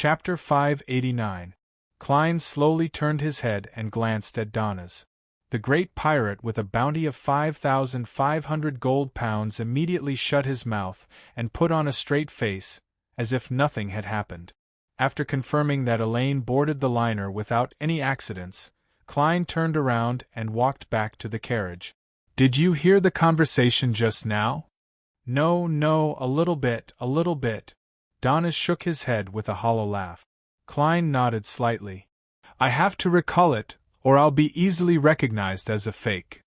Chapter 589. Klein slowly turned his head and glanced at Donna's. The great pirate with a bounty of 5,500 gold pounds immediately shut his mouth and put on a straight face, as if nothing had happened. After confirming that Elaine boarded the liner without any accidents, Klein turned around and walked back to the carriage. "Did you hear the conversation just now?" No, a little bit. Donna shook his head with a hollow laugh. Klein nodded slightly. "I have to recall it, or I'll be easily recognized as a fake."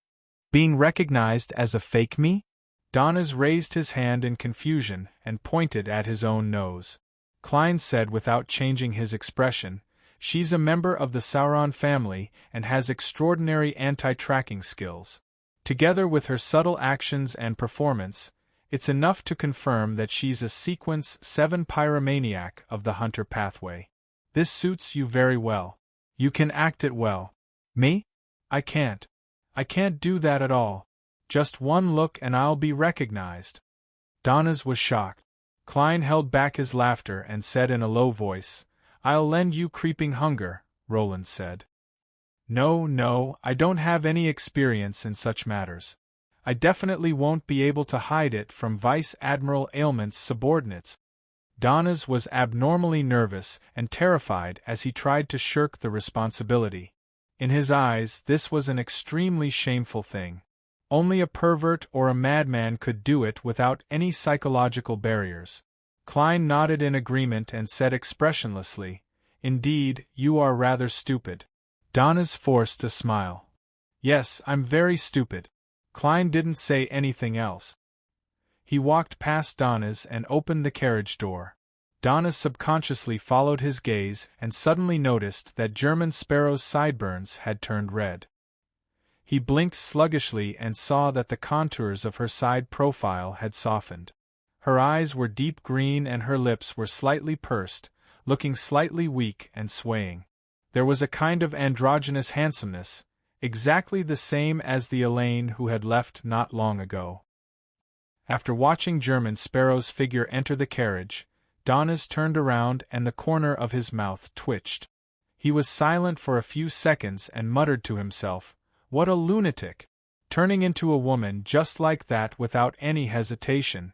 "Being recognized as a fake me?" Donna's raised his hand in confusion and pointed at his own nose. Klein said without changing his expression, "She's a member of the Sauron family and has extraordinary anti-tracking skills. Together with her subtle actions and performance, it's enough to confirm that she's a Sequence 7 pyromaniac of the Hunter pathway. This suits you very well. You can act it well. Me? I can't. I can't do that at all. Just one look and I'll be recognized." Donna's was shocked. Klein held back his laughter and said in a low voice, "I'll lend you creeping hunger," Roland said. No, I don't have any experience in such matters. I definitely won't be able to hide it from Vice Admiral Ailment's subordinates." Donna's was abnormally nervous and terrified as he tried to shirk the responsibility. In his eyes, this was an extremely shameful thing. Only a pervert or a madman could do it without any psychological barriers. Klein nodded in agreement and said expressionlessly, "Indeed, you are rather stupid." Donna's forced a smile. "Yes, I'm very stupid." Klein didn't say anything else. He walked past Donna's and opened the carriage door. Donna subconsciously followed his gaze and suddenly noticed that German Sparrow's sideburns had turned red. He blinked sluggishly and saw that the contours of her side profile had softened. Her eyes were deep green and her lips were slightly pursed, looking slightly weak and swaying. There was a kind of androgynous handsomeness, exactly the same as the Elaine who had left not long ago. After watching German Sparrow's figure enter the carriage, Donna's turned around and the corner of his mouth twitched. He was silent for a few seconds and muttered to himself, "What a lunatic! Turning into a woman just like that without any hesitation.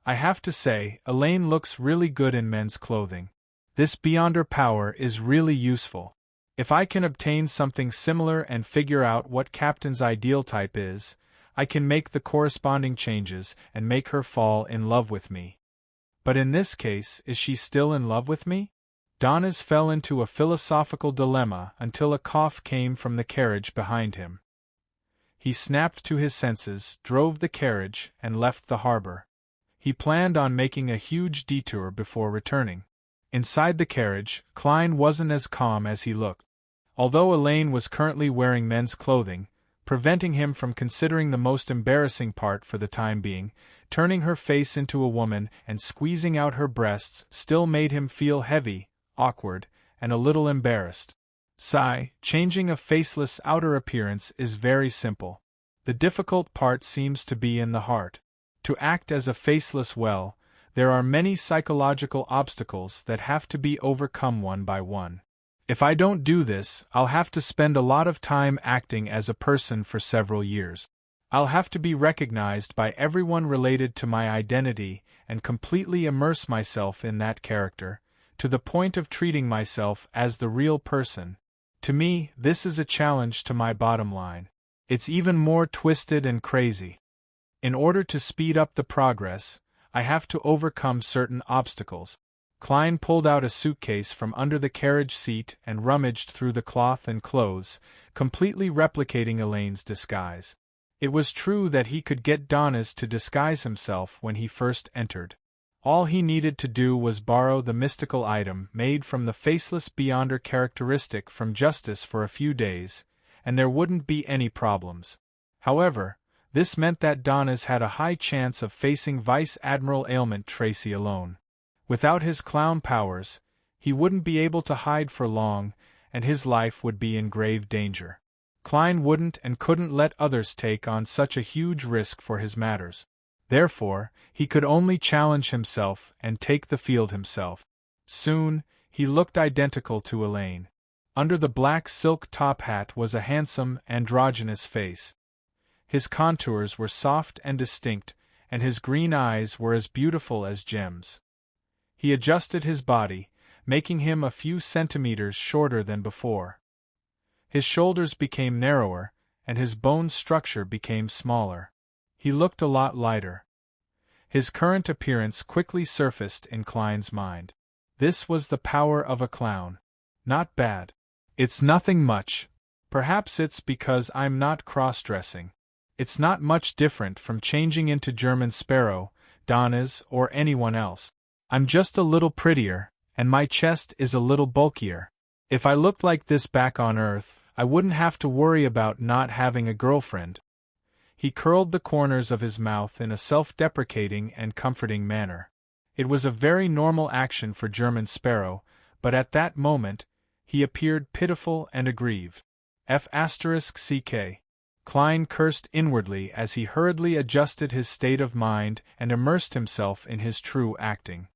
I have to say, Elaine looks really good in men's clothing. This Beyonder power is really useful. If I can obtain something similar and figure out what Captain's ideal type is, I can make the corresponding changes and make her fall in love with me. But in this case, is she still in love with me?" Donna's fell into a philosophical dilemma until a cough came from the carriage behind him. He snapped to his senses, drove the carriage, and left the harbor. He planned on making a huge detour before returning. Inside the carriage, Klein wasn't as calm as he looked. Although Elaine was currently wearing men's clothing, preventing him from considering the most embarrassing part for the time being, turning her face into a woman and squeezing out her breasts still made him feel heavy, awkward, and a little embarrassed. Changing a faceless outer appearance is very simple. The difficult part seems to be in the heart. To act as a faceless well, there are many psychological obstacles that have to be overcome one by one. If I don't do this, I'll have to spend a lot of time acting as a person for several years. I'll have to be recognized by everyone related to my identity and completely immerse myself in that character, to the point of treating myself as the real person. To me, this is a challenge to my bottom line. It's even more twisted and crazy. In order to speed up the progress, I have to overcome certain obstacles. Klein pulled out a suitcase from under the carriage seat and rummaged through the cloth and clothes, completely replicating Elaine's disguise. It was true that he could get Donna's to disguise himself when he first entered. All he needed to do was borrow the mystical item made from the faceless Beyonder characteristic from Justice for a few days, and there wouldn't be any problems. However, this meant that Donna's had a high chance of facing Vice Admiral Ailment Tracy alone. Without his clown powers, he wouldn't be able to hide for long, and his life would be in grave danger. Klein wouldn't and couldn't let others take on such a huge risk for his matters. Therefore, he could only challenge himself and take the field himself. Soon, He looked identical to Elaine. Under the black silk top hat was a handsome, androgynous face. His contours were soft and distinct, and his green eyes were as beautiful as gems. He adjusted his body, making him a few centimeters shorter than before. His shoulders became narrower, and his bone structure became smaller. He looked a lot lighter. His current appearance quickly surfaced in Klein's mind. This was the power of a clown. Not bad. It's nothing much. Perhaps it's because I'm not cross-dressing. It's not much different from changing into German Sparrow, Donna's, or anyone else. I'm just a little prettier, and my chest is a little bulkier. If I looked like this back on Earth, I wouldn't have to worry about not having a girlfriend. He curled the corners of his mouth in a self-deprecating and comforting manner. It was a very normal action for German Sparrow, but at that moment, he appeared pitiful and aggrieved. F***ck. Klein cursed inwardly as he hurriedly adjusted his state of mind and immersed himself in his true acting.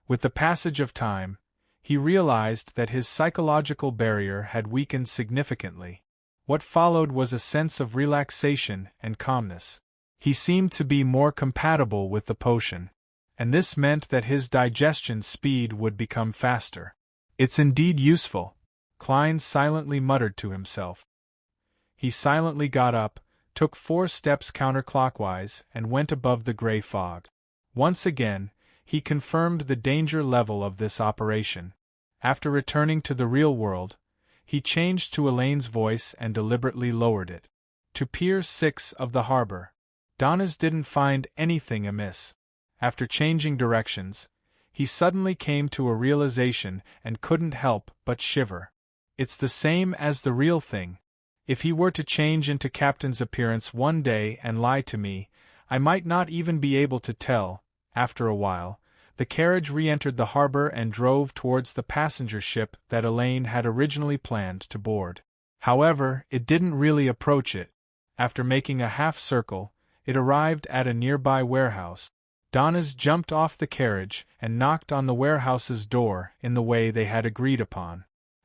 With the passage of time, he realized that his psychological barrier had weakened significantly. What followed was a sense of relaxation and calmness. He seemed to be more compatible with the potion, and this meant that his digestion speed would become faster. It's indeed useful, Klein silently muttered to himself. He silently got up, took 4 steps counterclockwise, and went above the gray fog. Once again, he confirmed the danger level of this operation. After returning to the real world, he changed to Elaine's voice and deliberately lowered it. To Pier 6 of the harbor. Donna's didn't find anything amiss. After changing directions, he suddenly came to a realization and couldn't help but shiver. It's the same as the real thing. If he were to change into Captain's appearance one day and lie to me, I might not even be able to tell. After a while, the carriage re-entered the harbor and drove towards the passenger ship that Elaine had originally planned to board. However, it didn't really approach it. After making a half-circle, it arrived at a nearby warehouse. Donna's jumped off the carriage and knocked on the warehouse's door in the way they had agreed upon.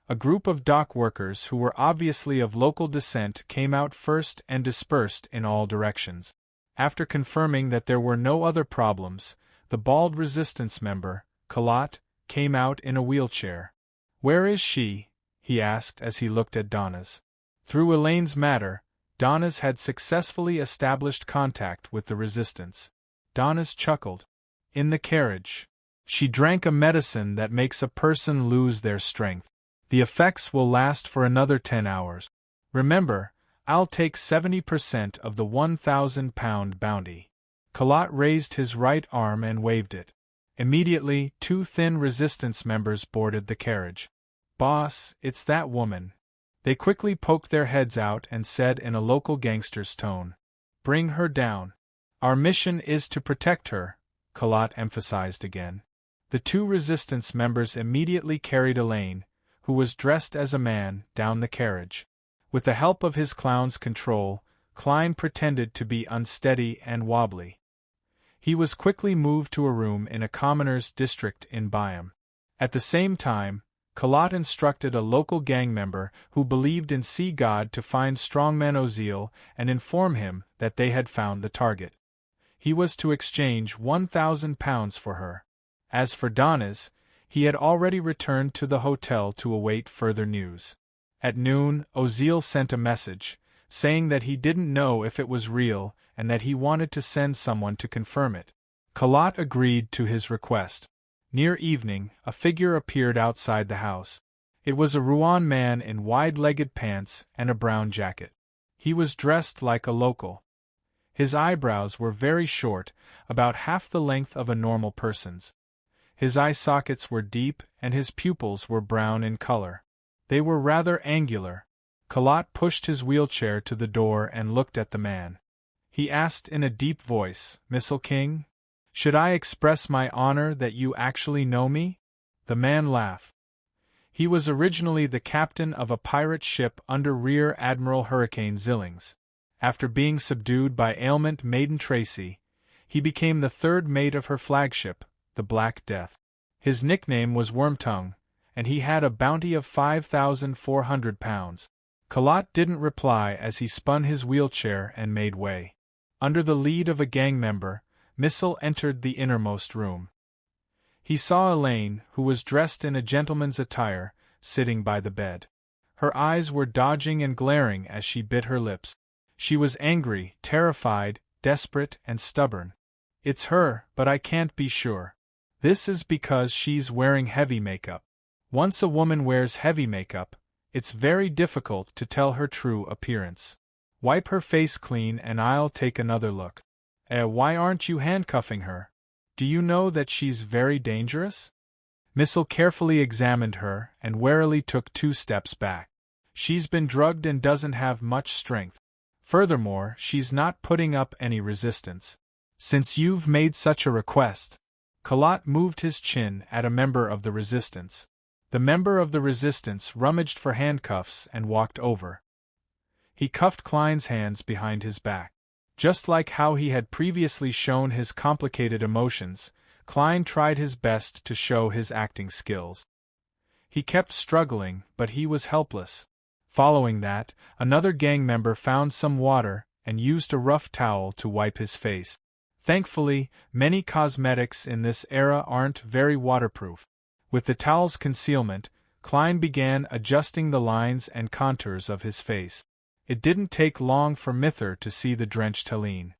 A group of dock workers who were obviously of local descent came out first and dispersed in all directions. After confirming that there were no other problems, the bald resistance member, Colot, came out in a wheelchair. "Where is she?" he asked as he looked at Donna's. Through Elaine's matter, Donna's had successfully established contact with the resistance. Donna's chuckled. "In the carriage. She drank a medicine that makes a person lose their strength. The effects will last for another 10 hours. Remember, I'll take 70% of the 1,000-pound bounty." Colot raised his right arm and waved it. Immediately, 2 thin resistance members boarded the carriage. "Boss, it's that woman." They quickly poked their heads out and said in a local gangster's tone, "Bring her down." "Our mission is to protect her," Colot emphasized again. The 2 resistance members immediately carried Elaine, who was dressed as a man, down the carriage. With the help of his clown's control, Klein pretended to be unsteady and wobbly. He was quickly moved to a room in a commoner's district in Byam. At the same time, Colot instructed a local gang member who believed in Sea God to find Strongman Ozil and inform him that they had found the target. He was to exchange 1,000 pounds for her. As for Donna's, he had already returned to the hotel to await further news. At noon, Ozil sent a message, saying that he didn't know if it was real and that he wanted to send someone to confirm it. Colot agreed to his request. Near evening, a figure appeared outside the house. It was a Rouen man in wide-legged pants and a brown jacket. He was dressed like a local. His eyebrows were very short, about half the length of a normal person's. His eye sockets were deep and his pupils were brown in color. They were rather angular. Colot pushed his wheelchair to the door and looked at the man. He asked in a deep voice, "Missile King? Should I express my honor that you actually know me?" The man laughed. He was originally the captain of a pirate ship under Rear Admiral Hurricane Zillings. After being subdued by ailment Maiden Tracy, he became the 3rd mate of her flagship, the Black Death. His nickname was Wormtongue, and he had a bounty of £5,400. Colot didn't reply as he spun his wheelchair and made way. Under the lead of a gang member, Missile entered the innermost room. He saw Elaine, who was dressed in a gentleman's attire, sitting by the bed. Her eyes were dodging and glaring as she bit her lips. She was angry, terrified, desperate, and stubborn. "It's her, but I can't be sure. This is because she's wearing heavy makeup. Once a woman wears heavy makeup, it's very difficult to tell her true appearance. Wipe her face clean and I'll take another look." Why aren't you handcuffing her? Do you know that she's very dangerous?" Missile carefully examined her and warily took 2 steps back. "She's been drugged and doesn't have much strength. Furthermore, she's not putting up any resistance. Since you've made such a request." Colot moved his chin at a member of the resistance. The member of the resistance rummaged for handcuffs and walked over. He cuffed Klein's hands behind his back. Just like how he had previously shown his complicated emotions, Klein tried his best to show his acting skills. He kept struggling, but he was helpless. Following that, another gang member found some water and used a rough towel to wipe his face. Thankfully, many cosmetics in this era aren't very waterproof. With the towel's concealment, Klein began adjusting the lines and contours of his face. It didn't take long for Mither to see the drenched Helene.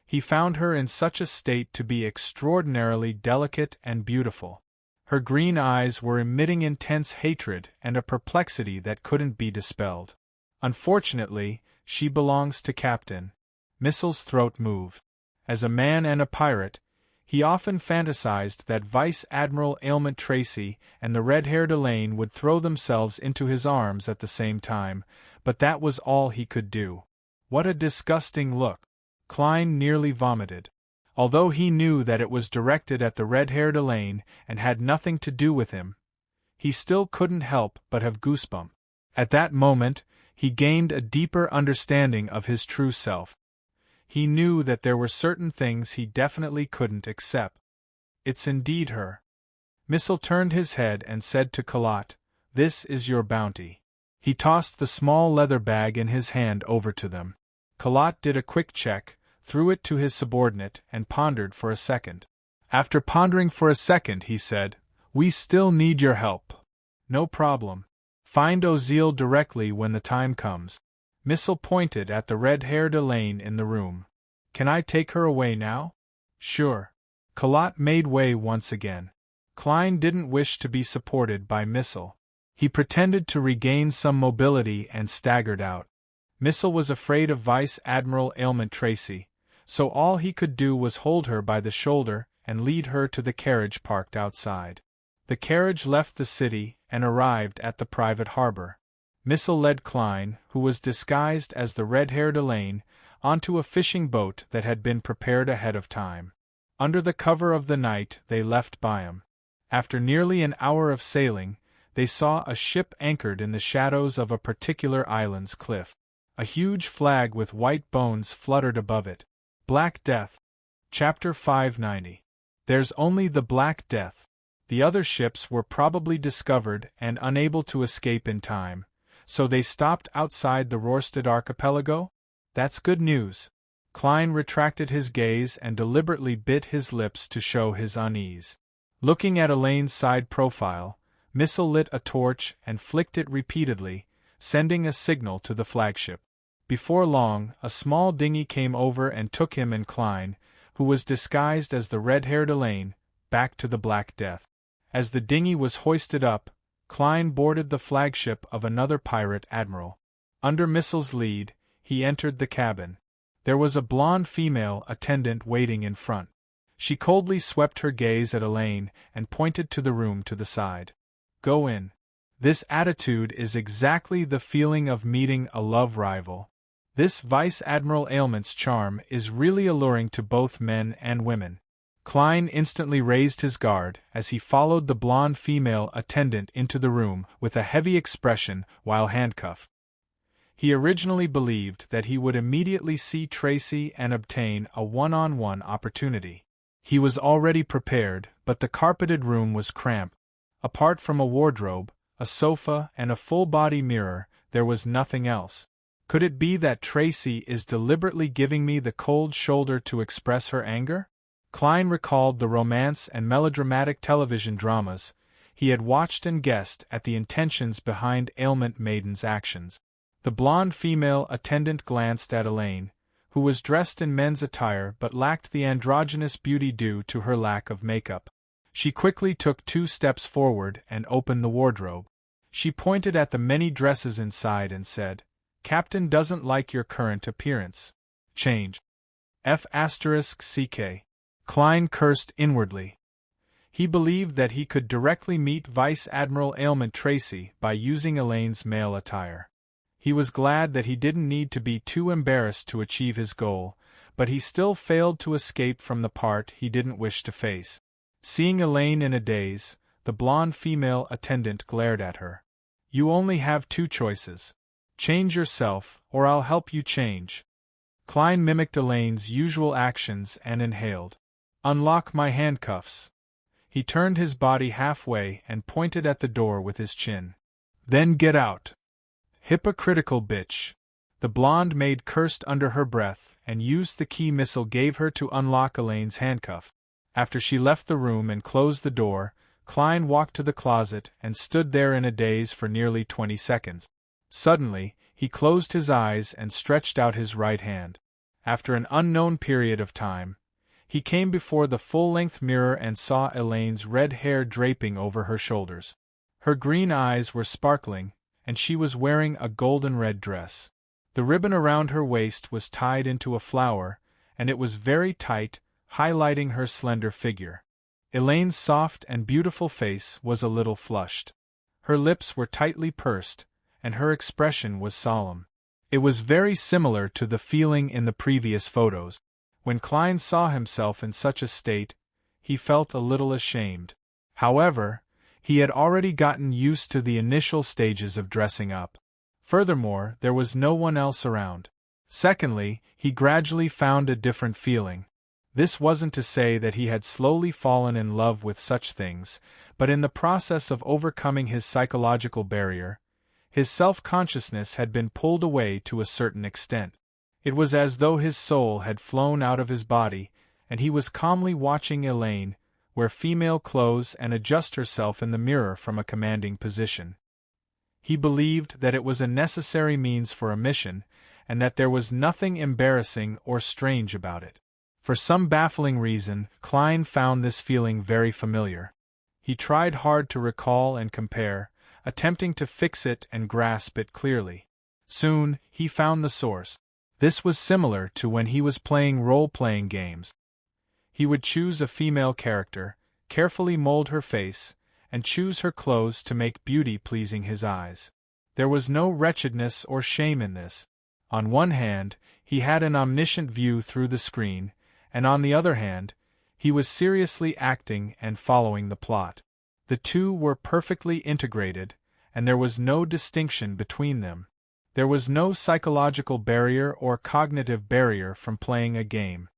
He found her in such a state to be extraordinarily delicate and beautiful. Her green eyes were emitting intense hatred and a perplexity that couldn't be dispelled. "Unfortunately, she belongs to Captain." Missile's throat moved. As a man and a pirate, he often fantasized that Vice Admiral Ailment Tracy and the red-haired Elaine would throw themselves into his arms at the same time, but that was all he could do. What a disgusting look! Klein nearly vomited. Although he knew that it was directed at the red-haired Elaine and had nothing to do with him, he still couldn't help but have goosebumps. At that moment, he gained a deeper understanding of his true self. He knew that there were certain things he definitely couldn't accept. "It's indeed her." Missile turned his head and said to Colot, "This is your bounty." He tossed the small leather bag in his hand over to them. Colot did a quick check, threw it to his subordinate, and pondered for a second. After pondering for a second, he said, "We still need your help." "No problem. Find Ozil directly when the time comes." Missile pointed at the red-haired Elaine in the room. "Can I take her away now?" "Sure." Colot made way once again. Klein didn't wish to be supported by Missile. He pretended to regain some mobility and staggered out. Missile was afraid of Vice Admiral Ailment Tracy, so all he could do was hold her by the shoulder and lead her to the carriage parked outside. The carriage left the city and arrived at the private harbor. Missile led Klein, who was disguised as the red-haired Elaine, onto a fishing boat that had been prepared ahead of time. Under the cover of the night they left Byam. After nearly an hour of sailing, they saw a ship anchored in the shadows of a particular island's cliff. A huge flag with white bones fluttered above it. Black Death. Chapter 590. There's only the Black Death. The other ships were probably discovered and unable to escape in time, so they stopped outside the Rorstad archipelago? That's good news. Klein retracted his gaze and deliberately bit his lips to show his unease. Looking at Elaine's side profile, Missile lit a torch and flicked it repeatedly, sending a signal to the flagship. Before long, a small dinghy came over and took him and Klein, who was disguised as the red-haired Elaine, back to the Black Death. As the dinghy was hoisted up, Klein boarded the flagship of another pirate admiral. Under Missile's lead, he entered the cabin. There was a blonde female attendant waiting in front. She coldly swept her gaze at Elaine and pointed to the room to the side. "Go in." This attitude is exactly the feeling of meeting a love rival. This Vice Admiral Ailment's charm is really alluring to both men and women. Klein instantly raised his guard as he followed the blonde female attendant into the room with a heavy expression while handcuffed. He originally believed that he would immediately see Tracy and obtain a one-on-one opportunity. He was already prepared, but the carpeted room was cramped. Apart from a wardrobe, a sofa, and a full-body mirror, there was nothing else. Could it be that Tracy is deliberately giving me the cold shoulder to express her anger? Klein recalled the romance and melodramatic television dramas he had watched and guessed at the intentions behind ailment maiden's actions. The blonde female attendant glanced at Elaine, who was dressed in men's attire but lacked the androgynous beauty due to her lack of makeup. She quickly took 2 steps forward and opened the wardrobe. She pointed at the many dresses inside and said, "Captain doesn't like your current appearance. Change." F***ck. Klein cursed inwardly. He believed that he could directly meet Vice Admiral Ailment Tracy by using Elaine's male attire. He was glad that he didn't need to be too embarrassed to achieve his goal, but he still failed to escape from the part he didn't wish to face. Seeing Elaine in a daze, the blonde female attendant glared at her. "You only have 2 choices. Change yourself, or I'll help you change." Klein mimicked Elaine's usual actions and inhaled. "Unlock my handcuffs." He turned his body halfway and pointed at the door with his chin. "Then get out." "Hypocritical bitch." The blonde maid cursed under her breath and used the key Missile gave her to unlock Elaine's handcuff. After she left the room and closed the door, Klein walked to the closet and stood there in a daze for nearly 20 seconds. Suddenly, he closed his eyes and stretched out his right hand. After an unknown period of time, he came before the full-length mirror and saw Elaine's red hair draping over her shoulders. Her green eyes were sparkling, and she was wearing a golden-red dress. The ribbon around her waist was tied into a flower, and it was very tight, highlighting her slender figure. Elaine's soft and beautiful face was a little flushed. Her lips were tightly pursed, and her expression was solemn. It was very similar to the feeling in the previous photos. When Klein saw himself in such a state, he felt a little ashamed. However, he had already gotten used to the initial stages of dressing up. Furthermore, there was no one else around. Secondly, he gradually found a different feeling. This wasn't to say that he had slowly fallen in love with such things, but in the process of overcoming his psychological barrier, his self-consciousness had been pulled away to a certain extent. It was as though his soul had flown out of his body, and he was calmly watching Elaine wear female clothes and adjust herself in the mirror from a commanding position. He believed that it was a necessary means for a mission, and that there was nothing embarrassing or strange about it. For some baffling reason, Klein found this feeling very familiar. He tried hard to recall and compare, attempting to fix it and grasp it clearly. Soon, he found the source. This was similar to when he was playing role-playing games. He would choose a female character, carefully mold her face, and choose her clothes to make beauty pleasing his eyes. There was no wretchedness or shame in this. On one hand, he had an omniscient view through the screen, and on the other hand, he was seriously acting and following the plot. The two were perfectly integrated, and there was no distinction between them. There was no psychological barrier or cognitive barrier from playing a game.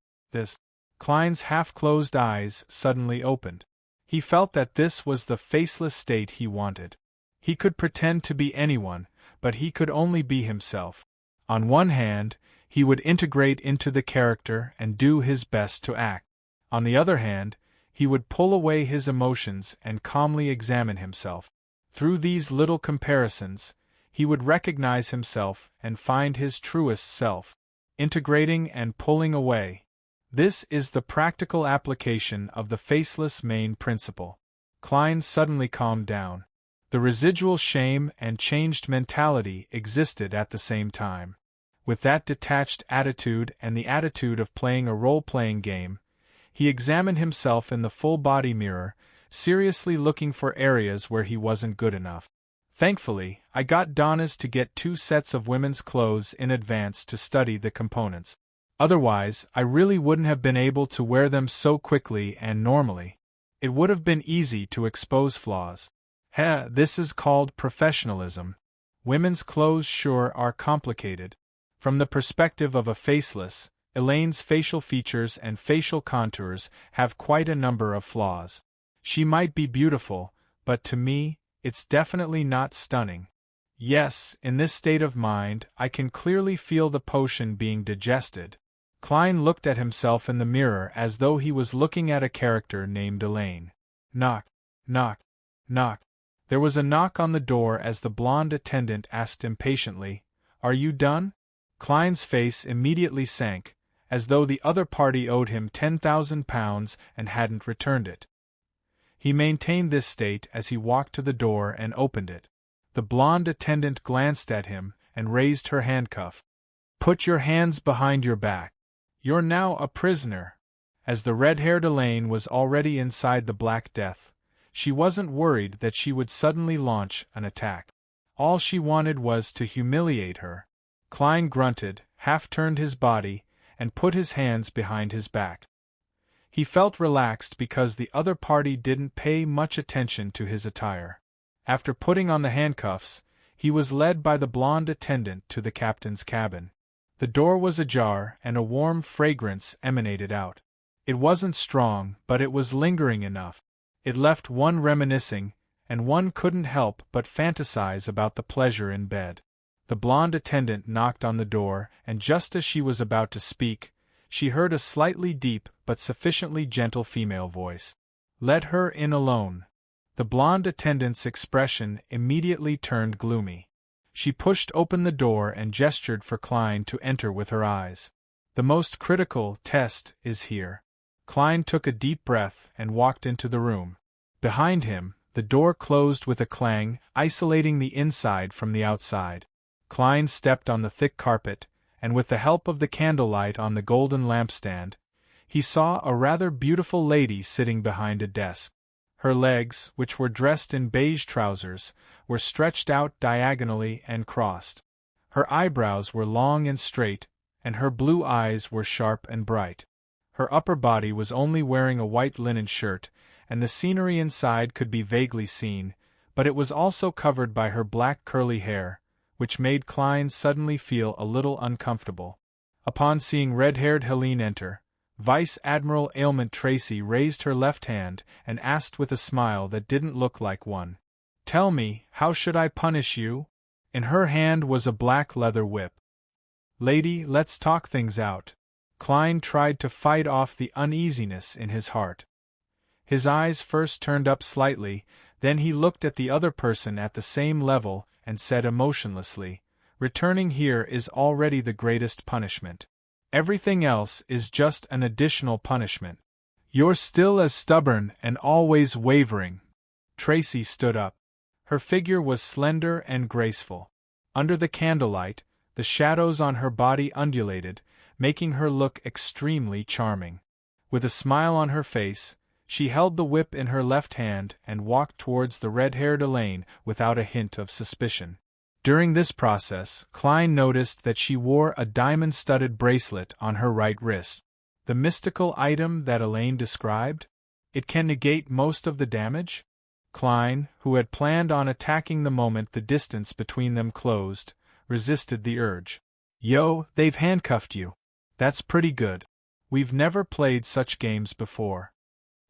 Klein's half-closed eyes suddenly opened. He felt that this was the faceless state he wanted. He could pretend to be anyone, but he could only be himself. On one hand, he would integrate into the character and do his best to act. On the other hand, he would pull away his emotions and calmly examine himself. Through these little comparisons, he would recognize himself and find his truest self. Integrating and pulling away. This is the practical application of the faceless main principle. Klein suddenly calmed down. The residual shame and changed mentality existed at the same time. With that detached attitude and the attitude of playing a role-playing game, he examined himself in the full-body mirror, seriously looking for areas where he wasn't good enough. Thankfully, I got Donna's to get 2 sets of women's clothes in advance to study the components. Otherwise, I really wouldn't have been able to wear them so quickly and normally. It would have been easy to expose flaws. This is called professionalism. Women's clothes sure are complicated. From the perspective of a faceless, Elaine's facial features and facial contours have quite a number of flaws. She might be beautiful, but to me, it's definitely not stunning. Yes, in this state of mind, I can clearly feel the potion being digested. Klein looked at himself in the mirror as though he was looking at a character named Elaine. Knock, knock, knock. There was a knock on the door as the blonde attendant asked impatiently, "Are you done?" Klein's face immediately sank, as though the other party owed him £10,000 and hadn't returned it. He maintained this state as he walked to the door and opened it. The blonde attendant glanced at him and raised her handcuff. "Put your hands behind your back. You're now a prisoner." As the red-haired Elaine was already inside the Black Death, she wasn't worried that she would suddenly launch an attack. All she wanted was to humiliate her. Klein grunted, half-turned his body, and put his hands behind his back. He felt relaxed because the other party didn't pay much attention to his attire. After putting on the handcuffs, he was led by the blonde attendant to the captain's cabin. The door was ajar and a warm fragrance emanated out. It wasn't strong, but it was lingering enough. It left one reminiscing, and one couldn't help but fantasize about the pleasure in bed. The blonde attendant knocked on the door, and just as she was about to speak, she heard a slightly deep but sufficiently gentle female voice. "Let her in alone." The blonde attendant's expression immediately turned gloomy. She pushed open the door and gestured for Klein to enter with her eyes. "The most critical test is here." Klein took a deep breath and walked into the room. Behind him, the door closed with a clang, isolating the inside from the outside. Klein stepped on the thick carpet, and with the help of the candlelight on the golden lampstand, he saw a rather beautiful lady sitting behind a desk. Her legs, which were dressed in beige trousers, were stretched out diagonally and crossed. Her eyebrows were long and straight, and her blue eyes were sharp and bright. Her upper body was only wearing a white linen shirt, and the scenery inside could be vaguely seen, but it was also covered by her black curly hair, which made Klein suddenly feel a little uncomfortable. Upon seeing red-haired Helene enter, Vice Admiral Ailment Tracy raised her left hand and asked with a smile that didn't look like one, "Tell me, how should I punish you?" In her hand was a black leather whip. "Lady, let's talk things out." Klein tried to fight off the uneasiness in his heart. His eyes first turned up slightly, then he looked at the other person at the same level and said emotionlessly, "Returning here is already the greatest punishment. Everything else is just an additional punishment. You're still as stubborn and always wavering." Tracy stood up. Her figure was slender and graceful. Under the candlelight, the shadows on her body undulated, making her look extremely charming. With a smile on her face, she held the whip in her left hand and walked towards the red-haired Elaine without a hint of suspicion. During this process, Klein noticed that she wore a diamond-studded bracelet on her right wrist. The mystical item that Elaine described? It can negate most of the damage? Klein, who had planned on attacking the moment the distance between them closed, resisted the urge. "Yo, they've handcuffed you. That's pretty good. We've never played such games before,"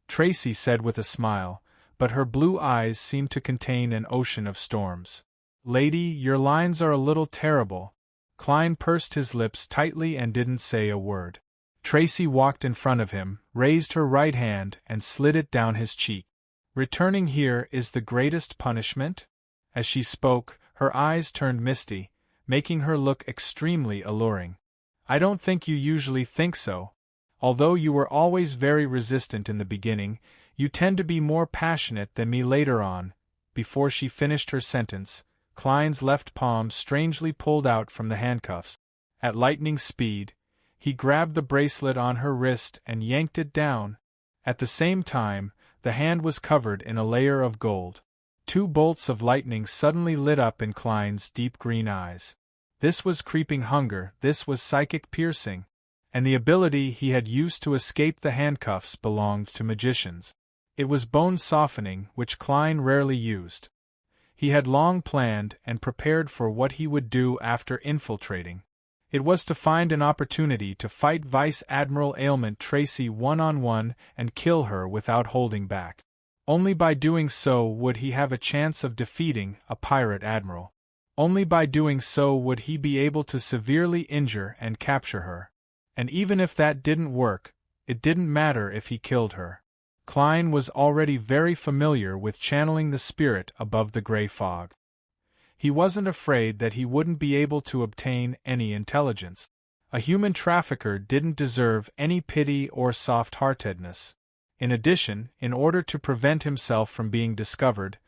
Tracy said with a smile, but her blue eyes seemed to contain an ocean of storms. "Lady, your lines are a little terrible." Klein pursed his lips tightly and didn't say a word. Tracy walked in front of him, raised her right hand and slid it down his cheek. "Returning here is the greatest punishment?" As she spoke, her eyes turned misty, making her look extremely alluring. "I don't think you usually think so. Although you were always very resistant in the beginning, you tend to be more passionate than me later on." Before she finished her sentence, Klein's left palm strangely pulled out from the handcuffs. At lightning speed, he grabbed the bracelet on her wrist and yanked it down. At the same time, the hand was covered in a layer of gold. 2 bolts of lightning suddenly lit up in Klein's deep green eyes. This was creeping hunger, this was psychic piercing. And the ability he had used to escape the handcuffs belonged to magicians. It was bone softening, which Klein rarely used. He had long planned and prepared for what he would do after infiltrating. It was to find an opportunity to fight Vice Admiral Ailment Tracy one-on-one and kill her without holding back. Only by doing so would he have a chance of defeating a pirate admiral. Only by doing so would he be able to severely injure and capture her. And even if that didn't work, it didn't matter if he killed her. Klein was already very familiar with channeling the spirit above the gray fog. He wasn't afraid that he wouldn't be able to obtain any intelligence. A human trafficker didn't deserve any pity or soft-heartedness. In addition, in order to prevent himself from being discovered,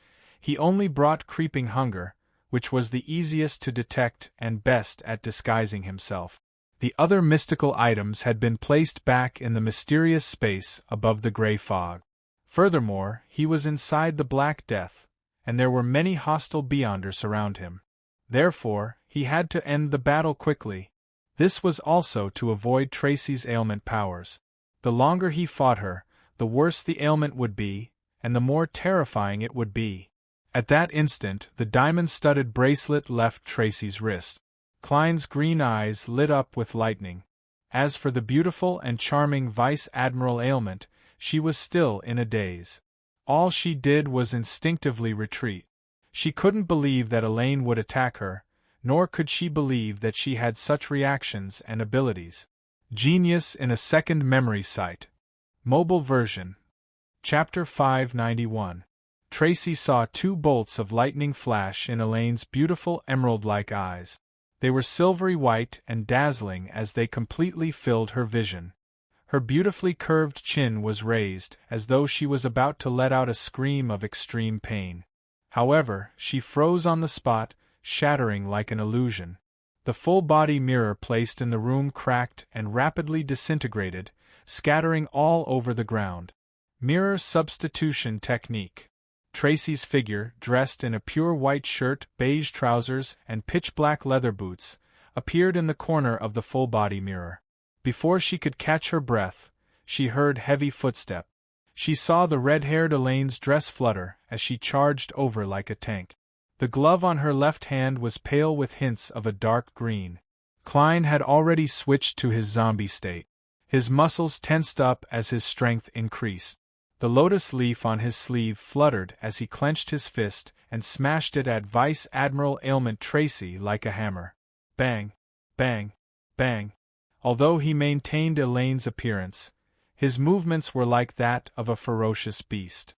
he only brought creeping hunger, which was the easiest to detect and best at disguising himself. The other mystical items had been placed back in the mysterious space above the gray fog. Furthermore, he was inside the Black Death, and there were many hostile beyonders around him. Therefore, he had to end the battle quickly. This was also to avoid Tracy's ailment powers. The longer he fought her, the worse the ailment would be, and the more terrifying it would be. At that instant, the diamond-studded bracelet left Tracy's wrist. Klein's green eyes lit up with lightning. As for the beautiful and charming Vice Admiral Ailment, she was still in a daze. All she did was instinctively retreat. She couldn't believe that Elaine would attack her, nor could she believe that she had such reactions and abilities. Genius in a second memory site. Mobile version. Chapter 591. Tracy saw 2 bolts of lightning flash in Elaine's beautiful emerald-like eyes. They were silvery white and dazzling as they completely filled her vision. Her beautifully curved chin was raised, as though she was about to let out a scream of extreme pain. However, she froze on the spot, shattering like an illusion. The full-body mirror placed in the room cracked and rapidly disintegrated, scattering all over the ground. Mirror substitution technique. Tracy's figure, dressed in a pure white shirt, beige trousers, and pitch-black leather boots, appeared in the corner of the full-body mirror. Before she could catch her breath, she heard heavy footsteps. She saw the red-haired Elaine's dress flutter as she charged over like a tank. The glove on her left hand was pale with hints of a dark green. Klein had already switched to his zombie state. His muscles tensed up as his strength increased. The lotus leaf on his sleeve fluttered as he clenched his fist and smashed it at Vice Admiral Ailment Tracy like a hammer. Bang! Bang! Bang! Although he maintained Elaine's appearance, his movements were like that of a ferocious beast.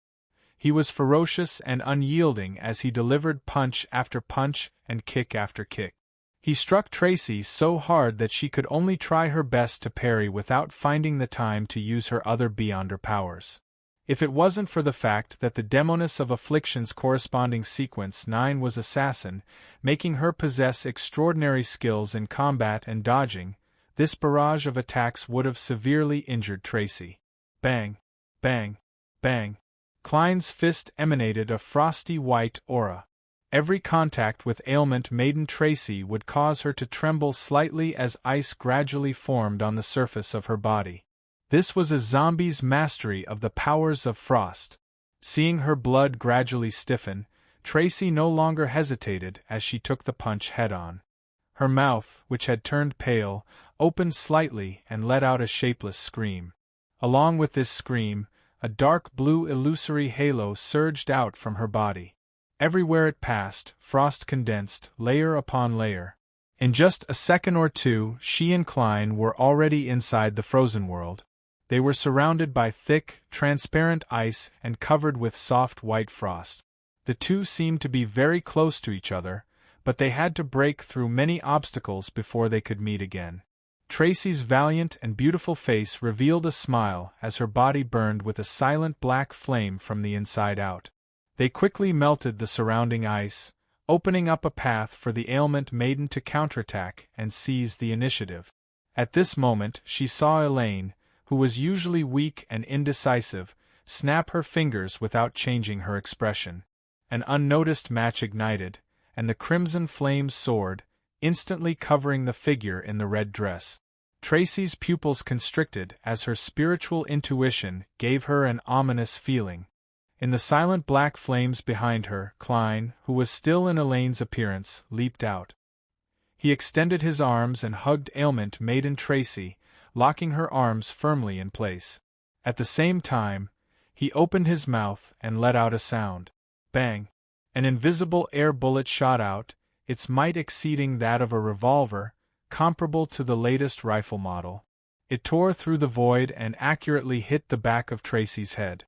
He was ferocious and unyielding as he delivered punch after punch and kick after kick. He struck Tracy so hard that she could only try her best to parry without finding the time to use her other beyonder powers. If it wasn't for the fact that the Demoness of Affliction's corresponding sequence 9 was Assassin, making her possess extraordinary skills in combat and dodging, this barrage of attacks would have severely injured Tracy. Bang! Bang! Bang! Klein's fist emanated a frosty white aura. Every contact with ailment maiden Tracy would cause her to tremble slightly as ice gradually formed on the surface of her body. This was a zombie's mastery of the powers of frost. Seeing her blood gradually stiffen, Tracy no longer hesitated as she took the punch head-on. Her mouth, which had turned pale, opened slightly and let out a shapeless scream. Along with this scream, a dark blue illusory halo surged out from her body. Everywhere it passed, frost condensed, layer upon layer. In just a second or two, she and Klein were already inside the frozen world. They were surrounded by thick, transparent ice and covered with soft white frost. The two seemed to be very close to each other, but they had to break through many obstacles before they could meet again. Tracy's valiant and beautiful face revealed a smile as her body burned with a silent black flame from the inside out. They quickly melted the surrounding ice, opening up a path for the ailment maiden to counterattack and seize the initiative. At this moment she saw Elaine, who was usually weak and indecisive, snap her fingers without changing her expression. An unnoticed match ignited, and the crimson flames soared, instantly covering the figure in the red dress. Tracy's pupils constricted as her spiritual intuition gave her an ominous feeling. In the silent black flames behind her, Klein, who was still in Elaine's appearance, leaped out. He extended his arms and hugged ailment maiden Tracy, locking her arms firmly in place. At the same time, He opened his mouth and let out a sound. Bang! An invisible air bullet shot out, its might exceeding that of a revolver, comparable to the latest rifle model. It tore through the void and accurately hit the back of Tracy's head.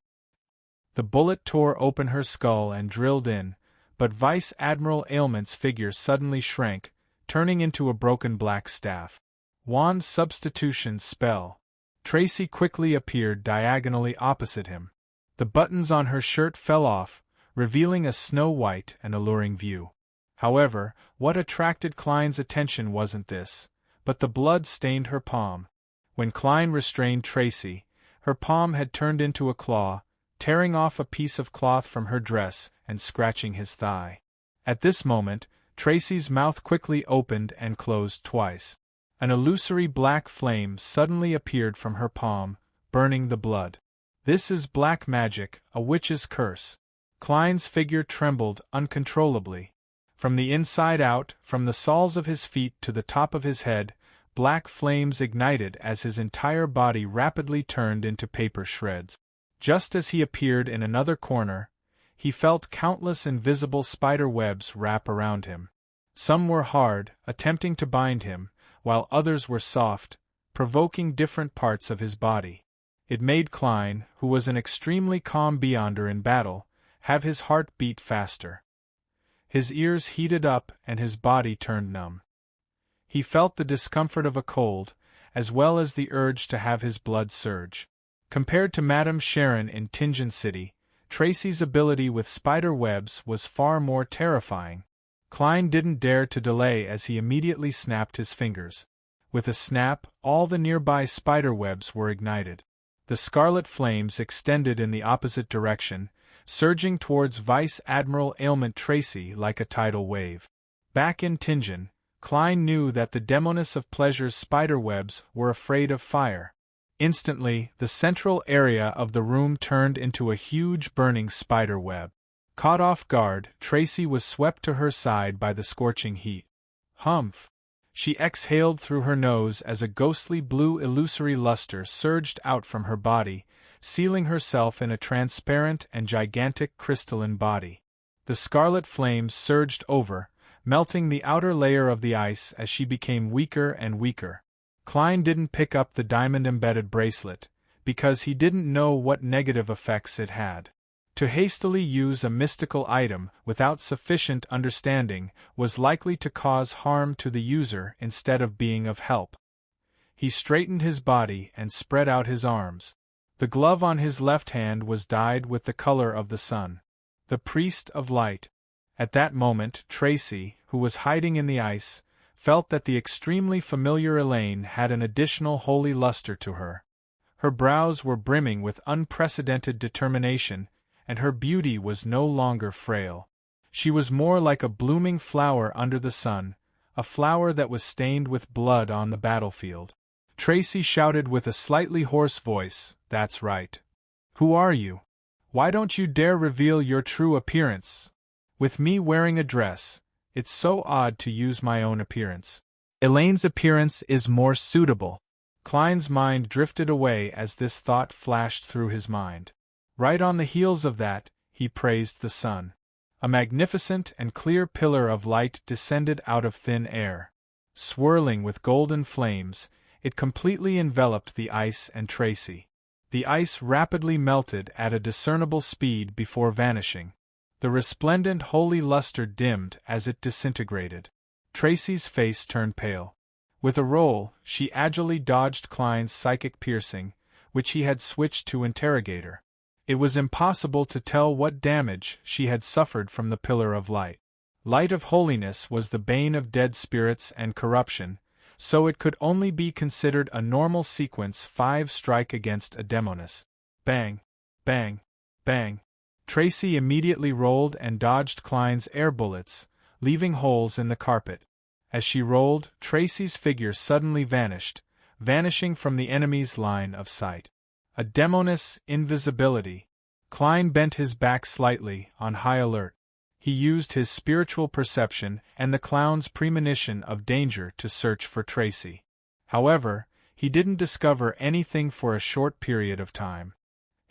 The bullet tore open her skull and drilled in, but Vice Admiral Ailment's figure suddenly shrank, turning into a broken black staff. Wand substitution spell. Tracy quickly appeared diagonally opposite him. The buttons on her shirt fell off, revealing a snow-white and alluring view. However, what attracted Klein's attention wasn't this, but the blood stained her palm. When Klein restrained Tracy, her palm had turned into a claw, tearing off a piece of cloth from her dress and scratching his thigh. At this moment, Tracy's mouth quickly opened and closed twice. An illusory black flame suddenly appeared from her palm, burning the blood. This is black magic, a witch's curse. Klein's figure trembled uncontrollably. From the inside out, from the soles of his feet to the top of his head, black flames ignited as his entire body rapidly turned into paper shreds. Just as he appeared in another corner, he felt countless invisible spider webs wrap around him. Some were hard, attempting to bind him, while others were soft, provoking different parts of his body. It made Klein, who was an extremely calm beyonder in battle, have his heart beat faster. His ears heated up and his body turned numb. He felt the discomfort of a cold, as well as the urge to have his blood surge. Compared to Madame Sharon in Tingen City, Tracy's ability with spider webs was far more terrifying. Klein didn't dare to delay as he immediately snapped his fingers. With a snap, all the nearby spider webs were ignited. The scarlet flames extended in the opposite direction, surging towards Vice Admiral Ailment Tracy like a tidal wave. Back in Tingen, Klein knew that the Demoness of Pleasure's spiderwebs were afraid of fire. Instantly, the central area of the room turned into a huge burning spider web. Caught off guard, Tracy was swept to her side by the scorching heat. Humph! She exhaled through her nose as a ghostly blue illusory luster surged out from her body, sealing herself in a transparent and gigantic crystalline body. The scarlet flames surged over, melting the outer layer of the ice as she became weaker and weaker. Klein didn't pick up the diamond-embedded bracelet, because he didn't know what negative effects it had. To hastily use a mystical item without sufficient understanding was likely to cause harm to the user instead of being of help. He straightened his body and spread out his arms. The glove on his left hand was dyed with the color of the sun. The Priest of Light. At that moment, Tracy, who was hiding in the ice, felt that the extremely familiar Elaine had an additional holy luster to her. Her brows were brimming with unprecedented determination, and her beauty was no longer frail. She was more like a blooming flower under the sun, a flower that was stained with blood on the battlefield. Tracy shouted with a slightly hoarse voice, "That's right. Who are you? Why don't you dare reveal your true appearance? With me wearing a dress, it's so odd to use my own appearance. Elaine's appearance is more suitable." Klein's mind drifted away as this thought flashed through his mind. Right on the heels of that, he praised the sun. A magnificent and clear pillar of light descended out of thin air. Swirling with golden flames, it completely enveloped the ice and Tracy. The ice rapidly melted at a discernible speed before vanishing. The resplendent holy luster dimmed as it disintegrated. Tracy's face turned pale. With a roll, she agilely dodged Klein's psychic piercing, which he had switched to interrogator. It was impossible to tell what damage she had suffered from the pillar of light. Light of holiness was the bane of dead spirits and corruption, so it could only be considered a normal sequence 5 strike against a demoness. Bang! Bang! Bang! Tracy immediately rolled and dodged Klein's air bullets, leaving holes in the carpet. As she rolled, Tracy's figure suddenly vanished, vanishing from the enemy's line of sight. A demoness invisibility. Klein bent his back slightly, on high alert. He used his spiritual perception and the clown's premonition of danger to search for Tracy. However, he didn't discover anything for a short period of time.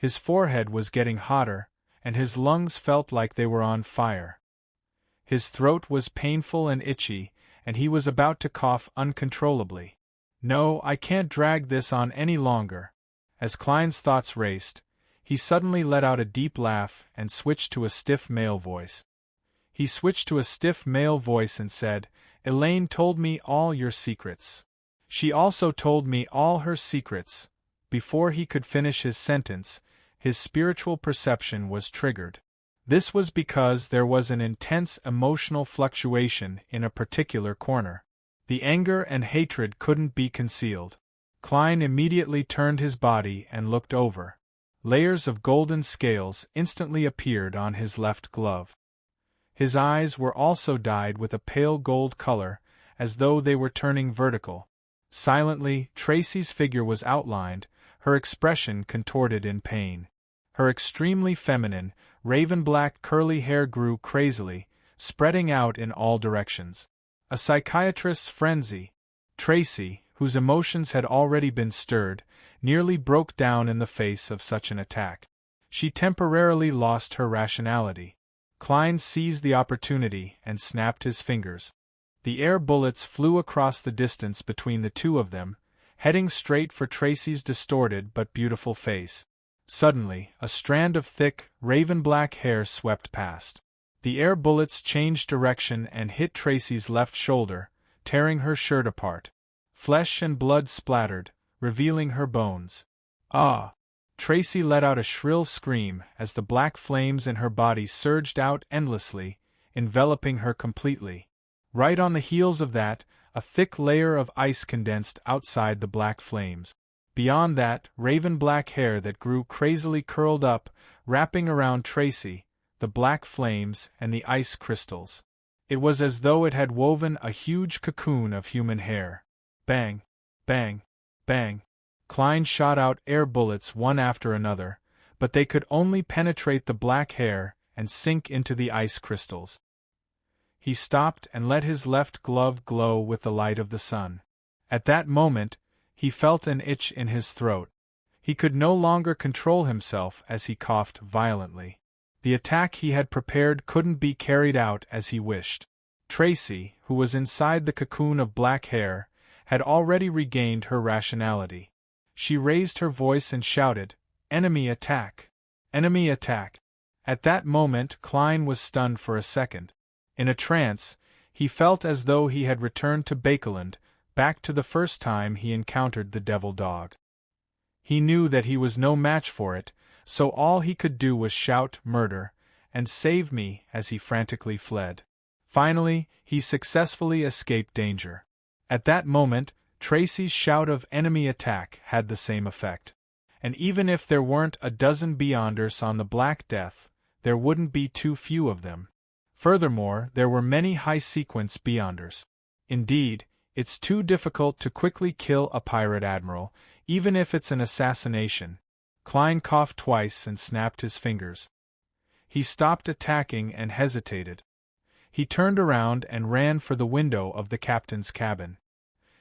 His forehead was getting hotter, and his lungs felt like they were on fire. His throat was painful and itchy, and he was about to cough uncontrollably. No, I can't drag this on any longer. As Klein's thoughts raced, he suddenly let out a deep laugh and switched to a stiff male voice. He switched to a stiff male voice and said, "Elaine told me all your secrets. She also told me all her secrets." Before he could finish his sentence, his spiritual perception was triggered. This was because there was an intense emotional fluctuation in a particular corner. The anger and hatred couldn't be concealed. Klein immediately turned his body and looked over. Layers of golden scales instantly appeared on his left glove. His eyes were also dyed with a pale gold color, as though they were turning vertical. Silently, Tracy's figure was outlined, her expression contorted in pain. Her extremely feminine, raven-black curly hair grew crazily, spreading out in all directions. A psychiatrist's frenzy. Tracy, whose emotions had already been stirred, nearly broke down in the face of such an attack. She temporarily lost her rationality. Klein seized the opportunity and snapped his fingers. The air bullets flew across the distance between the two of them, heading straight for Tracy's distorted but beautiful face. Suddenly, a strand of thick, raven-black hair swept past. The air bullets changed direction and hit Tracy's left shoulder, tearing her shirt apart. Flesh and blood splattered, revealing her bones. Ah! Tracy let out a shrill scream as the black flames in her body surged out endlessly, enveloping her completely. Right on the heels of that, a thick layer of ice condensed outside the black flames. Beyond that, raven-black hair that grew crazily curled up, wrapping around Tracy, the black flames and the ice crystals. It was as though it had woven a huge cocoon of human hair. Bang! Bang! Bang! Klein shot out air bullets one after another, but they could only penetrate the black hair and sink into the ice crystals. He stopped and let his left glove glow with the light of the sun. At that moment, he felt an itch in his throat. He could no longer control himself as he coughed violently. The attack he had prepared couldn't be carried out as he wished. Tracy, who was inside the cocoon of black hair, had already regained her rationality. She raised her voice and shouted, "Enemy attack! Enemy attack!" At that moment Klein was stunned for a second. In a trance, he felt as though he had returned to Bakeland, back to the first time he encountered the devil dog. He knew that he was no match for it, so all he could do was shout "Murder!" and "Save me!" as he frantically fled. Finally, he successfully escaped danger. At that moment, Tracy's shout of "enemy attack" had the same effect. And even if there weren't a dozen Beyonders on the Black Death, there wouldn't be too few of them. Furthermore, there were many high-sequence Beyonders. Indeed, it's too difficult to quickly kill a pirate admiral, even if it's an assassination. Klein coughed twice and snapped his fingers. He stopped attacking and hesitated. He turned around and ran for the window of the captain's cabin.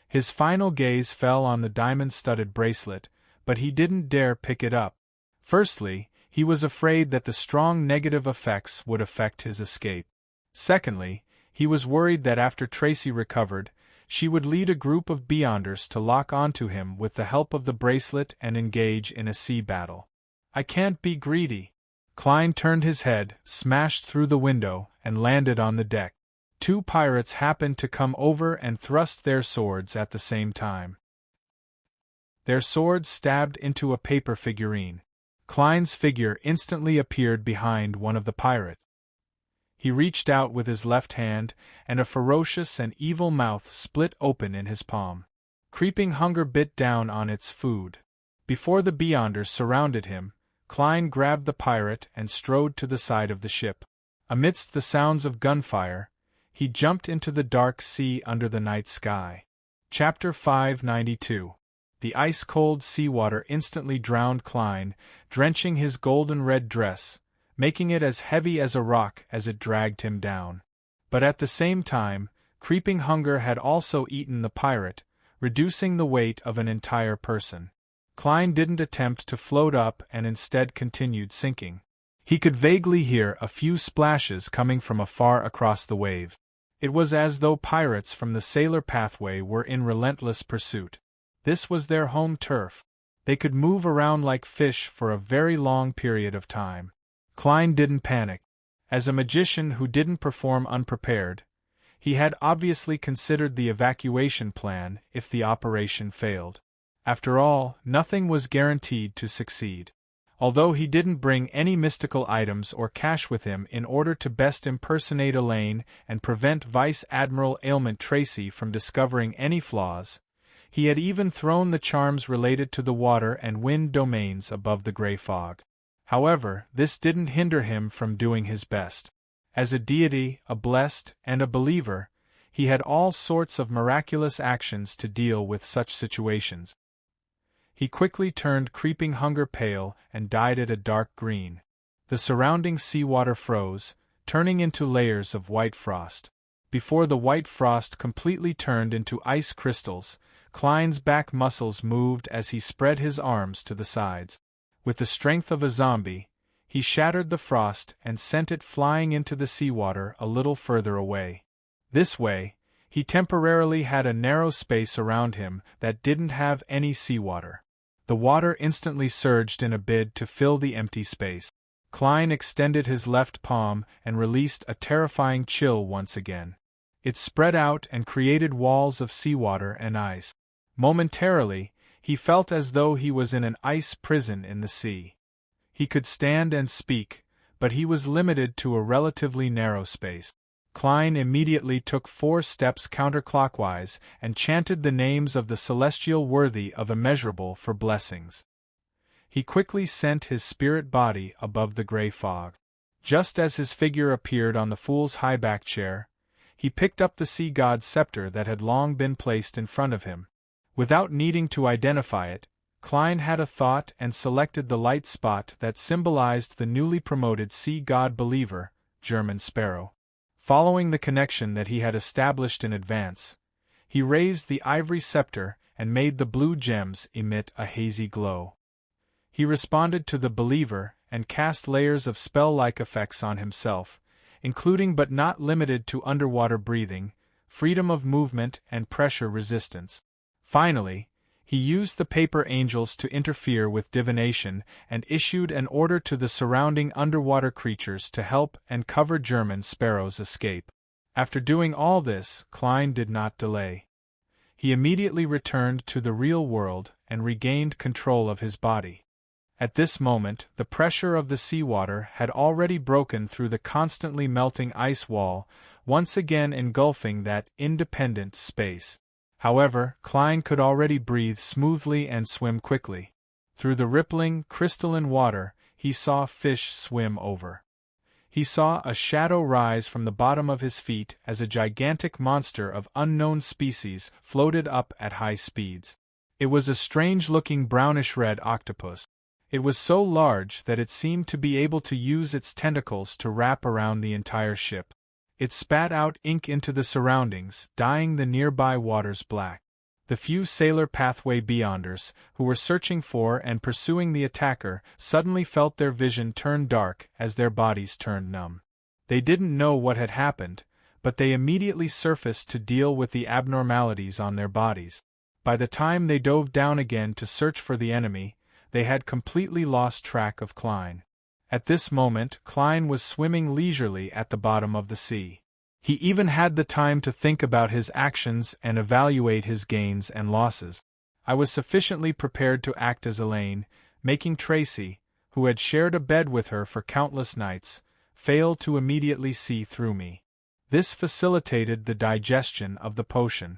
His final gaze fell on the diamond-studded bracelet, but he didn't dare pick it up. Firstly, he was afraid that the strong negative effects would affect his escape. Secondly, he was worried that after Tracy recovered, she would lead a group of Beyonders to lock onto him with the help of the bracelet and engage in a sea battle. "I can't be greedy." Klein turned his head, smashed through the window, and landed on the deck. Two pirates happened to come over and thrust their swords at the same time. Their swords stabbed into a paper figurine. Klein's figure instantly appeared behind one of the pirates. He reached out with his left hand, and a ferocious and evil mouth split open in his palm. Creeping hunger bit down on its food. Before the Beyonders surrounded him, Klein grabbed the pirate and strode to the side of the ship. Amidst the sounds of gunfire, he jumped into the dark sea under the night sky. Chapter 592. The ice-cold seawater instantly drowned Klein, drenching his golden-red dress, making it as heavy as a rock as it dragged him down. But at the same time, creeping hunger had also eaten the pirate, reducing the weight of an entire person. Klein didn't attempt to float up and instead continued sinking. He could vaguely hear a few splashes coming from afar across the wave. It was as though pirates from the sailor pathway were in relentless pursuit. This was their home turf. They could move around like fish for a very long period of time. Klein didn't panic. As a magician who didn't perform unprepared, he had obviously considered the evacuation plan if the operation failed. After all, nothing was guaranteed to succeed. Although he didn't bring any mystical items or cash with him in order to best impersonate Elaine and prevent Vice Admiral Ailment Tracy from discovering any flaws, he had even thrown the charms related to the water and wind domains above the gray fog. However, this didn't hinder him from doing his best. As a deity, a blessed, and a believer, he had all sorts of miraculous actions to deal with such situations. He quickly turned creeping hunger pale and dyed it a dark green. The surrounding seawater froze, turning into layers of white frost. Before the white frost completely turned into ice crystals, Klein's back muscles moved as he spread his arms to the sides. With the strength of a zombie, he shattered the frost and sent it flying into the seawater a little further away. This way, he temporarily had a narrow space around him that didn't have any seawater. The water instantly surged in a bid to fill the empty space. Klein extended his left palm and released a terrifying chill once again. It spread out and created walls of seawater and ice. Momentarily, he felt as though he was in an ice prison in the sea. He could stand and speak, but he was limited to a relatively narrow space. Klein immediately took 4 steps counterclockwise and chanted the names of the celestial worthy of immeasurable for blessings. He quickly sent his spirit body above the gray fog. Just as his figure appeared on the fool's high-back chair, he picked up the sea god's scepter that had long been placed in front of him. Without needing to identify it, Klein had a thought and selected the light spot that symbolized the newly promoted sea god believer, German Sparrow. Following the connection that he had established in advance, he raised the ivory scepter and made the blue gems emit a hazy glow. He responded to the believer and cast layers of spell-like effects on himself, including but not limited to underwater breathing, freedom of movement, and pressure resistance. Finally, he used the paper angels to interfere with divination and issued an order to the surrounding underwater creatures to help and cover German Sparrow's escape. After doing all this, Klein did not delay. He immediately returned to the real world and regained control of his body. At this moment, the pressure of the seawater had already broken through the constantly melting ice wall, once again engulfing that independent space. However, Klein could already breathe smoothly and swim quickly. Through the rippling, crystalline water, he saw fish swim over. He saw a shadow rise from the bottom of his feet as a gigantic monster of unknown species floated up at high speeds. It was a strange-looking brownish-red octopus. It was so large that it seemed to be able to use its tentacles to wrap around the entire ship. It spat out ink into the surroundings, dyeing the nearby waters black. The few sailor pathway beyonders, who were searching for and pursuing the attacker, suddenly felt their vision turn dark as their bodies turned numb. They didn't know what had happened, but they immediately surfaced to deal with the abnormalities on their bodies. By the time they dove down again to search for the enemy, they had completely lost track of Klein. At this moment, Klein was swimming leisurely at the bottom of the sea. He even had the time to think about his actions and evaluate his gains and losses. I was sufficiently prepared to act as Elaine, making Tracy, who had shared a bed with her for countless nights, fail to immediately see through me. This facilitated the digestion of the potion.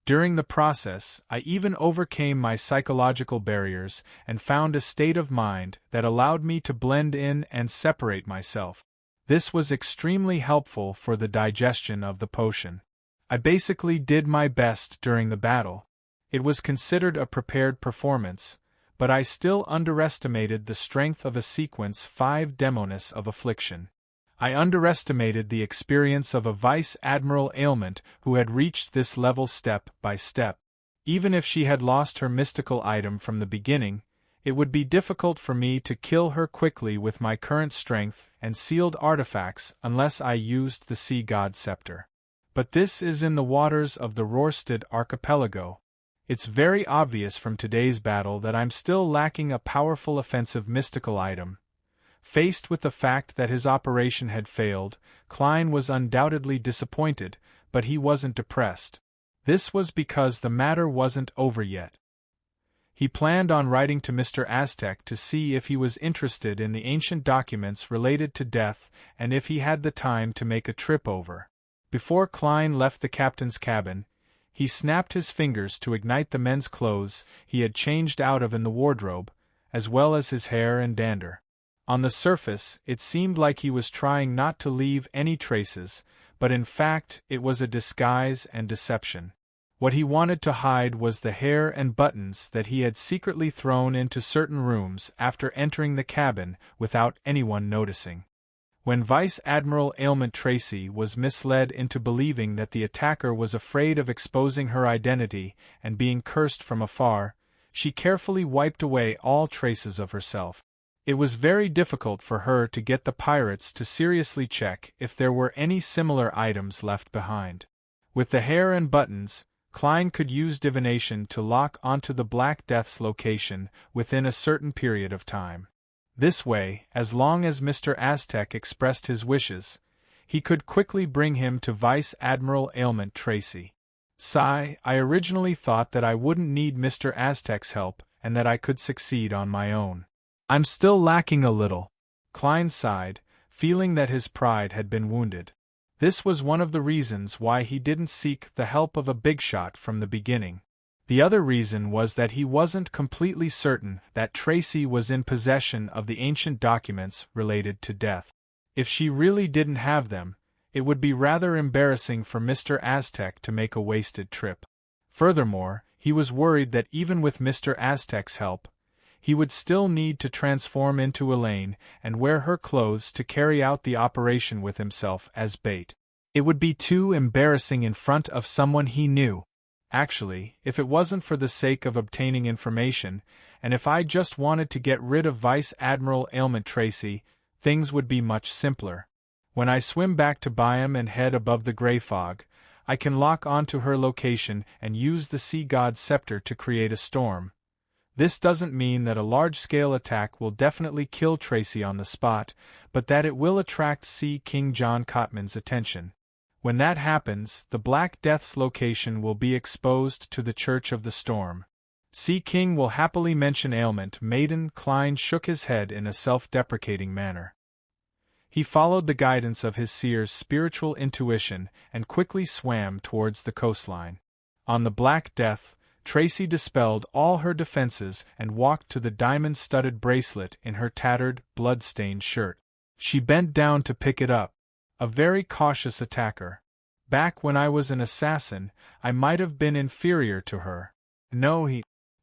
During the process, I even overcame my psychological barriers and found a state of mind that allowed me to blend in and separate myself. This was extremely helpful for the digestion of the potion. I basically did my best during the battle. It was considered a prepared performance, but I still underestimated the strength of a sequence 5 Demoness of Affliction. I underestimated the experience of a Vice Admiral Ailment who had reached this level step by step. Even if she had lost her mystical item from the beginning, It would be difficult for me to kill her quickly with my current strength and sealed artifacts unless I used the sea god scepter. But this is in the waters of the Rorstad archipelago. It's very obvious from today's battle that I'm still lacking a powerful offensive mystical item. Faced with the fact that his operation had failed, Klein was undoubtedly disappointed, but he wasn't depressed. This was because the matter wasn't over yet. He planned on writing to Mr. Aztec to see if he was interested in the ancient documents related to death and if he had the time to make a trip over. Before Klein left the captain's cabin, he snapped his fingers to ignite the men's clothes he had changed out of in the wardrobe, as well as his hair and dander. On the surface, it seemed like he was trying not to leave any traces, but in fact it was a disguise and deception. What he wanted to hide was the hair and buttons that he had secretly thrown into certain rooms after entering the cabin without anyone noticing. When Vice Admiral Ailment Tracy was misled into believing that the attacker was afraid of exposing her identity and being cursed from afar, she carefully wiped away all traces of herself. It was very difficult for her to get the pirates to seriously check if there were any similar items left behind. With the hair and buttons, Klein could use divination to lock onto the Black Death's location within a certain period of time. This way, as long as Mr. Aztec expressed his wishes, he could quickly bring him to Vice Admiral Ailment Tracy. I originally thought that I wouldn't need Mr. Aztec's help and that I could succeed on my own. I'm still lacking a little. Klein sighed, feeling that his pride had been wounded. This was one of the reasons why he didn't seek the help of a big shot from the beginning. The other reason was that he wasn't completely certain that Tracy was in possession of the ancient documents related to death. If she really didn't have them, it would be rather embarrassing for Mr. Aztec to make a wasted trip. Furthermore, he was worried that even with Mr. Aztec's help, he would still need to transform into Elaine and wear her clothes to carry out the operation with himself as bait. It would be too embarrassing in front of someone he knew. Actually, if it wasn't for the sake of obtaining information, and if I just wanted to get rid of Vice Admiral Ailment Tracy, things would be much simpler. When I swim back to Byam and head above the gray fog, I can lock onto her location and use the Sea God's scepter to create a storm. This doesn't mean that a large-scale attack will definitely kill Tracy on the spot, but that it will attract Sea King John Cotman's attention. When that happens, the Black Death's location will be exposed to the Church of the Storm. Sea King will happily mention ailment. Maiden Klein shook his head in a self-deprecating manner. He followed the guidance of his seer's spiritual intuition and quickly swam towards the coastline. On the Black Death, Tracy dispelled all her defenses and walked to the diamond-studded bracelet in her tattered, blood-stained shirt. She bent down to pick it up. A very cautious attacker. Back when I was an assassin, I might have been inferior to her. No,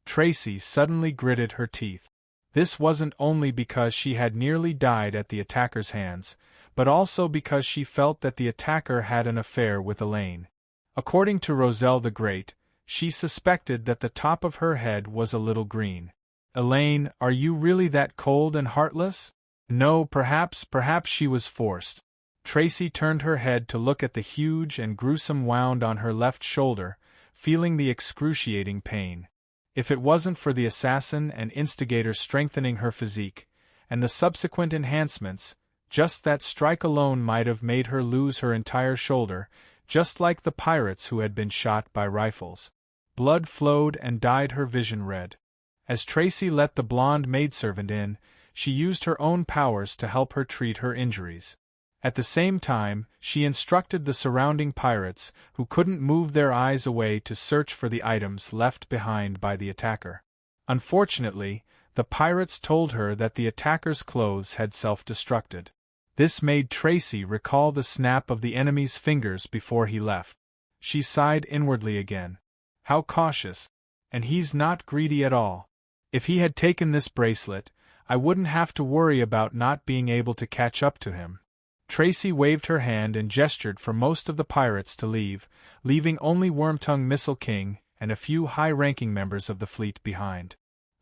Tracy suddenly gritted her teeth. This wasn't only because she had nearly died at the attacker's hands, but also because she felt that the attacker had an affair with Elaine. According to Roselle the Great, she suspected that the top of her head was a little green. Elaine, are you really that cold and heartless? No, perhaps she was forced. Tracy turned her head to look at the huge and gruesome wound on her left shoulder, feeling the excruciating pain. If it wasn't for the assassin and instigator strengthening her physique, and the subsequent enhancements, just that strike alone might have made her lose her entire shoulder, just like the pirates who had been shot by rifles. Blood flowed and dyed her vision red. As Tracy let the blonde maidservant in, she used her own powers to help her treat her injuries. At the same time, she instructed the surrounding pirates, who couldn't move their eyes away, to search for the items left behind by the attacker. Unfortunately, the pirates told her that the attacker's clothes had self-destructed. This made Tracy recall the snap of the enemy's fingers before he left. She sighed inwardly again. How cautious. And he's not greedy at all. If he had taken this bracelet, I wouldn't have to worry about not being able to catch up to him. Tracy waved her hand and gestured for most of the pirates to leave, leaving only Wormtongue Missile King and a few high-ranking members of the fleet behind.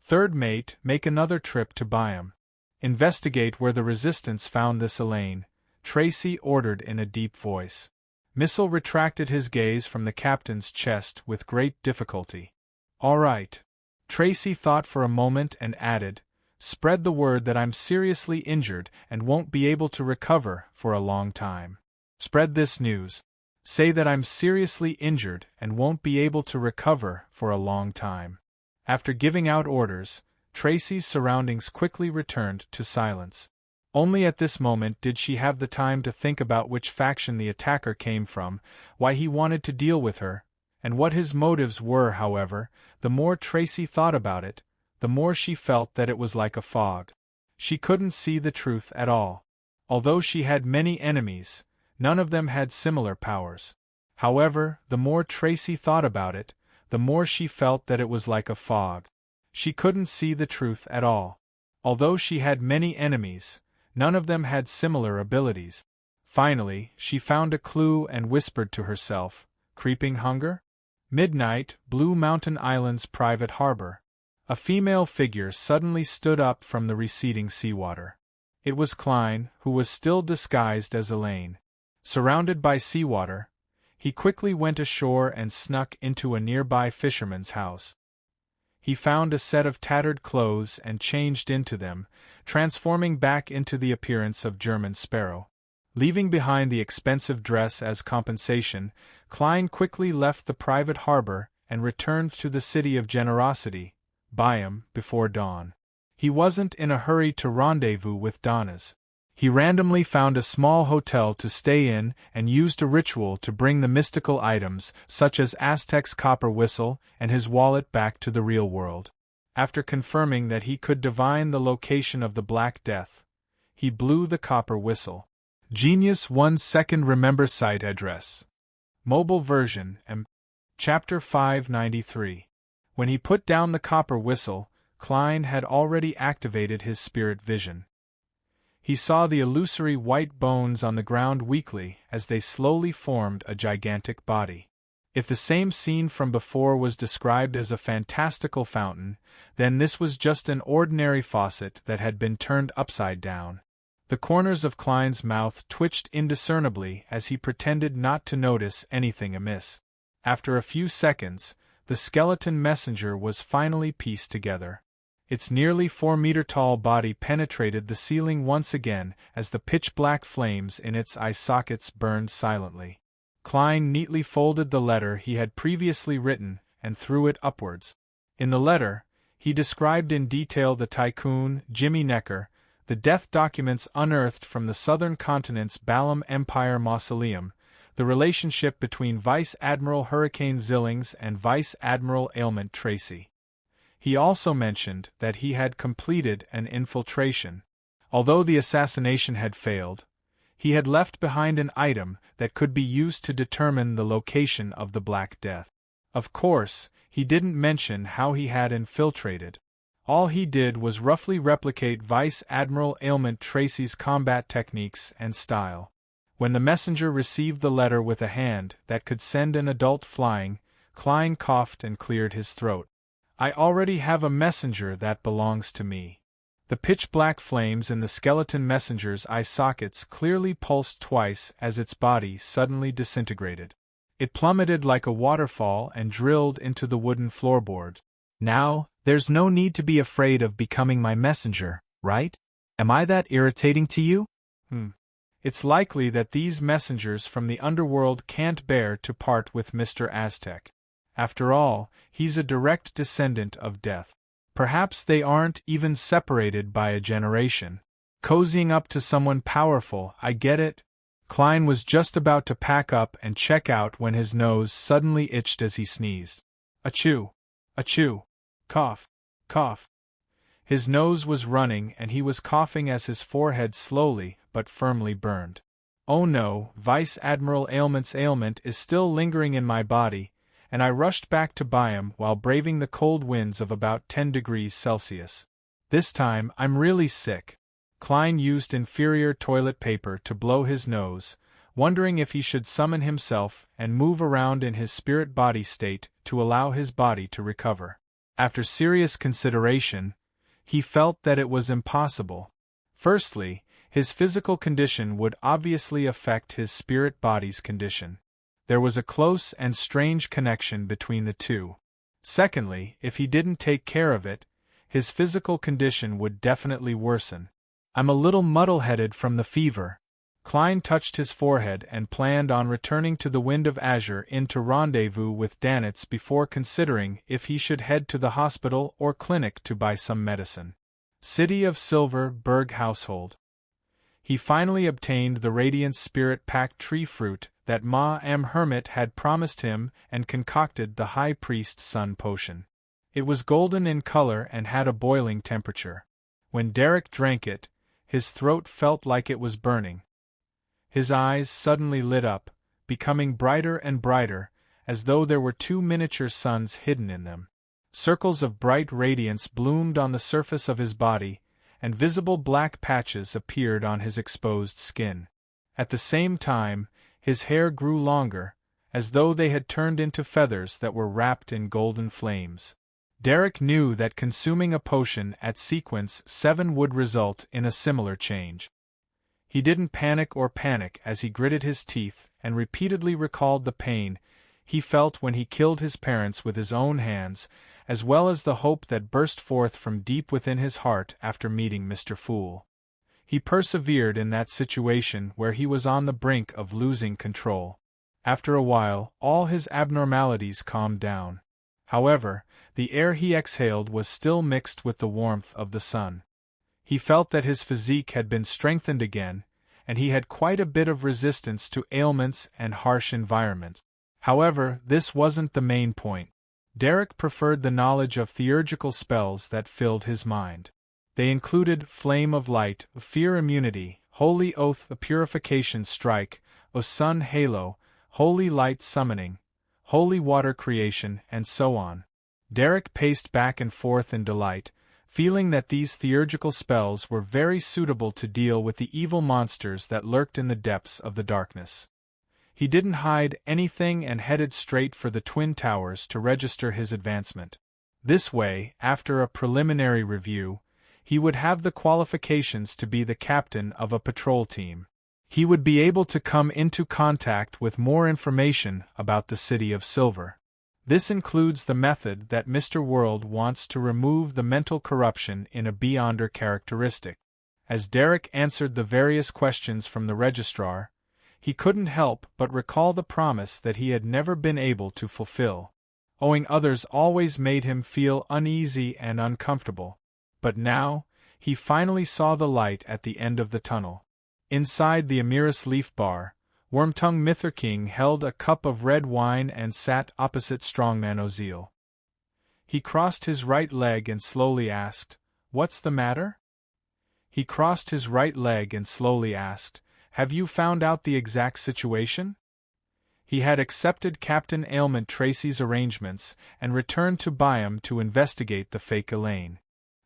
Third mate, make another trip to Byam. Investigate where the resistance found this Elaine, Tracy ordered in a deep voice. Missile retracted his gaze from the captain's chest with great difficulty. All right. Tracy thought for a moment and added, spread the word that I'm seriously injured and won't be able to recover for a long time. Spread this news. Say that I'm seriously injured and won't be able to recover for a long time. After giving out orders, Tracy's surroundings quickly returned to silence. Only at this moment did she have the time to think about which faction the attacker came from, why he wanted to deal with her, and what his motives were. However, the more Tracy thought about it, the more she felt that it was like a fog. She couldn't see the truth at all. Although she had many enemies, none of them had similar powers. However, the more Tracy thought about it, the more she felt that it was like a fog. She couldn't see the truth at all. Although she had many enemies, none of them had similar abilities. Finally, she found a clue and whispered to herself, creeping hunger? Midnight, Blue Mountain Island's private harbor. A female figure suddenly stood up from the receding seawater. It was Klein, who was still disguised as Elaine. Surrounded by seawater, he quickly went ashore and snuck into a nearby fisherman's house. He found a set of tattered clothes and changed into them, transforming back into the appearance of German Sparrow. Leaving behind the expensive dress as compensation, Klein quickly left the private harbor and returned to the city of Generosity, Byam, before dawn. He wasn't in a hurry to rendezvous with Donna's. He randomly found a small hotel to stay in and used a ritual to bring the mystical items, such as Aztec's copper whistle, and his wallet back to the real world. After confirming that he could divine the location of the Black Death, he blew the copper whistle. Genius 1 second remember site address. Mobile version M. Chapter 593. When he put down the copper whistle, Klein had already activated his spirit vision. He saw the illusory white bones on the ground weakly as they slowly formed a gigantic body. If the same scene from before was described as a fantastical fountain, then this was just an ordinary faucet that had been turned upside down. The corners of Klein's mouth twitched indiscernibly as he pretended not to notice anything amiss. After a few seconds, the skeleton messenger was finally pieced together. Its nearly 4-meter-tall body penetrated the ceiling once again as the pitch-black flames in its eye sockets burned silently. Klein neatly folded the letter he had previously written and threw it upwards. In the letter, he described in detail the tycoon, Jimmy Necker, the death documents unearthed from the southern continent's Balam Empire mausoleum, the relationship between Vice Admiral Hurricane Zillings and Vice Admiral Ailment Tracy. He also mentioned that he had completed an infiltration. Although the assassination had failed, he had left behind an item that could be used to determine the location of the Black Death. Of course, he didn't mention how he had infiltrated. All he did was roughly replicate Vice Admiral Ailment Tracy's combat techniques and style. When the messenger received the letter with a hand that could send an adult flying, Klein coughed and cleared his throat. I already have a messenger that belongs to me. The pitch-black flames in the skeleton messenger's eye sockets clearly pulsed twice as its body suddenly disintegrated. It plummeted like a waterfall and drilled into the wooden floorboard. Now, there's no need to be afraid of becoming my messenger, right? Am I that irritating to you? It's likely that these messengers from the underworld can't bear to part with Mr. Aztec. After all, he's a direct descendant of death. Perhaps they aren't even separated by a generation. Cozying up to someone powerful, I get it. Klein was just about to pack up and check out when his nose suddenly itched as he sneezed. Achoo! Achoo! Cough! Cough! His nose was running and he was coughing as his forehead slowly but firmly burned. Oh no, Vice Admiral Ailment's ailment is still lingering in my body, and I rushed back to Byam while braving the cold winds of about 10 degrees Celsius. This time, I'm really sick. Klein used inferior toilet paper to blow his nose, wondering if he should summon himself and move around in his spirit-body state to allow his body to recover. After serious consideration, he felt that it was impossible. Firstly, his physical condition would obviously affect his spirit body's condition. There was a close and strange connection between the two. Secondly, if he didn't take care of it, his physical condition would definitely worsen. "I'm a little muddle-headed from the fever." Klein touched his forehead and planned on returning to the Wind of Azure Inn to rendezvous with Danitz before considering if he should head to the hospital or clinic to buy some medicine. City of Silver, Berg household. He finally obtained the Radiant Spirit Pack tree fruit that Ma M. Hermit had promised him and concocted the High Priest's Sun potion. It was golden in color and had a boiling temperature. When Derek drank it, his throat felt like it was burning. His eyes suddenly lit up, becoming brighter and brighter, as though there were two miniature suns hidden in them. Circles of bright radiance bloomed on the surface of his body, and visible black patches appeared on his exposed skin. At the same time, his hair grew longer, as though they had turned into feathers that were wrapped in golden flames. Derek knew that consuming a potion at sequence 7 would result in a similar change. He didn't panic as he gritted his teeth and repeatedly recalled the pain he felt when he killed his parents with his own hands, as well as the hope that burst forth from deep within his heart after meeting Mr. Fool. He persevered in that situation where he was on the brink of losing control. After a while, all his abnormalities calmed down. However, the air he exhaled was still mixed with the warmth of the sun. He felt that his physique had been strengthened again, and he had quite a bit of resistance to ailments and harsh environment. However, this wasn't the main point. Derek preferred the knowledge of theurgical spells that filled his mind. They included Flame of Light, Fear Immunity, Holy Oath, a Purification Strike, a Sun Halo, Holy Light Summoning, Holy Water Creation, and so on. Derek paced back and forth in delight, feeling that these theurgical spells were very suitable to deal with the evil monsters that lurked in the depths of the darkness. He didn't hide anything and headed straight for the Twin Towers to register his advancement. This way, after a preliminary review, he would have the qualifications to be the captain of a patrol team. He would be able to come into contact with more information about the City of Silver. This includes the method that Mr. World wants to remove the mental corruption in a Beyonder characteristic. As Derek answered the various questions from the registrar, he couldn't help but recall the promise that he had never been able to fulfill. Owing others always made him feel uneasy and uncomfortable. But now, he finally saw the light at the end of the tunnel. Inside the Amiris Leaf Bar, Wormtongue Mitherking held a cup of red wine and sat opposite Strongman Ozil. He crossed his right leg and slowly asked, "What's the matter?" "Have you found out the exact situation?" He had accepted Captain Ailment Tracy's arrangements and returned to Byam to investigate the fake Elaine.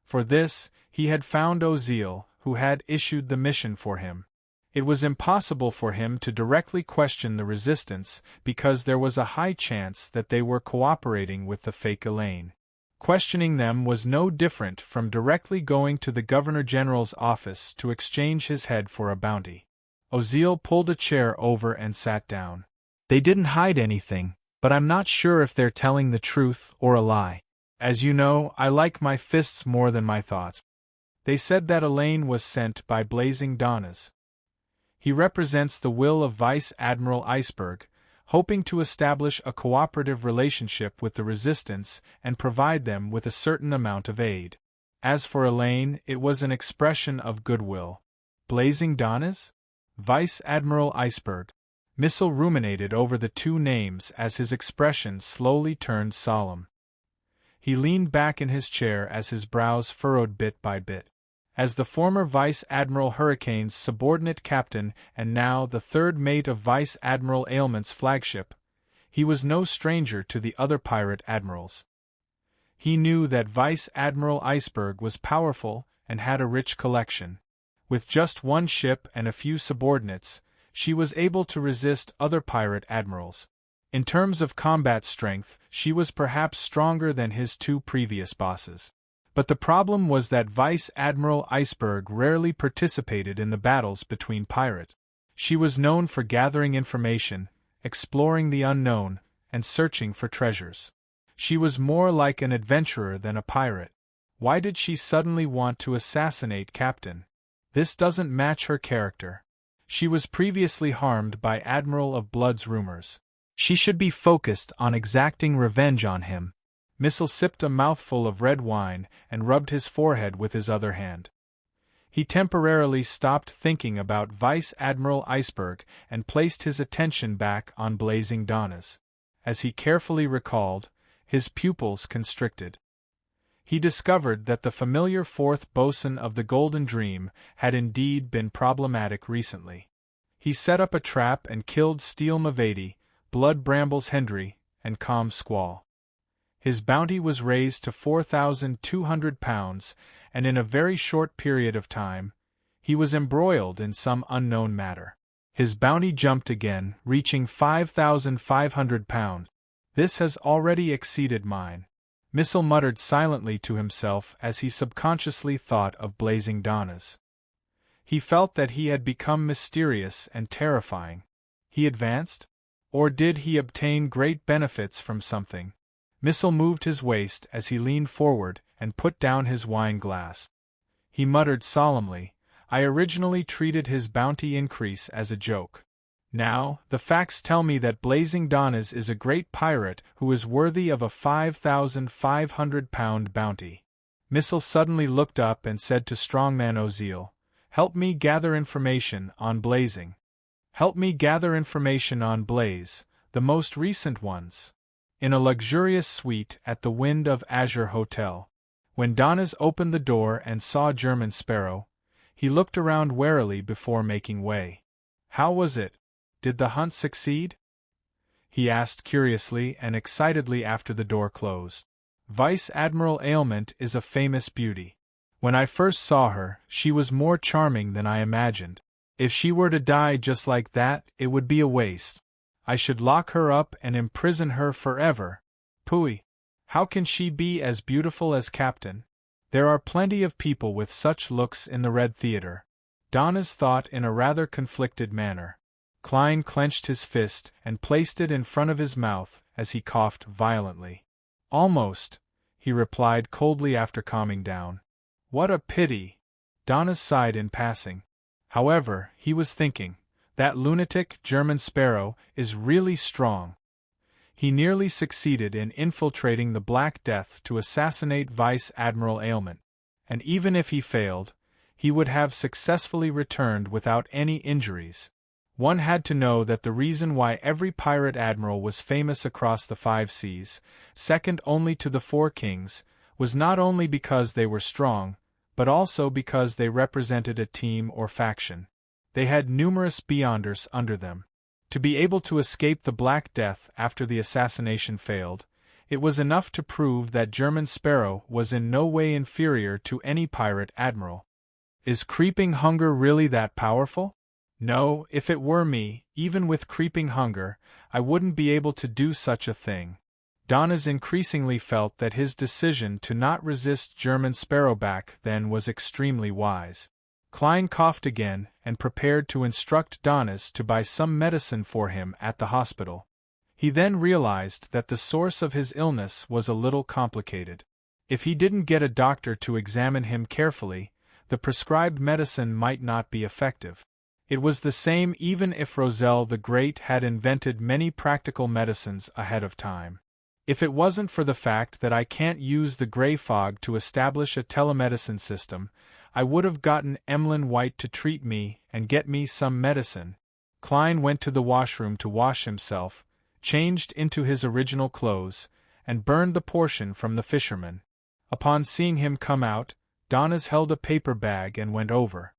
For this, he had found Ozil, who had issued the mission for him. It was impossible for him to directly question the resistance because there was a high chance that they were cooperating with the fake Elaine. Questioning them was no different from directly going to the Governor General's office to exchange his head for a bounty. Ozil pulled a chair over and sat down. "They didn't hide anything, but I'm not sure if they're telling the truth or a lie. As you know, I like my fists more than my thoughts. They said that Elaine was sent by Blazing Donnas. He represents the will of Vice Admiral Iceberg, hoping to establish a cooperative relationship with the Resistance and provide them with a certain amount of aid. As for Elaine, it was an expression of goodwill." "Blazing Donnas?" "Vice Admiral Iceberg." Missile ruminated over the two names as his expression slowly turned solemn. He leaned back in his chair as his brows furrowed bit by bit. As the former Vice Admiral Hurricane's subordinate captain and now the third mate of Vice Admiral Ailment's flagship, he was no stranger to the other pirate admirals. He knew that Vice Admiral Iceberg was powerful and had a rich collection. With just one ship and a few subordinates, she was able to resist other pirate admirals. In terms of combat strength, she was perhaps stronger than his two previous bosses. But the problem was that Vice Admiral Iceberg rarely participated in the battles between pirates. She was known for gathering information, exploring the unknown, and searching for treasures. She was more like an adventurer than a pirate. Why did she suddenly want to assassinate Captain? This doesn't match her character. She was previously harmed by Admiral of Blood's rumors. She should be focused on exacting revenge on him. Missile sipped a mouthful of red wine and rubbed his forehead with his other hand. He temporarily stopped thinking about Vice Admiral Iceberg and placed his attention back on Blazing Donnas. As he carefully recalled, his pupils constricted. He discovered that the familiar fourth bosun of the Golden Dream had indeed been problematic recently. He set up a trap and killed Steel Mavady, Blood Brambles Hendry, and Calm Squall. His bounty was raised to 4,200 pounds, and in a very short period of time, he was embroiled in some unknown matter. His bounty jumped again, reaching 5,500 pounds. This has already exceeded mine. Missile muttered silently to himself as he subconsciously thought of Blazing Donnas. He felt that he had become mysterious and terrifying. He advanced? Or did he obtain great benefits from something? Missile moved his waist as he leaned forward and put down his wine glass. He muttered solemnly, "I originally treated his bounty increase as a joke. Now, the facts tell me that Blazing Donnas is a great pirate who is worthy of a 5,500-pound bounty." Missile suddenly looked up and said to Strongman Oziel, "Help me gather information on Blazing. Help me gather information on Blaze, the most recent ones." In a luxurious suite at the Wind of Azure Hotel. When Donnas opened the door and saw German Sparrow, he looked around warily before making way. "How was it? Did the hunt succeed?" he asked curiously and excitedly after the door closed. "Vice Admiral Ailment is a famous beauty. When I first saw her, she was more charming than I imagined. If she were to die just like that, it would be a waste. I should lock her up and imprison her forever. Pooey! How can she be as beautiful as Captain? There are plenty of people with such looks in the Red Theater." Donnas thought in a rather conflicted manner. Klein clenched his fist and placed it in front of his mouth as he coughed violently. "Almost," he replied coldly after calming down. "What a pity!" Donnas sighed in passing. However, he was thinking, that lunatic German Sparrow is really strong. He nearly succeeded in infiltrating the Black Death to assassinate Vice Admiral Ailment, and even if he failed, he would have successfully returned without any injuries. One had to know that the reason why every pirate admiral was famous across the 5 seas, second only to the 4 kings, was not only because they were strong, but also because they represented a team or faction. They had numerous Beyonders under them. To be able to escape the Black Death after the assassination failed, it was enough to prove that German Sparrow was in no way inferior to any pirate admiral. Is creeping hunger really that powerful? No, if it were me, even with creeping hunger, I wouldn't be able to do such a thing. Donnas increasingly felt that his decision to not resist German Sparrow back then was extremely wise. Klein coughed again and prepared to instruct Donnas to buy some medicine for him at the hospital. He then realized that the source of his illness was a little complicated. If he didn't get a doctor to examine him carefully, the prescribed medicine might not be effective. It was the same even if Roselle the Great had invented many practical medicines ahead of time. If it wasn't for the fact that I can't use the gray fog to establish a telemedicine system, I would have gotten Emlyn White to treat me and get me some medicine. Klein went to the washroom to wash himself, changed into his original clothes, and burned the portion from the fisherman. Upon seeing him come out, Donnas held a paper bag and went over.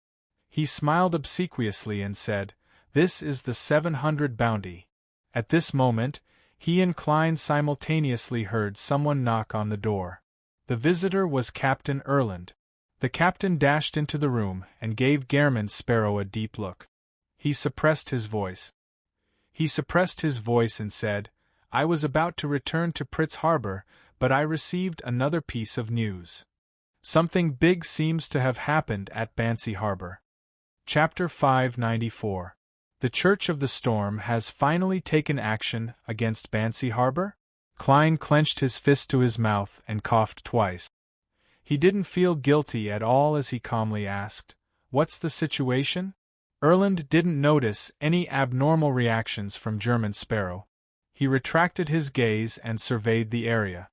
He smiled obsequiously and said, "This is the 700 bounty." At this moment, he and Klein simultaneously heard someone knock on the door. The visitor was Captain Erland. The captain dashed into the room and gave German Sparrow a deep look. He suppressed his voice and said, I was about to return to Pritz Harbor, but I received another piece of news. Something big seems to have happened at Bansi Harbor. Chapter 594. The Church of the Storm has finally taken action against Bansi Harbor? Klein clenched his fist to his mouth and coughed twice. He didn't feel guilty at all as he calmly asked, "What's the situation?" Erland didn't notice any abnormal reactions from German Sparrow. He retracted his gaze and surveyed the area.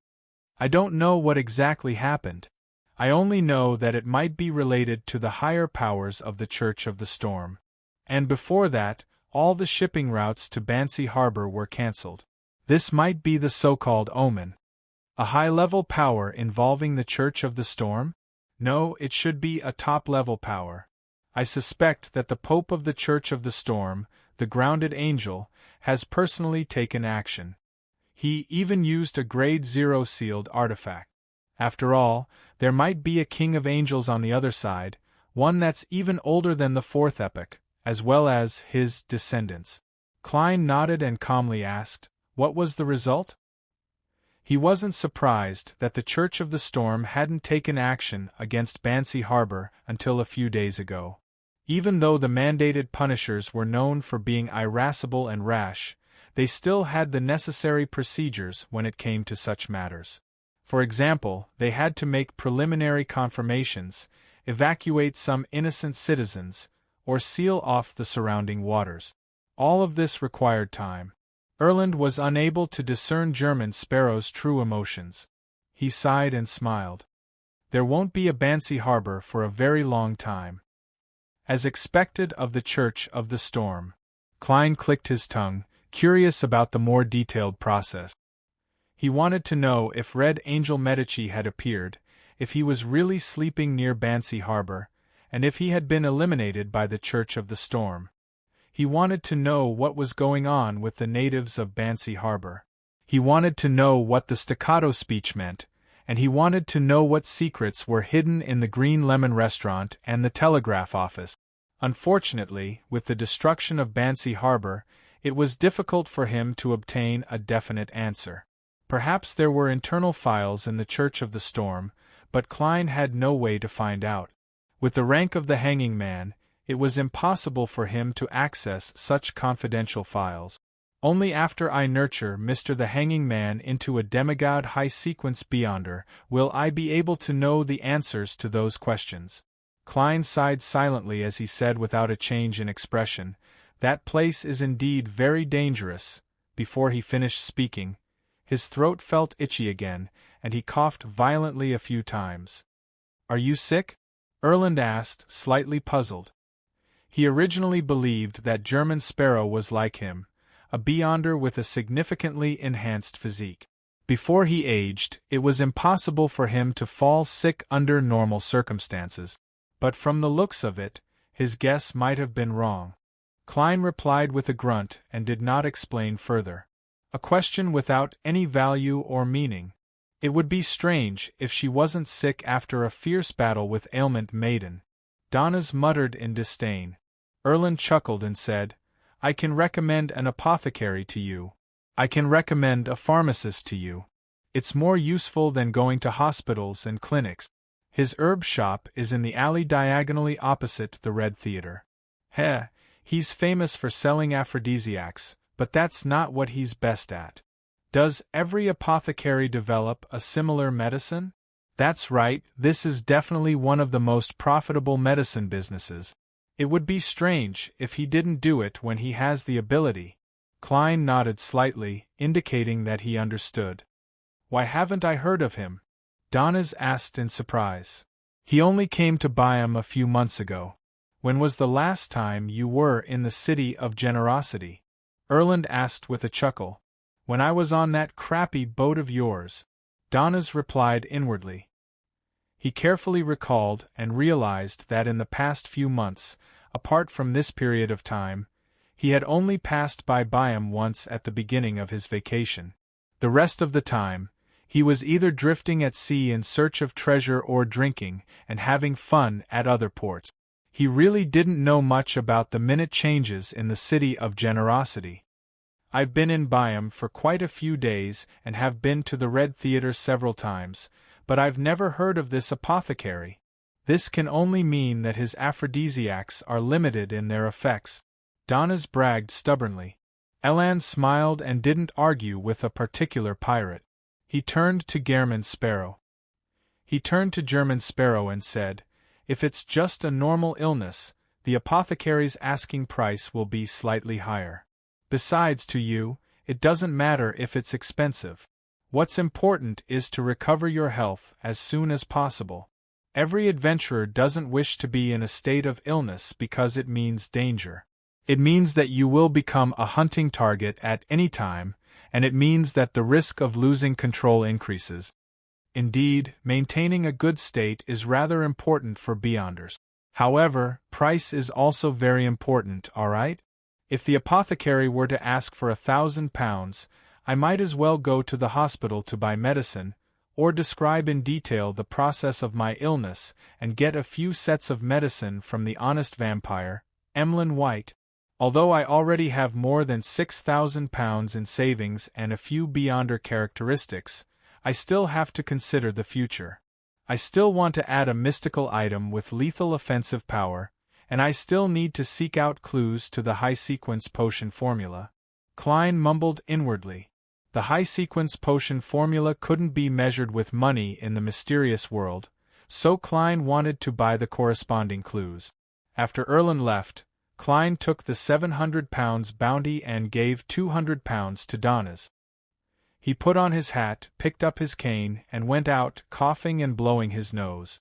"I don't know what exactly happened. I only know that it might be related to the higher powers of the Church of the Storm. And before that, all the shipping routes to Bansi Harbor were cancelled. This might be the so-called omen. A high-level power involving the Church of the Storm? No, it should be a top-level power. I suspect that the Pope of the Church of the Storm, the grounded angel, has personally taken action. He even used a Grade 0 sealed artifact. After all, there might be a king of angels on the other side, one that's even older than the fourth epoch, as well as his descendants." Klein nodded and calmly asked, "What was the result?" He wasn't surprised that the Church of the Storm hadn't taken action against Bansi Harbor until a few days ago. Even though the mandated punishers were known for being irascible and rash, they still had the necessary procedures when it came to such matters. For example, they had to make preliminary confirmations, evacuate some innocent citizens, or seal off the surrounding waters. All of this required time. Erland was unable to discern German Sparrow's true emotions. He sighed and smiled. There won't be a Bansi Harbor for a very long time. As expected of the Church of the Storm. Klein clicked his tongue, curious about the more detailed process. He wanted to know if Red Angel Medici had appeared, if he was really sleeping near Bansi Harbor, and if he had been eliminated by the Church of the Storm. He wanted to know what was going on with the natives of Bansi Harbor. He wanted to know what the staccato speech meant, and he wanted to know what secrets were hidden in the Green Lemon restaurant and the telegraph office. Unfortunately, with the destruction of Bansi Harbor, it was difficult for him to obtain a definite answer. Perhaps there were internal files in the Church of the Storm, but Klein had no way to find out. With the rank of the Hanging Man, it was impossible for him to access such confidential files. Only after I nurture Mr. the Hanging Man into a demigod high-sequence Beyonder will I be able to know the answers to those questions. Klein sighed silently as he said without a change in expression, "That place is indeed very dangerous." Before he finished speaking, his throat felt itchy again, and he coughed violently a few times. "Are you sick?" Erland asked, slightly puzzled. He originally believed that German Sparrow was like him, a Beyonder with a significantly enhanced physique. Before he aged, it was impossible for him to fall sick under normal circumstances. But from the looks of it, his guess might have been wrong. Klein replied with a grunt and did not explain further. A question without any value or meaning. It would be strange if she wasn't sick after a fierce battle with ailment maiden. Donnas muttered in disdain. Erland chuckled and said, "I can recommend an apothecary to you. I can recommend a pharmacist to you. It's more useful than going to hospitals and clinics. His herb shop is in the alley diagonally opposite the Red Theater. Heh, he's famous for selling aphrodisiacs, but that's not what he's best at." "Does every apothecary develop a similar medicine?" "That's right, this is definitely one of the most profitable medicine businesses. It would be strange if he didn't do it when he has the ability." Klein nodded slightly, indicating that he understood. "Why haven't I heard of him?" Donnas asked in surprise. "He only came to Byam a few months ago. When was the last time you were in the City of Generosity?" Erland asked with a chuckle. "When I was on that crappy boat of yours," Donnas replied inwardly. He carefully recalled and realized that in the past few months, apart from this period of time, he had only passed by Byam once at the beginning of his vacation. The rest of the time, he was either drifting at sea in search of treasure or drinking and having fun at other ports. He really didn't know much about the minute changes in the City of Generosity. I've been in Byam for quite a few days and have been to the Red Theatre several times, but I've never heard of this apothecary. This can only mean that his aphrodisiacs are limited in their effects. Donnaz bragged stubbornly. Elan smiled and didn't argue with a particular pirate. He turned to German Sparrow. German Sparrow and said, "If it's just a normal illness, the apothecary's asking price will be slightly higher. Besides, to you, it doesn't matter if it's expensive. What's important is to recover your health as soon as possible. Every adventurer doesn't wish to be in a state of illness because it means danger. It means that you will become a hunting target at any time, and it means that the risk of losing control increases. Indeed, maintaining a good state is rather important for beyonders. However, price is also very important, all right? If the apothecary were to ask for £1,000, I might as well go to the hospital to buy medicine, or describe in detail the process of my illness and get a few sets of medicine from the honest vampire, Emlyn White. Although I already have more than £6,000 in savings and a few beyonder characteristics, I still have to consider the future. I still want to add a mystical item with lethal offensive power, and I still need to seek out clues to the high-sequence potion formula." Klein mumbled inwardly. The high-sequence potion formula couldn't be measured with money in the mysterious world, so Klein wanted to buy the corresponding clues. After Erland left, Klein took the £700 bounty and gave £200 to Donnaz. He put on his hat, picked up his cane, and went out, coughing and blowing his nose.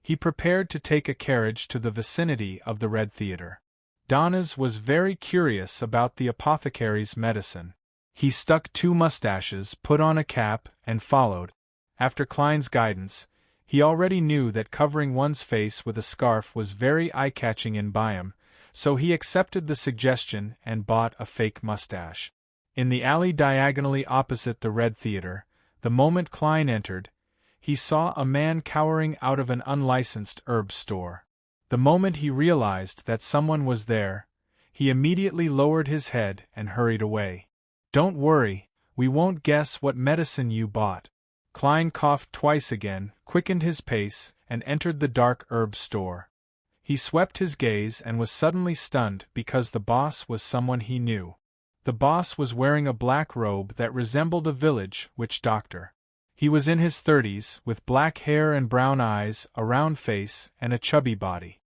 He prepared to take a carriage to the vicinity of the Red Theatre. Donnaz was very curious about the apothecary's medicine. He stuck 2 mustaches, put on a cap, and followed. After Klein's guidance, he already knew that covering one's face with a scarf was very eye-catching in Byam, so he accepted the suggestion and bought a fake mustache. In the alley diagonally opposite the Red Theatre, the moment Klein entered, he saw a man cowering out of an unlicensed herb store. The moment he realized that someone was there, he immediately lowered his head and hurried away. "Don't worry, we won't guess what medicine you bought." Klein coughed twice again, quickened his pace, and entered the dark herb store. He swept his gaze and was suddenly stunned because the boss was someone he knew. The boss was wearing a black robe that resembled a village witch doctor. He was in his 30s, with black hair and brown eyes, a round face, and a chubby body.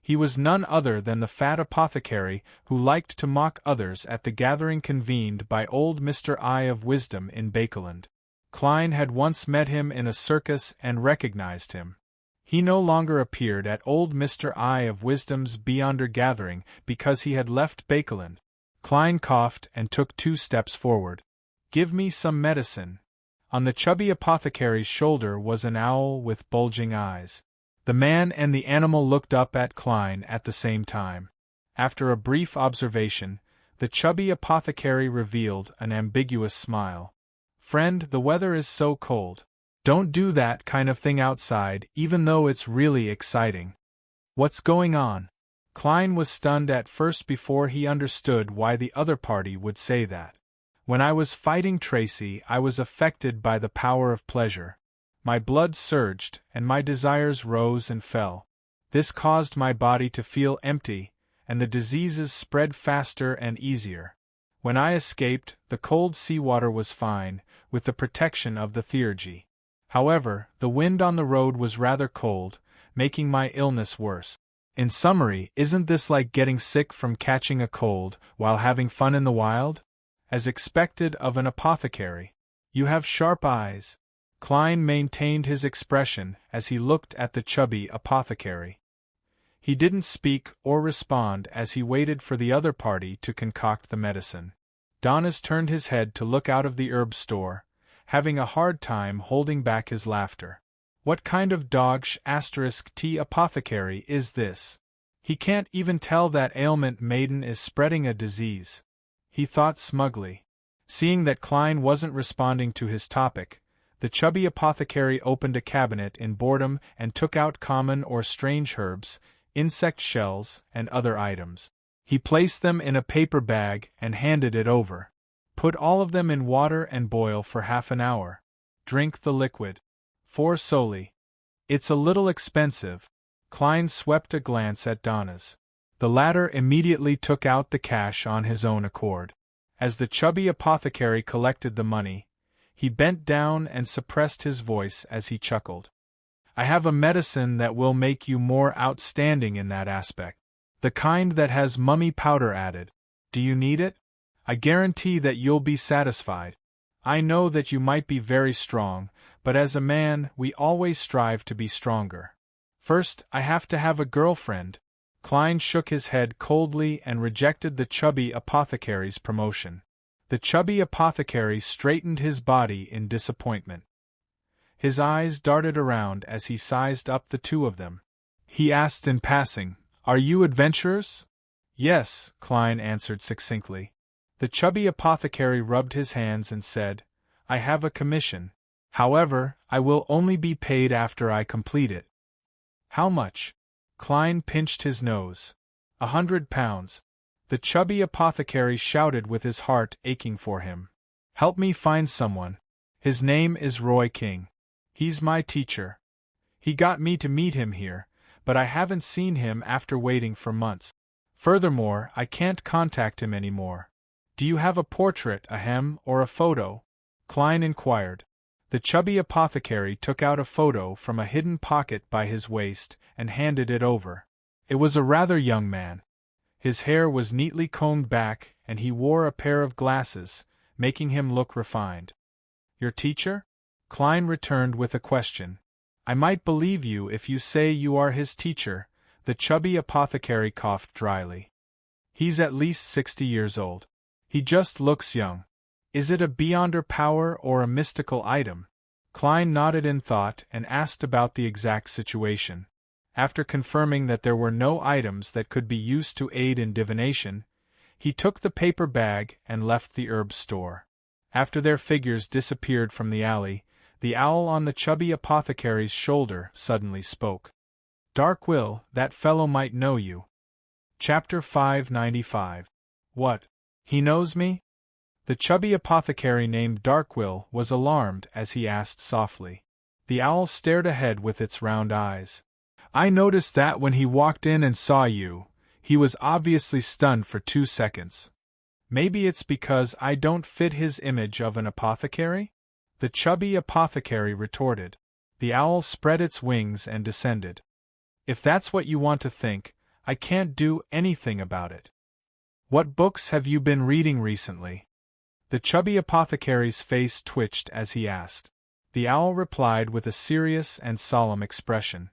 He was none other than the fat apothecary who liked to mock others at the gathering convened by old Mr. Eye of Wisdom in Bakeland. Klein had once met him in a circus and recognized him. He no longer appeared at old Mr. Eye of Wisdom's Beyonder gathering because he had left Bakeland. Klein coughed and took 2 steps forward. "Give me some medicine." On the chubby apothecary's shoulder was an owl with bulging eyes. The man and the animal looked up at Klein at the same time. After a brief observation, the chubby apothecary revealed an ambiguous smile. "Friend, the weather is so cold. Don't do that kind of thing outside, even though it's really exciting." "What's going on?" Klein was stunned at first before he understood why the other party would say that. "When I was fighting Tracy, I was affected by the power of pleasure. My blood surged, and my desires rose and fell. This caused my body to feel empty, and the diseases spread faster and easier. When I escaped, the cold seawater was fine, with the protection of the theurgy. However, the wind on the road was rather cold, making my illness worse. In summary, isn't this like getting sick from catching a cold while having fun in the wild? As expected of an apothecary. You have sharp eyes." Klein maintained his expression as he looked at the chubby apothecary. He didn't speak or respond as he waited for the other party to concoct the medicine. Donnaz turned his head to look out of the herb store, having a hard time holding back his laughter. What kind of dog**t apothecary is this? He can't even tell that ailment maiden is spreading a disease. He thought smugly. Seeing that Klein wasn't responding to his topic, the chubby apothecary opened a cabinet in boredom and took out common or strange herbs, insect shells, and other items. He placed them in a paper bag and handed it over. Put all of them in water and boil for half an hour. Drink the liquid. 4 soli. It's a little expensive. Klein swept a glance at Donna's. The latter immediately took out the cash on his own accord. As the chubby apothecary collected the money, he bent down and suppressed his voice as he chuckled. I have a medicine that will make you more outstanding in that aspect. The kind that has mummy powder added. Do you need it? I guarantee that you'll be satisfied. I know that you might be very strong, but as a man, we always strive to be stronger. First, I have to have a girlfriend. Klein shook his head coldly and rejected the chubby apothecary's promotion. The chubby apothecary straightened his body in disappointment. His eyes darted around as he sized up the two of them. He asked in passing, Are you adventurers? Yes, Klein answered succinctly. The chubby apothecary rubbed his hands and said, I have a commission. However, I will only be paid after I complete it. How much? Klein pinched his nose. 100 pounds. The chubby apothecary shouted with his heart aching for him. Help me find someone. His name is Roy King. He's my teacher. He got me to meet him here, but I haven't seen him after waiting for months. Furthermore, I can't contact him anymore. Do you have a portrait, or a photo? Klein inquired. The chubby apothecary took out a photo from a hidden pocket by his waist and handed it over. It was a rather young man. His hair was neatly combed back and he wore a pair of glasses, making him look refined. Your teacher? Klein returned with a question. I might believe you if you say you are his teacher, the chubby apothecary coughed dryly. He's at least 60 years old. He just looks young. Is it a beyonder power or a mystical item? Klein nodded in thought and asked about the exact situation. After confirming that there were no items that could be used to aid in divination, he took the paper bag and left the herb store. After their figures disappeared from the alley, the owl on the chubby apothecary's shoulder suddenly spoke. Darkwill, that fellow might know you. Chapter 595. What? He knows me? The chubby apothecary named Darkwill was alarmed as he asked softly. The owl stared ahead with its round eyes. I noticed that when he walked in and saw you, he was obviously stunned for 2 seconds. Maybe it's because I don't fit his image of an apothecary? The chubby apothecary retorted. The owl spread its wings and descended. If that's what you want to think, I can't do anything about it. What books have you been reading recently? The chubby apothecary's face twitched as he asked. The owl replied with a serious and solemn expression.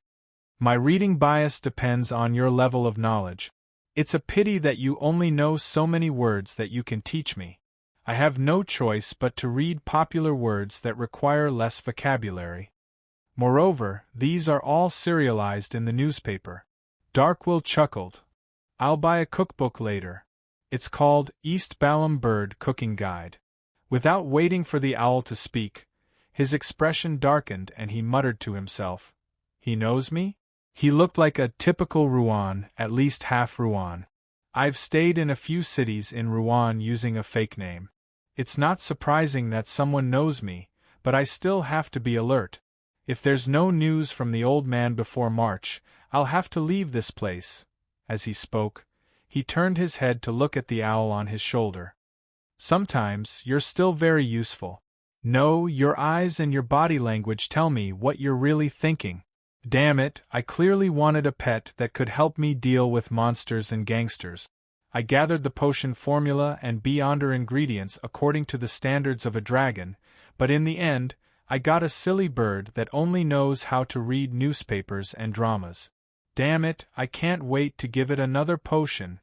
My reading bias depends on your level of knowledge. It's a pity that you only know so many words that you can teach me. I have no choice but to read popular words that require less vocabulary. Moreover, these are all serialized in the newspaper. Darkwill chuckled. I'll buy a cookbook later. It's called East Balham Bird Cooking Guide. Without waiting for the owl to speak, his expression darkened and he muttered to himself. He knows me? He looked like a typical Rouen, at least half Rouen. I've stayed in a few cities in Rouen using a fake name. It's not surprising that someone knows me, but I still have to be alert. If there's no news from the old man before March, I'll have to leave this place. As he spoke, he turned his head to look at the owl on his shoulder. Sometimes you're still very useful. No, your eyes and your body language tell me what you're really thinking. Damn it, I clearly wanted a pet that could help me deal with monsters and gangsters. I gathered the potion formula and beyonder ingredients according to the standards of a dragon, but in the end, I got a silly bird that only knows how to read newspapers and dramas. Damn it, I can't wait to give it another potion.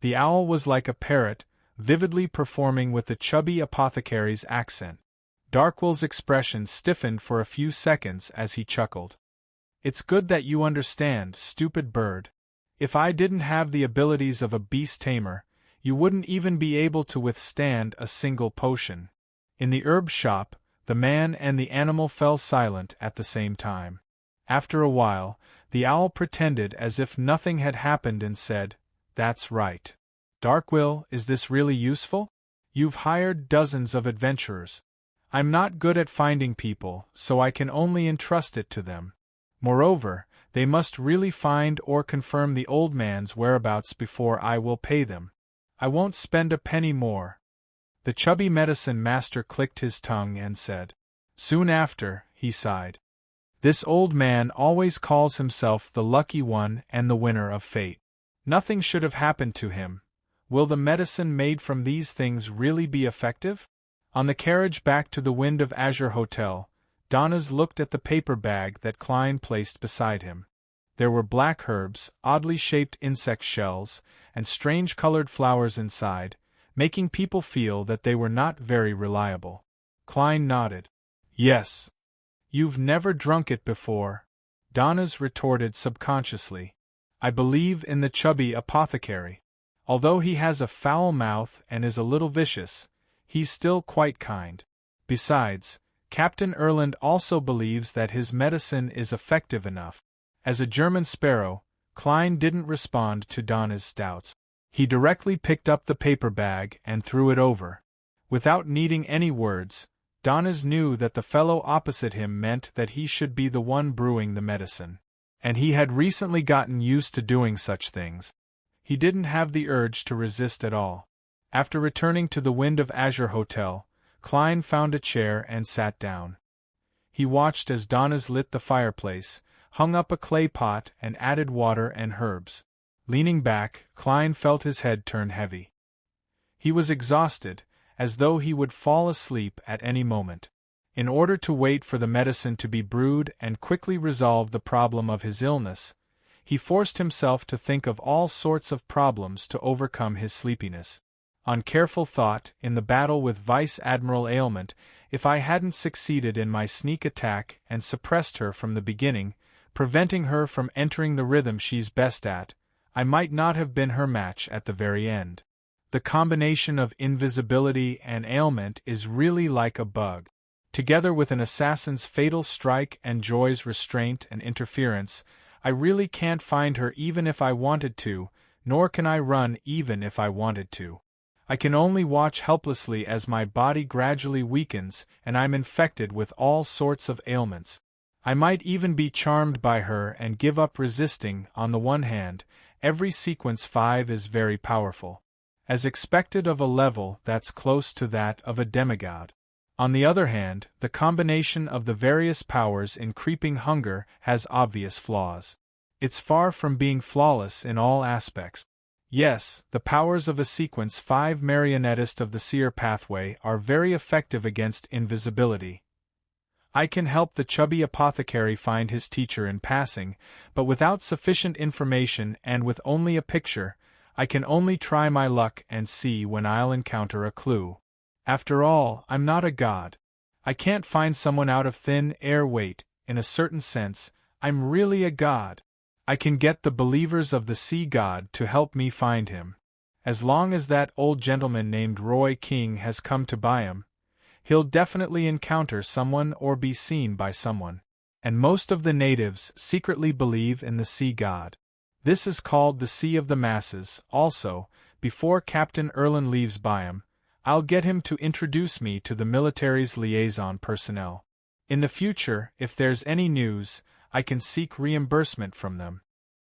The owl was like a parrot, vividly performing with the chubby apothecary's accent. Darkwill's expression stiffened for a few seconds as he chuckled. It's good that you understand, stupid bird. If I didn't have the abilities of a beast tamer, you wouldn't even be able to withstand a single potion. In the herb shop, the man and the animal fell silent at the same time. After a while, the owl pretended as if nothing had happened and said, That's right. Darkwill, is this really useful? You've hired dozens of adventurers. I'm not good at finding people, so I can only entrust it to them. Moreover, they must really find or confirm the old man's whereabouts before I will pay them. I won't spend a penny more. The chubby medicine master clicked his tongue and said. Soon after, he sighed. This old man always calls himself the lucky one and the winner of fate. Nothing should have happened to him. Will the medicine made from these things really be effective? On the carriage back to the Wind of Azure Hotel, Donnaz looked at the paper bag that Klein placed beside him. There were black herbs, oddly shaped insect shells, and strange-colored flowers inside, making people feel that they were not very reliable. Klein nodded. Yes. You've never drunk it before, Donnaz retorted subconsciously. I believe in the chubby apothecary. Although he has a foul mouth and is a little vicious, he's still quite kind. Besides, Captain Erland also believes that his medicine is effective enough. As a German sparrow, Klein didn't respond to Donnaz's doubts. He directly picked up the paper bag and threw it over. Without needing any words, Donnaz knew that the fellow opposite him meant that he should be the one brewing the medicine. And he had recently gotten used to doing such things. He didn't have the urge to resist at all. After returning to the Wind of Azure Hotel, Klein found a chair and sat down. He watched as Donnaz lit the fireplace, hung up a clay pot and added water and herbs. Leaning back, Klein felt his head turn heavy. He was exhausted, as though he would fall asleep at any moment. In order to wait for the medicine to be brewed and quickly resolve the problem of his illness, he forced himself to think of all sorts of problems to overcome his sleepiness. On careful thought, in the battle with Vice Admiral Ailment, if I hadn't succeeded in my sneak attack and suppressed her from the beginning, preventing her from entering the rhythm she's best at, I might not have been her match at the very end. The combination of invisibility and ailment is really like a bug. Together with an assassin's fatal strike and Joy's restraint and interference, I really can't find her even if I wanted to, nor can I run even if I wanted to. I can only watch helplessly as my body gradually weakens and I'm infected with all sorts of ailments. I might even be charmed by her and give up resisting. On the one hand, every sequence 5 is very powerful, as expected of a level that's close to that of a demigod. On the other hand, the combination of the various powers in Creeping Hunger has obvious flaws. It's far from being flawless in all aspects. Yes, the powers of a Sequence 5 marionettist of the Seer pathway are very effective against invisibility. I can help the chubby apothecary find his teacher in passing, but without sufficient information and with only a picture, I can only try my luck and see when I'll encounter a clue. After all, I'm not a god. I can't find someone out of thin air. Wait, in a certain sense, I'm really a god. I can get the believers of the sea god to help me find him. As long as that old gentleman named Roy King has come to buy him, he'll definitely encounter someone or be seen by someone. And most of the natives secretly believe in the sea god. This is called the Sea of the Masses. Also, before Captain Erland leaves Byam, I'll get him to introduce me to the military's liaison personnel. In the future, if there's any news, I can seek reimbursement from them.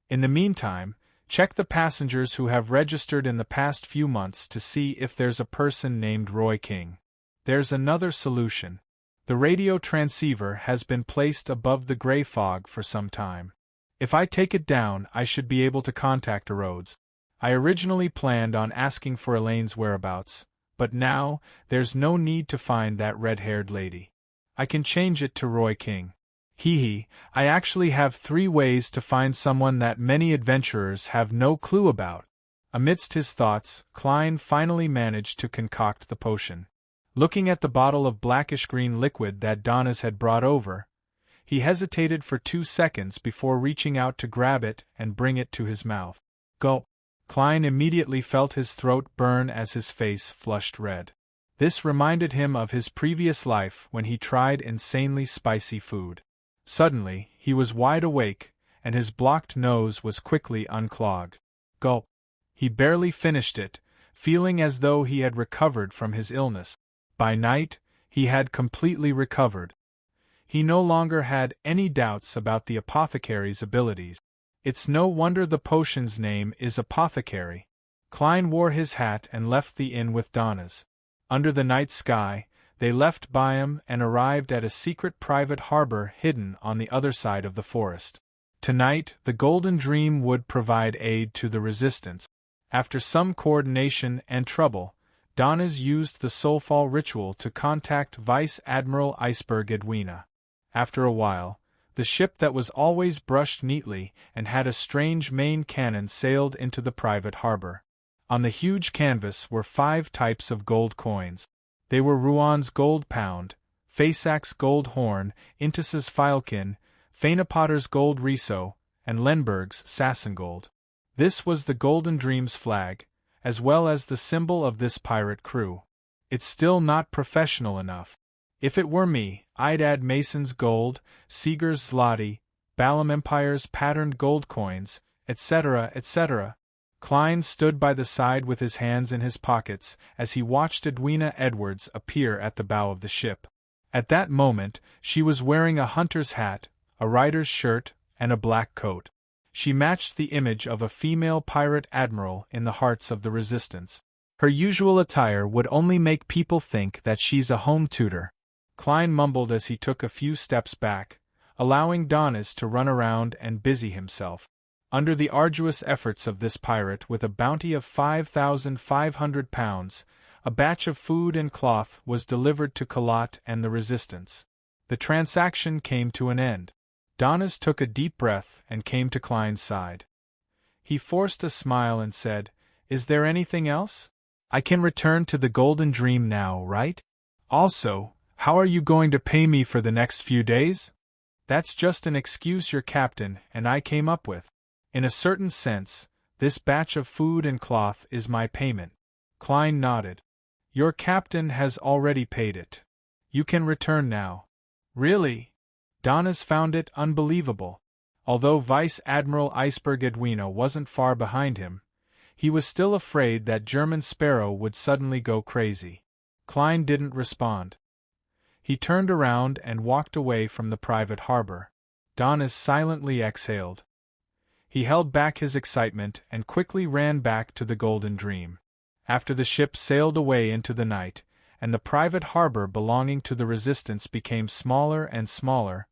In the meantime, check the passengers who have registered in the past few months to see if there's a person named Roy King. There's another solution. The radio transceiver has been placed above the gray fog for some time. If I take it down, I should be able to contact Rhodes. I originally planned on asking for Elaine's whereabouts, but now, there's no need to find that red-haired lady. I can change it to Roy King. I actually have 3 ways to find someone that many adventurers have no clue about. Amidst his thoughts, Klein finally managed to concoct the potion. Looking at the bottle of blackish-green liquid that Donnaz had brought over, he hesitated for 2 seconds before reaching out to grab it and bring it to his mouth. Gulp! Klein immediately felt his throat burn as his face flushed red. This reminded him of his previous life when he tried insanely spicy food. Suddenly, he was wide awake, and his blocked nose was quickly unclogged. Gulp! He barely finished it, feeling as though he had recovered from his illness. By night, he had completely recovered. He no longer had any doubts about the apothecary's abilities. It's no wonder the potion's name is apothecary. Klein wore his hat and left the inn with Donna's. Under the night sky, they left Byam and arrived at a secret private harbor hidden on the other side of the forest. Tonight, the Golden Dream would provide aid to the resistance. After some coordination and trouble, Donnas used the Soulfall ritual to contact Vice Admiral Iceberg Edwina. After a while, the ship that was always brushed neatly and had a strange main cannon sailed into the private harbor. On the huge canvas were 5 types of gold coins. They were Ruan's gold pound, Faysak's gold horn, Intis's filekin, Fainapotter's gold riso, and Lenberg's sassengold. This was the Golden Dream's flag, as well as the symbol of this pirate crew. It's still not professional enough. If it were me, I'd add Mason's gold, Seeger's zloty, Balam Empire's patterned gold coins, etc., etc. Klein stood by the side with his hands in his pockets as he watched Edwina Edwards appear at the bow of the ship. At that moment, she was wearing a hunter's hat, a rider's shirt, and a black coat. She matched the image of a female pirate admiral in the hearts of the resistance. Her usual attire would only make people think that she's a home tutor. Klein mumbled as he took a few steps back, allowing Donnas to run around and busy himself. Under the arduous efforts of this pirate with a bounty of 5,500 pounds, a batch of food and cloth was delivered to Kalat and the resistance. The transaction came to an end. Donnas took a deep breath and came to Klein's side. He forced a smile and said, "Is there anything else? I can return to the Golden Dream now, right? Also, how are you going to pay me for the next few days?" "That's just an excuse your captain and I came up with. In a certain sense, this batch of food and cloth is my payment." Klein nodded. "Your captain has already paid it. You can return now." "Really?" Donnas found it unbelievable. Although Vice Admiral Iceberg Edwina wasn't far behind him, he was still afraid that German Sparrow would suddenly go crazy. Klein didn't respond. He turned around and walked away from the private harbor. Donnas silently exhaled. He held back his excitement and quickly ran back to the Golden Dream. After the ship sailed away into the night, and the private harbor belonging to the resistance became smaller and smaller,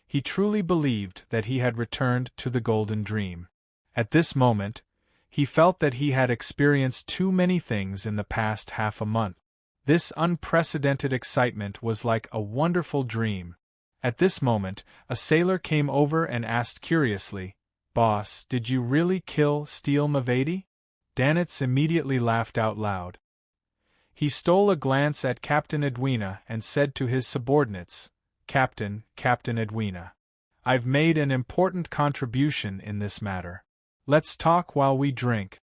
he truly believed that he had returned to the Golden Dream. At this moment, he felt that he had experienced too many things in the past half a month. This unprecedented excitement was like a wonderful dream. At this moment, a sailor came over and asked curiously, "Boss, did you really kill Steele Mavady?" Danitz immediately laughed out loud. He stole a glance at Captain Edwina and said to his subordinates, Captain Edwina, I've made an important contribution in this matter. Let's talk while we drink."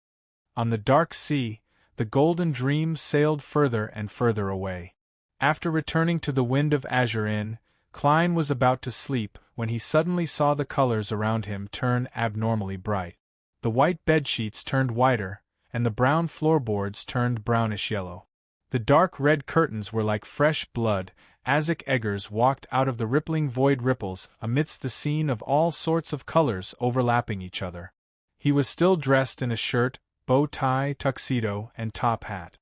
On the dark sea, the Golden Dream sailed further and further away. After returning to the Wind of Azure Inn, Klein was about to sleep when he suddenly saw the colors around him turn abnormally bright. The white bedsheets turned whiter, and the brown floorboards turned brownish yellow. The dark red curtains were like fresh blood. Isaac Eggers walked out of the rippling void ripples amidst the scene of all sorts of colors overlapping each other. He was still dressed in a shirt, bow tie, tuxedo, and top hat.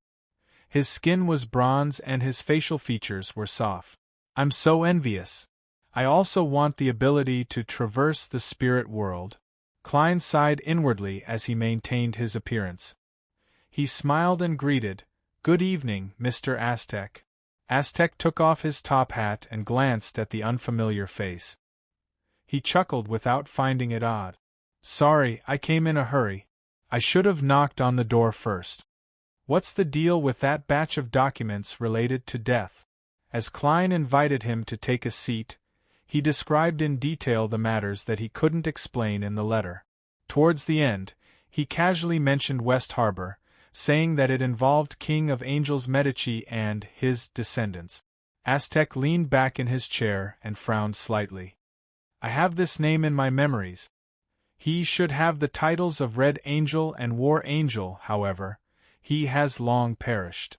His skin was bronze and his facial features were soft. "I'm so envious. I also want the ability to traverse the spirit world." Klein sighed inwardly as he maintained his appearance. He smiled and greeted, "Good evening, Mr. Aztec." Aztec took off his top hat and glanced at the unfamiliar face. He chuckled without finding it odd. "Sorry, I came in a hurry. I should have knocked on the door first. What's the deal with that batch of documents related to death?" As Klein invited him to take a seat, he described in detail the matters that he couldn't explain in the letter. Towards the end, he casually mentioned West Harbor, saying that it involved King of Angels Medici and his descendants. Aztec leaned back in his chair and frowned slightly. "I have this name in my memories." He should have the titles of Red Angel and War Angel, however. He has long perished.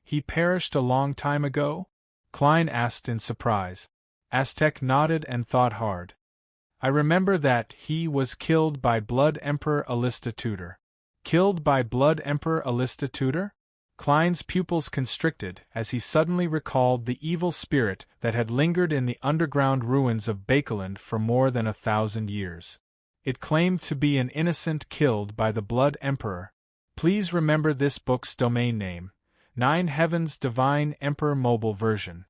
He perished a long time ago? Klein asked in surprise. Aztec nodded and thought hard. I remember that he was killed by Blood Emperor Alista Tudor. Killed by Blood Emperor Alista Tudor? Klein's pupils constricted as he suddenly recalled the evil spirit that had lingered in the underground ruins of Bakeland for more than 1,000 years. It claimed to be an innocent killed by the Blood Emperor. Please remember this book's domain name: 9 Heavens Divine Emperor Mobile Version.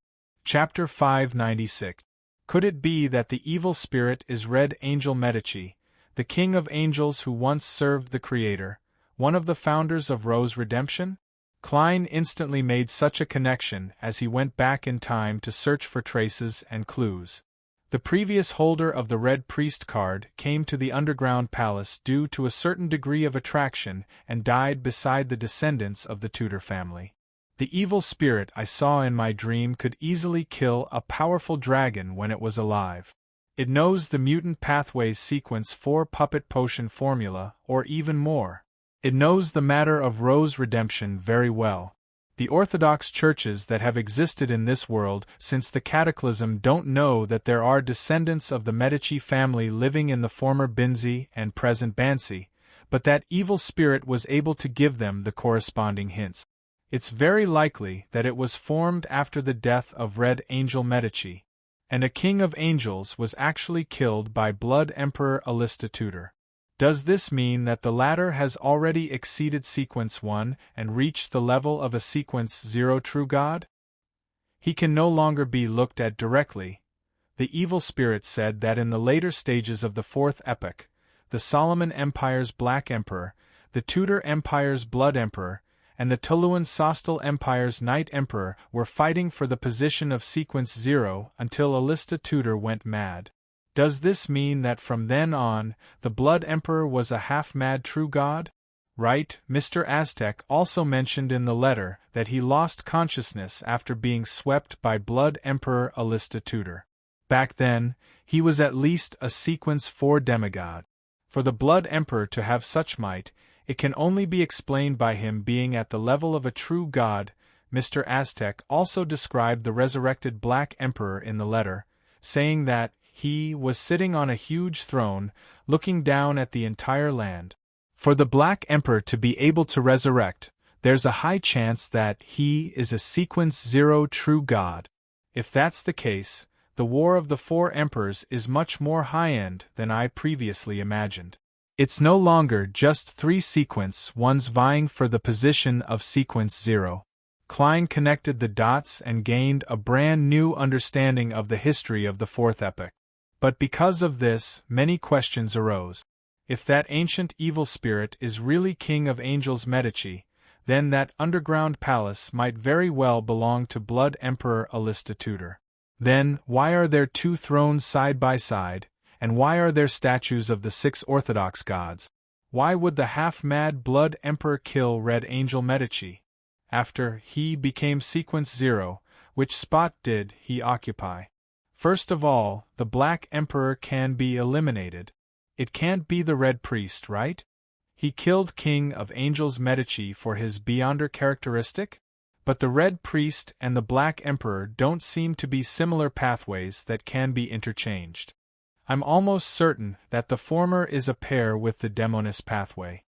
Chapter 596. Could it be that the evil spirit is Red Angel Medici, the king of angels who once served the Creator, one of the founders of Rose Redemption? Klein instantly made such a connection as he went back in time to search for traces and clues. The previous holder of the Red Priest card came to the underground palace due to a certain degree of attraction and died beside the descendants of the Tudor family. The evil spirit I saw in my dream could easily kill a powerful dragon when it was alive. It knows the mutant pathways sequence 4 puppet potion formula, or even more. It knows the matter of Rose Redemption very well. The Orthodox churches that have existed in this world since the Cataclysm don't know that there are descendants of the Medici family living in the former Binzi and present Bansi, but that evil spirit was able to give them the corresponding hints. It's very likely that it was formed after the death of Red Angel Medici, and a king of angels was actually killed by Blood Emperor Alista Tudor. Does this mean that the latter has already exceeded Sequence 1 and reached the level of a Sequence 0 true god? He can no longer be looked at directly. The evil spirit said that in the later stages of the 4th epoch, the Solomon Empire's Black Emperor, the Tudor Empire's Blood Emperor, and the Tuluan Sostal Empire's Night Emperor were fighting for the position of Sequence 0 until Alista Tudor went mad. Does this mean that from then on, the Blood Emperor was a half-mad true god? Right, Mr. Aztec also mentioned in the letter that he lost consciousness after being swept by Blood Emperor Alista Tudor. Back then, he was at least a Sequence 4 demigod. For the Blood Emperor to have such might, it can only be explained by him being at the level of a true god. Mr. Aztec also described the resurrected Black Emperor in the letter, saying that he was sitting on a huge throne, looking down at the entire land. For the Black Emperor to be able to resurrect, there's a high chance that he is a Sequence 0 true god. If that's the case, the War of the 4 Emperors is much more high-end than I previously imagined. It's no longer just 3 Sequence 1s vying for the position of Sequence 0. Klein connected the dots and gained a brand new understanding of the history of the 4th epoch. But because of this, many questions arose. If that ancient evil spirit is really King of Angels Medici, then that underground palace might very well belong to Blood Emperor Alista Tudor. Then, why are there 2 thrones side by side, and why are there statues of the 6 Orthodox gods? Why would the half-mad Blood Emperor kill Red Angel Medici? After he became Sequence 0, which spot did he occupy? First of all, the Black Emperor can be eliminated. It can't be the Red Priest, right? He killed King of Angels Medici for his Beyonder characteristic? But the Red Priest and the Black Emperor don't seem to be similar pathways that can be interchanged. I'm almost certain that the former is a pair with the Demonis pathway.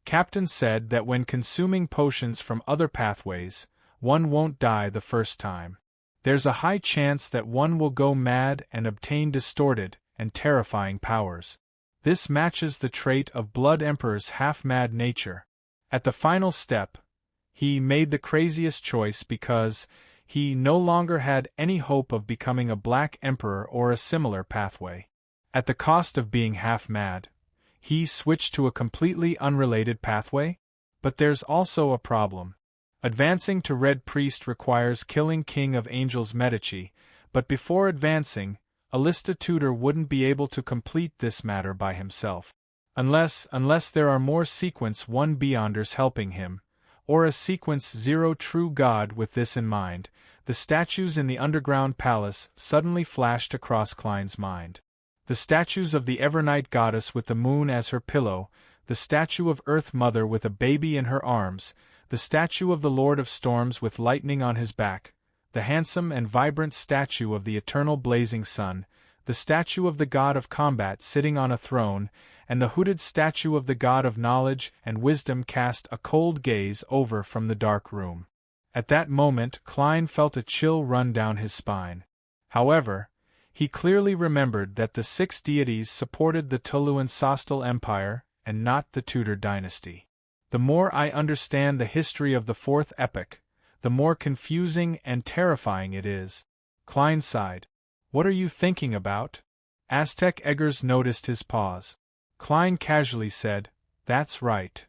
Captain said that when consuming potions from other pathways, one won't die the first time. There's a high chance that one will go mad and obtain distorted and terrifying powers. This matches the trait of Blood Emperor's half-mad nature. At the final step, he made the craziest choice because he no longer had any hope of becoming a Black Emperor or a similar pathway. At the cost of being half-mad, he switched to a completely unrelated pathway? But there's also a problem. Advancing to Red Priest requires killing King of Angels Medici, but before advancing, Alista Tudor wouldn't be able to complete this matter by himself. Unless there are more Sequence 1 Beyonders helping him, or a Sequence 0 true god. With this in mind, the statues in the underground palace suddenly flashed across Klein's mind. The statues of the Evernight goddess with the moon as her pillow, the statue of Earth Mother with a baby in her arms, the statue of the Lord of Storms with lightning on his back, the handsome and vibrant statue of the eternal blazing sun, the statue of the god of combat sitting on a throne, and the hooded statue of the god of knowledge and wisdom cast a cold gaze over from the dark room. At that moment Klein felt a chill run down his spine. However, he clearly remembered that the 6 deities supported the Tuluan-Sostal Empire, and not the Tudor dynasty. The more I understand the history of the 4th epoch, the more confusing and terrifying it is. Klein sighed. What are you thinking about? Aztec Eggers noticed his pause. Klein casually said, That's right.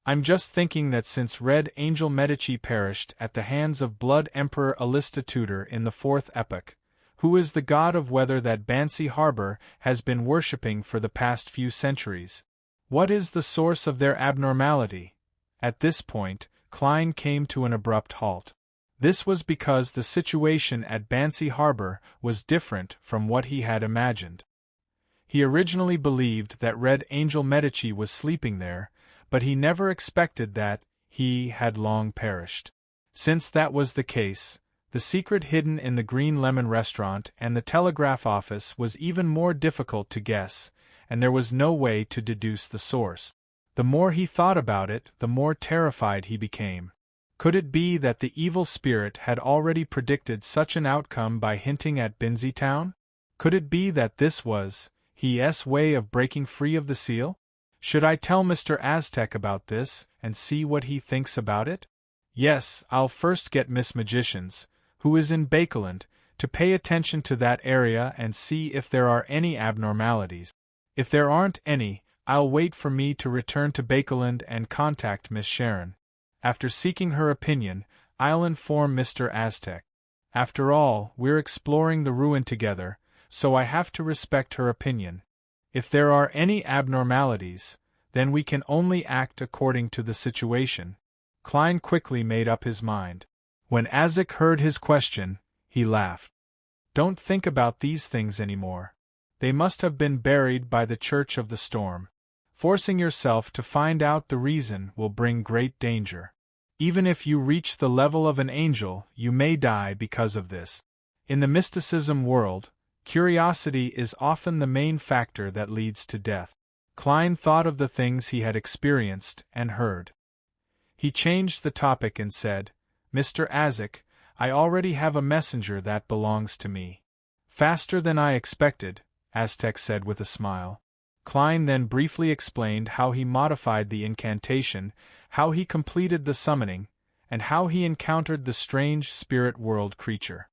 I'm just thinking that since Red Angel Medici perished at the hands of Blood Emperor Alista Tudor in the 4th epoch, who is the god of weather that Bansi Harbor has been worshipping for the past few centuries. What is the source of their abnormality? At this point, Klein came to an abrupt halt. This was because the situation at Bansi Harbor was different from what he had imagined. He originally believed that Red Angel Medici was sleeping there, but he never expected that he had long perished. Since that was the case, the secret hidden in the Green Lemon restaurant and the telegraph office was even more difficult to guess, and there was no way to deduce the source. The more he thought about it, the more terrified he became. Could it be that the evil spirit had already predicted such an outcome by hinting at Binzi Town? Could it be that this was his way of breaking free of the seal? Should I tell Mr. Aztec about this, and see what he thinks about it? Yes, I'll first get Miss Magicians, who is in Bakeland, to pay attention to that area and see if there are any abnormalities. If there aren't any, I'll wait for me to return to Bakeland and contact Miss Sharon. After seeking her opinion, I'll inform Mr. Aztec. After all, we're exploring the ruin together, so I have to respect her opinion. If there are any abnormalities, then we can only act according to the situation. Klein quickly made up his mind. When Azek heard his question, he laughed. Don't think about these things anymore. They must have been buried by the Church of the Storm. Forcing yourself to find out the reason will bring great danger. Even if you reach the level of an angel, you may die because of this. In the mysticism world, curiosity is often the main factor that leads to death. Klein thought of the things he had experienced and heard. He changed the topic and said, Mr. Azek, I already have a messenger that belongs to me. Faster than I expected, Aztec said with a smile. Klein then briefly explained how he modified the incantation, how he completed the summoning, and how he encountered the strange spirit world creature.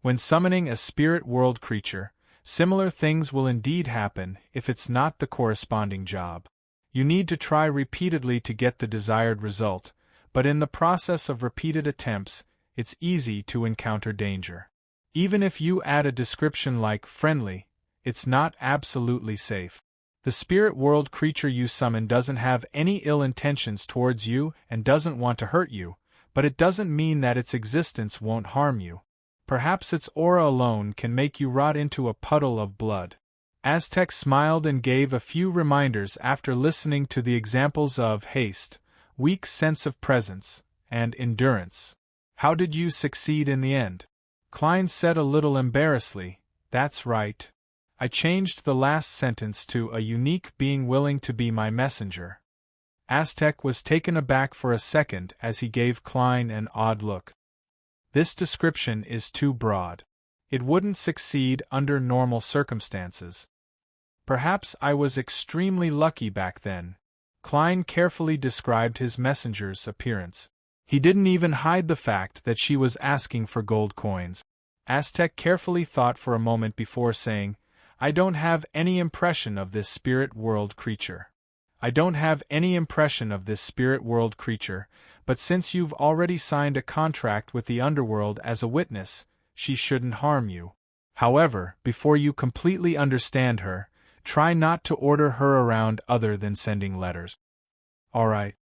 When summoning a spirit world creature, similar things will indeed happen if it's not the corresponding job. You need to try repeatedly to get the desired result, but in the process of repeated attempts, it's easy to encounter danger. Even if you add a description like friendly, it's not absolutely safe. The spirit world creature you summon doesn't have any ill intentions towards you and doesn't want to hurt you, but it doesn't mean that its existence won't harm you. Perhaps its aura alone can make you rot into a puddle of blood. Aztec smiled and gave a few reminders after listening to the examples of haste, weak sense of presence, and endurance. How did you succeed in the end? Klein said a little embarrassedly, That's right. I changed the last sentence to a unique being willing to be my messenger. Aztec was taken aback for a second as he gave Klein an odd look. This description is too broad. It wouldn't succeed under normal circumstances. Perhaps I was extremely lucky back then. Klein carefully described his messenger's appearance. He didn't even hide the fact that she was asking for gold coins. Aztec carefully thought for a moment before saying, I don't have any impression of this spirit world creature. I don't have any impression of this spirit world creature, but since you've already signed a contract with the underworld as a witness, she shouldn't harm you. However, before you completely understand her, try not to order her around other than sending letters. Alright.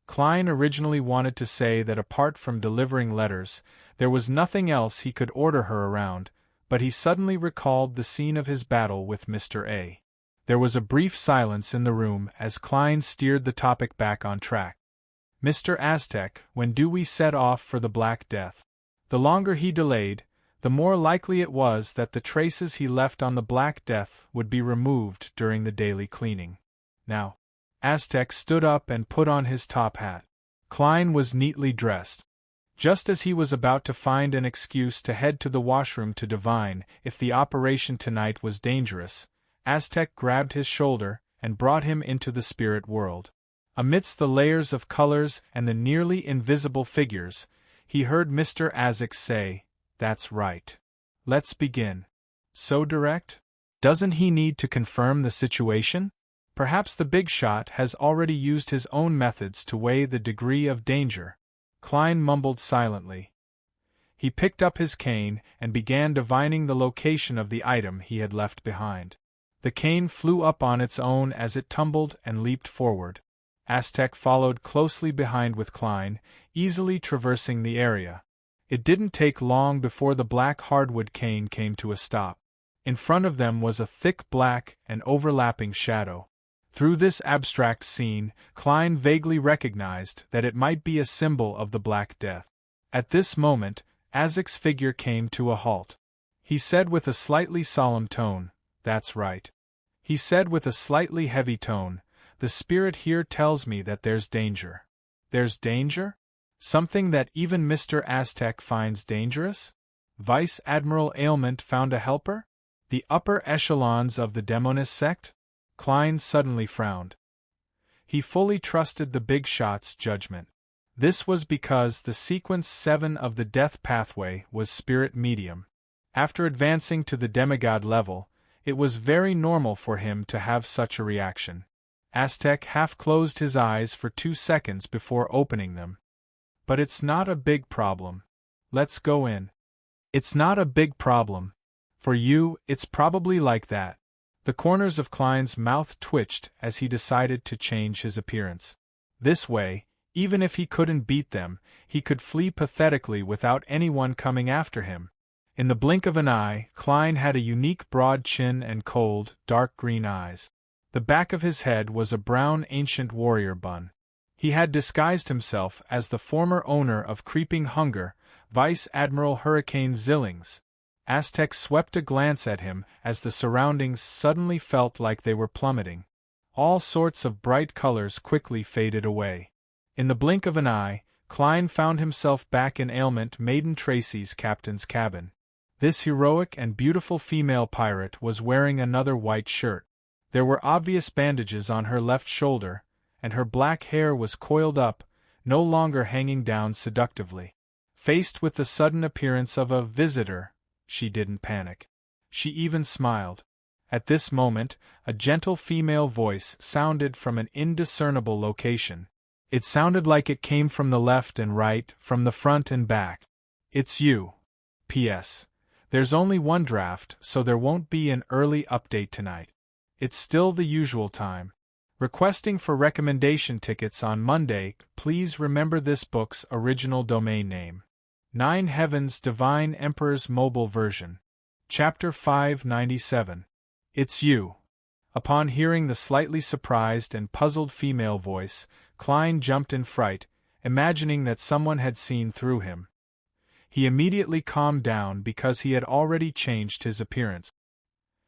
Klein originally wanted to say that apart from delivering letters, there was nothing else he could order her around, but he suddenly recalled the scene of his battle with Mr. A. There was a brief silence in the room as Klein steered the topic back on track. Mr. Aztec, when do we set off for the Black Death? The longer he delayed, the more likely it was that the traces he left on the Black Death would be removed during the daily cleaning. Now, Aztec stood up and put on his top hat. Klein was neatly dressed. Just as he was about to find an excuse to head to the washroom to divine if the operation tonight was dangerous, Aztec grabbed his shoulder and brought him into the spirit world. Amidst the layers of colors and the nearly invisible figures, he heard Mr. Aztec say, "That's right. Let's begin." So direct? Doesn't he need to confirm the situation? Perhaps the big shot has already used his own methods to weigh the degree of danger. Klein mumbled silently. He picked up his cane and began divining the location of the item he had left behind. The cane flew up on its own as it tumbled and leaped forward. Aztec followed closely behind with Klein, easily traversing the area. It didn't take long before the black hardwood cane came to a stop. In front of them was a thick black and overlapping shadow. Through this abstract scene, Klein vaguely recognized that it might be a symbol of the Black Death. At this moment, Aztec's figure came to a halt. He said with a slightly solemn tone, "That's right." He said with a slightly heavy tone, "The spirit here tells me that there's danger." There's danger? Something that even Mr. Aztec finds dangerous? Vice Admiral Ailment found a helper? The upper echelons of the Demonist sect? Klein suddenly frowned. He fully trusted the big shot's judgment. This was because the sequence 7 of the death pathway was spirit medium. After advancing to the demigod level, it was very normal for him to have such a reaction. Aztec half closed his eyes for 2 seconds before opening them. But it's not a big problem. Let's go in. It's not a big problem. For you, it's probably like that. The corners of Klein's mouth twitched as he decided to change his appearance. This way, even if he couldn't beat them, he could flee pathetically without anyone coming after him. In the blink of an eye, Klein had a unique broad chin and cold, dark green eyes. The back of his head was a brown ancient warrior bun. He had disguised himself as the former owner of Creeping Hunger, Vice Admiral Hurricane Zillings. Aztec swept a glance at him as the surroundings suddenly felt like they were plummeting. All sorts of bright colors quickly faded away. In the blink of an eye, Klein found himself back in Ailment Maiden Tracy's captain's cabin. This heroic and beautiful female pirate was wearing another white shirt. There were obvious bandages on her left shoulder, and her black hair was coiled up, no longer hanging down seductively. Faced with the sudden appearance of a visitor, she didn't panic. She even smiled. At this moment, a gentle female voice sounded from an indiscernible location. It sounded like it came from the left and right, from the front and back. "It's you. P.S. There's only one draft, so there won't be an early update tonight. It's still the usual time. Requesting for recommendation tickets on Monday. Please remember this book's original domain name. 9 Heavens Divine Emperor's Mobile Version. Chapter 597. It's you." Upon hearing the slightly surprised and puzzled female voice, Klein jumped in fright, imagining that someone had seen through him. He immediately calmed down because he had already changed his appearance.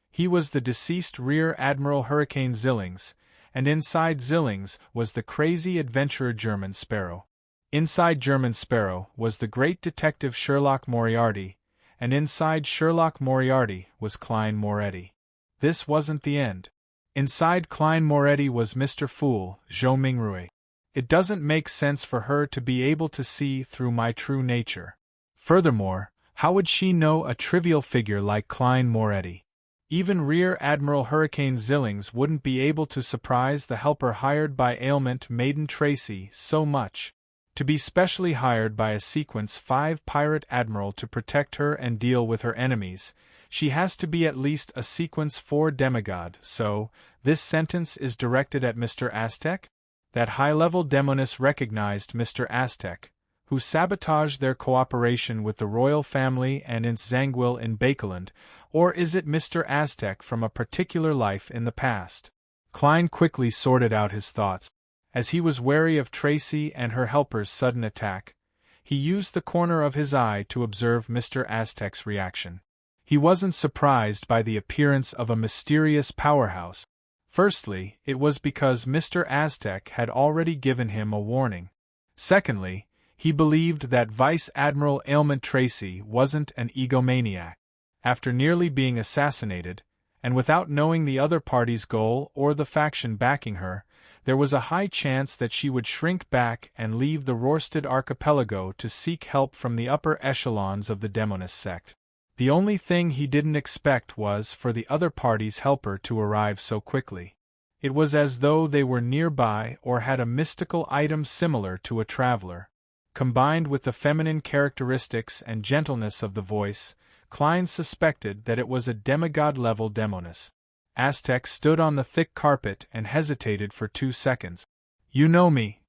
He was the deceased Rear Admiral Hurricane Zillings, and inside Zillings was the crazy adventurer German Sparrow. Inside German Sparrow was the great detective Sherlock Moriarty, and inside Sherlock Moriarty was Klein Moretti. This wasn't the end. Inside Klein Moretti was Mr. Fool, Zhou Mingrui. It doesn't make sense for her to be able to see through my true nature. Furthermore, how would she know a trivial figure like Klein Moretti? Even Rear Admiral Hurricane Zillings wouldn't be able to surprise the helper hired by Ailment Maiden Tracy so much. To be specially hired by a Sequence 5 pirate admiral to protect her and deal with her enemies, she has to be at least a Sequence 4 demigod, so, this sentence is directed at Mr. Aztec? That high-level demoness recognized Mr. Aztec, who sabotaged their cooperation with the royal family and its Zangwill in Bakeland, or is it Mr. Aztec from a particular life in the past? Klein quickly sorted out his thoughts. As he was wary of Tracy and her helper's sudden attack, he used the corner of his eye to observe Mr. Aztec's reaction. He wasn't surprised by the appearance of a mysterious powerhouse. Firstly, it was because Mr. Aztec had already given him a warning. Secondly, he believed that Vice Admiral Ailment Tracy wasn't an egomaniac. After nearly being assassinated, and without knowing the other party's goal or the faction backing her, there was a high chance that she would shrink back and leave the Rorstad archipelago to seek help from the upper echelons of the Demonist sect. The only thing he didn't expect was for the other party's helper to arrive so quickly. It was as though they were nearby or had a mystical item similar to a traveler. Combined with the feminine characteristics and gentleness of the voice, Klein suspected that it was a demigod-level demoness. Aztec stood on the thick carpet and hesitated for 2 seconds. "You know me?"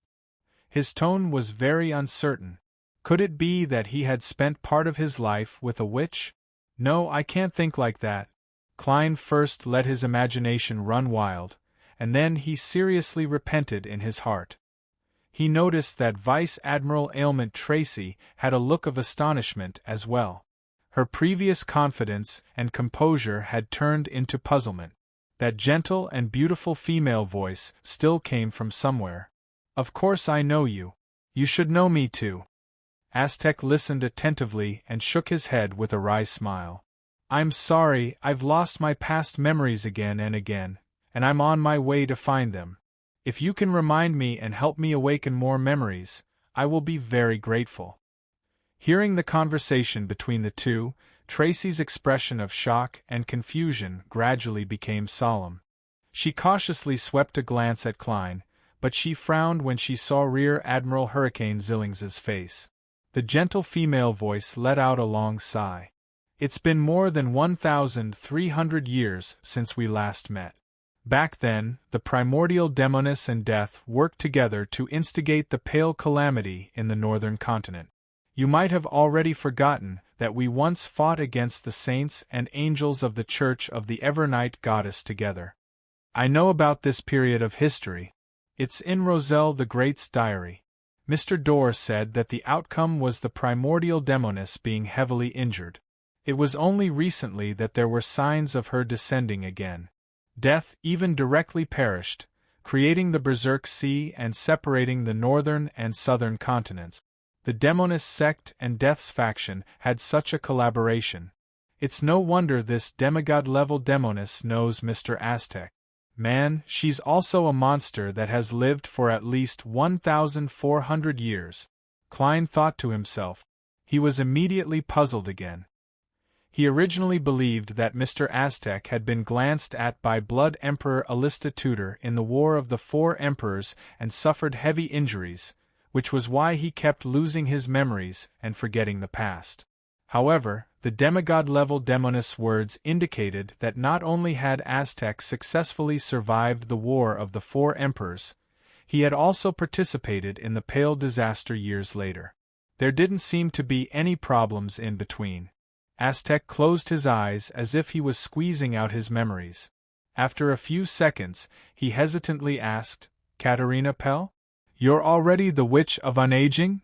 His tone was very uncertain. Could it be that he had spent part of his life with a witch? "No, I can't think like that." Klein first let his imagination run wild, and then he seriously repented in his heart. He noticed that Vice Admiral Ailment Tracy had a look of astonishment as well. Her previous confidence and composure had turned into puzzlement. That gentle and beautiful female voice still came from somewhere. "Of course I know you. You should know me too." Aztec listened attentively and shook his head with a wry smile. "I'm sorry, I've lost my past memories again and again, and I'm on my way to find them. If you can remind me and help me awaken more memories, I will be very grateful." Hearing the conversation between the two, Tracy's expression of shock and confusion gradually became solemn. She cautiously swept a glance at Klein, but she frowned when she saw Rear Admiral Hurricane Zillings's face. The gentle female voice let out a long sigh. "It's been more than 1,300 years since we last met. Back then, the primordial Demoness and Death worked together to instigate the Pale Calamity in the northern continent. You might have already forgotten that we once fought against the saints and angels of the Church of the Evernight Goddess together. I know about this period of history. It's in Roselle the Great's diary. Mr. Dorr said that the outcome was the primordial Demoness being heavily injured. It was only recently that there were signs of her descending again. Death even directly perished, creating the Berserk Sea and separating the northern and southern continents. The Demonist sect and Death's faction had such a collaboration. It's no wonder this demigod-level Demoness knows Mr. Aztec. Man, she's also a monster that has lived for at least 1,400 years. Klein thought to himself. He was immediately puzzled again. He originally believed that Mr. Aztec had been glanced at by Blood Emperor Alista Tudor in the War of the Four Emperors and suffered heavy injuries, which was why he kept losing his memories and forgetting the past. However, the demigod-level Demoness words indicated that not only had Aztec successfully survived the War of the Four Emperors, he had also participated in the Pale Disaster years later. There didn't seem to be any problems in between. Aztec closed his eyes as if he was squeezing out his memories. After a few seconds, he hesitantly asked, "Katerina Pell? You're already the Witch of Unaging?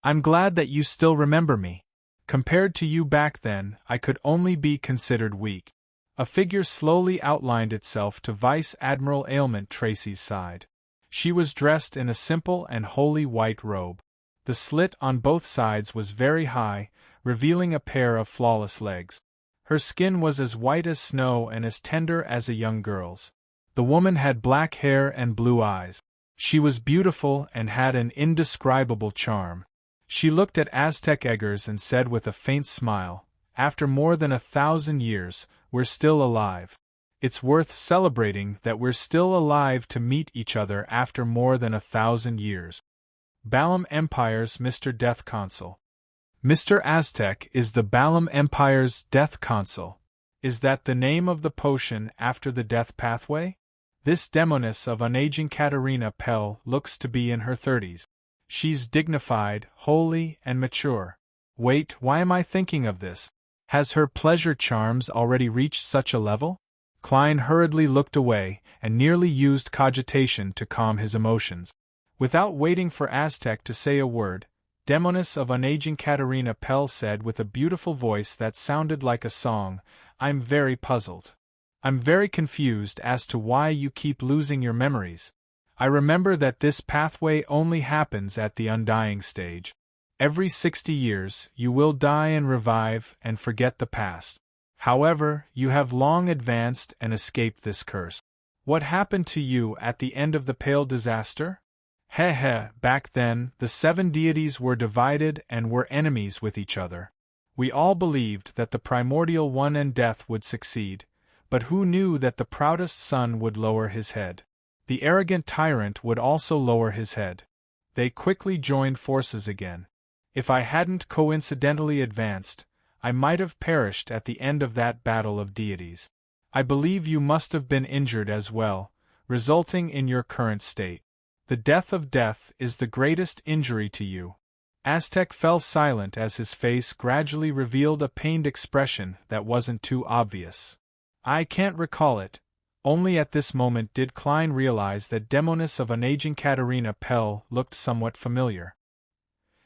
I'm glad that you still remember me. Compared to you back then, I could only be considered weak." A figure slowly outlined itself to Vice Admiral Ailment Tracy's side. She was dressed in a simple and holy white robe. The slit on both sides was very high, revealing a pair of flawless legs. Her skin was as white as snow and as tender as a young girl's. The woman had black hair and blue eyes. She was beautiful and had an indescribable charm. She looked at Aztec Eggers and said with a faint smile, "After more than 1,000 years, we're still alive. It's worth celebrating that we're still alive to meet each other after more than 1,000 years. Balam Empire's Mr. Death Consul. Mr. Aztec is the Balam Empire's Death Consul. Is that the name of the potion after the death pathway? This Demoness of Unaging Katerina Pell looks to be in her 30s. She's dignified, holy, and mature. Wait, why am I thinking of this? Has her pleasure charms already reached such a level? Klein hurriedly looked away and nearly used cogitation to calm his emotions. Without waiting for Aztec to say a word, Demoness of Unaging Katerina Pell said with a beautiful voice that sounded like a song, "I'm very puzzled. I'm very confused as to why you keep losing your memories. I remember that this pathway only happens at the undying stage. Every 60 years, you will die and revive and forget the past. However, you have long advanced and escaped this curse. What happened to you at the end of the Pale disaster? Back then, the 7 deities were divided and were enemies with each other. We all believed that the primordial one and death would succeed, but who knew that the proudest son would lower his head? The arrogant tyrant would also lower his head. They quickly joined forces again. If I hadn't coincidentally advanced, I might have perished at the end of that battle of deities. I believe you must have been injured as well, resulting in your current state. The death of death is the greatest injury to you." Aztec fell silent as his face gradually revealed a pained expression that wasn't too obvious. "I can't recall it." Only at this moment did Klein realize that Demoness of Unaging Katerina Pell looked somewhat familiar.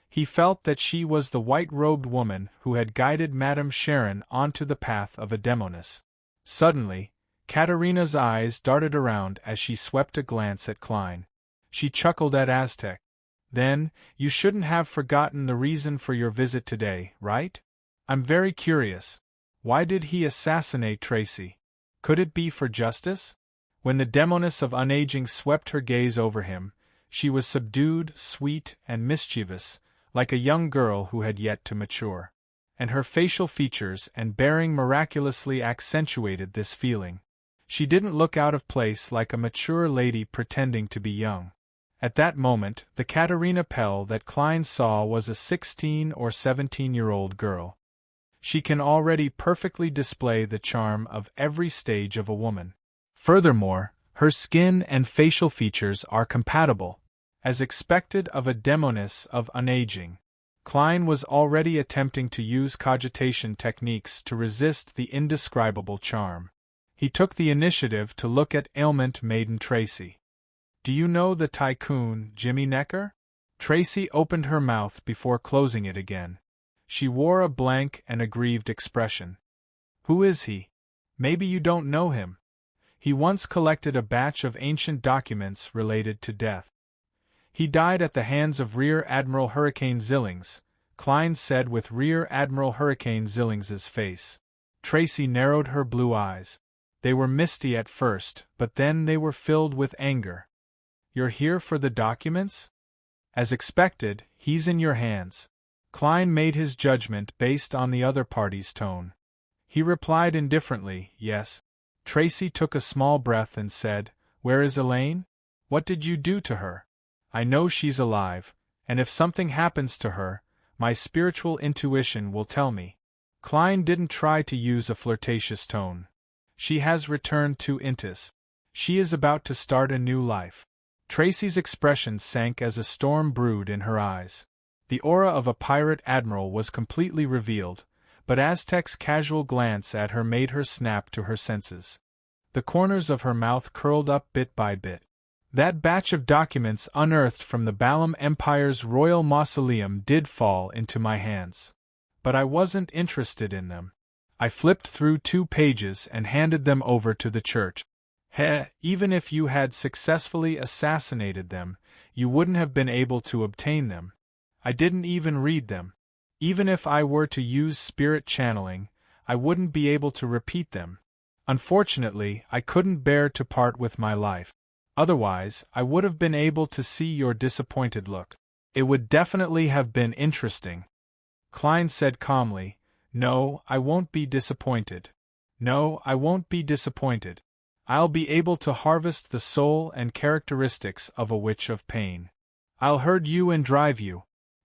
He felt that she was the white-robed woman who had guided Madame Sharon onto the path of a demoness. Suddenly, Katerina's eyes darted around as she swept a glance at Klein. She chuckled at Aztec. "Then, you shouldn't have forgotten the reason for your visit today, right? I'm very curious. Why did he assassinate Tracy? Could it be for justice?" When the Demoness of Unaging swept her gaze over him, she was subdued, sweet, and mischievous, like a young girl who had yet to mature. And her facial features and bearing miraculously accentuated this feeling. She didn't look out of place like a mature lady pretending to be young. At that moment, the Katerina Pell that Klein saw was a 16 or 17-year-old girl. She can already perfectly display the charm of every stage of a woman. Furthermore, her skin and facial features are compatible, as expected of a Demoness of Unaging. Klein was already attempting to use cogitation techniques to resist the indescribable charm. He took the initiative to look at ailment maiden Tracy. "Do you know the tycoon, Jimmy Necker?" Tracy opened her mouth before closing it again. She wore a blank and aggrieved expression. "Who is he? Maybe you don't know him. He once collected a batch of ancient documents related to death. He died at the hands of Rear Admiral Hurricane Zillings," Klein said with Rear Admiral Hurricane Zillings's face. Tracy narrowed her blue eyes. They were misty at first, but then they were filled with anger. "You're here for the documents?" "As expected, he's in your hands." Klein made his judgment based on the other party's tone. He replied indifferently, "Yes." Tracy took a small breath and said, "Where is Elaine? What did you do to her? I know she's alive, and if something happens to her, my spiritual intuition will tell me." Klein didn't try to use a flirtatious tone. "She has returned to Intis. She is about to start a new life." Tracy's expression sank as a storm brewed in her eyes. The aura of a pirate admiral was completely revealed, but Aztec's casual glance at her made her snap to her senses. The corners of her mouth curled up bit by bit. "That batch of documents unearthed from the Balam Empire's royal mausoleum did fall into my hands. But I wasn't interested in them. I flipped through 2 pages and handed them over to the church. Even if you had successfully assassinated them, you wouldn't have been able to obtain them. I didn't even read them. Even if I were to use spirit channeling, I wouldn't be able to repeat them. Unfortunately, I couldn't bear to part with my life. Otherwise, I would have been able to see your disappointed look. It would definitely have been interesting." Klein said calmly, "No, I won't be disappointed. No, I won't be disappointed. I'll be able to harvest the soul and characteristics of a witch of pain. I'll herd you and drive you."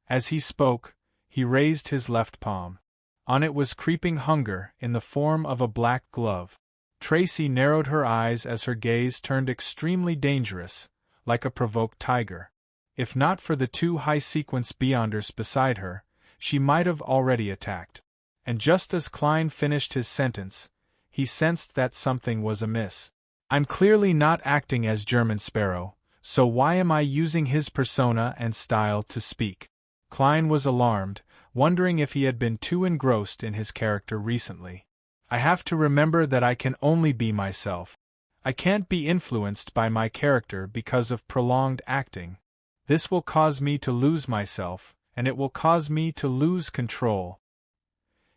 As he spoke, he raised his left palm. On it was creeping hunger in the form of a black glove. Tracy narrowed her eyes as her gaze turned extremely dangerous, like a provoked tiger. If not for the two high-sequence Beyonders beside her, she might have already attacked. And just as Klein finished his sentence, he sensed that something was amiss. I'm clearly not acting as German Sparrow, so why am I using his persona and style to speak? Klein was alarmed, wondering if he had been too engrossed in his character recently. I have to remember that I can only be myself. I can't be influenced by my character because of prolonged acting. This will cause me to lose myself, and it will cause me to lose control.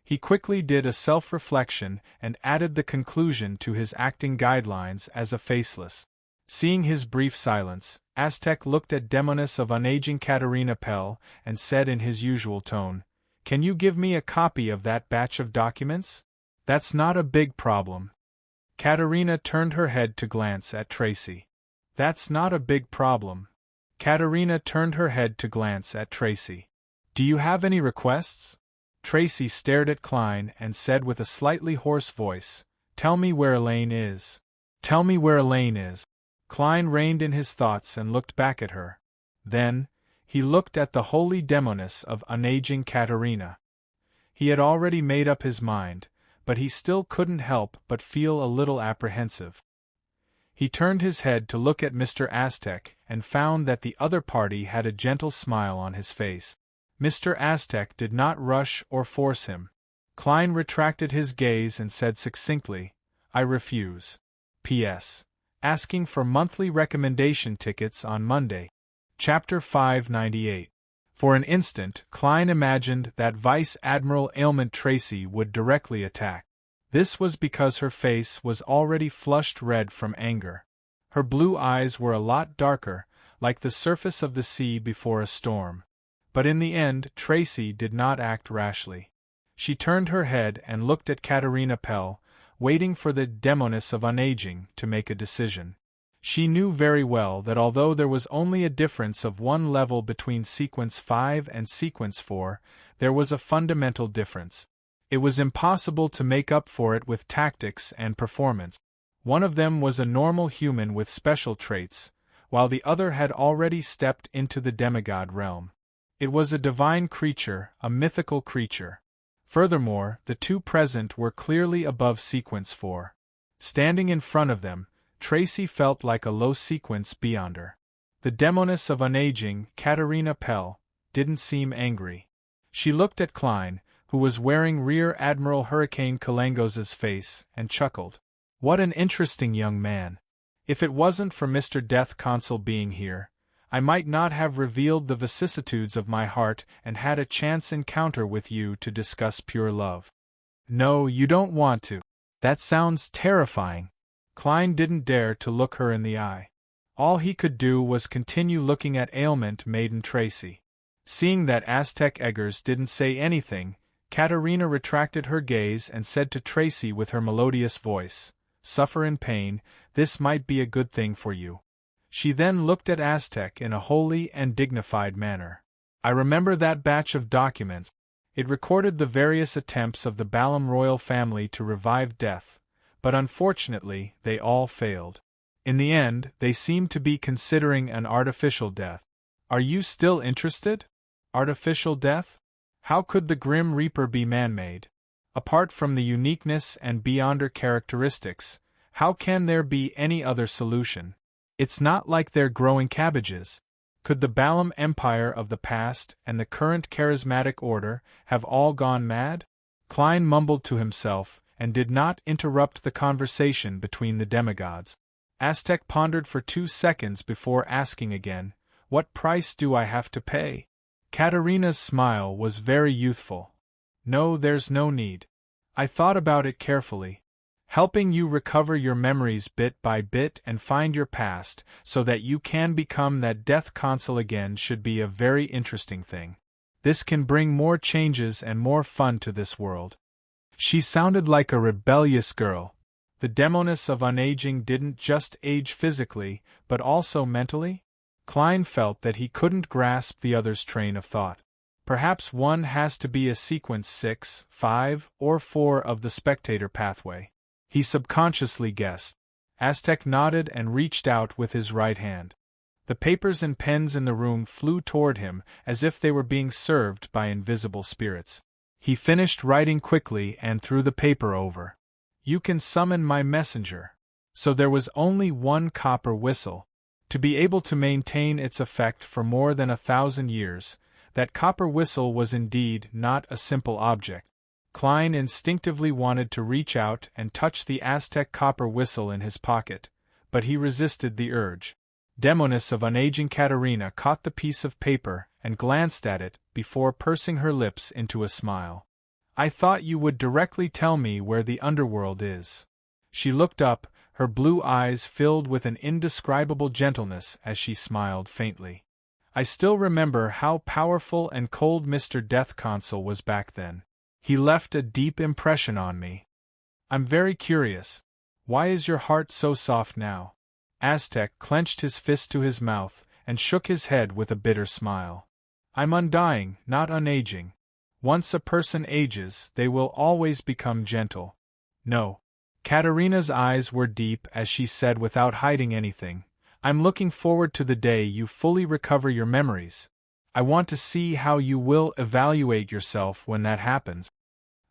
He quickly did a self-reflection and added the conclusion to his acting guidelines as a faceless. Seeing his brief silence, Aztec looked at Demoness of Unaging Katerina Pell and said in his usual tone, "Can you give me a copy of that batch of documents? That's not a big problem." Katerina turned her head to glance at Tracy. "That's not a big problem." Katerina turned her head to glance at Tracy. "Do you have any requests?" Tracy stared at Klein and said with a slightly hoarse voice, "Tell me where Elaine is. Tell me where Elaine is." Klein reined in his thoughts and looked back at her. Then, he looked at the holy Demoness of Unaging Katerina. He had already made up his mind, but he still couldn't help but feel a little apprehensive. He turned his head to look at Mr. Aztec and found that the other party had a gentle smile on his face. Mr. Aztec did not rush or force him. Klein retracted his gaze and said succinctly, "I refuse. P.S. Asking for monthly recommendation tickets on Monday." Chapter 598. For an instant, Klein imagined that Vice Admiral Ailment Tracy would directly attack. This was because her face was already flushed red from anger. Her blue eyes were a lot darker, like the surface of the sea before a storm. But in the end, Tracy did not act rashly. She turned her head and looked at Katerina Pell, waiting for the Demoness of Unaging to make a decision. She knew very well that although there was only a difference of one level between Sequence 5 and Sequence 4, there was a fundamental difference. It was impossible to make up for it with tactics and performance. One of them was a normal human with special traits, while the other had already stepped into the demigod realm. It was a divine creature, a mythical creature. Furthermore, the two present were clearly above Sequence 4. Standing in front of them, Tracy felt like a low-sequence Beyonder. The Demoness of Unaging, Katerina Pell, didn't seem angry. She looked at Klein, who was wearing Rear Admiral Hurricane Kalangos's face, and chuckled. "What an interesting young man. If it wasn't for Mr. Death Consul being here, I might not have revealed the vicissitudes of my heart and had a chance encounter with you to discuss pure love." "No, you don't want to. That sounds terrifying." Klein didn't dare to look her in the eye. All he could do was continue looking at Ailment Maiden Tracy. Seeing that Aztec Eggers didn't say anything, Katerina retracted her gaze and said to Tracy with her melodious voice, "Suffer in pain, this might be a good thing for you." She then looked at Aztec in a holy and dignified manner. "I remember that batch of documents. It recorded the various attempts of the Balam royal family to revive death, but unfortunately they all failed. In the end, they seem to be considering an artificial death. Are you still interested? Artificial death? How could the Grim Reaper be man-made? Apart from the uniqueness and Beyonder characteristics, how can there be any other solution? It's not like they're growing cabbages. Could the Balam Empire of the past and the current charismatic order have all gone mad?" Klein mumbled to himself and did not interrupt the conversation between the demigods. Aztec pondered for 2 seconds before asking again, "What price do I have to pay?" Katerina's smile was very youthful. "No, there's no need. I thought about it carefully. Helping you recover your memories bit by bit and find your past so that you can become that Death Consul again should be a very interesting thing. This can bring more changes and more fun to this world." She sounded like a rebellious girl. The Demoness of Unaging didn't just age physically, but also mentally? Klein felt that he couldn't grasp the other's train of thought. Perhaps one has to be a Sequence 6, 5, or 4 of the spectator pathway. He subconsciously guessed. Aztec nodded and reached out with his right hand. The papers and pens in the room flew toward him as if they were being served by invisible spirits. He finished writing quickly and threw the paper over. "You can summon my messenger." So there was only one copper whistle. To be able to maintain its effect for more than 1,000 years, that copper whistle was indeed not a simple object. Klein instinctively wanted to reach out and touch the Aztec copper whistle in his pocket, but he resisted the urge. Demoness of unaging Katerina caught the piece of paper and glanced at it before pursing her lips into a smile. "I thought you would directly tell me where the underworld is." She looked up, her blue eyes filled with an indescribable gentleness as she smiled faintly. "I still remember how powerful and cold Mr. Death Consul was back then. He left a deep impression on me. I'm very curious. Why is your heart so soft now?" Aztec clenched his fist to his mouth and shook his head with a bitter smile. "I'm undying, not unaging. Once a person ages, they will always become gentle." "No." Katerina's eyes were deep as she said without hiding anything, "I'm looking forward to the day you fully recover your memories. I want to see how you will evaluate yourself when that happens."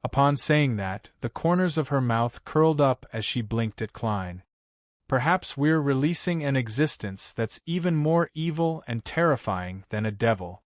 Upon saying that, the corners of her mouth curled up as she blinked at Klein. "Perhaps we're releasing an existence that's even more evil and terrifying than a devil."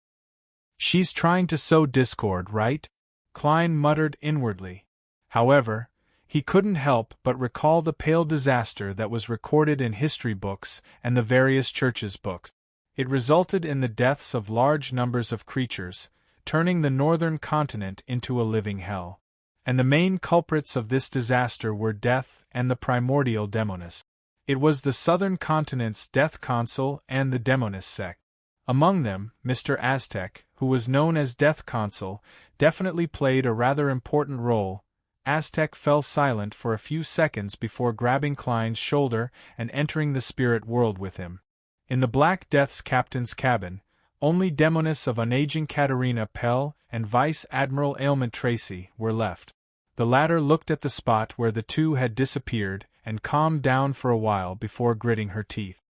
"She's trying to sow discord, right?" Klein muttered inwardly. However, he couldn't help but recall the pale disaster that was recorded in history books and the various churches' books. It resulted in the deaths of large numbers of creatures, turning the northern continent into a living hell. And the main culprits of this disaster were death and the primordial demoness. It was the southern continent's Death Consul and the demoness sect. Among them, Mr. Aztec, who was known as Death Consul, definitely played a rather important role. Aztec fell silent for a few seconds before grabbing Klein's shoulder and entering the spirit world with him. In the Black Death's captain's cabin, only Demoness of unaging Katerina Pell and Vice Admiral Ailment Tracy were left. The latter looked at the spot where the two had disappeared and calmed down for a while before gritting her teeth.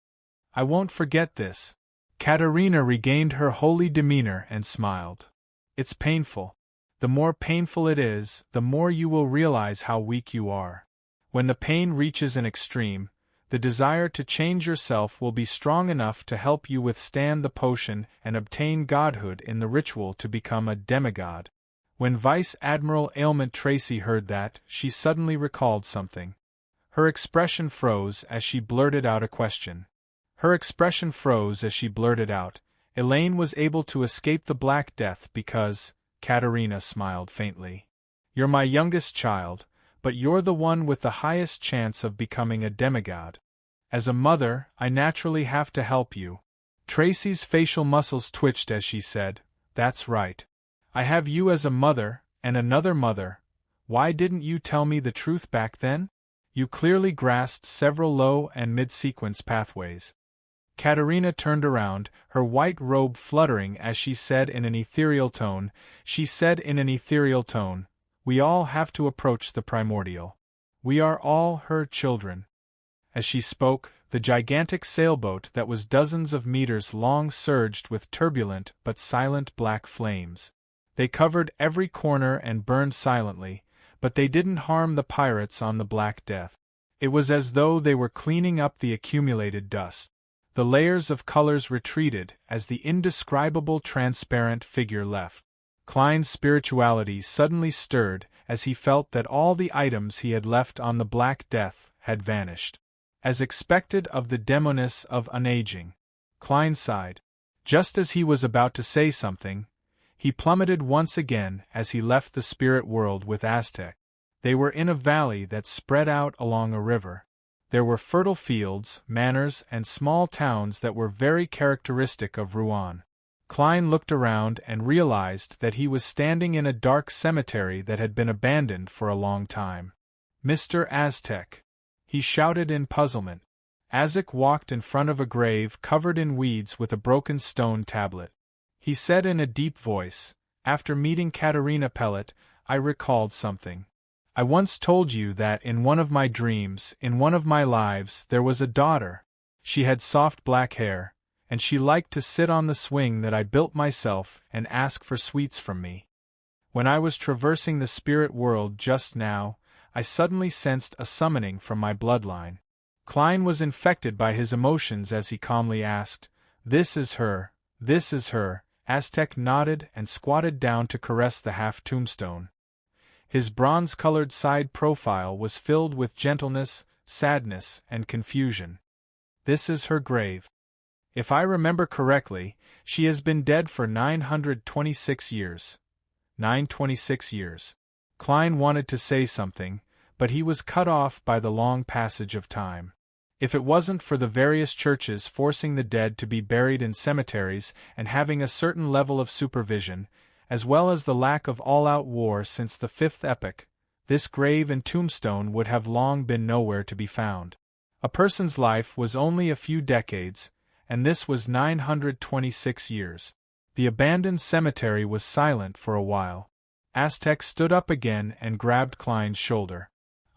"I won't forget this." Katerina regained her holy demeanor and smiled. "It's painful. The more painful it is, the more you will realize how weak you are. When the pain reaches an extreme, the desire to change yourself will be strong enough to help you withstand the potion and obtain godhood in the ritual to become a demigod." When Vice Admiral Ailment Tracy heard that, she suddenly recalled something. Her expression froze as she blurted out a question. Elaine was able to escape the Black Death because... Katerina smiled faintly. "You're my youngest child, but you're the one with the highest chance of becoming a demigod. As a mother, I naturally have to help you." Tracy's facial muscles twitched as she said, "That's right. I have you as a mother, and another mother. Why didn't you tell me the truth back then? You clearly grasped several low and mid-sequence pathways." Katerina turned around, her white robe fluttering as she said in an ethereal tone, "We all have to approach the primordial. We are all her children." As she spoke, the gigantic sailboat that was dozens of meters long surged with turbulent but silent black flames. They covered every corner and burned silently, but they didn't harm the pirates on the Black Death. It was as though they were cleaning up the accumulated dust. The layers of colors retreated as the indescribable transparent figure left. Klein's spirituality suddenly stirred as he felt that all the items he had left on the Black Death had vanished. As expected of the demoness of unaging, Klein sighed. Just as he was about to say something, he plummeted once again as he left the spirit world with Aztec. They were in a valley that spread out along a river. There were fertile fields, manors, and small towns that were very characteristic of Rouen. Klein looked around and realized that he was standing in a dark cemetery that had been abandoned for a long time. "Mr. Aztec!" he shouted in puzzlement. Aztec walked in front of a grave covered in weeds with a broken stone tablet. He said in a deep voice, "After meeting Katerina Pellet, I recalled something. I once told you that in one of my dreams, in one of my lives, there was a daughter. She had soft black hair, and she liked to sit on the swing that I built myself and ask for sweets from me. When I was traversing the spirit world just now, I suddenly sensed a summoning from my bloodline. Klein was infected by his emotions as he calmly asked, "This is her, this is her." Aztec nodded and squatted down to caress the half-tombstone. His bronze-colored side profile was filled with gentleness, sadness, and confusion. "This is her grave. If I remember correctly, she has been dead for 926 years. 926 years. Klein wanted to say something, but he was cut off by the long passage of time. If it wasn't for the various churches forcing the dead to be buried in cemeteries and having a certain level of supervision, as well as the lack of all-out war since the Fifth Epoch, this grave and tombstone would have long been nowhere to be found. A person's life was only a few decades, and this was 926 years. The abandoned cemetery was silent for a while. Aztec stood up again and grabbed Klein's shoulder.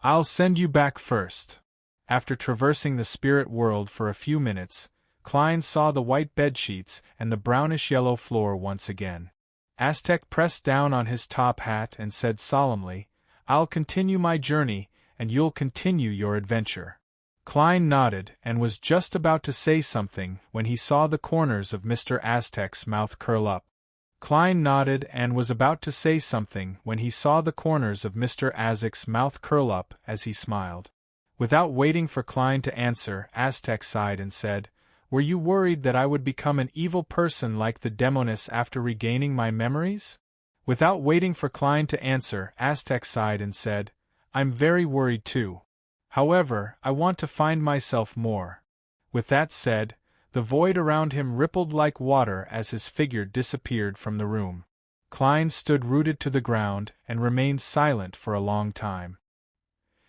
"I'll send you back first." After traversing the spirit world for a few minutes, Klein saw the white bedsheets and the brownish-yellow floor once again. Aztec pressed down on his top hat and said solemnly, "I'll continue my journey, and you'll continue your adventure." Klein nodded and was just about to say something when he saw the corners of Mr. Aztec's mouth curl up. Klein nodded and was about to say something when he saw the corners of Mr. Aztec's mouth curl up as he smiled. Without waiting for Klein to answer, Aztec sighed and said, "Were you worried that I would become an evil person like the Demoness after regaining my memories?" Without waiting for Klein to answer, Aztec sighed and said, "I'm very worried too. However, I want to find myself more." With that said, the void around him rippled like water as his figure disappeared from the room. Klein stood rooted to the ground and remained silent for a long time.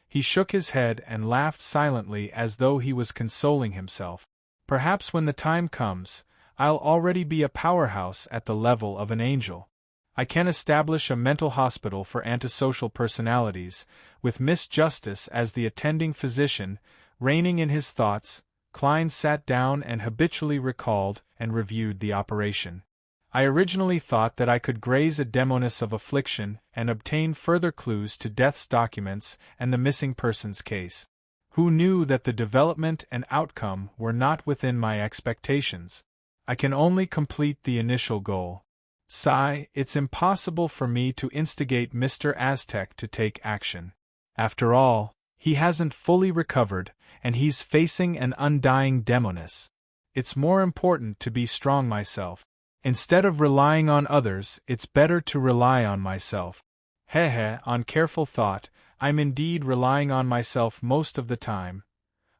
He shook his head and laughed silently as though he was consoling himself. "Perhaps when the time comes, I'll already be a powerhouse at the level of an angel. I can establish a mental hospital for antisocial personalities, with Miss Justice as the attending physician." Reigning in his thoughts, Klein sat down and habitually recalled and reviewed the operation. "I originally thought that I could graze a demoness of affliction and obtain further clues to Death's documents and the missing persons case. Who knew that the development and outcome were not within my expectations? I can only complete the initial goal. Sigh, it's impossible for me to instigate Mr. Aztec to take action. After all, he hasn't fully recovered, and he's facing an undying demoness. It's more important to be strong myself. Instead of relying on others, it's better to rely on myself. On careful thought, I'm indeed relying on myself most of the time.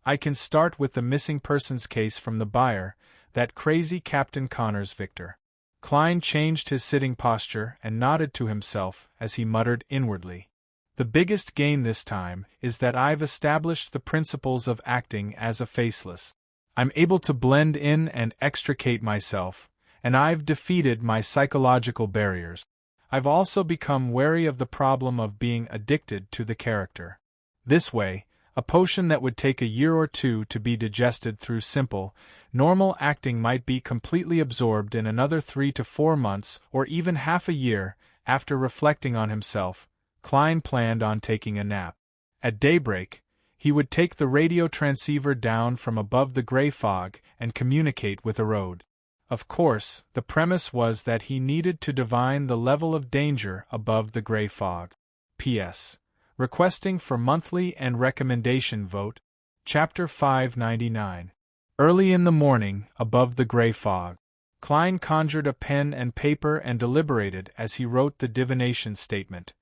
I can start with the missing persons case from the buyer, that crazy Captain Connors Victor." Klein changed his sitting posture and nodded to himself as he muttered inwardly, "The biggest gain this time is that I've established the principles of acting as a faceless. I'm able to blend in and extricate myself, and I've defeated my psychological barriers. I've also become wary of the problem of being addicted to the character. This way, a potion that would take a year or two to be digested through simple, normal acting might be completely absorbed in another 3 to 4 months or even half a year." After reflecting on himself, Klein planned on taking a nap. At daybreak, he would take the radio transceiver down from above the gray fog and communicate with Erode. Of course, the premise was that he needed to divine the level of danger above the gray fog. P.S. Requesting for monthly and recommendation vote. Chapter 599. Early in the morning, above the gray fog, Klein conjured a pen and paper and deliberated as he wrote the divination statement.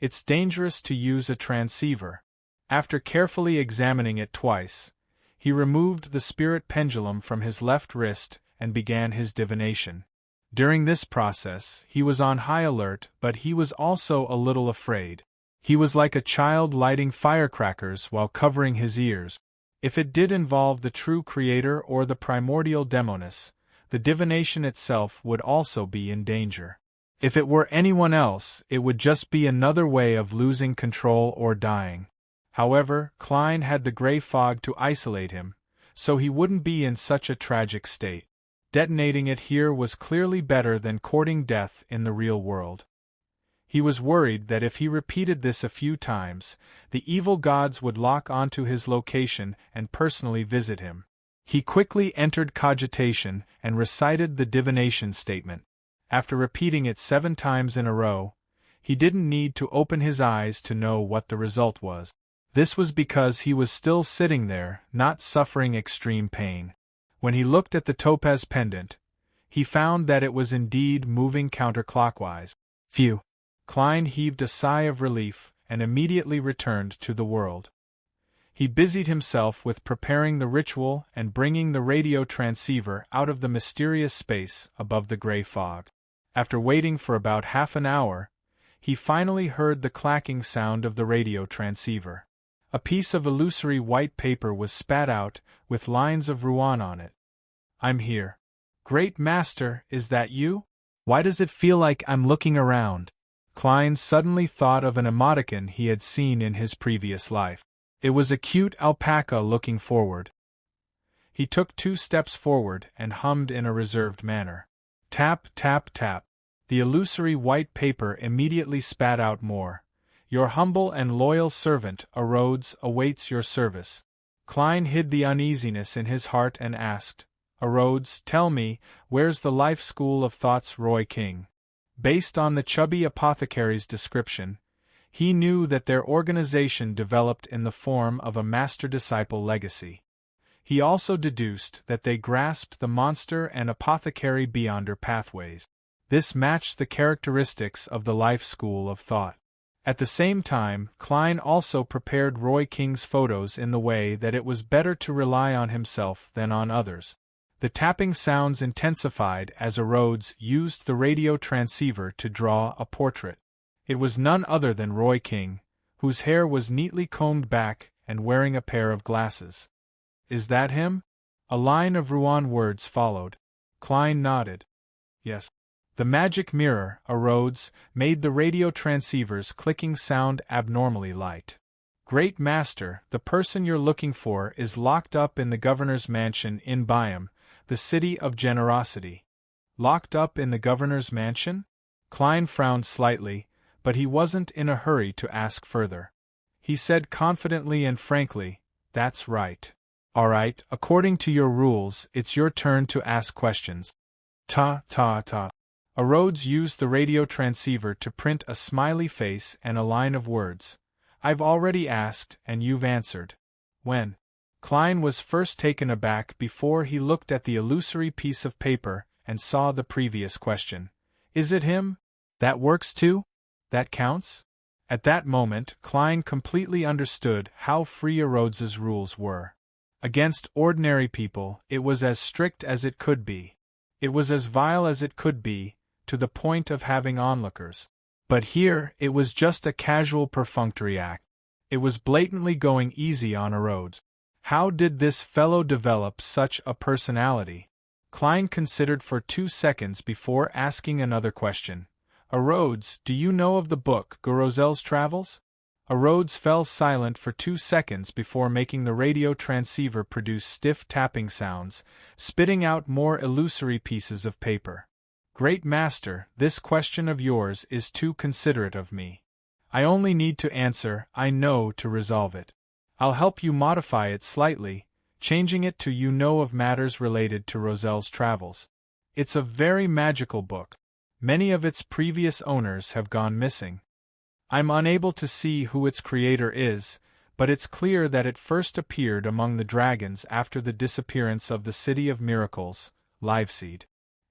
"It's dangerous to use a transceiver." After carefully examining it twice, he removed the spirit pendulum from his left wrist and began his divination. During this process, he was on high alert, but he was also a little afraid. He was like a child lighting firecrackers while covering his ears. If it did involve the true creator or the primordial demoness, the divination itself would also be in danger. If it were anyone else, it would just be another way of losing control or dying. However, Klein had the gray fog to isolate him, so he wouldn't be in such a tragic state. Detonating it here was clearly better than courting death in the real world. He was worried that if he repeated this a few times, the evil gods would lock onto his location and personally visit him. He quickly entered cogitation and recited the divination statement. After repeating it 7 times in a row, he didn't need to open his eyes to know what the result was. This was because he was still sitting there, not suffering extreme pain. When he looked at the topaz pendant, he found that it was indeed moving counterclockwise. Phew! Klein heaved a sigh of relief and immediately returned to the world. He busied himself with preparing the ritual and bringing the radio transceiver out of the mysterious space above the gray fog. After waiting for about half an hour, he finally heard the clacking sound of the radio transceiver. A piece of illusory white paper was spat out, with lines of Ruan on it. "I'm here. Great Master, is that you? Why does it feel like I'm looking around?" Klein suddenly thought of an emoticon he had seen in his previous life. It was a cute alpaca looking forward. He took 2 steps forward and hummed in a reserved manner. Tap, tap, tap. The illusory white paper immediately spat out more. "Your humble and loyal servant, Rhodes, awaits your service." Klein hid the uneasiness in his heart and asked, "Rhodes, tell me, where's the life school of thought's Roy King?" Based on the chubby apothecary's description, he knew that their organization developed in the form of a master-disciple legacy. He also deduced that they grasped the monster and apothecary beyonder pathways. This matched the characteristics of the life school of thought. At the same time, Klein also prepared Roy King's photos in the way that it was better to rely on himself than on others. The tapping sounds intensified as Rhodes used the radio transceiver to draw a portrait. It was none other than Roy King, whose hair was neatly combed back and wearing a pair of glasses. "Is that him?" A line of Ruan words followed. Klein nodded. "Yes." The magic mirror, Rhodes, made the radio transceiver's clicking sound abnormally light. "Great Master, the person you're looking for is locked up in the governor's mansion in Byam, the city of generosity." Locked up in the governor's mansion? Klein frowned slightly, but he wasn't in a hurry to ask further. He said confidently and frankly, "That's right." "All right, according to your rules, it's your turn to ask questions." Ta. Rhodes used the radio transceiver to print a smiley face and a line of words. "I've already asked, and you've answered." "When?" Klein was first taken aback before he looked at the illusory piece of paper and saw the previous question. "Is it him? That works too? That counts?" At that moment, Klein completely understood how free Rhodes's rules were. Against ordinary people, it was as strict as it could be. It was as vile as it could be, to the point of having onlookers. But here, it was just a casual perfunctory act. It was blatantly going easy on Rhodes. How did this fellow develop such a personality? Klein considered for 2 seconds before asking another question. "Rhodes, do you know of the book Rozel's Travels?" Rhodes fell silent for 2 seconds before making the radio transceiver produce stiff tapping sounds, spitting out more illusory pieces of paper. "Great Master, this question of yours is too considerate of me. I only need to answer, I know, to resolve it. I'll help you modify it slightly, changing it to you know of matters related to Rozel's travels. It's a very magical book. Many of its previous owners have gone missing. I'm unable to see who its creator is, but it's clear that it first appeared among the dragons after the disappearance of the City of Miracles, Liveseed.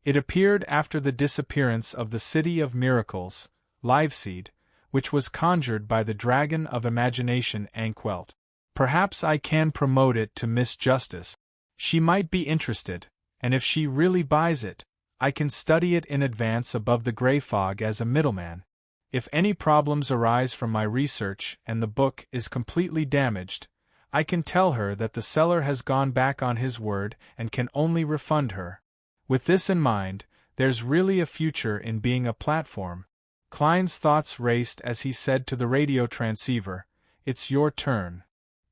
It appeared after the disappearance of the City of Miracles, Liveseed, which was conjured by the Dragon of Imagination Anquelt. Perhaps I can promote it to Miss Justice. She might be interested, and if she really buys it, I can study it in advance above the gray fog as a middleman. If any problems arise from my research and the book is completely damaged, I can tell her that the seller has gone back on his word and can only refund her. With this in mind, there's really a future in being a platform." Klein's thoughts raced as he said to the radio transceiver, "It's your turn.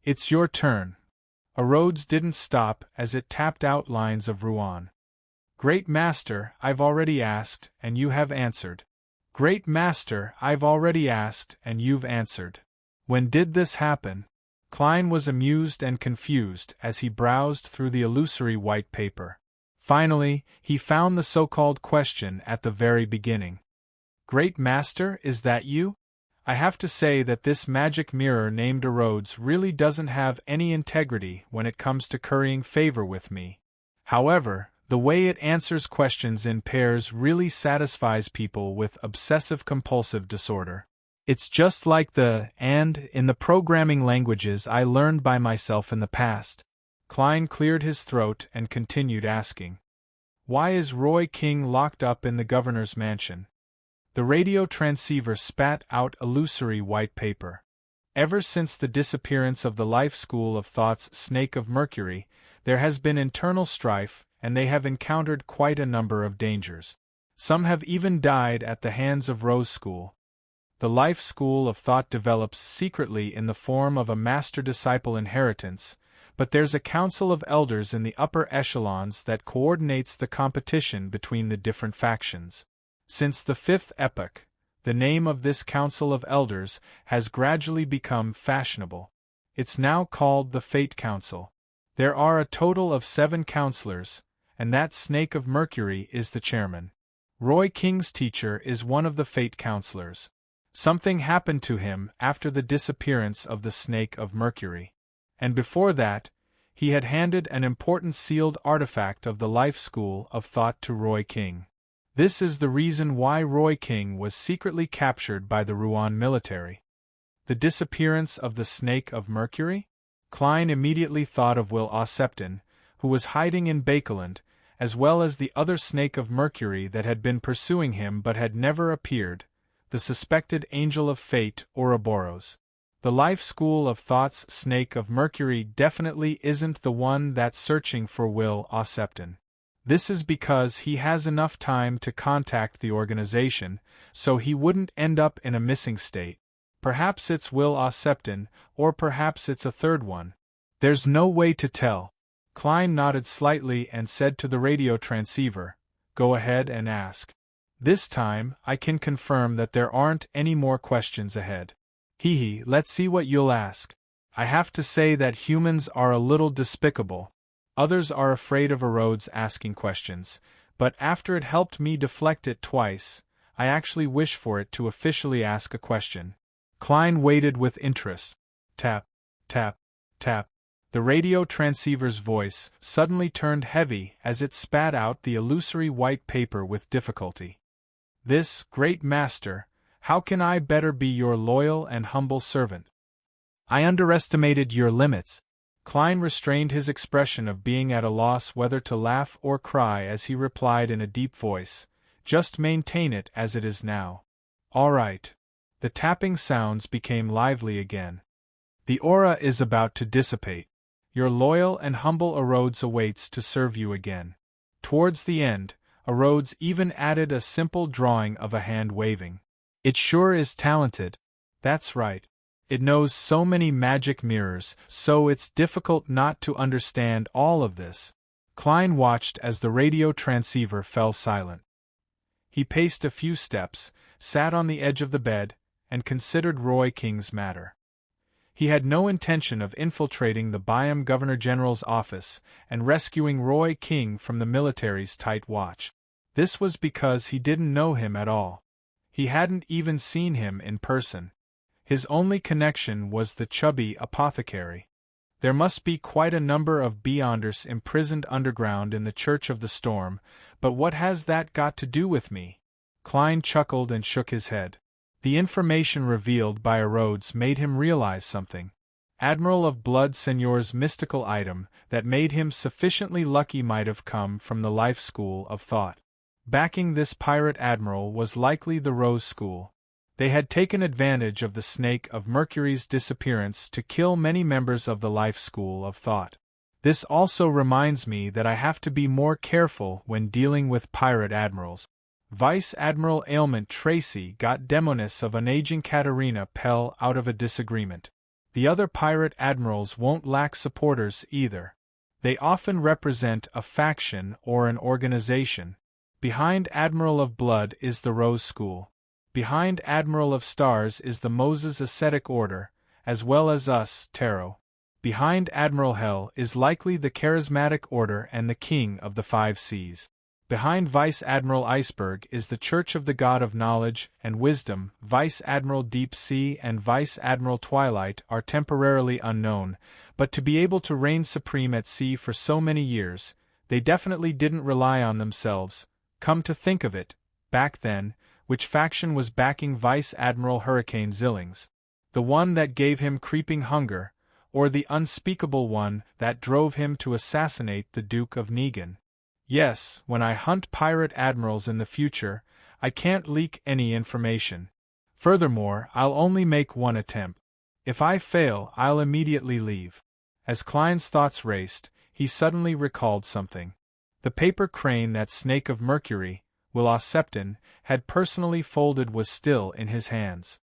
It's your turn." Rhodes didn't stop as it tapped out lines of Ruan. Great Master, I've already asked, and you have answered. Great Master, I've already asked, and you've answered. When did this happen? Klein was amused and confused as he browsed through the illusory white paper. Finally, he found the so-called question at the very beginning. Great Master, is that you? I have to say that this magic mirror named Erodes really doesn't have any integrity when it comes to currying favor with me. However, the way it answers questions in pairs really satisfies people with obsessive-compulsive disorder. It's just like the "and" in the programming languages I learned by myself in the past. Klein cleared his throat and continued asking. Why is Roy King locked up in the governor's mansion? The radio transceiver spat out illusory white paper. Ever since the disappearance of the Life School of Thought's Snake of Mercury, there has been internal strife, and they have encountered quite a number of dangers. Some have even died at the hands of Rose School. The Life School of Thought develops secretly in the form of a master-disciple inheritance, but there's a council of elders in the upper echelons that coordinates the competition between the different factions. Since the Fifth Epoch, the name of this council of elders has gradually become fashionable. It's now called the Fate Council. There are a total of 7 counselors, and that Snake of Mercury is the chairman. Roy King's teacher is one of the Fate counselors. Something happened to him after the disappearance of the Snake of Mercury. And before that, he had handed an important sealed artifact of the Life School of Thought to Roy King. This is the reason why Roy King was secretly captured by the Rouen military. The disappearance of the Snake of Mercury? Klein immediately thought of Will Aucepton, who was hiding in Bakeland, as well as the other Snake of Mercury that had been pursuing him but had never appeared, the suspected Angel of Fate, Ouroboros. The Life School of Thought's Snake of Mercury definitely isn't the one that's searching for Will Aucepton. This is because he has enough time to contact the organization, so he wouldn't end up in a missing state. Perhaps it's Will Aucepton, or perhaps it's a third one. There's no way to tell. Klein nodded slightly and said to the radio transceiver, "Go ahead and ask." This time, I can confirm that there aren't any more questions ahead. Hee, let's see what you'll ask. I have to say that humans are a little despicable. Others are afraid of Erodes asking questions, but after it helped me deflect it twice, I actually wish for it to officially ask a question. Klein waited with interest. Tap, tap, tap. The radio transceiver's voice suddenly turned heavy as it spat out the illusory white paper with difficulty. This, Great Master, how can I better be your loyal and humble servant? I underestimated your limits. Klein restrained his expression of being at a loss whether to laugh or cry as he replied in a deep voice, "Just maintain it as it is now." "All right." The tapping sounds became lively again. "The aura is about to dissipate. Your loyal and humble Erodes awaits to serve you again." Towards the end, Erodes even added a simple drawing of a hand waving. "It sure is talented." "That's right. It knows so many magic mirrors, so it's difficult not to understand all of this." Klein watched as the radio transceiver fell silent. He paced a few steps, sat on the edge of the bed, and considered Roy King's matter. He had no intention of infiltrating the Byam Governor-General's office and rescuing Roy King from the military's tight watch. This was because he didn't know him at all. He hadn't even seen him in person. His only connection was the chubby apothecary. There must be quite a number of Beyonders imprisoned underground in the Church of the Storm, but what has that got to do with me? Klein chuckled and shook his head. The information revealed by Erodes made him realize something. Admiral of Blood Seigneur's mystical item that made him sufficiently lucky might have come from the Life School of Thought. Backing this pirate admiral was likely the Rose School. They had taken advantage of the Snake of Mercury's disappearance to kill many members of the Life School of Thought. This also reminds me that I have to be more careful when dealing with pirate admirals. Vice Admiral Ailment Tracy got Demonis of an aging Katerina Pell out of a disagreement. The other pirate admirals won't lack supporters either. They often represent a faction or an organization. Behind Admiral of Blood is the Rose School. Behind Admiral of Stars is the Moses Ascetic Order, as well as us, Tarot. Behind Admiral Hell is likely the Charismatic Order and the King of the Five Seas. Behind Vice Admiral Iceberg is the Church of the God of Knowledge and Wisdom. Vice Admiral Deep Sea and Vice Admiral Twilight are temporarily unknown, but to be able to reign supreme at sea for so many years, they definitely didn't rely on themselves. Come to think of it, back then, which faction was backing Vice Admiral Hurricane Zillings? The one that gave him creeping hunger, or the unspeakable one that drove him to assassinate the Duke of Negan? Yes, when I hunt pirate admirals in the future, I can't leak any information. Furthermore, I'll only make one attempt. If I fail, I'll immediately leave. As Klein's thoughts raced, he suddenly recalled something. The paper crane that Snake of Mercury, Will Septon, had personally folded was still in his hands.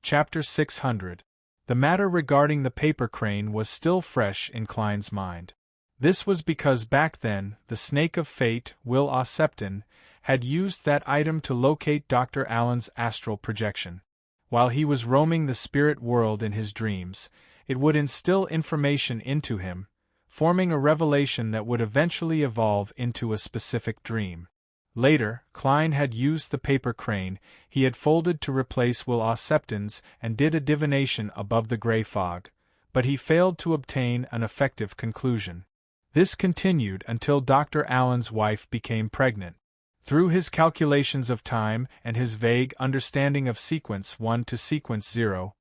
Chapter 600. The matter regarding the paper crane was still fresh in Klein's mind. This was because back then, the Snake of Fate, Will Septon, had used that item to locate Dr. Allen's astral projection. While he was roaming the spirit world in his dreams, it would instill information into him, forming a revelation that would eventually evolve into a specific dream. Later, Klein had used the paper crane he had folded to replace Will Septon's and did a divination above the gray fog, but he failed to obtain an effective conclusion. This continued until Dr. Allen's wife became pregnant. Through his calculations of time and his vague understanding of sequence 1 to sequence 0,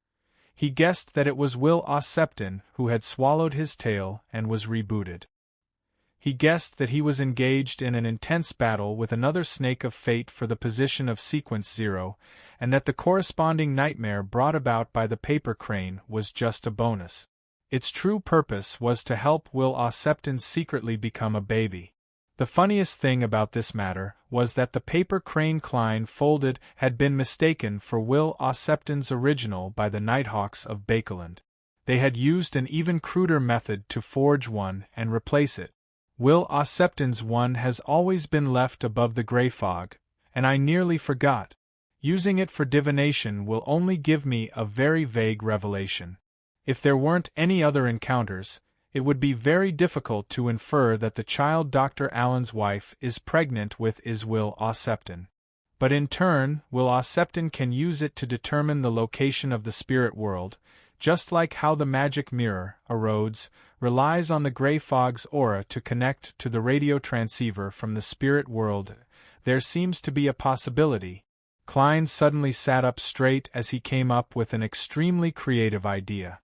he guessed that it was Will Septon who had swallowed his tail and was rebooted. He guessed that he was engaged in an intense battle with another Snake of Fate for the position of sequence 0, and that the corresponding nightmare brought about by the paper crane was just a bonus. Its true purpose was to help Will Septon secretly become a baby. The funniest thing about this matter was that the paper crane Klein folded had been mistaken for Will Septon's original by the Nighthawks of Bakeland. They had used an even cruder method to forge one and replace it. Will Septon's one has always been left above the gray fog, and I nearly forgot. Using it for divination will only give me a very vague revelation. If there weren't any other encounters, it would be very difficult to infer that the child Dr. Allen's wife is pregnant with is Will Septon. But in turn, Will Septon can use it to determine the location of the spirit world, just like how the magic mirror, a Rhodes, relies on the gray fog's aura to connect to the radio transceiver from the spirit world. There seems to be a possibility. Klein suddenly sat up straight as he came up with an extremely creative idea.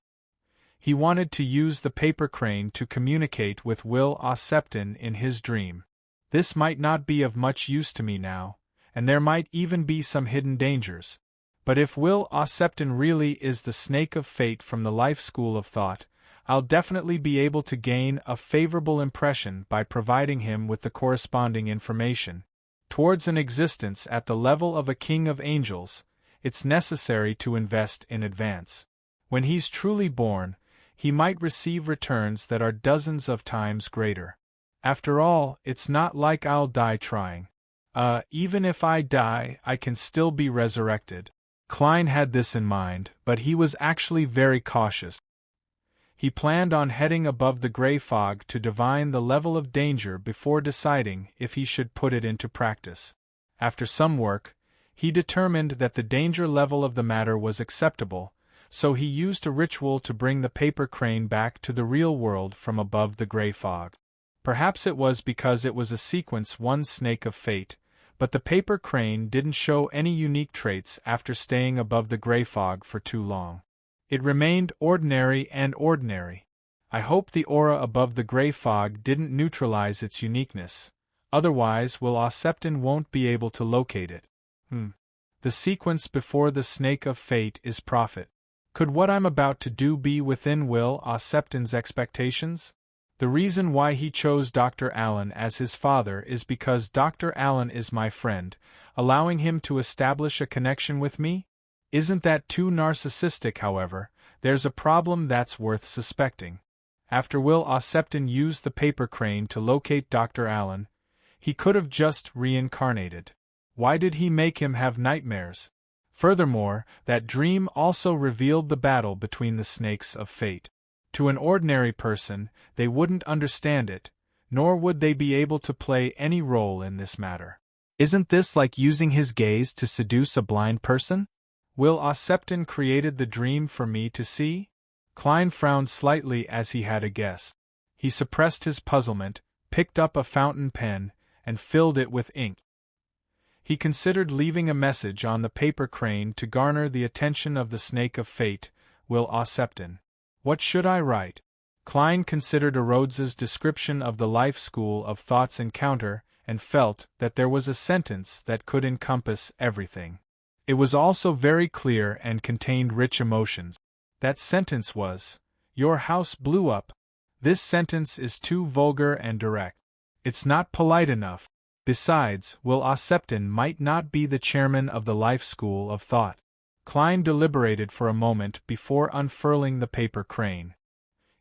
He wanted to use the paper crane to communicate with Will Septon in his dream. This might not be of much use to me now, and there might even be some hidden dangers. But if Will Septon really is the Snake of Fate from the Life School of Thought, I'll definitely be able to gain a favorable impression by providing him with the corresponding information. Towards an existence at the level of a king of angels, it's necessary to invest in advance. When he's truly born, he might receive returns that are dozens of times greater. After all, it's not like I'll die trying. Even if I die, I can still be resurrected. Klein had this in mind, but he was actually very cautious. He planned on heading above the gray fog to divine the level of danger before deciding if he should put it into practice. After some work, he determined that the danger level of the matter was acceptable, so he used a ritual to bring the paper crane back to the real world from above the gray fog. Perhaps it was because it was a sequence 1 Snake of Fate, but the paper crane didn't show any unique traits after staying above the gray fog for too long. It remained ordinary and ordinary. I hope the aura above the gray fog didn't neutralize its uniqueness, otherwise Will Septon won't be able to locate it. The sequence before the Snake of Fate is Prophet. Could what I'm about to do be within Will Septon's expectations? The reason why he chose Dr. Allen as his father is because Dr. Allen is my friend, allowing him to establish a connection with me? Isn't that too narcissistic? However, there's a problem that's worth suspecting. After Will Ossepton used the paper crane to locate Dr. Allen, he could have just reincarnated. Why did he make him have nightmares? Furthermore, that dream also revealed the battle between the snakes of fate. To an ordinary person, they wouldn't understand it, nor would they be able to play any role in this matter. Isn't this like using his gaze to seduce a blind person? Will Ossepton created the dream for me to see? Klein frowned slightly as he had a guess. He suppressed his puzzlement, picked up a fountain pen, and filled it with ink. He considered leaving a message on the paper crane to garner the attention of the snake of fate, Will Ossepton. What should I write? Klein considered Rhodes's description of the life school of thought's encounter, and felt that there was a sentence that could encompass everything. It was also very clear and contained rich emotions. That sentence was, "Your house blew up." This sentence is too vulgar and direct. It's not polite enough. Besides, Will Ossepton might not be the chairman of the life school of thought. Klein deliberated for a moment before unfurling the paper crane.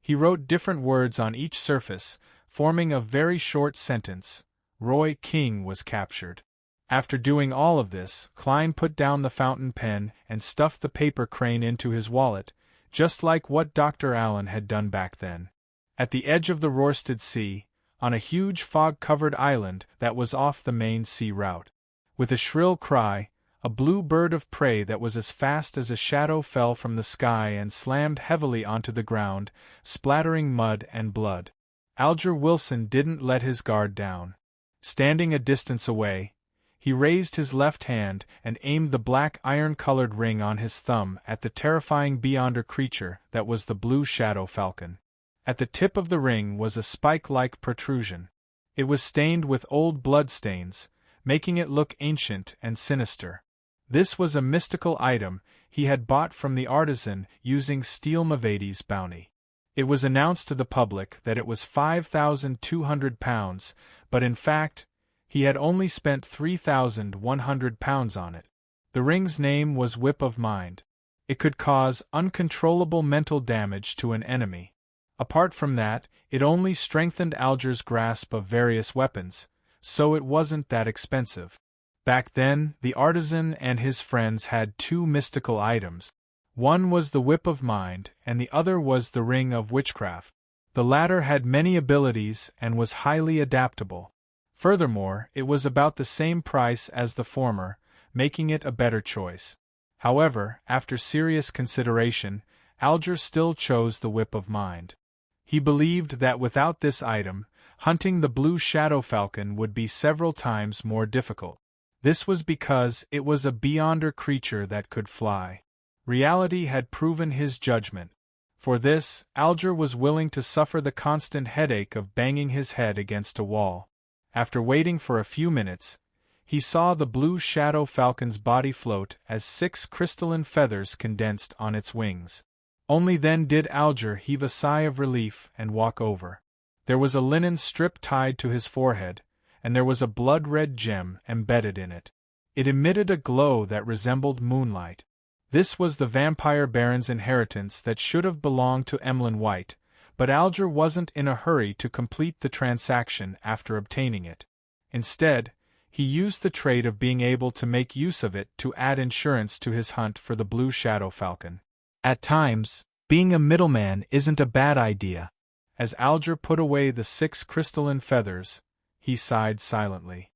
He wrote different words on each surface, forming a very short sentence. Roy King was captured. After doing all of this, Klein put down the fountain pen and stuffed the paper crane into his wallet, just like what Dr. Allen had done back then. At the edge of the Rørsted Sea, on a huge fog-covered island that was off the main sea route. With a shrill cry, a blue bird of prey that was as fast as a shadow fell from the sky and slammed heavily onto the ground, splattering mud and blood. Alger Wilson didn't let his guard down. Standing a distance away, he raised his left hand and aimed the black iron-colored ring on his thumb at the terrifying beyonder creature that was the blue shadow falcon. At the tip of the ring was a spike-like protrusion. It was stained with old bloodstains, making it look ancient and sinister. This was a mystical item he had bought from the artisan using Steel Mavadi's bounty. It was announced to the public that it was £5,200, but in fact, he had only spent £3,100 on it. The ring's name was Whip of Mind. It could cause uncontrollable mental damage to an enemy. Apart from that, it only strengthened Alger's grasp of various weapons, so it wasn't that expensive. Back then, the artisan and his friends had two mystical items. One was the Whip of Mind, and the other was the Ring of Witchcraft. The latter had many abilities and was highly adaptable. Furthermore, it was about the same price as the former, making it a better choice. However, after serious consideration, Alger still chose the Whip of Mind. He believed that without this item, hunting the blue shadow falcon would be several times more difficult. This was because it was a beyonder creature that could fly. Reality had proven his judgment. For this, Alger was willing to suffer the constant headache of banging his head against a wall. After waiting for a few minutes, he saw the blue shadow falcon's body float as 6 crystalline feathers condensed on its wings. Only then did Alger heave a sigh of relief and walk over. There was a linen strip tied to his forehead, and there was a blood-red gem embedded in it. It emitted a glow that resembled moonlight. This was the vampire baron's inheritance that should have belonged to Emlyn White, but Alger wasn't in a hurry to complete the transaction after obtaining it. Instead, he used the trait of being able to make use of it to add insurance to his hunt for the blue shadow falcon. At times, being a middleman isn't a bad idea. As Alger put away the 6 crystalline feathers, he sighed silently.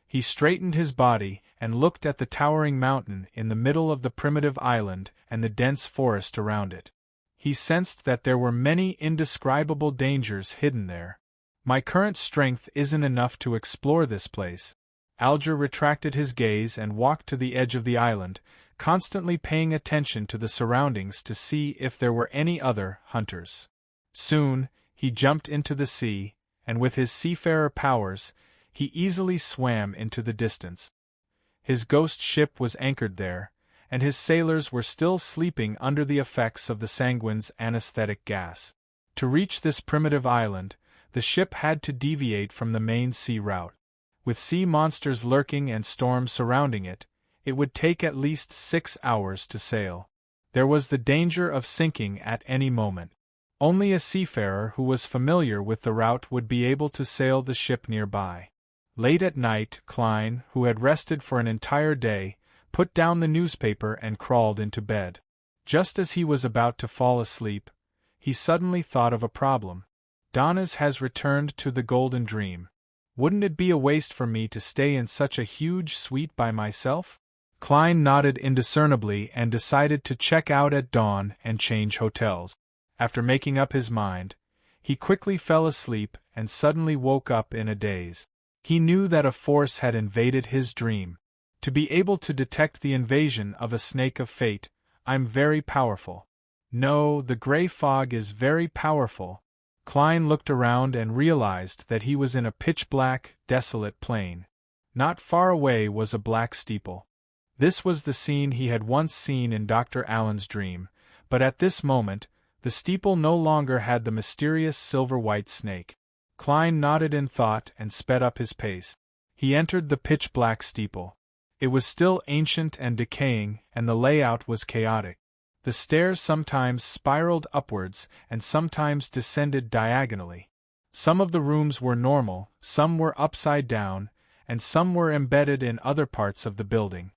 He straightened his body and looked at the towering mountain in the middle of the primitive island and the dense forest around it. He sensed that there were many indescribable dangers hidden there. My current strength isn't enough to explore this place. Alger retracted his gaze and walked to the edge of the island, constantly paying attention to the surroundings to see if there were any other hunters. Soon, he jumped into the sea, and with his seafarer powers, he easily swam into the distance. His ghost ship was anchored there, and his sailors were still sleeping under the effects of the sanguine's anesthetic gas. To reach this primitive island, the ship had to deviate from the main sea route. With sea monsters lurking and storms surrounding it, it would take at least 6 hours to sail. There was the danger of sinking at any moment. Only a seafarer who was familiar with the route would be able to sail the ship nearby. Late at night, Klein, who had rested for an entire day, put down the newspaper and crawled into bed. Just as he was about to fall asleep, he suddenly thought of a problem. Donna's has returned to the Golden Dream. Wouldn't it be a waste for me to stay in such a huge suite by myself? Klein nodded indiscernibly and decided to check out at dawn and change hotels. After making up his mind, he quickly fell asleep and suddenly woke up in a daze. He knew that a force had invaded his dream. To be able to detect the invasion of a snake of fate, I'm very powerful. No, the gray fog is very powerful. Klein looked around and realized that he was in a pitch-black, desolate plain. Not far away was a black steeple. This was the scene he had once seen in Dr. Allen's dream, but at this moment, the steeple no longer had the mysterious silver-white snake. Klein nodded in thought and sped up his pace. He entered the pitch-black steeple. It was still ancient and decaying, and the layout was chaotic. The stairs sometimes spiraled upwards and sometimes descended diagonally. Some of the rooms were normal, some were upside down, and some were embedded in other parts of the building.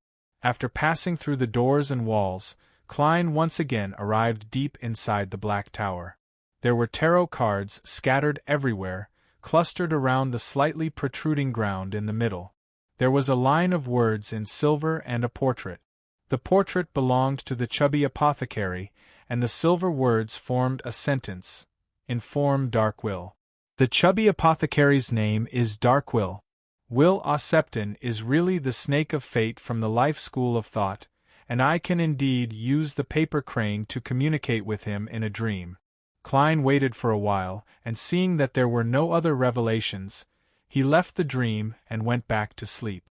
After passing through the doors and walls, Klein once again arrived deep inside the Black Tower. There were tarot cards scattered everywhere, clustered around the slightly protruding ground in the middle. There was a line of words in silver and a portrait. The portrait belonged to the chubby apothecary, and the silver words formed a sentence. Inform Darkwill. The chubby apothecary's name is Darkwill. Will Ossepton is really the snake of fate from the life school of thought, and I can indeed use the paper crane to communicate with him in a dream. Klein waited for a while, and seeing that there were no other revelations, he left the dream and went back to sleep.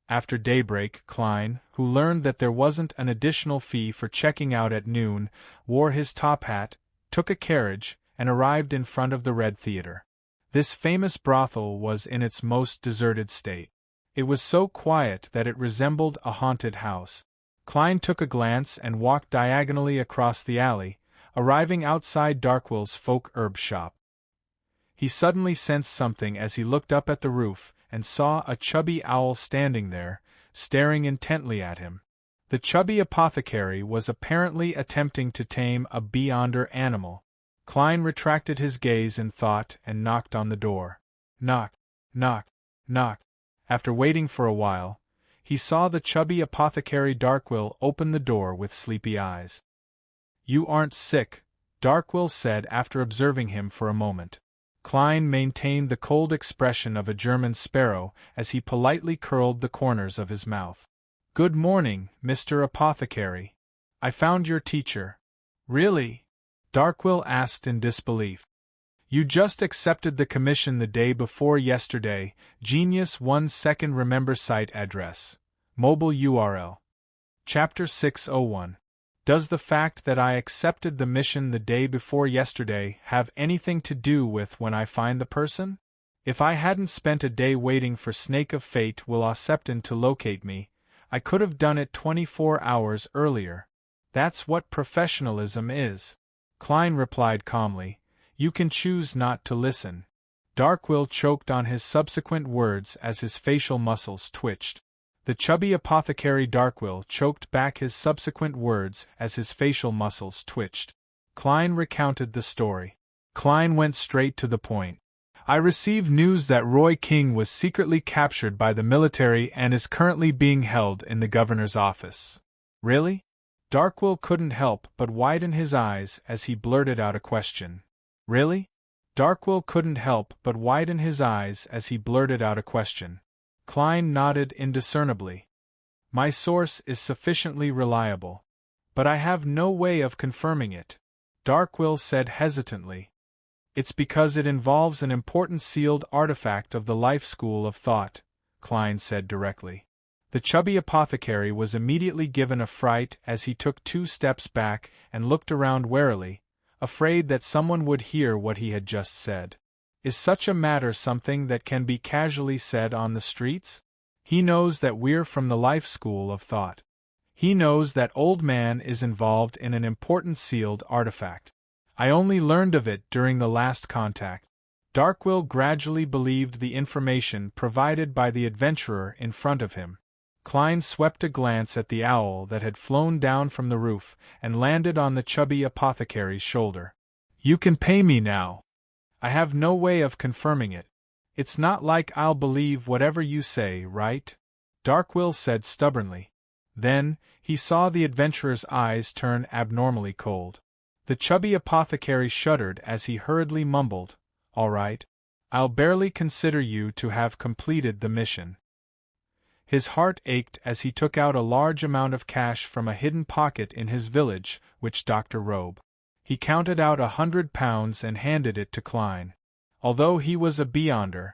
After daybreak, Klein, who learned that there wasn't an additional fee for checking out at noon, wore his top hat, took a carriage, and arrived in front of the Red Theater. This famous brothel was in its most deserted state. It was so quiet that it resembled a haunted house. Klein took a glance and walked diagonally across the alley, arriving outside Darkwill's folk herb shop. He suddenly sensed something as he looked up at the roof and saw a chubby owl standing there, staring intently at him. The chubby apothecary was apparently attempting to tame a beyonder animal. Klein retracted his gaze in thought and knocked on the door. Knock, knock, knock. After waiting for a while, he saw the chubby apothecary Darkwill open the door with sleepy eyes. You aren't sick, Darkwill said after observing him for a moment. Klein maintained the cold expression of a German sparrow as he politely curled the corners of his mouth. Good morning, Mr. Apothecary. I found your teacher. Really? Darkwill asked in disbelief. You just accepted the commission the day before yesterday. Genius 1 second. Remember site address. Mobile URL. Chapter 601. Does the fact that I accepted the mission the day before yesterday have anything to do with when I find the person? If I hadn't spent a day waiting for Snake of Fate Will Ossepton to locate me, I could have done it 24 hours earlier. That's what professionalism is. Klein replied calmly. You can choose not to listen. Darkwill choked on his subsequent words as his facial muscles twitched. The chubby apothecary Darkwill choked back his subsequent words as his facial muscles twitched. Klein recounted the story. Klein went straight to the point. I received news that Roy King was secretly captured by the military and is currently being held in the governor's office. Really? Darkwill couldn't help but widen his eyes as he blurted out a question. Really? Darkwill couldn't help but widen his eyes as he blurted out a question. Klein nodded indiscernibly. My source is sufficiently reliable. But I have no way of confirming it, Darkwill said hesitantly. It's because it involves an important sealed artifact of the life school of thought, Klein said directly. The chubby apothecary was immediately given a fright as he took 2 steps back and looked around warily, afraid that someone would hear what he had just said. Is such a matter something that can be casually said on the streets? He knows that we're from the life school of thought. He knows that Old Man is involved in an important sealed artifact. I only learned of it during the last contact. Darkwill gradually believed the information provided by the adventurer in front of him. Klein swept a glance at the owl that had flown down from the roof and landed on the chubby apothecary's shoulder. You can pay me now. I have no way of confirming it. It's not like I'll believe whatever you say, right? Darkwill said stubbornly. Then, he saw the adventurer's eyes turn abnormally cold. The chubby apothecary shuddered as he hurriedly mumbled, All right. I'll barely consider you to have completed the mission. His heart ached as he took out a large amount of cash from a hidden pocket in his village, which Dr. Robe. He counted out £100 and handed it to Klein. Although he was a beyonder,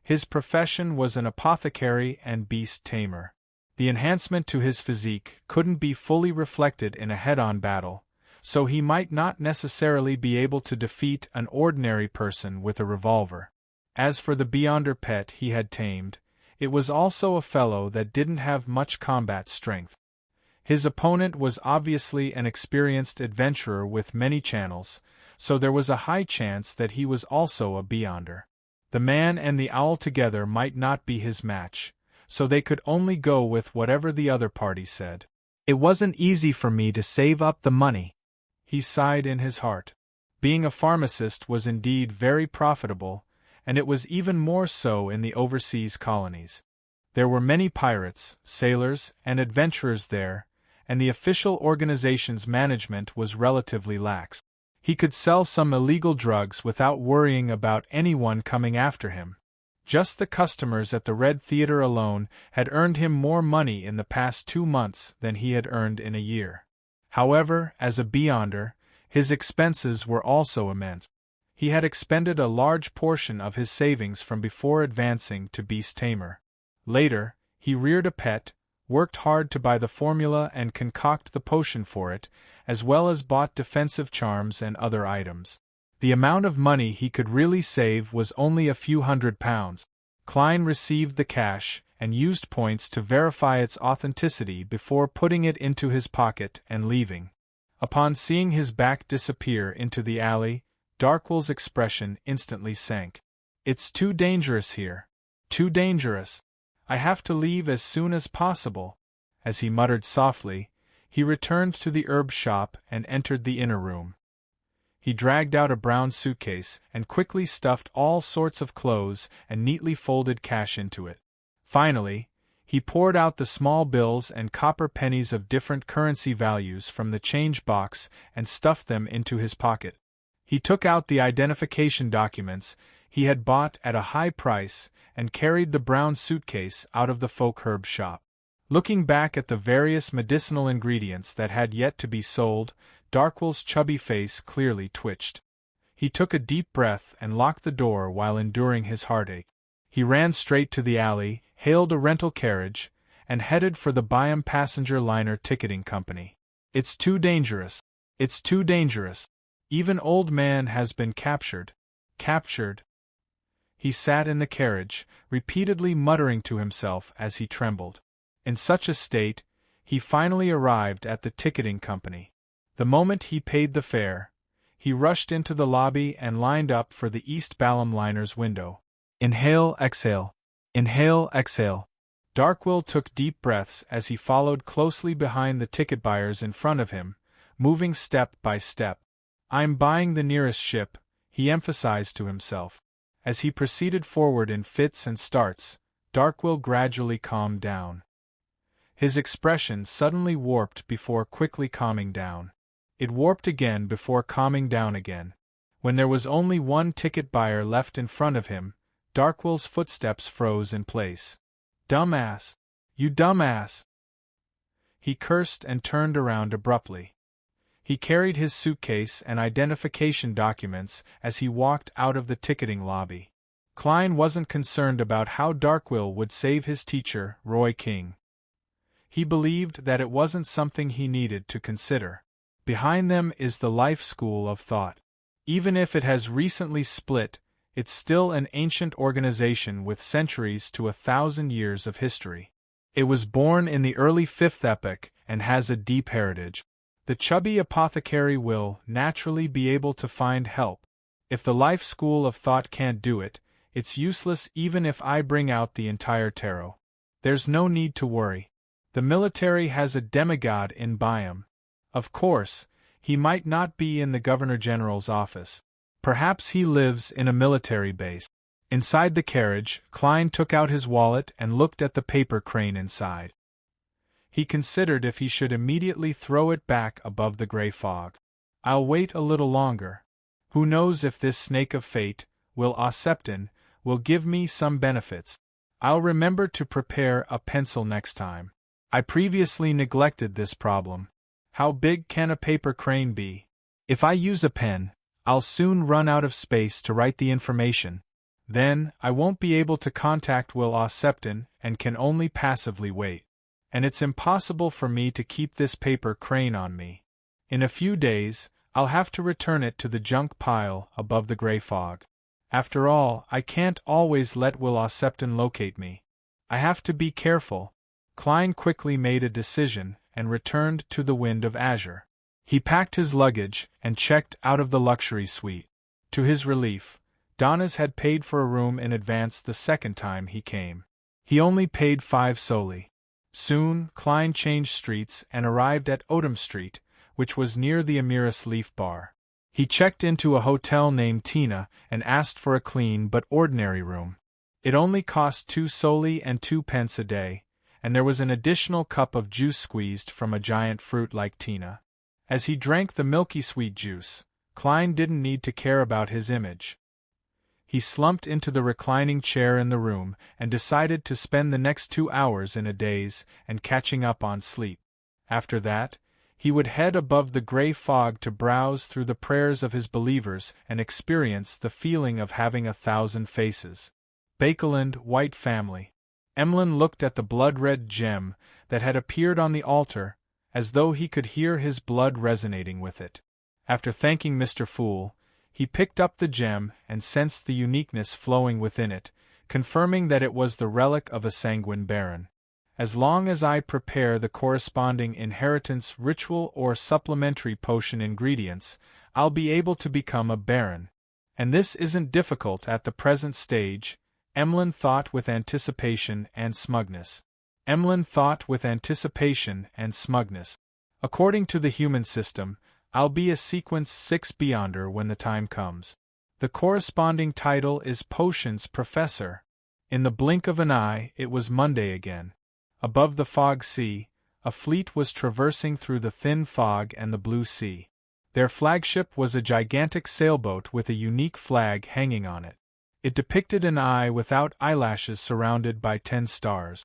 his profession was an apothecary and beast tamer. The enhancement to his physique couldn't be fully reflected in a head-on battle, so he might not necessarily be able to defeat an ordinary person with a revolver. As for the beyonder pet he had tamed, it was also a fellow that didn't have much combat strength. His opponent was obviously an experienced adventurer with many channels, so there was a high chance that he was also a beyonder. The man and the owl together might not be his match, so they could only go with whatever the other party said. It wasn't easy for me to save up the money. He sighed in his heart. Being a pharmacist was indeed very profitable, and it was even more so in the overseas colonies. There were many pirates, sailors, and adventurers there, and the official organization's management was relatively lax. He could sell some illegal drugs without worrying about anyone coming after him. Just the customers at the Red Theater alone had earned him more money in the past 2 months than he had earned in a year. However, as a beyonder, his expenses were also immense. He had expended a large portion of his savings from before advancing to beast tamer. Later, he reared a pet, worked hard to buy the formula and concoct the potion for it, as well as bought defensive charms and other items. The amount of money he could really save was only a few £100s. Klein received the cash and used points to verify its authenticity before putting it into his pocket and leaving. Upon seeing his back disappear into the alley, Darkwill's expression instantly sank. It's too dangerous here. Too dangerous. I have to leave as soon as possible. As he muttered softly, he returned to the herb shop and entered the inner room. He dragged out a brown suitcase and quickly stuffed all sorts of clothes and neatly folded cash into it. Finally, he poured out the small bills and copper pennies of different currency values from the change box and stuffed them into his pocket. He took out the identification documents he had bought at a high price and carried the brown suitcase out of the folk herb shop. Looking back at the various medicinal ingredients that had yet to be sold, Darkwill's chubby face clearly twitched. He took a deep breath and locked the door while enduring his heartache. He ran straight to the alley, hailed a rental carriage, and headed for the Byam passenger liner ticketing company. It's too dangerous. It's too dangerous. Even Old Man has been captured. Captured. He sat in the carriage, repeatedly muttering to himself as he trembled. In such a state, he finally arrived at the ticketing company. The moment he paid the fare, he rushed into the lobby and lined up for the East Balham liner's window. Inhale, exhale. Inhale, exhale. Darkwill took deep breaths as he followed closely behind the ticket buyers in front of him, moving step by step. I'm buying the nearest ship, he emphasized to himself. As he proceeded forward in fits and starts, Darkwill gradually calmed down. His expression suddenly warped before quickly calming down. It warped again before calming down again. When there was only one ticket buyer left in front of him, Darkwill's footsteps froze in place. Dumbass! You dumbass! He cursed and turned around abruptly. He carried his suitcase and identification documents as he walked out of the ticketing lobby. Klein wasn't concerned about how Darkwill would save his teacher, Roy King. He believed that it wasn't something he needed to consider. Behind them is the life school of thought. Even if it has recently split, it's still an ancient organization with centuries to 1,000 years of history. It was born in the early 5th epoch and has a deep heritage. The chubby apothecary will naturally be able to find help. If the life school of thought can't do it, it's useless even if I bring out the entire tarot. There's no need to worry. The military has a demigod in Byam. Of course, he might not be in the Governor-General's office. Perhaps he lives in a military base. Inside the carriage, Klein took out his wallet and looked at the paper crane inside. He considered if he should immediately throw it back above the gray fog. I'll wait a little longer. Who knows if this snake of fate, Will Ausepton, will give me some benefits. I'll remember to prepare a pencil next time. I previously neglected this problem. How big can a paper crane be? If I use a pen, I'll soon run out of space to write the information. Then, I won't be able to contact Will Ausepton and can only passively wait. And it's impossible for me to keep this paper crane on me. In a few days, I'll have to return it to the junk pile above the gray fog. After all, I can't always let Will Ausepton locate me. I have to be careful. Klein quickly made a decision and returned to the Wind of Azure. He packed his luggage and checked out of the luxury suite. To his relief, Donnas had paid for a room in advance the second time he came. He only paid 5 soldi. Soon, Klein changed streets and arrived at Odom Street, which was near the Amiris Leaf Bar. He checked into a hotel named Tina and asked for a clean but ordinary room. It only cost 2 soldi and 2 pence a day, and there was an additional cup of juice squeezed from a giant fruit like Tina. As he drank the milky sweet juice, Klein didn't need to care about his image. He slumped into the reclining chair in the room and decided to spend the next 2 hours in a daze and catching up on sleep. After that, he would head above the gray fog to browse through the prayers of his believers and experience the feeling of having 1,000 faces. Bakeland, White Family. Emlyn looked at the blood-red gem that had appeared on the altar, as though he could hear his blood resonating with it. After thanking Mr. Fool, he picked up the gem and sensed the uniqueness flowing within it, confirming that it was the relic of a sanguine baron. As long as I prepare the corresponding inheritance ritual or supplementary potion ingredients, I'll be able to become a baron. And this isn't difficult at the present stage, Emlyn thought with anticipation and smugness. Emlyn thought with anticipation and smugness. According to the human system, I'll be a sequence 6 beyonder when the time comes. The corresponding title is Potions Professor. In the blink of an eye, it was Monday again. Above the fog sea, a fleet was traversing through the thin fog and the blue sea. Their flagship was a gigantic sailboat with a unique flag hanging on it. It depicted an eye without eyelashes surrounded by 10 stars.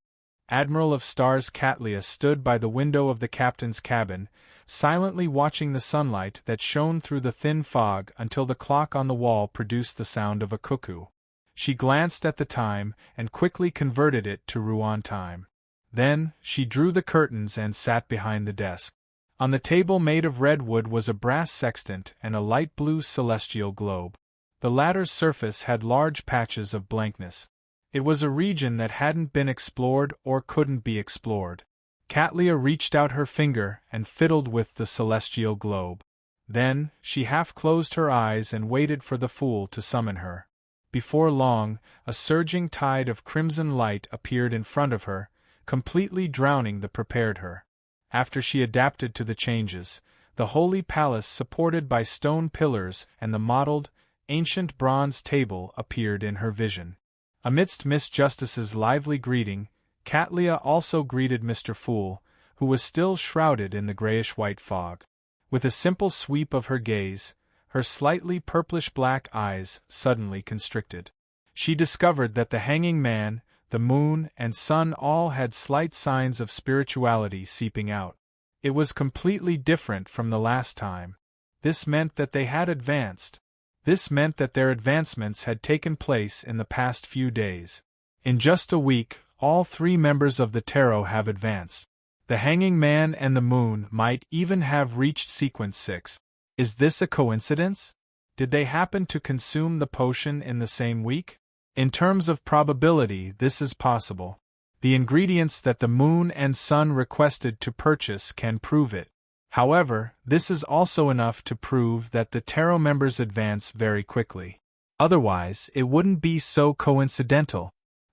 Admiral of Stars Catlia stood by the window of the captain's cabin, silently watching the sunlight that shone through the thin fog until the clock on the wall produced the sound of a cuckoo. She glanced at the time and quickly converted it to Rouen time. Then, she drew the curtains and sat behind the desk. On the table made of red wood was a brass sextant and a light blue celestial globe. The latter's surface had large patches of blankness. It was a region that hadn't been explored or couldn't be explored. Catlia reached out her finger and fiddled with the celestial globe. Then, she half closed her eyes and waited for the fool to summon her. Before long, a surging tide of crimson light appeared in front of her, completely drowning the prepared her. After she adapted to the changes, the holy palace supported by stone pillars and the mottled, ancient bronze table appeared in her vision. Amidst Miss Justice's lively greeting, Catlia also greeted Mr. Fool, who was still shrouded in the grayish-white fog. With a simple sweep of her gaze, her slightly purplish-black eyes suddenly constricted. She discovered that the hanging man, the moon, and sun all had slight signs of spirituality seeping out. It was completely different from the last time. This meant that they had advanced. This meant that their advancements had taken place in the past few days. In just a week, all 3 members of the tarot have advanced. The hanging man and the moon might even have reached sequence 6. Is this a coincidence? Did they happen to consume the potion in the same week? In terms of probability, this is possible. The ingredients that the moon and sun requested to purchase can prove it. However, this is also enough to prove that the tarot members advance very quickly. Otherwise, it wouldn't be so coincidental.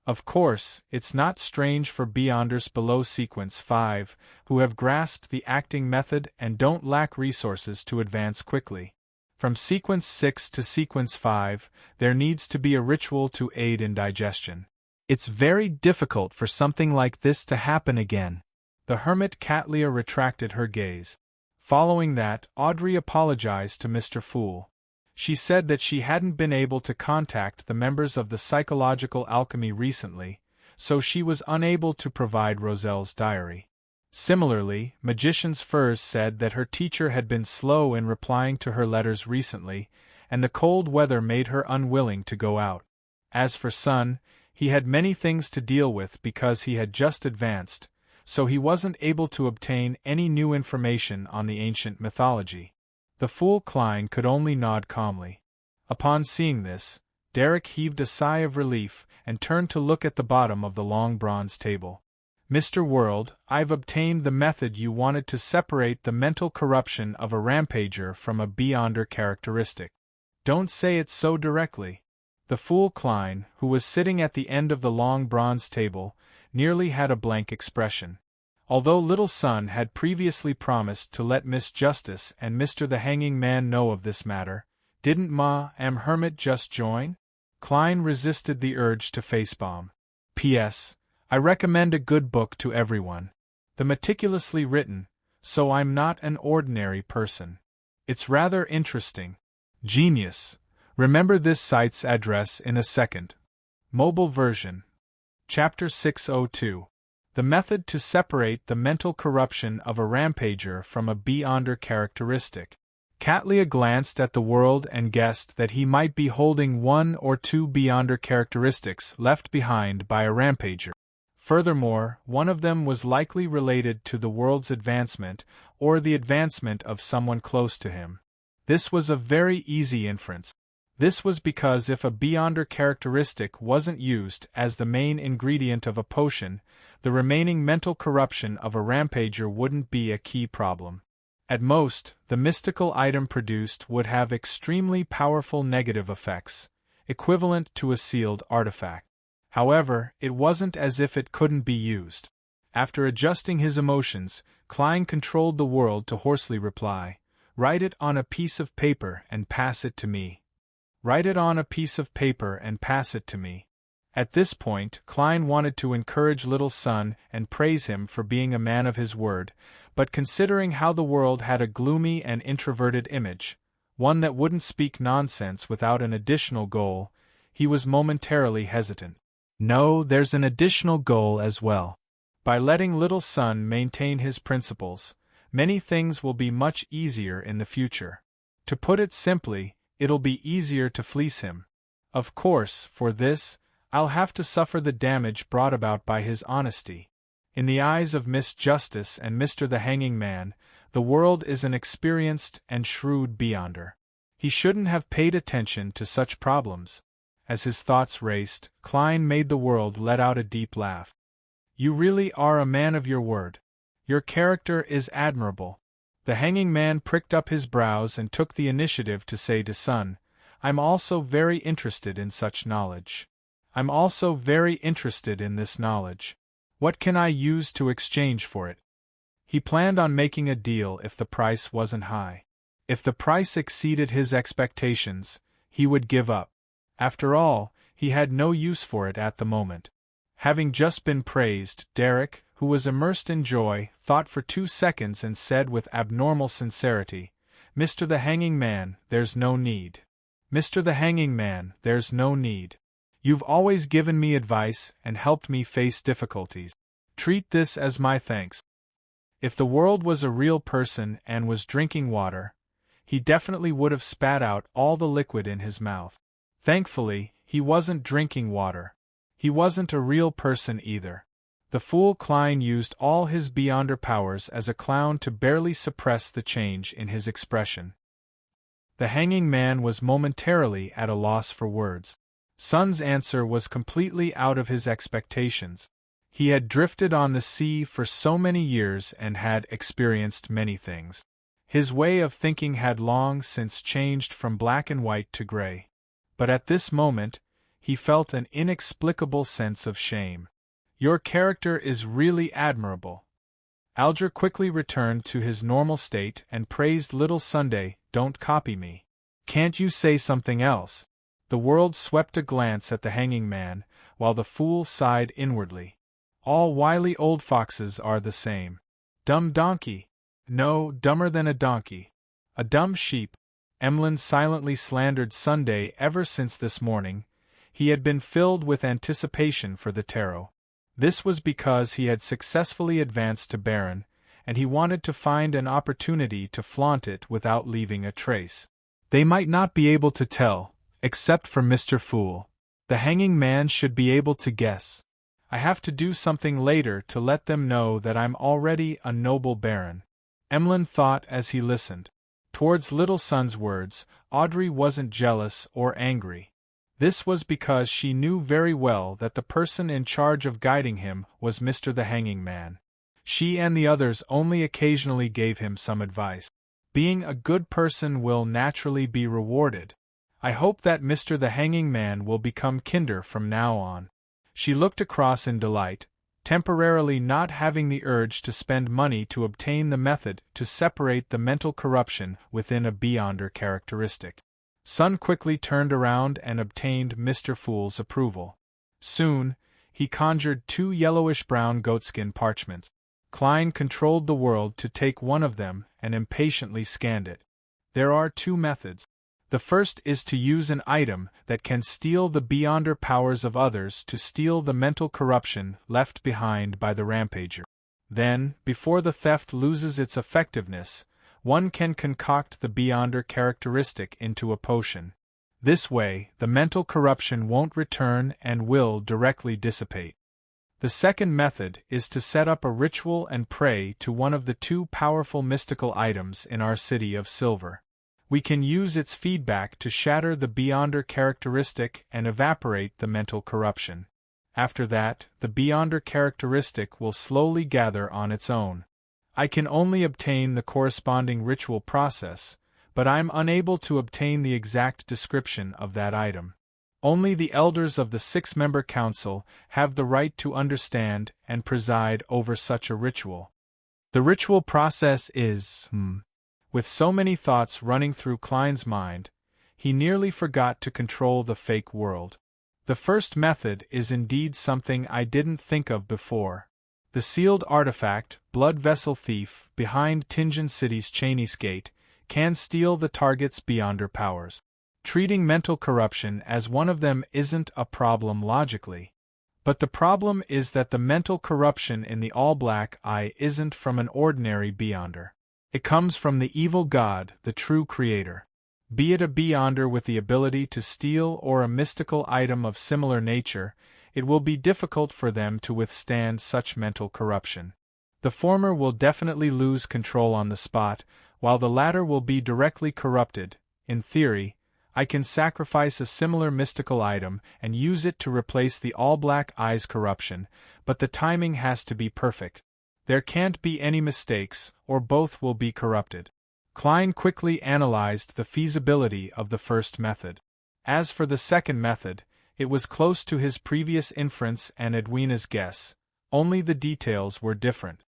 Of course, it's not strange for beyonders below sequence 5, who have grasped the acting method and don't lack resources to advance quickly. From sequence 6 to sequence 5, there needs to be a ritual to aid in digestion. It's very difficult for something like this to happen again. The hermit Katlia retracted her gaze. Following that, Audrey apologized to Mr. Fool. She said that she hadn't been able to contact the members of the Psychological Alchemy recently, so she was unable to provide Roselle's diary. Similarly, Magician's Furs said that her teacher had been slow in replying to her letters recently, and the cold weather made her unwilling to go out. As for Sun, he had many things to deal with because he had just advanced, so he wasn't able to obtain any new information on the ancient mythology. The fool Klein could only nod calmly. Upon seeing this, Derek heaved a sigh of relief and turned to look at the bottom of the long bronze table. Mr. World, I've obtained the method you wanted to separate the mental corruption of a rampager from a beyonder characteristic. Don't say it so directly. The fool Klein, who was sitting at the end of the long bronze table, nearly had a blank expression. Although Little Sun had previously promised to let Miss Justice and Mr. the Hanging Man know of this matter, didn't Ma am Hermit just join? Klein resisted the urge to facebomb. P.S. I recommend a good book to everyone. The meticulously written, so I'm not an ordinary person. It's rather interesting. Genius. Remember this site's address in a second. Mobile version. Chapter 602. The method to separate the mental corruption of a rampager from a beyonder characteristic. Katlia glanced at the world and guessed that he might be holding one or two beyonder characteristics left behind by a rampager. Furthermore, one of them was likely related to the world's advancement or the advancement of someone close to him. This was a very easy inference. This was because if a beyonder characteristic wasn't used as the main ingredient of a potion, the remaining mental corruption of a rampager wouldn't be a key problem. At most, the mystical item produced would have extremely powerful negative effects, equivalent to a sealed artifact. However, it wasn't as if it couldn't be used. After adjusting his emotions, Klein controlled the world to hoarsely reply, "Write it on a piece of paper and pass it to me. Write it on a piece of paper and pass it to me." At this point, Klein wanted to encourage Little Sun and praise him for being a man of his word, but considering how the world had a gloomy and introverted image, one that wouldn't speak nonsense without an additional goal, he was momentarily hesitant. No, there's an additional goal as well. By letting Little Sun maintain his principles, many things will be much easier in the future. To put it simply, it'll be easier to fleece him. Of course, for this, I'll have to suffer the damage brought about by his honesty. In the eyes of Miss Justice and Mr. the Hanging Man, the world is an experienced and shrewd beyonder. He shouldn't have paid attention to such problems. As his thoughts raced, Klein made the world let out a deep laugh. You really are a man of your word. Your character is admirable. The Hanging Man pricked up his brows and took the initiative to say to Sun, I'm also very interested in such knowledge. I'm also very interested in this knowledge. What can I use to exchange for it? He planned on making a deal if the price wasn't high. If the price exceeded his expectations, he would give up. After all, he had no use for it at the moment. Having just been praised, Derek, who was immersed in joy, thought for 2 seconds and said with abnormal sincerity, Mr. the Hanging Man, there's no need. Mr. the Hanging Man, there's no need. You've always given me advice and helped me face difficulties. Treat this as my thanks. If the world was a real person and was drinking water, he definitely would have spat out all the liquid in his mouth. Thankfully, he wasn't drinking water. He wasn't a real person either. The fool Klein used all his beyonder powers as a clown to barely suppress the change in his expression. The Hanging Man was momentarily at a loss for words. Sun's answer was completely out of his expectations. He had drifted on the sea for so many years and had experienced many things. His way of thinking had long since changed from black and white to gray. But at this moment, he felt an inexplicable sense of shame. Your character is really admirable. Alger quickly returned to his normal state and praised Little Sunday. Don't copy me. Can't you say something else? The world swept a glance at the hanging man, while the fool sighed inwardly. All wily old foxes are the same. Dumb donkey. No, dumber than a donkey. A dumb sheep. Emlyn silently slandered Sunday ever since this morning. He had been filled with anticipation for the tarot. This was because he had successfully advanced to Baron, and he wanted to find an opportunity to flaunt it without leaving a trace. They might not be able to tell, except for Mr. Fool. The hanging man should be able to guess. I have to do something later to let them know that I'm already a noble baron. Emlyn thought as he listened. Towards Little Son's words, Audrey wasn't jealous or angry. This was because she knew very well that the person in charge of guiding him was Mr. the Hanging Man. She and the others only occasionally gave him some advice. Being a good person will naturally be rewarded. I hope that Mr. the Hanging Man will become kinder from now on. She looked across in delight, temporarily not having the urge to spend money to obtain the method to separate the mental corruption within a Beyonder characteristic. Sun quickly turned around and obtained Mr. Fool's approval. Soon, he conjured 2 yellowish-brown goatskin parchments. Klein controlled the world to take one of them and impatiently scanned it. There are 2 methods. The first is to use an item that can steal the Beyonder powers of others to steal the mental corruption left behind by the rampager. Then, before the theft loses its effectiveness, one can concoct the Beyonder characteristic into a potion. This way, the mental corruption won't return and will directly dissipate. The second method is to set up a ritual and pray to one of the 2 powerful mystical items in our city of silver. We can use its feedback to shatter the Beyonder characteristic and evaporate the mental corruption. After that, the Beyonder characteristic will slowly gather on its own. I can only obtain the corresponding ritual process, but I'm unable to obtain the exact description of that item. Only the elders of the 6-member council have the right to understand and preside over such a ritual. The ritual process is, With so many thoughts running through Klein's mind, he nearly forgot to control the fake world. The first method is indeed something I didn't think of before. The sealed artifact, Blood Vessel Thief, behind Tingen City's Chinese Gate, can steal the target's Beyonder powers. Treating mental corruption as one of them isn't a problem logically. But the problem is that the mental corruption in the all-black eye isn't from an ordinary Beyonder. It comes from the evil god, the true creator. Be it a Beyonder with the ability to steal or a mystical item of similar nature, it will be difficult for them to withstand such mental corruption. The former will definitely lose control on the spot, while the latter will be directly corrupted. In theory, I can sacrifice a similar mystical item and use it to replace the all-black eye's corruption, but the timing has to be perfect. There can't be any mistakes, or both will be corrupted. Klein quickly analyzed the feasibility of the first method. As for the second method, it was close to his previous inference and Edwina's guess, only the details were different.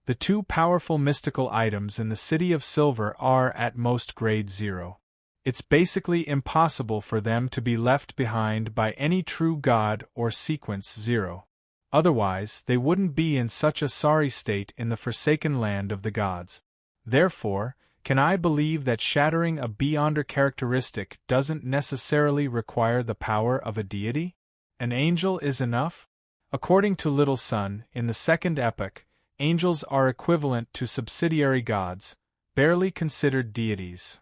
The 2 powerful mystical items in the City of Silver are at most grade 0. It's basically impossible for them to be left behind by any true god or sequence 0. Otherwise, they wouldn't be in such a sorry state in the forsaken land of the gods. Therefore, can I believe that shattering a Beyonder characteristic doesn't necessarily require the power of a deity? An angel is enough? According to Little Sun, in the second epoch, angels are equivalent to subsidiary gods, barely considered deities.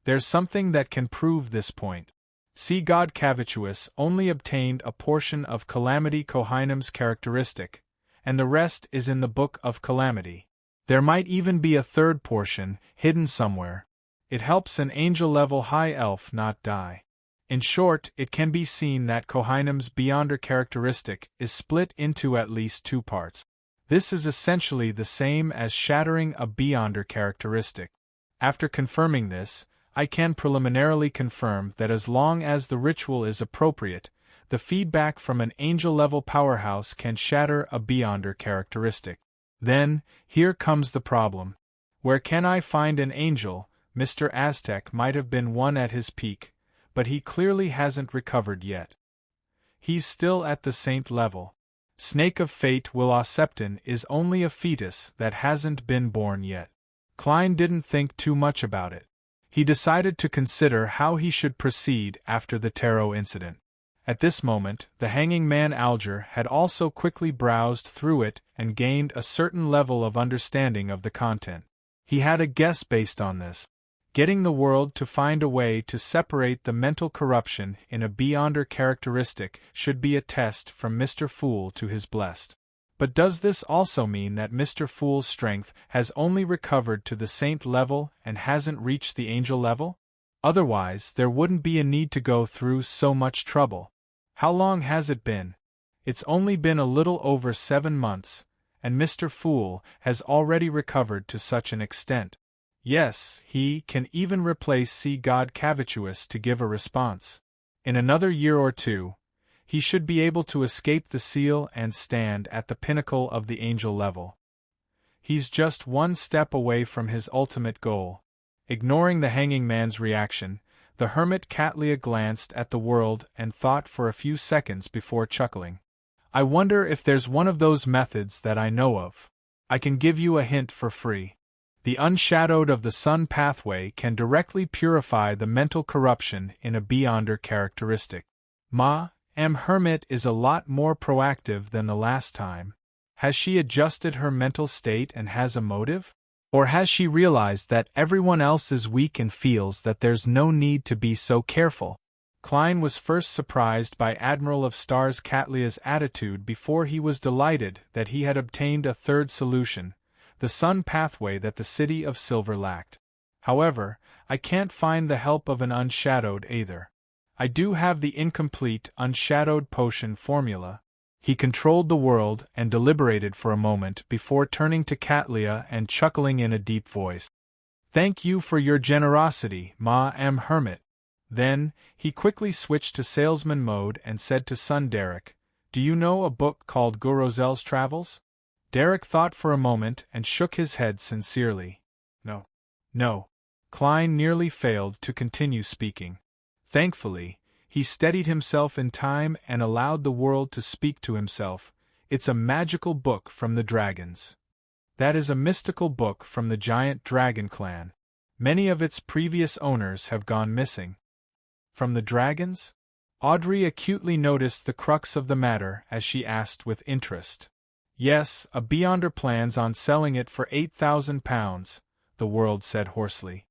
There's something that can prove this point. See, God Cavituous only obtained a portion of Calamity Kohinum's characteristic, and the rest is in the Book of Calamity. There might even be a third portion, hidden somewhere. It helps an angel-level high elf not die. In short, it can be seen that Kohinum's Beyonder characteristic is split into at least 2 parts. This is essentially the same as shattering a Beyonder characteristic. After confirming this, I can preliminarily confirm that as long as the ritual is appropriate, the feedback from an angel-level powerhouse can shatter a Beyonder characteristic. Then, here comes the problem. Where can I find an angel? Mr. Aztec might have been one at his peak, but he clearly hasn't recovered yet. He's still at the saint level. Snake of Fate Will-O-Septon is only a fetus that hasn't been born yet. Klein didn't think too much about it. He decided to consider how he should proceed after the tarot incident. At this moment, the hanging man Alger had also quickly browsed through it and gained a certain level of understanding of the content. He had a guess based on this. Getting the world to find a way to separate the mental corruption in a Beyonder characteristic should be a test from Mr. Fool to his blessed. But does this also mean that Mr. Fool's strength has only recovered to the saint level and hasn't reached the angel level? Otherwise, there wouldn't be a need to go through so much trouble. How long has it been? It's only been a little over 7 months, and Mr. Fool has already recovered to such an extent. Yes, he can even replace Sea God Cavituous to give a response. In another year or two, he should be able to escape the seal and stand at the pinnacle of the angel level. He's just one step away from his ultimate goal. Ignoring the hanging man's reaction, the hermit Catlia glanced at the world and thought for a few seconds before chuckling. I wonder if there's one of those methods that I know of. I can give you a hint for free. The unshadowed of the sun pathway can directly purify the mental corruption in a Beyonder characteristic. Hermit is a lot more proactive than the last time. Has she adjusted her mental state and has a motive? Or has she realized that everyone else is weak and feels that there's no need to be so careful? Klein was first surprised by Admiral of Stars Catlia's attitude before he was delighted that he had obtained a third solution, the sun pathway that the City of Silver lacked. However, I can't find the help of an unshadowed either. I do have the incomplete unshadowed potion formula. He controlled the world and deliberated for a moment before turning to Catlia and chuckling in a deep voice. Thank you for your generosity, Hermit. Then, he quickly switched to salesman mode and said to son Derek, Do you know a book called Gorozel's Travels? Derek thought for a moment and shook his head sincerely. No. Klein nearly failed to continue speaking. Thankfully, he steadied himself in time and allowed the world to speak to himself. It's a magical book from the dragons. That is a mystical book from the giant dragon clan. Many of its previous owners have gone missing. From the dragons? Audrey acutely noticed the crux of the matter as she asked with interest. Yes, a Beyonder plans on selling it for £8,000, the world said hoarsely.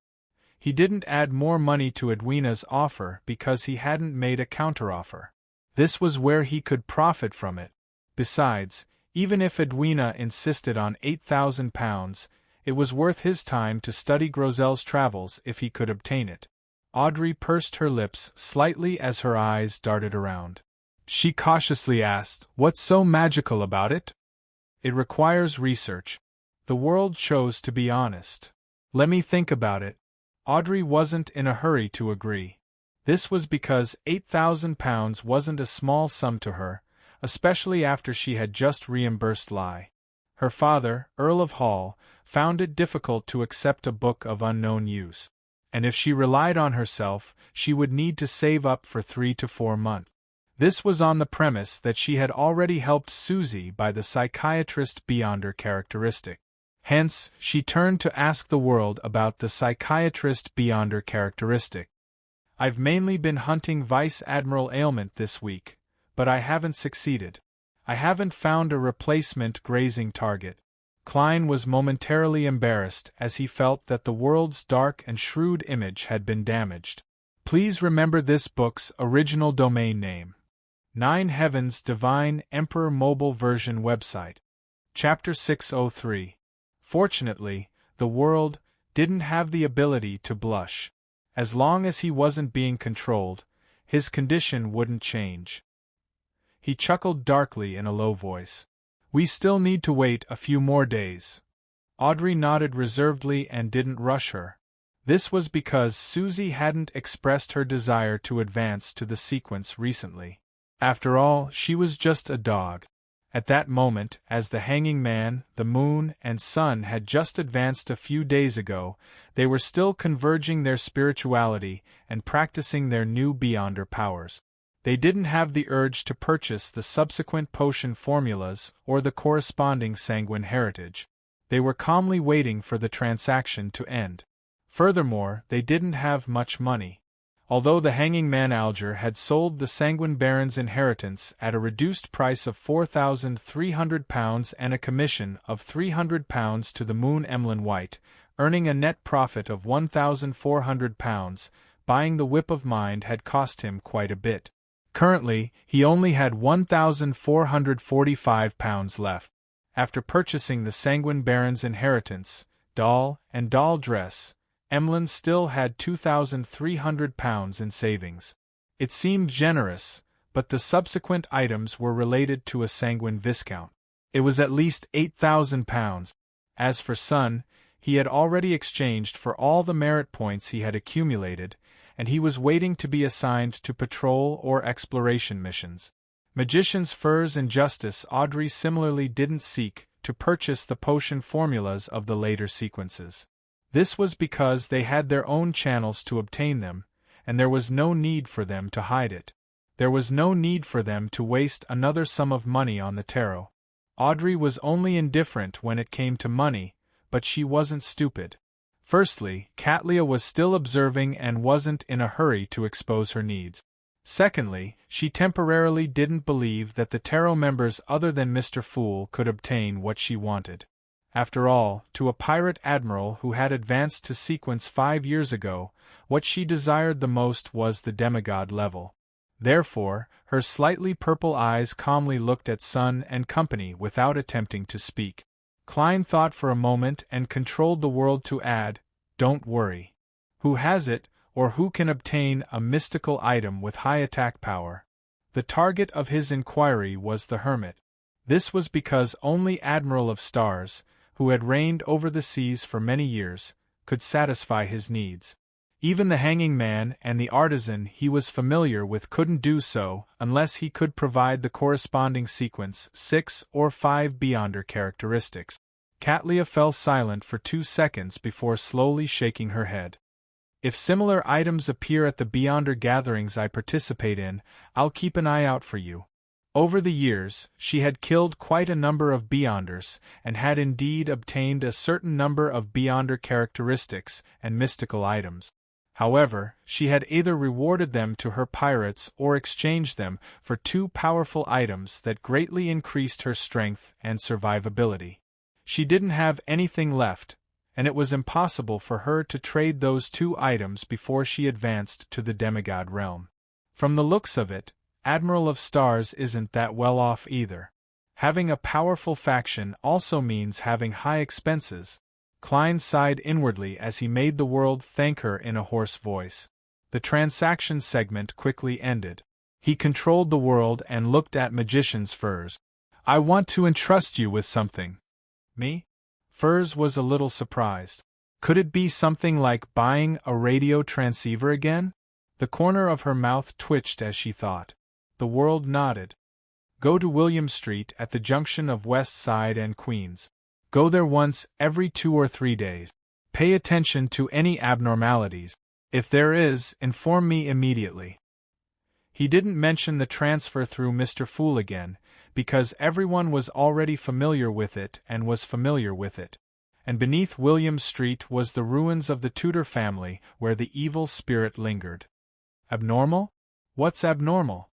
He didn't add more money to Edwina's offer because he hadn't made a counteroffer. This was where he could profit from it. Besides, even if Edwina insisted on £8,000, it was worth his time to study Gorozel's Travels if he could obtain it. Audrey pursed her lips slightly as her eyes darted around. She cautiously asked, What's so magical about it? It requires research. The world chose to be honest. Let me think about it. Audrey wasn't in a hurry to agree. This was because £8,000 wasn't a small sum to her, especially after she had just reimbursed Lai. Her father, Earl of Hall, found it difficult to accept a book of unknown use, and if she relied on herself, she would need to save up for 3 to 4 months. This was on the premise that she had already helped Susie by the psychiatrist Beyonder characteristic. Hence, she turned to ask the world about the psychiatrist Beyonder characteristic. I've mainly been hunting Vice Admiral Ailment this week, but I haven't succeeded. I haven't found a replacement grazing target. Klein was momentarily embarrassed as he felt that the world's dark and shrewd image had been damaged. Please remember this book's original domain name. 9 Heavens Divine Emperor Mobile Version Website. Chapter 603. Fortunately, the world didn't have the ability to blush. As long as he wasn't being controlled, his condition wouldn't change. He chuckled darkly in a low voice. We still need to wait a few more days. Audrey nodded reservedly and didn't rush her. This was because Susie hadn't expressed her desire to advance to the sequence recently. After all, she was just a dog. At that moment, as the hanging man, the moon, and sun had just advanced a few days ago, they were still converging their spirituality and practicing their new Beyonder powers. They didn't have the urge to purchase the subsequent potion formulas or the corresponding sanguine heritage. They were calmly waiting for the transaction to end. Furthermore, they didn't have much money. Although the hanging man Alger had sold the Sanguine Baron's inheritance at a reduced price of £4,300 and a commission of £300 to the Moon Emlyn White, earning a net profit of £1,400, buying the Whip of Mind had cost him quite a bit. Currently, he only had £1,445 left. After purchasing the Sanguine Baron's inheritance, doll, and doll dress, Emlyn still had £2,300 in savings. It seemed generous, but the subsequent items were related to a sanguine viscount. It was at least £8,000. As for Sun, he had already exchanged for all the merit points he had accumulated, and he was waiting to be assigned to patrol or exploration missions. Magician's Furs and Justice Audrey similarly didn't seek to purchase the potion formulas of the later sequences. This was because they had their own channels to obtain them, and there was no need for them to hide it. There was no need for them to waste another sum of money on the tarot. Audrey was only indifferent when it came to money, but she wasn't stupid. Firstly, Catlia was still observing and wasn't in a hurry to expose her needs. Secondly, she temporarily didn't believe that the tarot members other than Mr. Fool could obtain what she wanted. After all, to a pirate admiral who had advanced to sequence 5 years ago, what she desired the most was the demigod level. Therefore, her slightly purple eyes calmly looked at Sun and company without attempting to speak. Klein thought for a moment and controlled the world to add, "Don't worry. Who has it, or who can obtain a mystical item with high attack power?" The target of his inquiry was the hermit. This was because only Admiral of Stars, who had reigned over the seas for many years, could satisfy his needs. Even the hanging man and the artisan he was familiar with couldn't do so unless he could provide the corresponding sequence 6 or 5 Beyonder characteristics. Catlia fell silent for 2 seconds before slowly shaking her head. "If similar items appear at the Beyonder gatherings I participate in, I'll keep an eye out for you." Over the years, she had killed quite a number of Beyonders, and had indeed obtained a certain number of Beyonder characteristics and mystical items. However, she had either rewarded them to her pirates or exchanged them for 2 powerful items that greatly increased her strength and survivability. She didn't have anything left, and it was impossible for her to trade those 2 items before she advanced to the demigod realm. From the looks of it, Admiral of Stars isn't that well off either. Having a powerful faction also means having high expenses. Klein sighed inwardly as he made the world thank her in a hoarse voice. The transaction segment quickly ended. He controlled the world and looked at Magician's Furs. "I want to entrust you with something." "Me?" Furs was a little surprised. Could it be something like buying a radio transceiver again? The corner of her mouth twitched as she thought. The world nodded. "Go to William Street at the junction of West Side and Queens. Go there once every 2 or 3 days. Pay attention to any abnormalities. If there is, inform me immediately." He didn't mention the transfer through Mr. Fool again, because everyone was already familiar with it and was familiar with it. And beneath William Street was the ruins of the Tudor family where the evil spirit lingered. Abnormal? What's abnormal?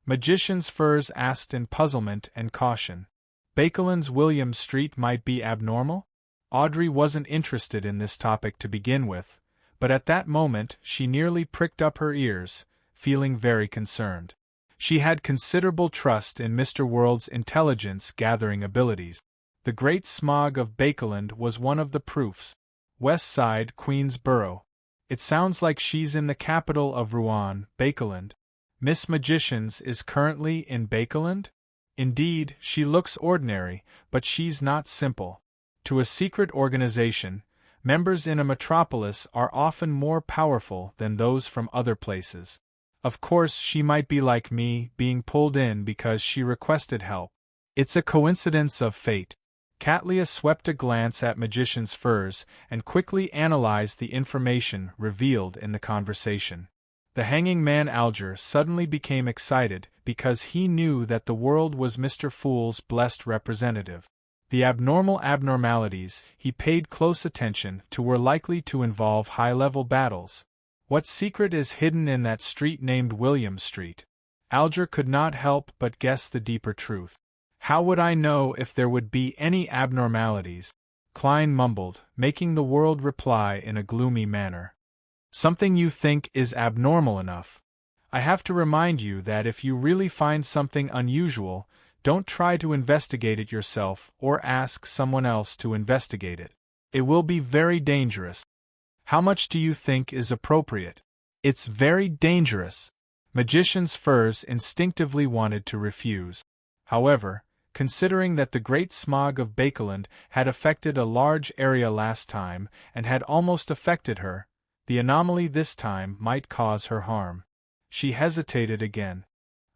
Magician's Furs asked in puzzlement and caution. Bakeland's William Street might be abnormal? Audrey wasn't interested in this topic to begin with, but at that moment she nearly pricked up her ears, feeling very concerned. She had considerable trust in Mr. World's intelligence-gathering abilities. The Great Smog of Bakeland was one of the proofs. West Side, Queensborough. It sounds like she's in the capital of Rouen, Bakeland. Miss Magicians is currently in Bakeland? Indeed, she looks ordinary, but she's not simple. To a secret organization, Members in a metropolis are often more powerful than those from other places. Of course, she might be like me, being pulled in because she requested help. It's a coincidence of fate. Catlia swept a glance at Magician's furs and quickly analyzed the information revealed in the conversation. The hanging man Alger suddenly became excited because he knew that the world was Mr. Fool's blessed representative. The abnormalities he paid close attention to were likely to involve high-level battles. What secret is hidden in that street named William Street? Alger could not help but guess the deeper truth. How would I know if there would be any abnormalities? Klein mumbled, making the world reply in a gloomy manner. Something you think is abnormal enough. I have to remind you that if you really find something unusual, don't try to investigate it yourself or ask someone else to investigate it. It will be very dangerous. How much do you think is appropriate? It's very dangerous. Magician's furs instinctively wanted to refuse. However, considering that the great smog of Bakeland had affected a large area last time and had almost affected her, the anomaly this time might cause her harm. She hesitated again.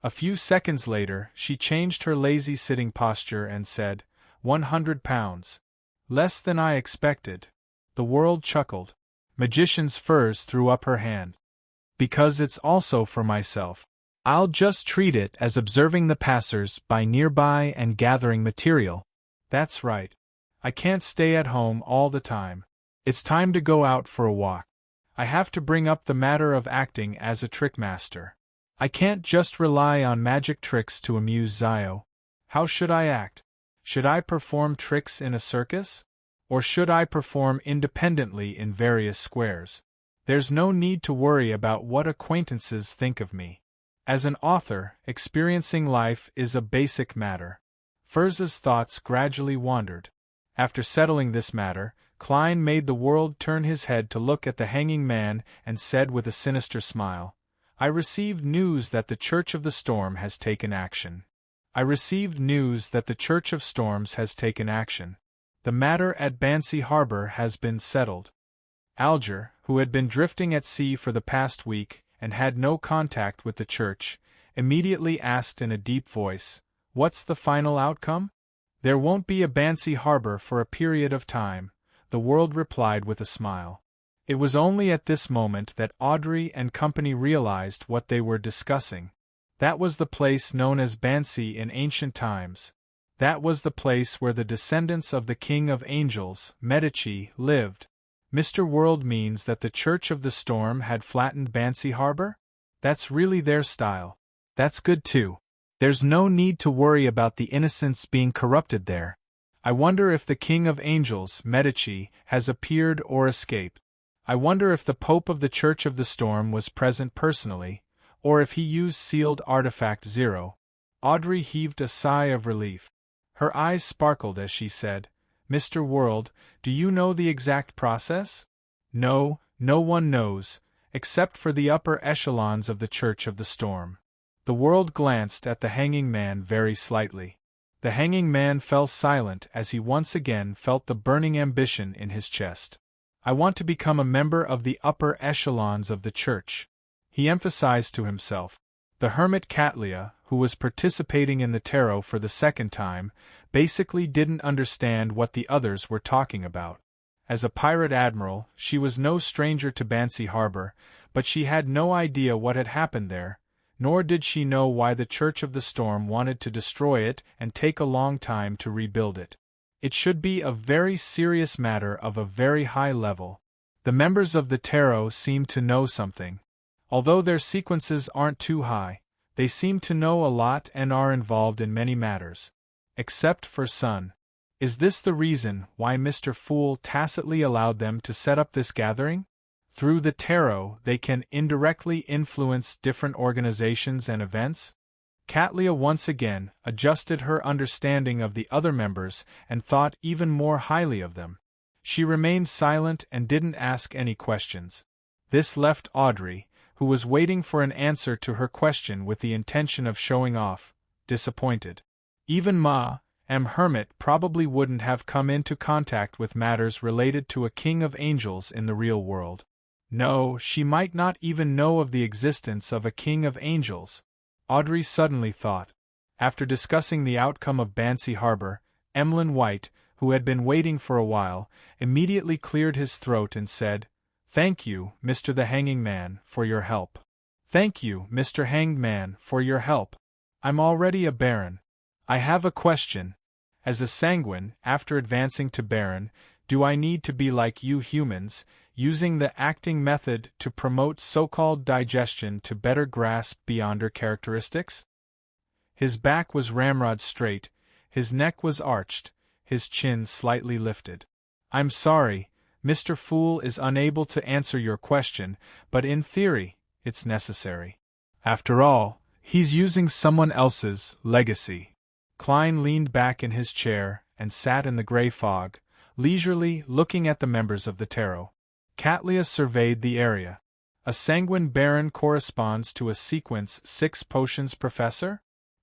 A few seconds later, she changed her lazy sitting posture and said, 100 pounds. Less than I expected. The world chuckled. Magician's furs threw up her hand. Because it's also for myself. I'll just treat it as observing the passers-by nearby and gathering material. That's right. I can't stay at home all the time. It's time to go out for a walk. I have to bring up the matter of acting as a trickmaster. I can't just rely on magic tricks to amuse Zio. How should I act? Should I perform tricks in a circus? Or should I perform independently in various squares? There's no need to worry about what acquaintances think of me. As an author, experiencing life is a basic matter. Furz's thoughts gradually wandered. After settling this matter, Klein made the world turn his head to look at the hanging man and said with a sinister smile, I received news that the Church of the Storm has taken action. I received news that the Church of Storms has taken action. The matter at Bansi Harbor has been settled. Alger, who had been drifting at sea for the past week and had no contact with the church, immediately asked in a deep voice, What's the final outcome? There won't be a Bansi Harbor for a period of time, the world replied with a smile. It was only at this moment that Audrey and company realized what they were discussing. That was the place known as Bansi in ancient times. That was the place where the descendants of the King of Angels, Medici, lived. Mr. World means that the Church of the Storm had flattened Bansi Harbor? That's really their style. That's good too. There's no need to worry about the innocents being corrupted there. I wonder if the King of Angels, Medici, has appeared or escaped. I wonder if the Pope of the Church of the Storm was present personally, or if he used sealed artifact 0. Audrey heaved a sigh of relief. Her eyes sparkled as she said, Mr. World, do you know the exact process? No, no one knows, except for the upper echelons of the Church of the Storm. The world glanced at the hanging man very slightly. The hanging man fell silent as he once again felt the burning ambition in his chest. I want to become a member of the upper echelons of the Church, he emphasized to himself. The hermit Catlia, who was participating in the tarot for the second time, basically didn't understand what the others were talking about. As a pirate admiral, she was no stranger to Bansi Harbor, but she had no idea what had happened there, nor did she know why the Church of the Storm wanted to destroy it and take a long time to rebuild it. It should be a very serious matter of a very high level. The members of the tarot seem to know something. Although their sequences aren't too high, they seem to know a lot and are involved in many matters. Except for Sun. Is this the reason why Mr. Fool tacitly allowed them to set up this gathering? Through the tarot, they can indirectly influence different organizations and events? Catlia once again adjusted her understanding of the other members and thought even more highly of them. She remained silent and didn't ask any questions. This left Audrey, who was waiting for an answer to her question with the intention of showing off, disappointed. Even Ma, Hermit probably wouldn't have come into contact with matters related to a king of angels in the real world. No, she might not even know of the existence of a king of angels, Audrey suddenly thought. After discussing the outcome of Bancy Harbor, Emlyn White, who had been waiting for a while, immediately cleared his throat and said, "Thank you, Mr. the Hanging Man, for your help. Thank you, Mr. Hanged Man, for your help. I'm already a baron. I have a question. As a sanguine, after advancing to baron, do I need to be like you humans, using the acting method to promote so-called digestion to better grasp beyonder characteristics?" His back was ramrod straight, his neck was arched, his chin slightly lifted. "I'm sorry, Mr. Fool is unable to answer your question, but in theory, it's necessary. After all, he's using someone else's legacy." Klein leaned back in his chair and sat in the gray fog, leisurely looking at the members of the tarot. Catlia surveyed the area. "A sanguine baron corresponds to a sequence 6 potions professor?"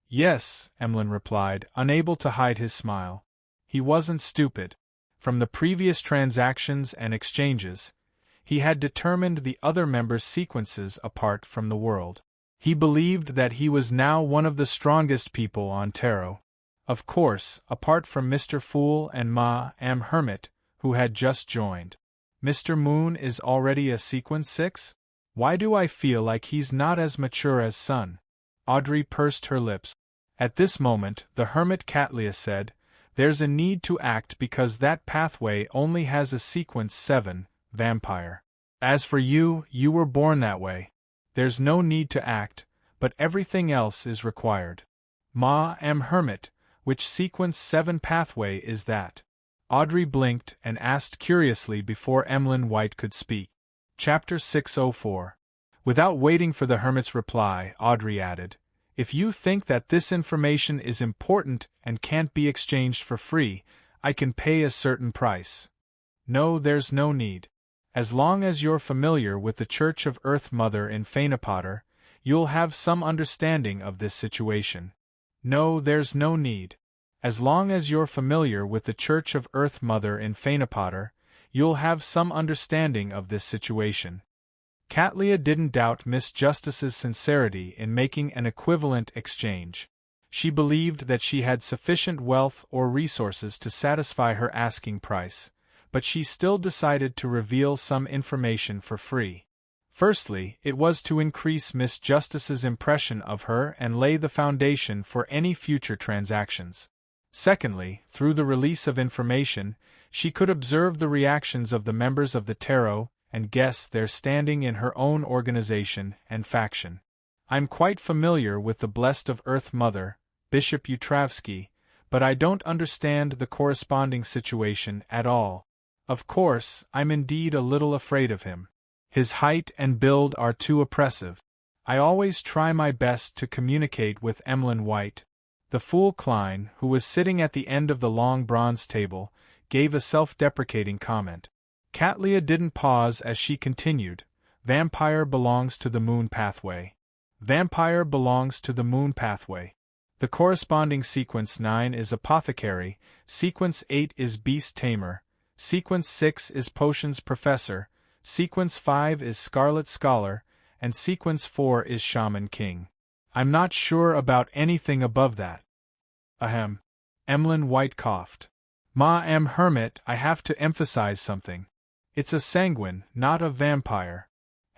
"Yes," Emlyn replied, unable to hide his smile. He wasn't stupid. From the previous transactions and exchanges, he had determined the other members' sequences apart from the world. He believed that he was now one of the strongest people on tarot. Of course, apart from Mr. Fool and Hermit, who had just joined. "Mr. Moon is already a sequence 6? Why do I feel like he's not as mature as Sun?" Audrey pursed her lips. At this moment, the hermit Catlia said, "There's a need to act because that pathway only has a sequence 7, vampire. As for you, you were born that way. There's no need to act, but everything else is required." Hermit, which sequence 7 pathway is that?" Audrey blinked and asked curiously before Emlyn White could speak. Chapter 604. Without waiting for the hermit's reply, Audrey added, "If you think that this information is important and can't be exchanged for free, I can pay a certain price." "No, there's no need. As long as you're familiar with the Church of Earth Mother in Feynapotter, you'll have some understanding of this situation." "No, there's no need. As long as you're familiar with the Church of Earth Mother in Feynapotter, you'll have some understanding of this situation." Catlia didn't doubt Miss Justice's sincerity in making an equivalent exchange. She believed that she had sufficient wealth or resources to satisfy her asking price, but she still decided to reveal some information for free. Firstly, it was to increase Miss Justice's impression of her and lay the foundation for any future transactions. Secondly, through the release of information, she could observe the reactions of the members of the tarot and guess their standing in her own organization and faction. "I'm quite familiar with the Blessed of Earth Mother, Bishop Utravsky, but I don't understand the corresponding situation at all. Of course, I'm indeed a little afraid of him. His height and build are too oppressive. I always try my best to communicate with Emlyn White." The fool Klein, who was sitting at the end of the long bronze table, gave a self-deprecating comment. Catlia didn't pause as she continued, "Vampire belongs to the moon pathway. Vampire belongs to the moon pathway. The corresponding sequence 9 is apothecary, sequence 8 is beast tamer, sequence 6 is potions professor, sequence 5 is scarlet scholar, and sequence 4 is shaman king. I'm not sure about anything above that." "Ahem." Emlyn White coughed. Hermit, I have to emphasize something. It's a sanguine, not a vampire.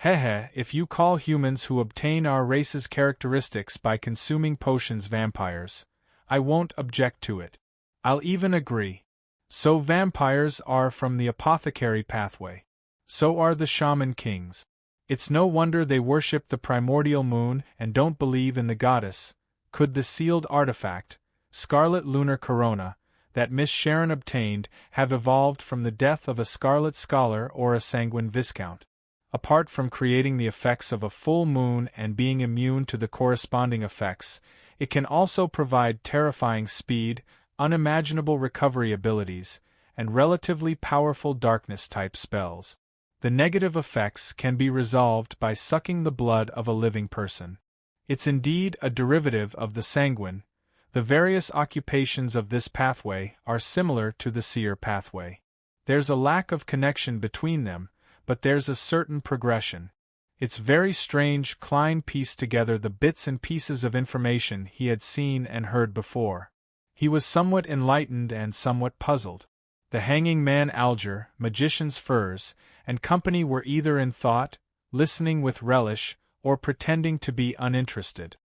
If you call humans who obtain our race's characteristics by consuming potions vampires, I won't object to it. I'll even agree. So vampires are from the apothecary pathway. So are the shaman kings. It's no wonder they worship the primordial moon and don't believe in the goddess. Could the sealed artifact, Scarlet Lunar Corona, that Miss Sharon obtained, have evolved from the death of a scarlet scholar or a sanguine viscount? Apart from creating the effects of a full moon and being immune to the corresponding effects, it can also provide terrifying speed, unimaginable recovery abilities, and relatively powerful darkness-type spells. The negative effects can be resolved by sucking the blood of a living person. It's indeed a derivative of the sanguine, The various occupations of this pathway are similar to the seer pathway. There's a lack of connection between them, but there's a certain progression. It's very strange. Klein pieced together the bits and pieces of information he had seen and heard before. He was somewhat enlightened and somewhat puzzled. The hanging man Alger, magician's furs, and company were either in thought, listening with relish, or pretending to be uninterested.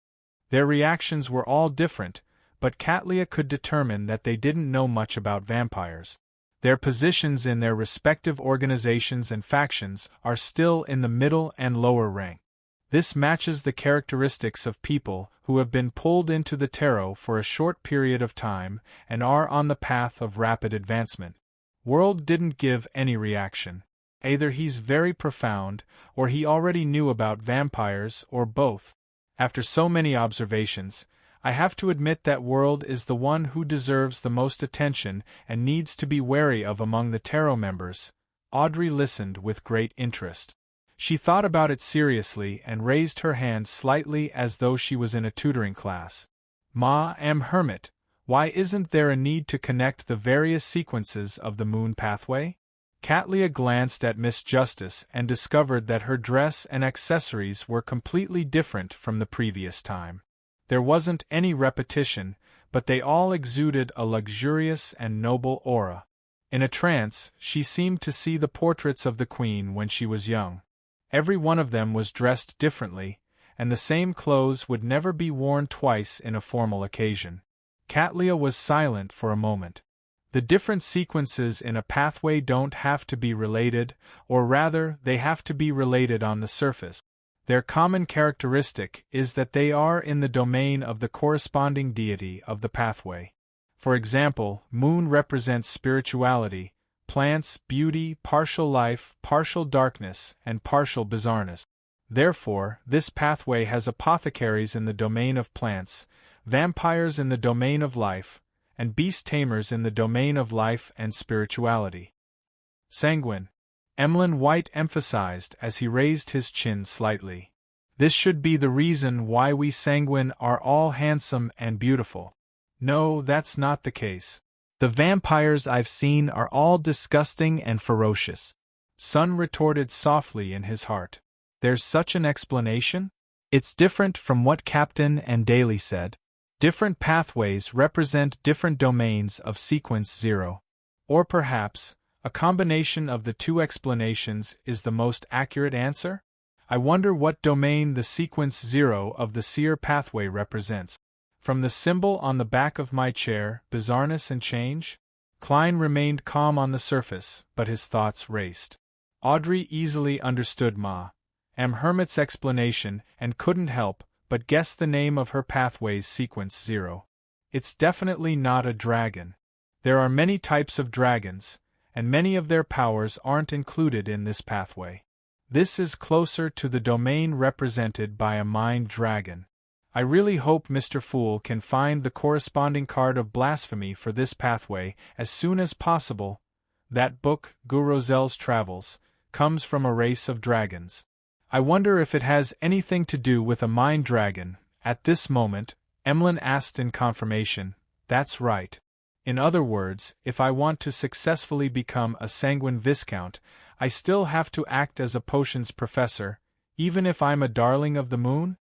Their reactions were all different, but Katlia could determine that they didn't know much about vampires. Their positions in their respective organizations and factions are still in the middle and lower rank. This matches the characteristics of people who have been pulled into the tarot for a short period of time and are on the path of rapid advancement. World didn't give any reaction. Either he's very profound, or he already knew about vampires, or both. After so many observations, I have to admit that World is the one who deserves the most attention and needs to be wary of among the tarot members. Audrey listened with great interest. She thought about it seriously and raised her hand slightly as though she was in a tutoring class. Ma am hermit, why isn't there a need to connect the various sequences of the moon pathway? Katlia glanced at Miss Justice and discovered that her dress and accessories were completely different from the previous time. There wasn't any repetition, but they all exuded a luxurious and noble aura. In a trance, she seemed to see the portraits of the Queen when she was young. Every one of them was dressed differently, and the same clothes would never be worn twice in a formal occasion. Katlia was silent for a moment. The different sequences in a pathway don't have to be related, or rather, they have to be related on the surface. Their common characteristic is that they are in the domain of the corresponding deity of the pathway. For example, moon represents spirituality, plants, beauty, partial life, partial darkness, and partial bizarreness. Therefore, this pathway has apothecaries in the domain of plants, vampires in the domain of life, and beast tamers in the domain of life and spirituality. Sanguine, Emlyn White emphasized as he raised his chin slightly. This should be the reason why we sanguine are all handsome and beautiful. No, that's not the case. The vampires I've seen are all disgusting and ferocious. Sun retorted softly in his heart. There's such an explanation? It's different from what Captain and Daly said. Different pathways represent different domains of sequence 0. Or perhaps, a combination of the two explanations is the most accurate answer? I wonder what domain the sequence 0 of the seer pathway represents. From the symbol on the back of my chair, bizarreness and change? Klein remained calm on the surface, but his thoughts raced. Audrey easily understood Ma am Hermit's explanation and couldn't help but guess the name of her pathway's sequence 0. It's definitely not a dragon. There are many types of dragons, and many of their powers aren't included in this pathway. This is closer to the domain represented by a mind dragon. I really hope Mr. Fool can find the corresponding card of blasphemy for this pathway as soon as possible. That book, Gurozel's Travels, comes from a race of dragons. I wonder if it has anything to do with a mind dragon. At this moment, Emlyn asked in confirmation, "That's right. In other words, if I want to successfully become a sanguine viscount, I still have to act as a potions professor, even if I'm a darling of the moon?"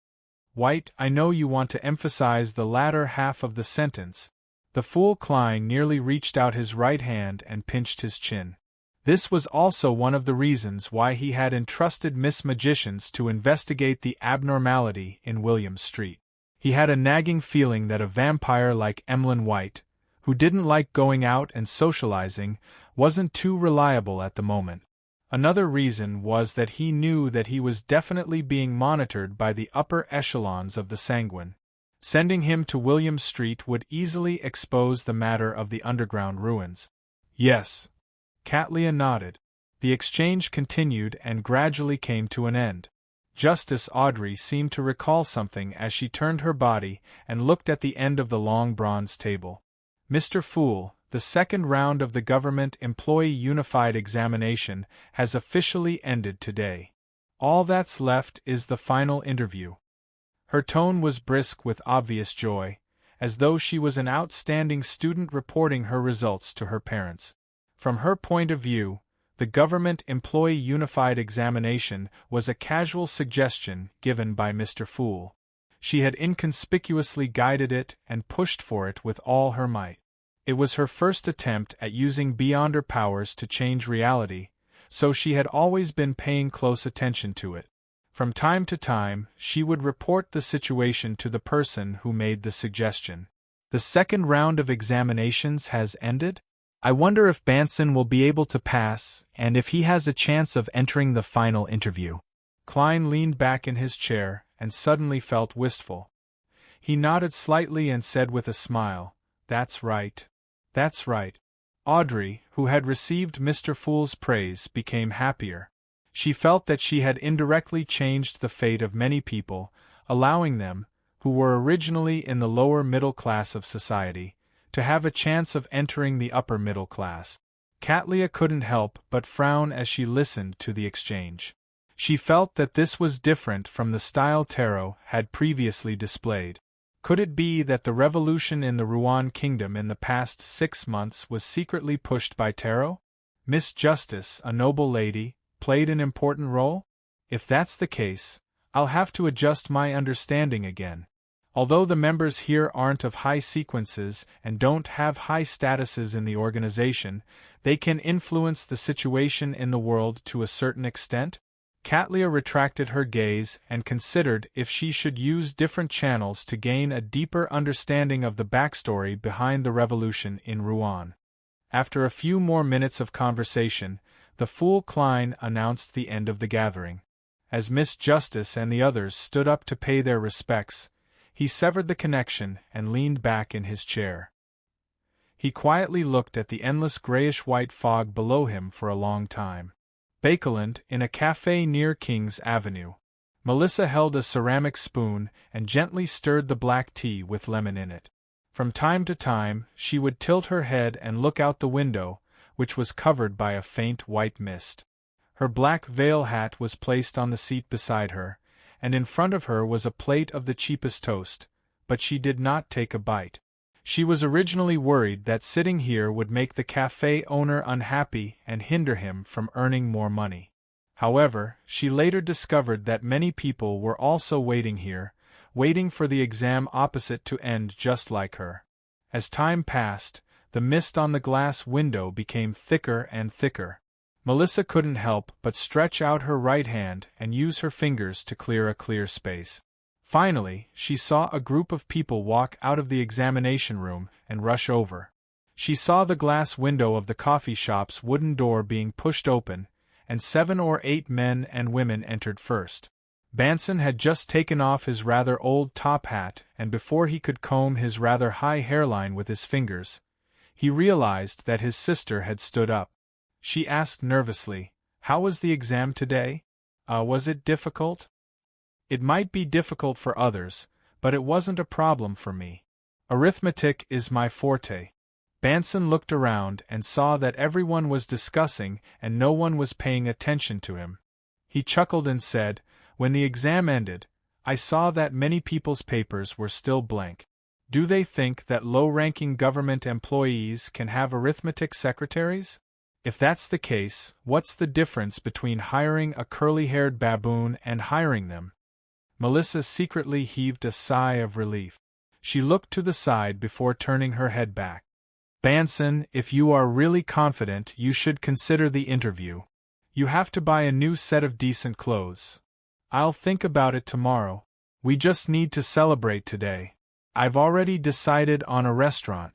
White, I know you want to emphasize the latter half of the sentence. The fool Klein nearly reached out his right hand and pinched his chin. This was also one of the reasons why he had entrusted Miss Magicians to investigate the abnormality in William Street. He had a nagging feeling that a vampire like Emlyn White, who didn't like going out and socializing, wasn't too reliable at the moment. Another reason was that he knew that he was definitely being monitored by the upper echelons of the Sanguine. Sending him to William Street would easily expose the matter of the underground ruins. Yes. Katlia nodded. The exchange continued and gradually came to an end. Justice Audrey seemed to recall something as she turned her body and looked at the end of the long bronze table. Mr. Fool, the second round of the Government Employee Unified Examination has officially ended today. All that's left is the final interview. Her tone was brisk with obvious joy, as though she was an outstanding student reporting her results to her parents. From her point of view, the Government Employee Unified Examination was a casual suggestion given by Mr. Fool. She had inconspicuously guided it and pushed for it with all her might. It was her first attempt at using beyond her powers to change reality, so she had always been paying close attention to it. From time to time, she would report the situation to the person who made the suggestion. The second round of examinations has ended? I wonder if Banson will be able to pass, and if he has a chance of entering the final interview. Klein leaned back in his chair and suddenly felt wistful. He nodded slightly and said with a smile, "That's right. That's right." Audrey, who had received Mr. Fool's praise, became happier. She felt that she had indirectly changed the fate of many people, allowing them, who were originally in the lower middle class of society, to have a chance of entering the upper middle class. Katlia couldn't help but frown as she listened to the exchange. She felt that this was different from the style Tarot had previously displayed. Could it be that the revolution in the Rouen kingdom in the past 6 months was secretly pushed by Tarot? Miss Justice, a noble lady, played an important role? If that's the case, I'll have to adjust my understanding again. Although the members here aren't of high sequences and don't have high statuses in the organization, they can influence the situation in the world to a certain extent. Katlia retracted her gaze and considered if she should use different channels to gain a deeper understanding of the backstory behind the revolution in Rouen. After a few more minutes of conversation, the Fool Klein announced the end of the gathering. As Miss Justice and the others stood up to pay their respects, he severed the connection and leaned back in his chair. He quietly looked at the endless grayish-white fog below him for a long time. Bakeland, in a cafe near King's Avenue. Melissa held a ceramic spoon and gently stirred the black tea with lemon in it. From time to time, she would tilt her head and look out the window, which was covered by a faint white mist. Her black veil hat was placed on the seat beside her, and in front of her was a plate of the cheapest toast, but she did not take a bite. She was originally worried that sitting here would make the cafe owner unhappy and hinder him from earning more money. However, she later discovered that many people were also waiting here, waiting for the exam opposite to end just like her. As time passed, the mist on the glass window became thicker and thicker. Melissa couldn't help but stretch out her right hand and use her fingers to clear a clear space. Finally, she saw a group of people walk out of the examination room and rush over. She saw the glass window of the coffee shop's wooden door being pushed open, and 7 or 8 men and women entered first. Banson had just taken off his rather old top hat, and before he could comb his rather high hairline with his fingers, he realized that his sister had stood up. She asked nervously, "How was the exam today? Was it difficult?" "It might be difficult for others, but it wasn't a problem for me. Arithmetic is my forte." Banson looked around and saw that everyone was discussing and no one was paying attention to him. He chuckled and said, "When the exam ended, I saw that many people's papers were still blank. Do they think that low-ranking government employees can have arithmetic secretaries? If that's the case, what's the difference between hiring a curly-haired baboon and hiring them?" Melissa secretly heaved a sigh of relief. She looked to the side before turning her head back. "Banson, if you are really confident, you should consider the interview. You have to buy a new set of decent clothes. I'll think about it tomorrow. We just need to celebrate today. I've already decided on a restaurant."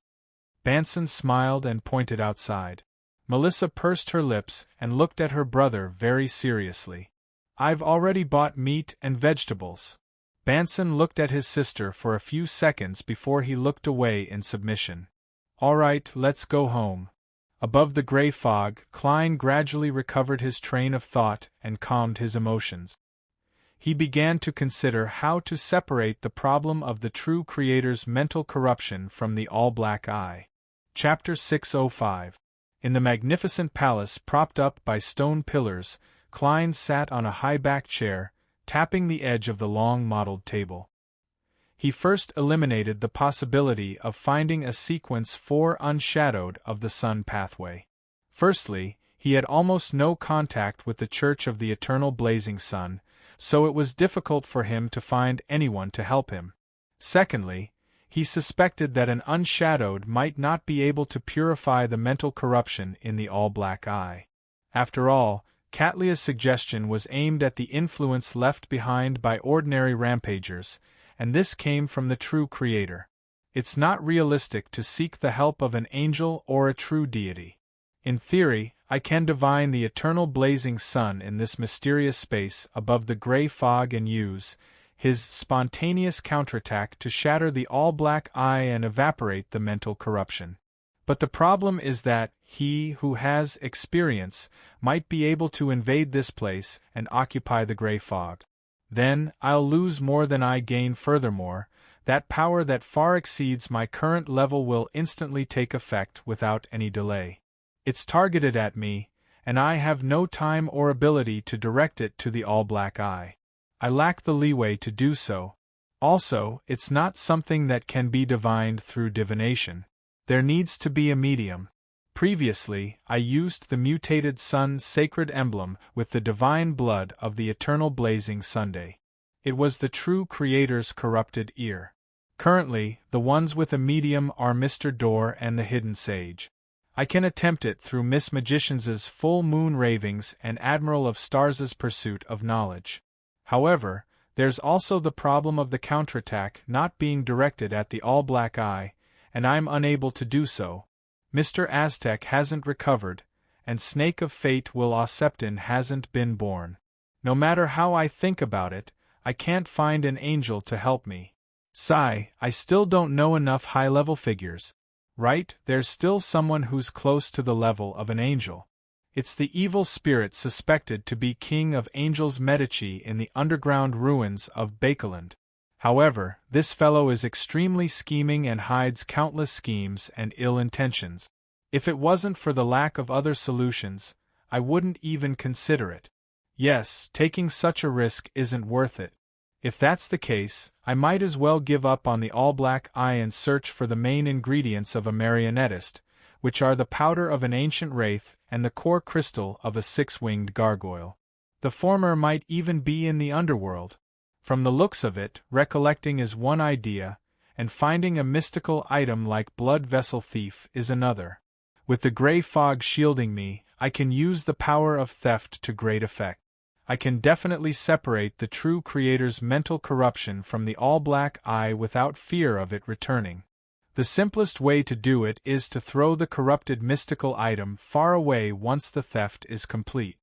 Banson smiled and pointed outside. Melissa pursed her lips and looked at her brother very seriously. "I've already bought meat and vegetables." Banson looked at his sister for a few seconds before he looked away in submission. "All right, let's go home." Above the gray fog, Klein gradually recovered his train of thought and calmed his emotions. He began to consider how to separate the problem of the true creator's mental corruption from the all-black eye. Chapter 605. In the magnificent palace propped up by stone pillars, Klein sat on a high-backed chair, tapping the edge of the long mottled table. he first eliminated the possibility of finding a sequence 4 unshadowed of the sun pathway. Firstly, he had almost no contact with the Church of the Eternal Blazing Sun, so it was difficult for him to find anyone to help him. Secondly, he suspected that an unshadowed might not be able to purify the mental corruption in the all-black eye. After all, Catlia's suggestion was aimed at the influence left behind by ordinary rampagers, and this came from the true Creator. It's not realistic to seek the help of an angel or a true deity. In theory, I can divine the eternal blazing sun in this mysterious space above the gray fog and use his spontaneous counterattack to shatter the all-black eye and evaporate the mental corruption. But the problem is that he who has experience might be able to invade this place and occupy the gray fog. Then I'll lose more than I gain. Furthermore, that power that far exceeds my current level will instantly take effect without any delay. It's targeted at me, and I have no time or ability to direct it to the all-black eye. I lack the leeway to do so. Also, it's not something that can be divined through divination. There needs to be a medium. Previously, I used the mutated sun sacred emblem with the divine blood of the eternal blazing Sunday. It was the true Creator's corrupted ear. Currently, the ones with a medium are Mr. Door and the Hidden Sage. I can attempt it through Miss Magicians's full moon ravings and Admiral of Stars's pursuit of knowledge. However, there's also the problem of the counterattack not being directed at the all-black eye, and I'm unable to do so. Mr. Aztec hasn't recovered, and Snake of Fate Will Oseptin hasn't been born. No matter how I think about it, I can't find an angel to help me. Sigh, I still don't know enough high-level figures. Right, there's still someone who's close to the level of an angel. It's the evil spirit suspected to be king of angels Medici in the underground ruins of Bakeland. However, this fellow is extremely scheming and hides countless schemes and ill intentions. If it wasn't for the lack of other solutions, I wouldn't even consider it. Yes, taking such a risk isn't worth it. If that's the case, I might as well give up on the all-black eye and search for the main ingredients of a marionettist, which are the powder of an ancient wraith and the core crystal of a six-winged gargoyle. The former might even be in the underworld. From the looks of it, recollecting is one idea, and finding a mystical item like Blood Vessel Thief is another. With the gray fog shielding me, I can use the power of theft to great effect. I can definitely separate the true Creator's mental corruption from the all-black eye without fear of it returning. The simplest way to do it is to throw the corrupted mystical item far away once the theft is complete.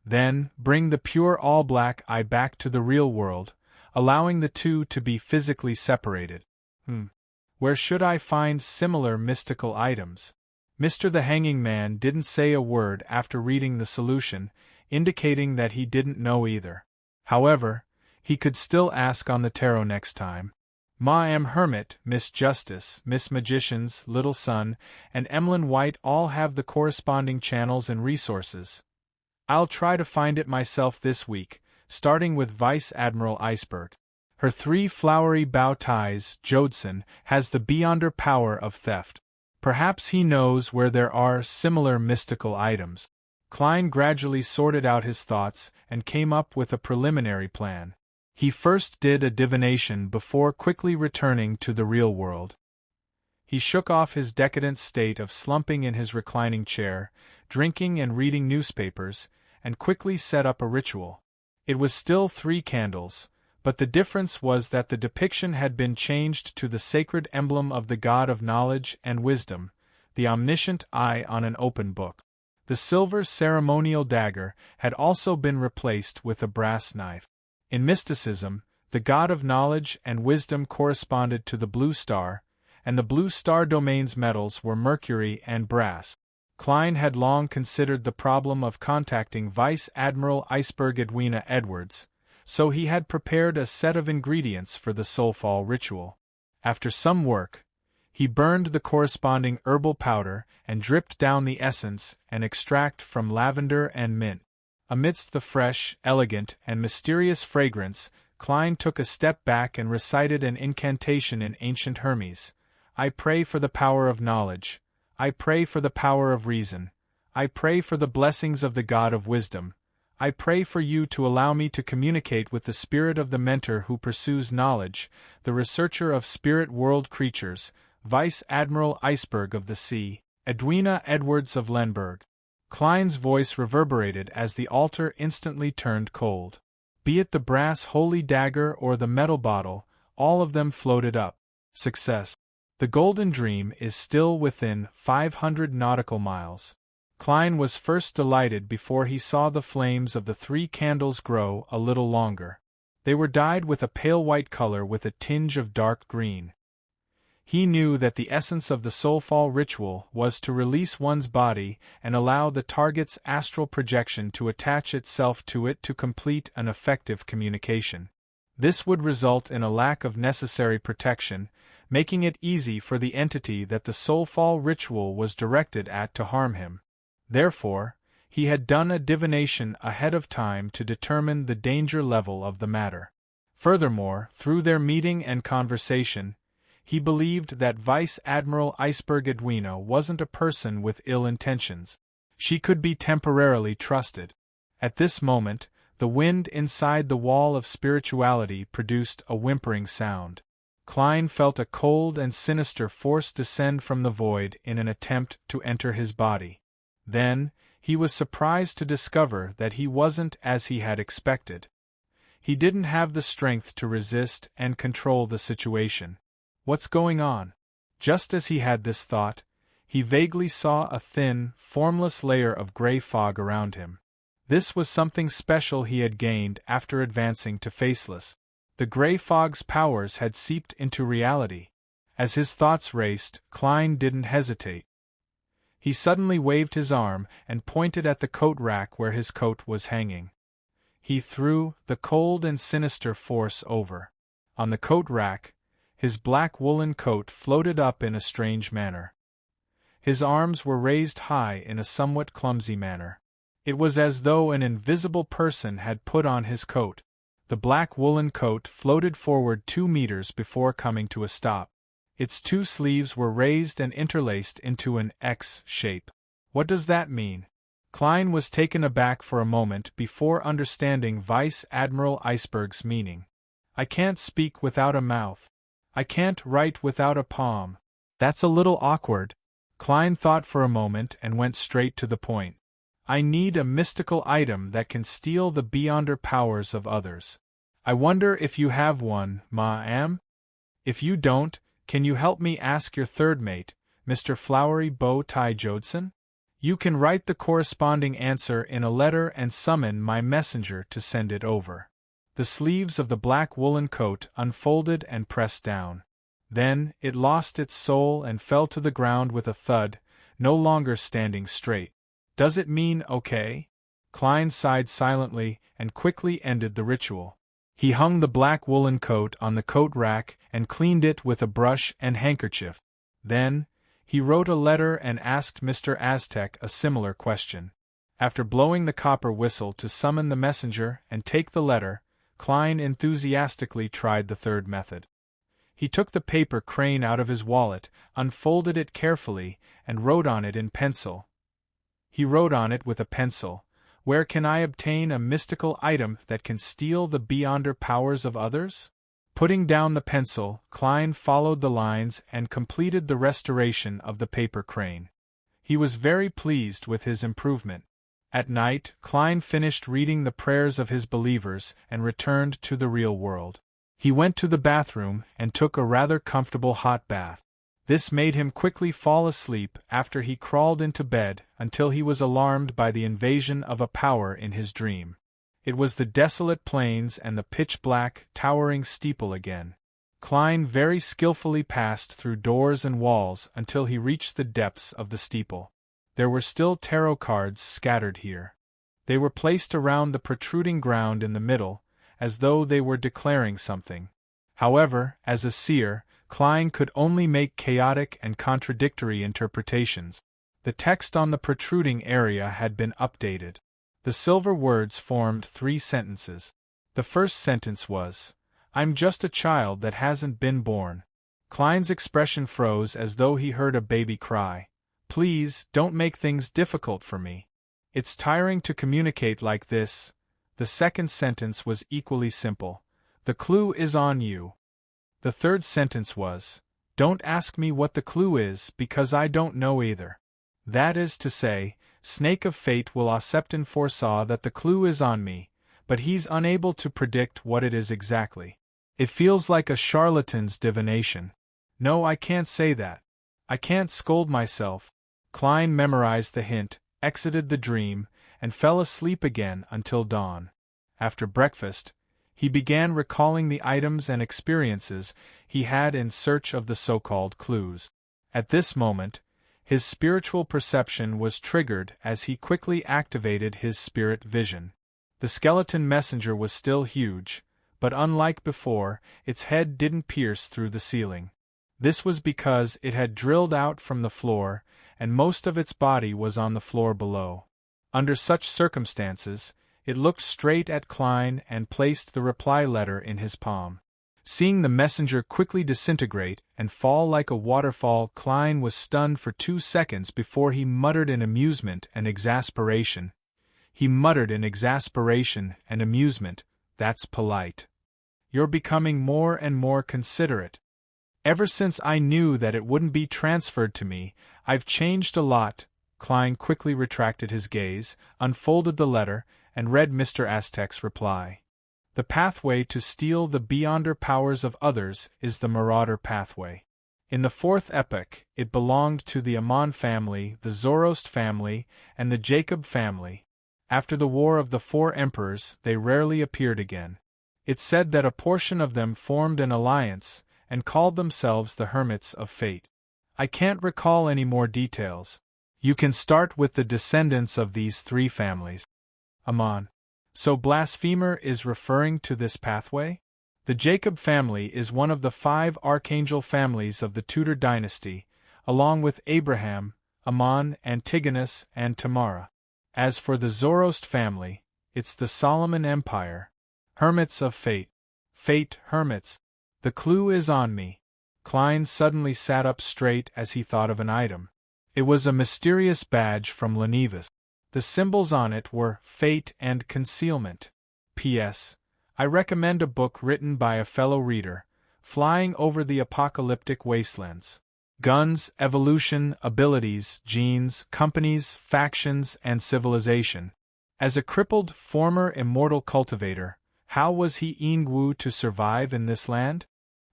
Then, bring the pure all-black eye back to the real world, allowing the two to be physically separated. Where should I find similar mystical items? Mr. the Hanging Man didn't say a word after reading the solution, indicating that he didn't know either. However, he could still ask on the tarot next time. Ma am Hermit, Miss Justice, Miss Magician's little son, and Emlyn White all have the corresponding channels and resources. I'll try to find it myself this week, starting with Vice Admiral Iceberg. Her 3 flowery bow ties, Jodson, has the beyonder power of theft. Perhaps he knows where there are similar mystical items. Klein gradually sorted out his thoughts and came up with a preliminary plan. He first did a divination before quickly returning to the real world. He shook off his decadent state of slumping in his reclining chair, drinking and reading newspapers, and quickly set up a ritual. It was still 3 candles, but the difference was that the depiction had been changed to the sacred emblem of the god of knowledge and wisdom, the omniscient eye on an open book. The silver ceremonial dagger had also been replaced with a brass knife. In mysticism, the god of knowledge and wisdom corresponded to the blue star, and the blue star domain's metals were mercury and brass. Klein had long considered the problem of contacting Vice Admiral Iceberg Edwina Edwards, so he had prepared a set of ingredients for the soulfall ritual. After some work, he burned the corresponding herbal powder and dripped down the essence and extract from lavender and mint. Amidst the fresh, elegant, and mysterious fragrance, Klein took a step back and recited an incantation in ancient Hermes. I pray for the power of knowledge. I pray for the power of reason. I pray for the blessings of the God of wisdom. I pray for you to allow me to communicate with the spirit of the mentor who pursues knowledge, the researcher of spirit world creatures, Vice Admiral Iceberg of the Sea, Edwina Edwards of Lenberg. Klein's voice reverberated as the altar instantly turned cold. Be it the brass holy dagger or the metal bottle, all of them floated up. Success. The golden dream is still within 500 nautical miles. Klein was first delighted before he saw the flames of the 3 candles grow a little longer. They were dyed with a pale white color with a tinge of dark green. He knew that the essence of the soulfall ritual was to release one's body and allow the target's astral projection to attach itself to it to complete an effective communication. This would result in a lack of necessary protection, making it easy for the entity that the soulfall ritual was directed at to harm him. Therefore, he had done a divination ahead of time to determine the danger level of the matter. Furthermore, through their meeting and conversation, he believed that Vice Admiral Iceberg Edwina wasn't a person with ill intentions. She could be temporarily trusted. At this moment, the wind inside the wall of spirituality produced a whimpering sound. Klein felt a cold and sinister force descend from the void in an attempt to enter his body. Then, he was surprised to discover that he wasn't as he had expected. He didn't have the strength to resist and control the situation. What's going on? Just as he had this thought, he vaguely saw a thin, formless layer of gray fog around him. This was something special he had gained after advancing to faceless. The gray fog's powers had seeped into reality. As his thoughts raced, Klein didn't hesitate. He suddenly waved his arm and pointed at the coat rack where his coat was hanging. He threw the cold and sinister force over. On the coat rack, his black woolen coat floated up in a strange manner. His arms were raised high in a somewhat clumsy manner. It was as though an invisible person had put on his coat. The black woolen coat floated forward 2 meters before coming to a stop. Its 2 sleeves were raised and interlaced into an X shape. What does that mean? Klein was taken aback for a moment before understanding Vice Admiral Iceberg's meaning. I can't speak without a mouth. I can't write without a palm. That's a little awkward. Klein thought for a moment and went straight to the point. I need a mystical item that can steal the beyonder powers of others. I wonder if you have one, ma'am? If you don't, can you help me ask your third mate, Mr. Flowery Bow Tie Jodson? You can write the corresponding answer in a letter and summon my messenger to send it over. The sleeves of the black woolen coat unfolded and pressed down. Then, it lost its soul and fell to the ground with a thud, no longer standing straight. Does it mean okay? Klein sighed silently and quickly ended the ritual. He hung the black woolen coat on the coat rack and cleaned it with a brush and handkerchief. Then, he wrote a letter and asked Mr. Aztec a similar question. After blowing the copper whistle to summon the messenger and take the letter, Klein enthusiastically tried the third method. He took the paper crane out of his wallet, unfolded it carefully, and wrote on it in pencil. He wrote on it with a pencil, "Where can I obtain a mystical item that can steal the beyonder powers of others?" Putting down the pencil, Klein followed the lines and completed the restoration of the paper crane. He was very pleased with his improvement. At night, Klein finished reading the prayers of his believers and returned to the real world. He went to the bathroom and took a rather comfortable hot bath. This made him quickly fall asleep after he crawled into bed until he was alarmed by the invasion of a power in his dream. It was the desolate plains and the pitch-black, towering steeple again. Klein very skillfully passed through doors and walls until he reached the depths of the steeple. There were still tarot cards scattered here. They were placed around the protruding ground in the middle, as though they were declaring something. However, as a seer, Klein could only make chaotic and contradictory interpretations. The text on the protruding area had been updated. The silver words formed 3 sentences. The first sentence was, "I'm just a child that hasn't been born." Klein's expression froze as though he heard a baby cry. "Please, don't make things difficult for me. It's tiring to communicate like this." The second sentence was equally simple. "The clue is on you." The third sentence was, "Don't ask me what the clue is because I don't know either." That is to say, Snake of Fate will Septon foresaw that the clue is on me, but he's unable to predict what it is exactly. It feels like a charlatan's divination. No, I can't say that. I can't scold myself. Klein memorized the hint, exited the dream, and fell asleep again until dawn. After breakfast, he began recalling the items and experiences he had in search of the so-called clues. At this moment, his spiritual perception was triggered as he quickly activated his spirit vision. The skeleton messenger was still huge, but unlike before, its head didn't pierce through the ceiling. This was because it had drilled out from the floor, and most of its body was on the floor below. Under such circumstances, it looked straight at Klein and placed the reply letter in his palm. Seeing the messenger quickly disintegrate and fall like a waterfall, Klein was stunned for 2 seconds before he muttered in amusement and exasperation. "That's polite. You're becoming more and more considerate. Ever since I knew that it wouldn't be transferred to me, I've changed a lot." Klein quickly retracted his gaze, unfolded the letter, and read Mr. Aztec's reply. "The pathway to steal the beyonder powers of others is the Marauder pathway. In the fourth epoch, it belonged to the Amon family, the Zoroast family, and the Jacob family. After the War of the Four Emperors, they rarely appeared again. It's said that a portion of them formed an alliance and called themselves the Hermits of Fate. I can't recall any more details. You can start with the descendants of these 3 families." Amon. So Blasphemer is referring to this pathway? The Jacob family is one of the 5 archangel families of the Tudor dynasty, along with Abraham, Amon, Antigonus, and Tamara. As for the Zoroast family, it's the Solomon Empire. Hermits of Fate. Fate, hermits. The clue is on me. Klein suddenly sat up straight as he thought of an item. It was a mysterious badge from Lenivus. The symbols on it were fate and concealment. P.S. I recommend a book written by a fellow reader, Flying Over the Apocalyptic Wastelands. Guns, Evolution, Abilities, Genes, Companies, Factions, and Civilization. As a crippled, former immortal cultivator, how was he Ingwu to survive in this land?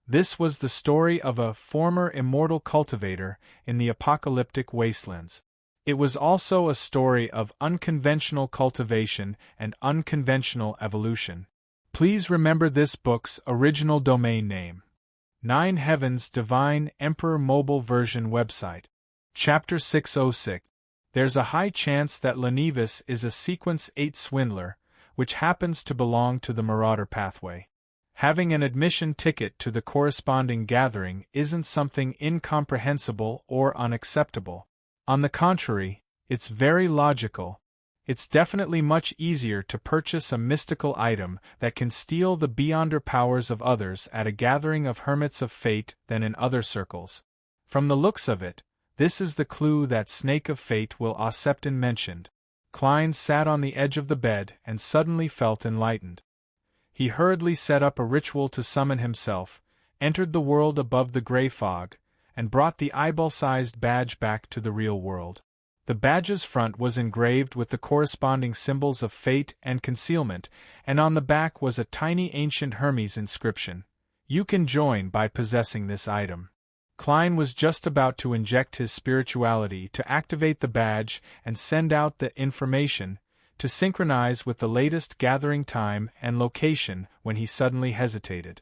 This was the story of a former immortal cultivator in the apocalyptic wastelands. It was also a story of unconventional cultivation and unconventional evolution. Please remember this book's original domain name. 9 Heavens Divine Emperor Mobile Version Website. Chapter 606. There's a high chance that Lenivus is a Sequence 8 swindler, which happens to belong to the Marauder pathway. Having an admission ticket to the corresponding gathering isn't something incomprehensible or unacceptable. On the contrary, it's very logical. It's definitely much easier to purchase a mystical item that can steal the beyonder powers of others at a gathering of Hermits of Fate than in other circles. From the looks of it, this is the clue that Snake of Fate will Septon mentioned. Klein sat on the edge of the bed and suddenly felt enlightened. He hurriedly set up a ritual to summon himself, entered the world above the gray fog, and brought the eyeball-sized badge back to the real world. The badge's front was engraved with the corresponding symbols of fate and concealment, and on the back was a tiny ancient Hermes inscription. You can join by possessing this item. Klein was just about to inject his spirituality to activate the badge and send out the information, to synchronize with the latest gathering time and location, when he suddenly hesitated.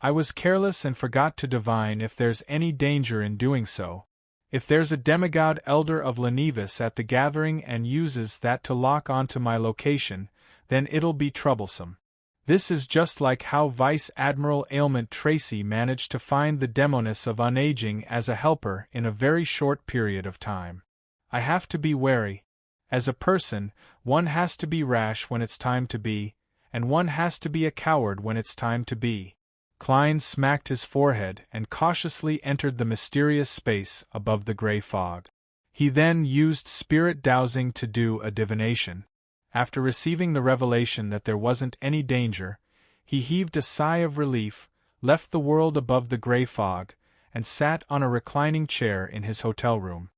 I was careless and forgot to divine if there's any danger in doing so. If there's a demigod elder of Lenivus at the gathering and uses that to lock onto my location, then it'll be troublesome. This is just like how Vice Admiral Ailment Tracy managed to find the Demoness of Unaging as a helper in a very short period of time. I have to be wary. As a person, one has to be rash when it's time to be, and one has to be a coward when it's time to be. Klein smacked his forehead and cautiously entered the mysterious space above the gray fog. He then used spirit dowsing to do a divination. After receiving the revelation that there wasn't any danger, he heaved a sigh of relief, left the world above the gray fog, and sat on a reclining chair in his hotel room.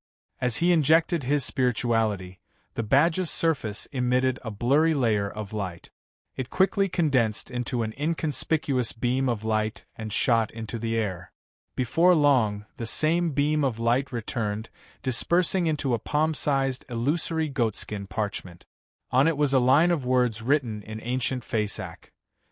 As he injected his spirituality, the badge's surface emitted a blurry layer of light. It quickly condensed into an inconspicuous beam of light and shot into the air. Before long, the same beam of light returned, dispersing into a palm-sized illusory goatskin parchment. On it was a line of words written in ancient Fasak.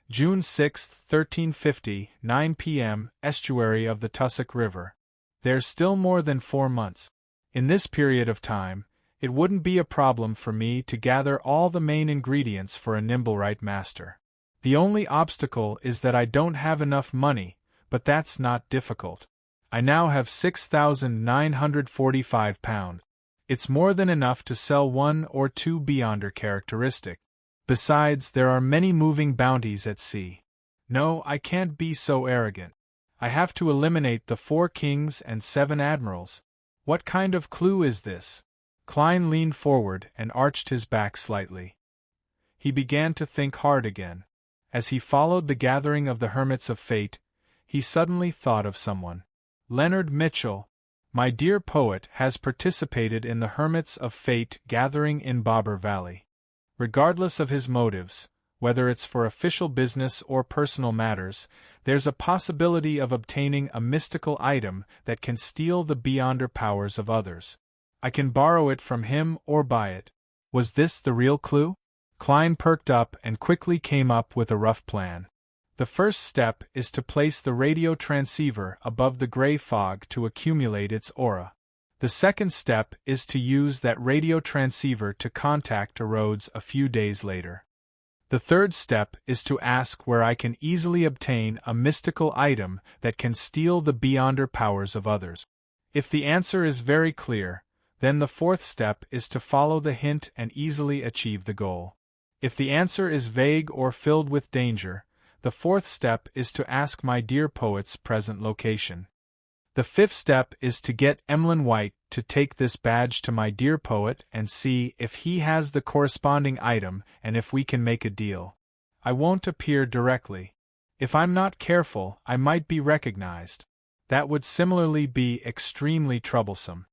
June 6, 1350, 9 p.m., estuary of the Tussock River. There's still more than 4 months. In this period of time, it wouldn't be a problem for me to gather all the main ingredients for a Nimblewright master. The only obstacle is that I don't have enough money, but that's not difficult. I now have £6,945. It's more than enough to sell 1 or 2 Beyonder characteristic. Besides, there are many moving bounties at sea. No, I can't be so arrogant. I have to eliminate the 4 kings and 7 admirals. What kind of clue is this? Klein leaned forward and arched his back slightly. He began to think hard again. As he followed the gathering of the Hermits of Fate, he suddenly thought of someone. Leonard Mitchell, my dear poet, has participated in the Hermits of Fate gathering in Bobber Valley. Regardless of his motives, whether it's for official business or personal matters, there's a possibility of obtaining a mystical item that can steal the Beyonder powers of others. I can borrow it from him or buy it. Was this the real clue? Klein perked up and quickly came up with a rough plan. The first step is to place the radio transceiver above the gray fog to accumulate its aura. The second step is to use that radio transceiver to contact Rhodes a few days later. The third step is to ask where I can easily obtain a mystical item that can steal the Beyonder powers of others. If the answer is very clear, then the fourth step is to follow the hint and easily achieve the goal. If the answer is vague or filled with danger, the fourth step is to ask my dear poet's present location. The fifth step is to get Emlyn White to take this badge to my dear poet and see if he has the corresponding item and if we can make a deal. I won't appear directly. If I'm not careful, I might be recognized. That would similarly be extremely troublesome.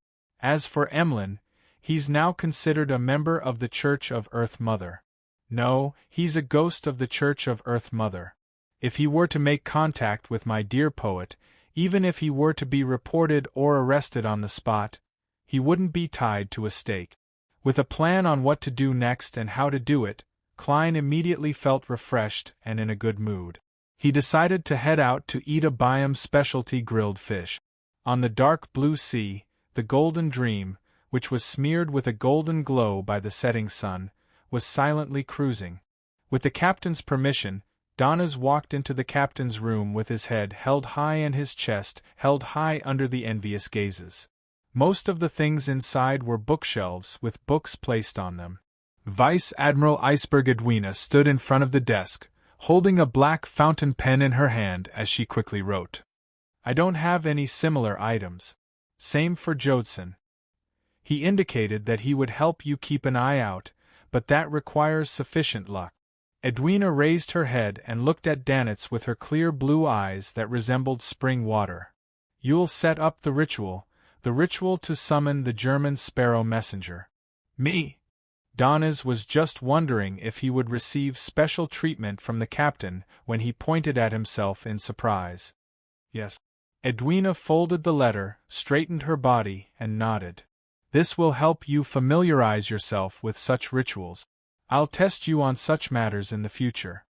As for Emlyn, he's now considered a member of the Church of Earth Mother. No, he's a ghost of the Church of Earth Mother. If he were to make contact with my dear poet, even if he were to be reported or arrested on the spot, he wouldn't be tied to a stake. With a plan on what to do next and how to do it, Klein immediately felt refreshed and in a good mood. He decided to head out to eat a Byam specialty grilled fish. On the dark blue sea, the Golden Dream, which was smeared with a golden glow by the setting sun, was silently cruising. With the captain's permission, Donnez walked into the captain's room with his head held high and his chest held high under the envious gazes. Most of the things inside were bookshelves with books placed on them. Vice Admiral Iceberg Edwina stood in front of the desk, holding a black fountain pen in her hand as she quickly wrote. I don't have any similar items. Same for Jodson. He indicated that he would help you keep an eye out, but that requires sufficient luck. Edwina raised her head and looked at Danitz with her clear blue eyes that resembled spring water. You'll set up the ritual to summon the German Sparrow Messenger. Me? Donnez was just wondering if he would receive special treatment from the captain when he pointed at himself in surprise. Yes. Edwina folded the letter, straightened her body, and nodded. This will help you familiarize yourself with such rituals. I'll test you on such matters in the future.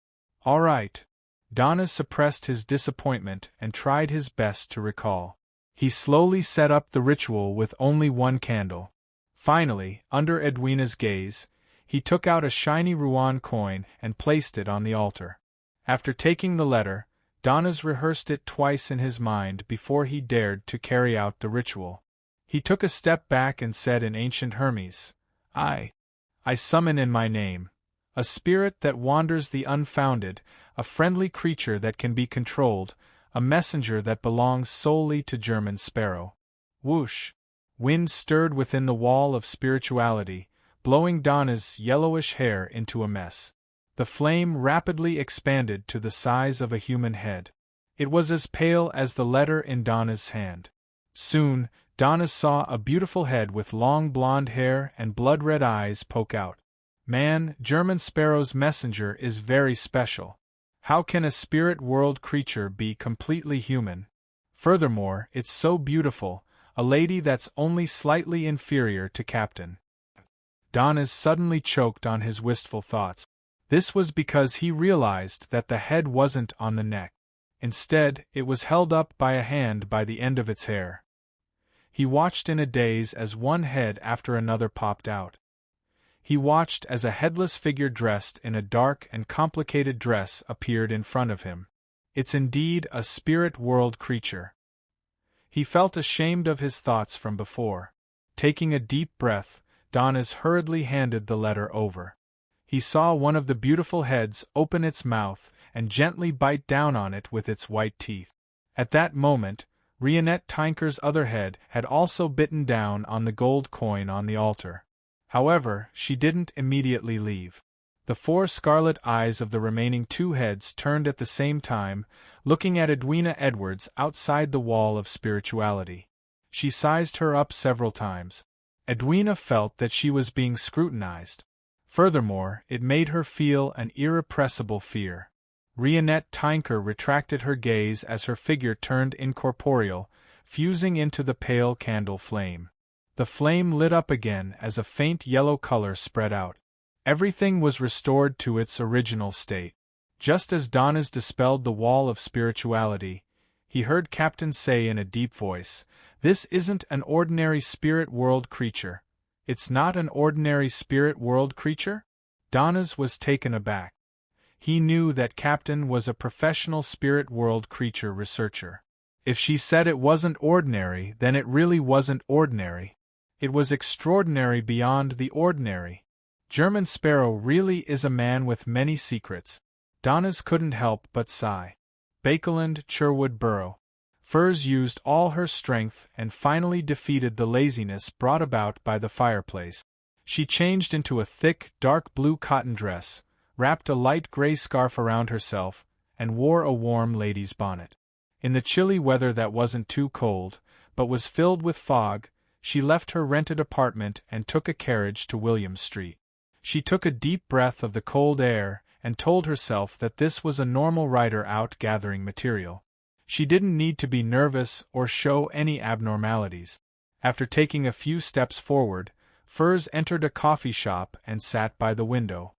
All right. Donnez suppressed his disappointment and tried his best to recall. He slowly set up the ritual with only 1 candle. Finally, under Edwina's gaze, he took out a shiny Rouen coin and placed it on the altar. After taking the letter, Donnez rehearsed it twice in his mind before he dared to carry out the ritual. He took a step back and said in ancient Hermes, I summon in my name. A spirit that wanders the unfounded, a friendly creature that can be controlled, a messenger that belongs solely to German Sparrow. Whoosh! Wind stirred within the wall of spirituality, blowing Donna's yellowish hair into a mess. The flame rapidly expanded to the size of a human head. It was as pale as the letter in Donna's hand. Soon, Donna saw a beautiful head with long blonde hair and blood-red eyes poke out. Man, German Sparrow's messenger is very special. How can a spirit world creature be completely human? Furthermore, it's so beautiful, a lady that's only slightly inferior to Captain. Donna's suddenly choked on his wistful thoughts. This was because he realized that the head wasn't on the neck. Instead, it was held up by a hand by the end of its hair. He watched in a daze as one head after another popped out. He watched as a headless figure dressed in a dark and complicated dress appeared in front of him. It's indeed a spirit world creature. He felt ashamed of his thoughts from before. Taking a deep breath, Donna's hurriedly handed the letter over. He saw one of the beautiful heads open its mouth and gently bite down on it with its white teeth. At that moment, Rionette Tinker's other head had also bitten down on the gold coin on the altar. However, she didn't immediately leave. The 4 scarlet eyes of the remaining 2 heads turned at the same time, looking at Edwina Edwards outside the wall of spirituality. She sized her up several times. Edwina felt that she was being scrutinized. Furthermore, it made her feel an irrepressible fear. Rionette Tinker retracted her gaze as her figure turned incorporeal, fusing into the pale candle flame. The flame lit up again as a faint yellow color spread out. Everything was restored to its original state. Just as Donna's dispelled the wall of spirituality, he heard Captain say in a deep voice, "This isn't an ordinary spirit world creature." "It's not an ordinary spirit world creature?" Donna's was taken aback. He knew that Captain was a professional spirit world creature researcher. If she said it wasn't ordinary, then it really wasn't ordinary. It was extraordinary beyond the ordinary. German Sparrow really is a man with many secrets. Donna's couldn't help but sigh. Bakeland Sherwood Borough. Furs used all her strength and finally defeated the laziness brought about by the fireplace. She changed into a thick, dark blue cotton dress, wrapped a light gray scarf around herself, and wore a warm lady's bonnet. In the chilly weather that wasn't too cold, but was filled with fog, she left her rented apartment and took a carriage to William Street. She took a deep breath of the cold air and told herself that this was a normal writer out gathering material. She didn't need to be nervous or show any abnormalities. After taking a few steps forward, Furs entered a coffee shop and sat by the window.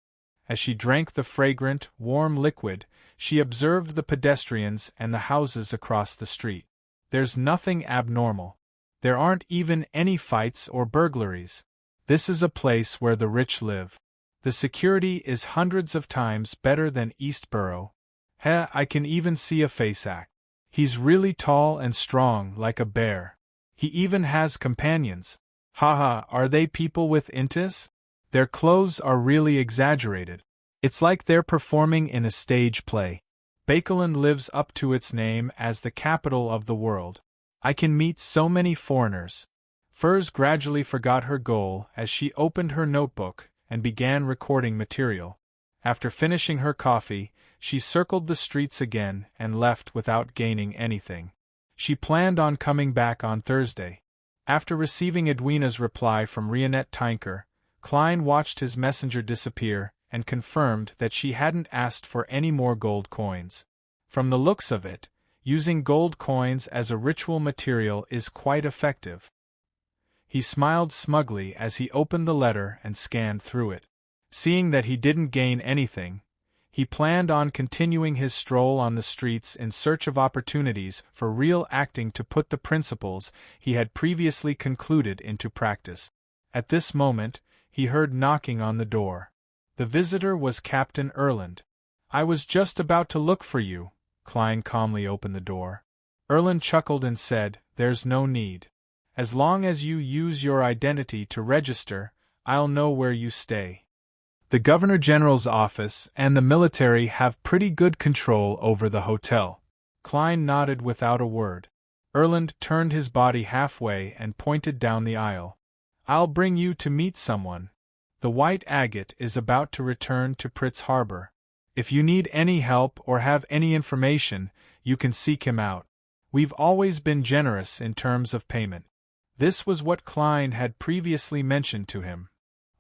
As she drank the fragrant, warm liquid, she observed the pedestrians and the houses across the street. There's nothing abnormal. There aren't even any fights or burglaries. This is a place where the rich live. The security is hundreds of times better than East Borough. I can even see a faceact. He's really tall and strong like a bear. He even has companions. Haha, are they people with intis? Their clothes are really exaggerated. It's like they're performing in a stage play. Bakeland lives up to its name as the capital of the world. I can meet so many foreigners. Furs gradually forgot her goal as she opened her notebook and began recording material. After finishing her coffee, she circled the streets again and left without gaining anything. She planned on coming back on Thursday. After receiving Edwina's reply from Rionette Tinker, Klein watched his messenger disappear and confirmed that she hadn't asked for any more gold coins. From the looks of it, using gold coins as a ritual material is quite effective. He smiled smugly as he opened the letter and scanned through it. Seeing that he didn't gain anything, he planned on continuing his stroll on the streets in search of opportunities for real acting to put the principles he had previously concluded into practice. At this moment, he heard knocking on the door. The visitor was Captain Erland. "I was just about to look for you." Klein calmly opened the door. Erland chuckled and said, "There's no need. As long as you use your identity to register, I'll know where you stay." The Governor General's office and the military have pretty good control over the hotel. Klein nodded without a word. Erland turned his body halfway and pointed down the aisle. I'll bring you to meet someone. The White Agate is about to return to Pritz Harbor. If you need any help or have any information, you can seek him out. We've always been generous in terms of payment. This was what Klein had previously mentioned to him.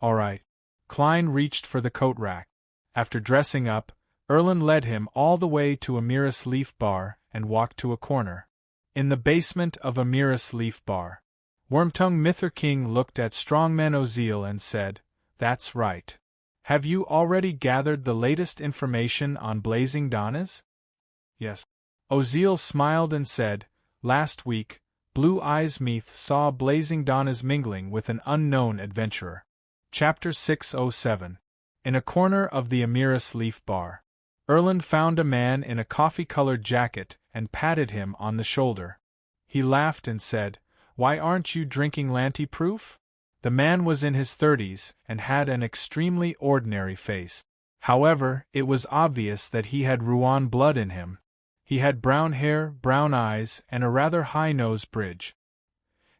All right. Klein reached for the coat rack. After dressing up, Erland led him all the way to Amiris Leaf Bar and walked to a corner. In the basement of Amiris Leaf Bar, Wormtongue Mither King looked at Strongman Oziel and said, "That's right. Have you already gathered the latest information on Blazing Donnas?" "Yes." Oziel smiled and said, "Last week, Blue Eyes Meath saw Blazing Donnas mingling with an unknown adventurer." Chapter 607. In a corner of the Amiris Leaf Bar, Erland found a man in a coffee-colored jacket and patted him on the shoulder. He laughed and said, "Why aren't you drinking Lanty-proof?" The man was in his 30s and had an extremely ordinary face. However, it was obvious that he had Rouen blood in him. He had brown hair, brown eyes, and a rather high-nose bridge.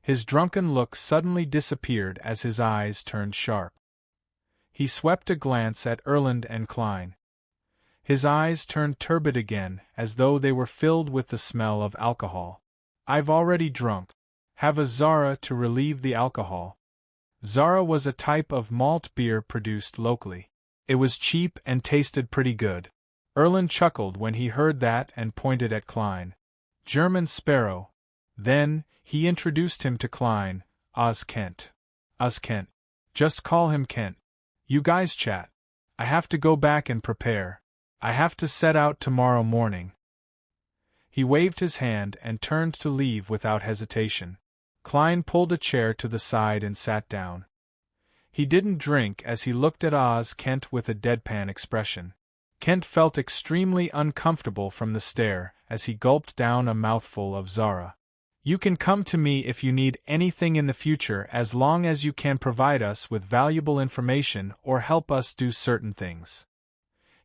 His drunken look suddenly disappeared as his eyes turned sharp. He swept a glance at Erland and Klein. His eyes turned turbid again, as though they were filled with the smell of alcohol. "I've already drunk. Have a Zara to relieve the alcohol." Zara was a type of malt beer produced locally. It was cheap and tasted pretty good. Erland chuckled when he heard that and pointed at Klein. "German Sparrow." Then, he introduced him to Klein, Oz Kent. Oz Kent. Just call him Kent. You guys chat. I have to go back and prepare. I have to set out tomorrow morning. He waved his hand and turned to leave without hesitation. Klein pulled a chair to the side and sat down. He didn't drink as he looked at Oz Kent with a deadpan expression. Kent felt extremely uncomfortable from the stare as he gulped down a mouthful of Zara. "You can come to me if you need anything in the future as long as you can provide us with valuable information or help us do certain things."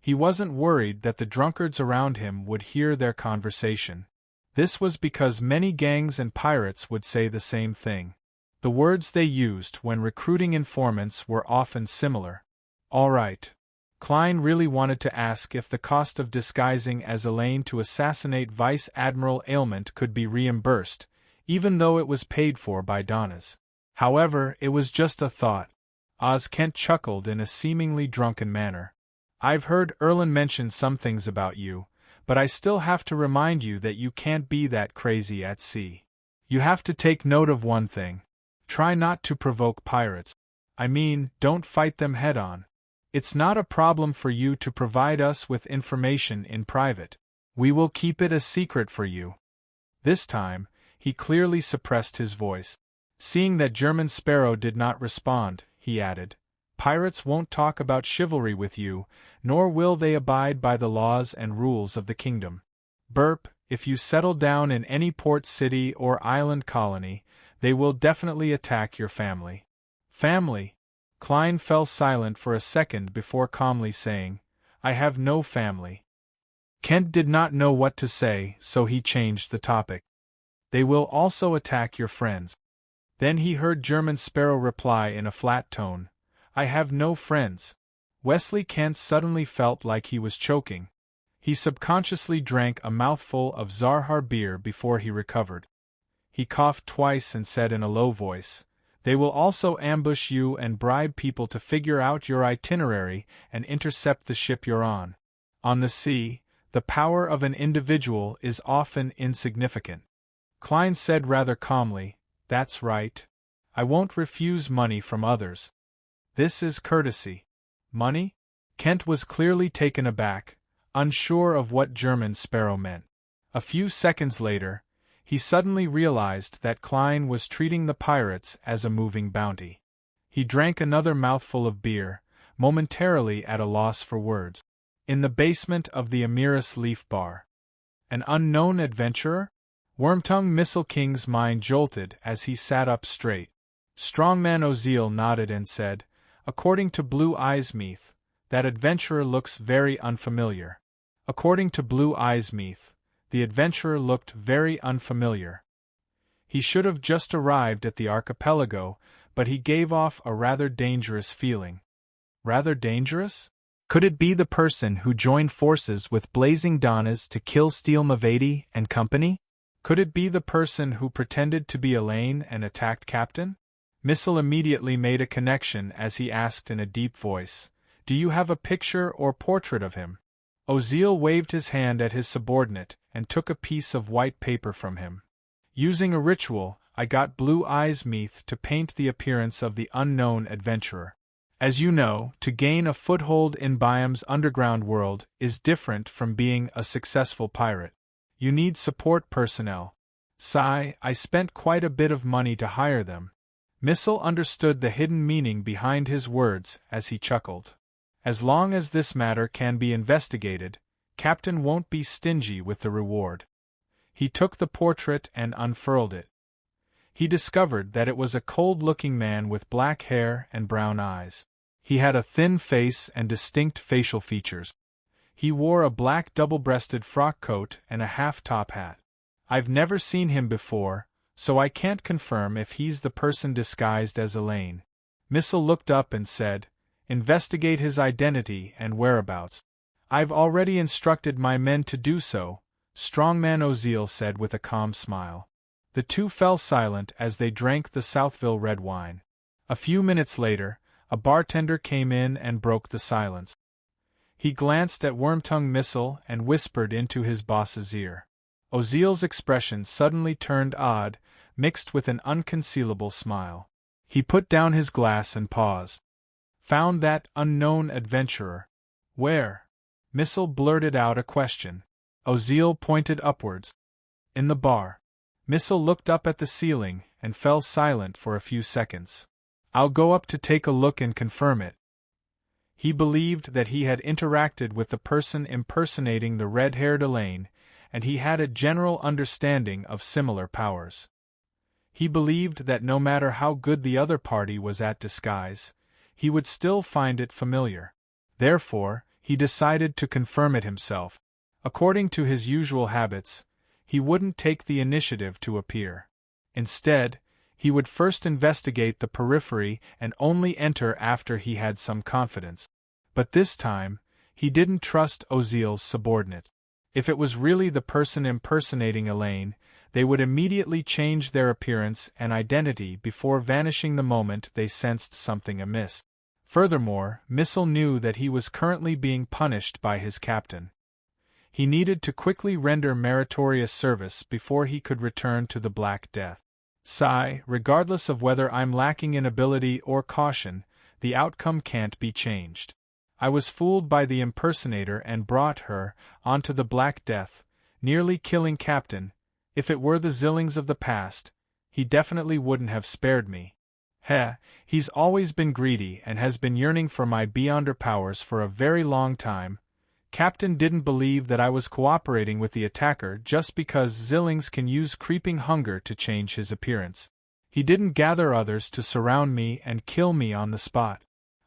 He wasn't worried that the drunkards around him would hear their conversation. This was because many gangs and pirates would say the same thing. The words they used when recruiting informants were often similar. All right. Klein really wanted to ask if the cost of disguising as Elaine to assassinate Vice Admiral Ailment could be reimbursed, even though it was paid for by Donnas. However, it was just a thought. Oz Kent chuckled in a seemingly drunken manner. "I've heard Erland mention some things about you, but I still have to remind you that you can't be that crazy at sea. You have to take note of one thing. Try not to provoke pirates. I mean, don't fight them head-on. It's not a problem for you to provide us with information in private. We will keep it a secret for you." This time, he clearly suppressed his voice. Seeing that German Sparrow did not respond, he added, "Pirates won't talk about chivalry with you, nor will they abide by the laws and rules of the kingdom. Burp, if you settle down in any port city or island colony, they will definitely attack your family." "Family?" Klein fell silent for a second before calmly saying, "I have no family." Kent did not know what to say, so he changed the topic. "They will also attack your friends." Then he heard German Sparrow reply in a flat tone, "I have no friends." Wesley Kent suddenly felt like he was choking. He subconsciously drank a mouthful of Zarhar beer before he recovered. He coughed twice and said in a low voice, "They will also ambush you and bribe people to figure out your itinerary and intercept the ship you're on. On the sea, the power of an individual is often insignificant." Klein said rather calmly, "That's right. I won't refuse money from others. This is courtesy." "Money?" Kent was clearly taken aback, unsure of what German Sparrow meant. A few seconds later, he suddenly realized that Klein was treating the pirates as a moving bounty. He drank another mouthful of beer, momentarily at a loss for words. In the basement of the Amiris Leaf Bar. An unknown adventurer? Wormtongue Missile King's mind jolted as he sat up straight. Strongman Oziel nodded and said, "According to Blue Eyes Meath, That adventurer looks very unfamiliar. According to Blue Eyes Meath, the adventurer looked very unfamiliar. He should have just arrived at the archipelago, but he gave off a rather dangerous feeling. Rather dangerous? Could it be the person who joined forces with Blazing Donnas to kill Steele Mavady and company? Could it be the person who pretended to be Elaine and attacked Captain? Missile immediately made a connection as he asked in a deep voice, "Do you have a picture or portrait of him?" Oziel waved his hand at his subordinate and took a piece of white paper from him. "Using a ritual, I got Blue Eyes Meath to paint the appearance of the unknown adventurer. As you know, to gain a foothold in Byam's underground world is different from being a successful pirate. You need support personnel. I spent quite a bit of money to hire them." Missile understood the hidden meaning behind his words as he chuckled. "As long as this matter can be investigated, Captain won't be stingy with the reward." He took the portrait and unfurled it. He discovered that it was a cold-looking man with black hair and brown eyes. He had a thin face and distinct facial features. He wore a black double-breasted frock coat and a half-top hat. "I've never seen him before, so I can't confirm if he's the person disguised as Elaine." Missile looked up and said, "Investigate his identity and whereabouts." "I've already instructed my men to do so," Strongman Oziel said with a calm smile. The two fell silent as they drank the Southville red wine. A few minutes later, a bartender came in and broke the silence. He glanced at Wormtongue Missile and whispered into his boss's ear. Oziel's expression suddenly turned odd, mixed with an unconcealable smile. He put down his glass and paused. "Found that unknown adventurer. Where?" Missile blurted out a question. Oziel pointed upwards. "In the bar." Missile looked up at the ceiling and fell silent for a few seconds. "I'll go up to take a look and confirm it." He believed that he had interacted with the person impersonating the red-haired Elaine, and he had a general understanding of similar powers. He believed that no matter how good the other party was at disguise, he would still find it familiar. Therefore, he decided to confirm it himself. According to his usual habits, he wouldn't take the initiative to appear. Instead, he would first investigate the periphery and only enter after he had some confidence. But this time, he didn't trust Oziel's subordinate. If it was really the person impersonating Elaine, they would immediately change their appearance and identity before vanishing the moment they sensed something amiss. Furthermore, Missile knew that he was currently being punished by his captain. He needed to quickly render meritorious service before he could return to the Black Death. Regardless of whether I'm lacking in ability or caution, the outcome can't be changed. I was fooled by the impersonator and brought her onto the Black Death, nearly killing Captain. If it were the Zillings of the past, he definitely wouldn't have spared me. He's always been greedy and has been yearning for my beyonder powers for a very long time. Captain didn't believe that I was cooperating with the attacker just because Zillings can use creeping hunger to change his appearance. He didn't gather others to surround me and kill me on the spot.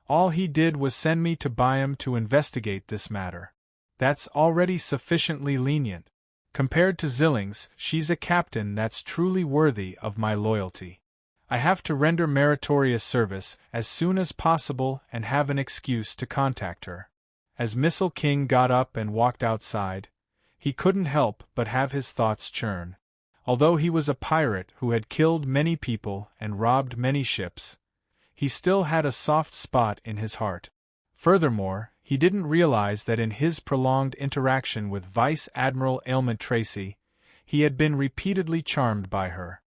All he did was send me to Byam to investigate this matter. That's already sufficiently lenient. Compared to Zillings, she's a captain that's truly worthy of my loyalty. I have to render meritorious service as soon as possible and have an excuse to contact her." As Missile King got up and walked outside, he couldn't help but have his thoughts churn. Although he was a pirate who had killed many people and robbed many ships, he still had a soft spot in his heart. Furthermore, he didn't realize that in his prolonged interaction with Vice Admiral Ailment Tracy, he had been repeatedly charmed by her.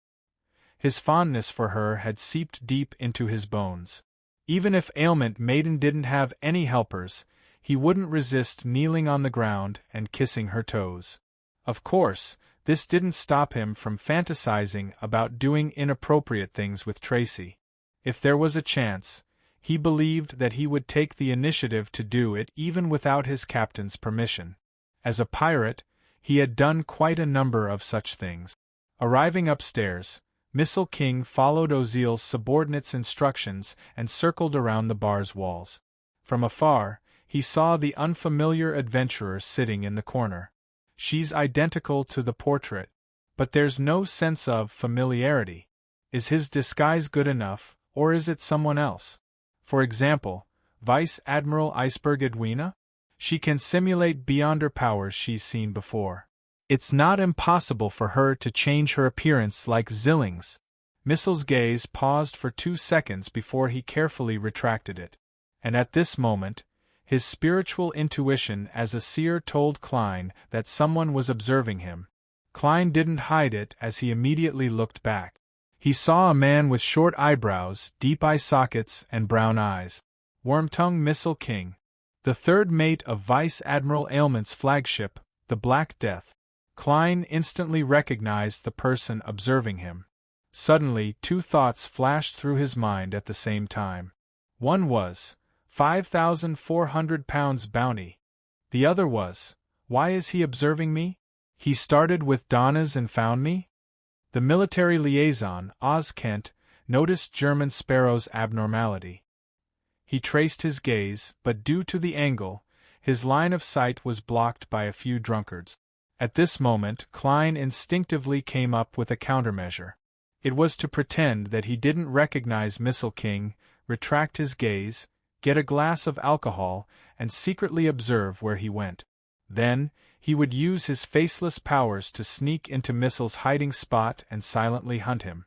His fondness for her had seeped deep into his bones. Even if Ailment Maiden didn't have any helpers, he wouldn't resist kneeling on the ground and kissing her toes. Of course, this didn't stop him from fantasizing about doing inappropriate things with Tracy. If there was a chance, he believed that he would take the initiative to do it even without his captain's permission. As a pirate, he had done quite a number of such things. Arriving upstairs, Missile King followed Oziel's subordinate's instructions and circled around the bar's walls. From afar, he saw the unfamiliar adventurer sitting in the corner. She's identical to the portrait, but there's no sense of familiarity. Is his disguise good enough, or is it someone else? For example, Vice Admiral Iceberg Edwina? She can simulate beyond her powers she's seen before. It's not impossible for her to change her appearance like Zillings. Missel's gaze paused for 2 seconds before he carefully retracted it. And at this moment, his spiritual intuition as a seer told Klein that someone was observing him. Klein didn't hide it as he immediately looked back. He saw a man with short eyebrows, deep eye sockets, and brown eyes. Wormtongue Missile King, the third mate of Vice Admiral Ailment's flagship, the Black Death. Klein instantly recognized the person observing him. Suddenly, 2 thoughts flashed through his mind at the same time. One was, 5,400 pounds bounty. The other was, why is he observing me? He started with Donna's and found me? The military liaison, Oz Kent, noticed German Sparrow's abnormality. He traced his gaze, but due to the angle, his line of sight was blocked by a few drunkards. At this moment, Klein instinctively came up with a countermeasure. It was to pretend that he didn't recognize Missile King, retract his gaze, get a glass of alcohol, and secretly observe where he went. Then, he would use his faceless powers to sneak into Missile's hiding spot and silently hunt him.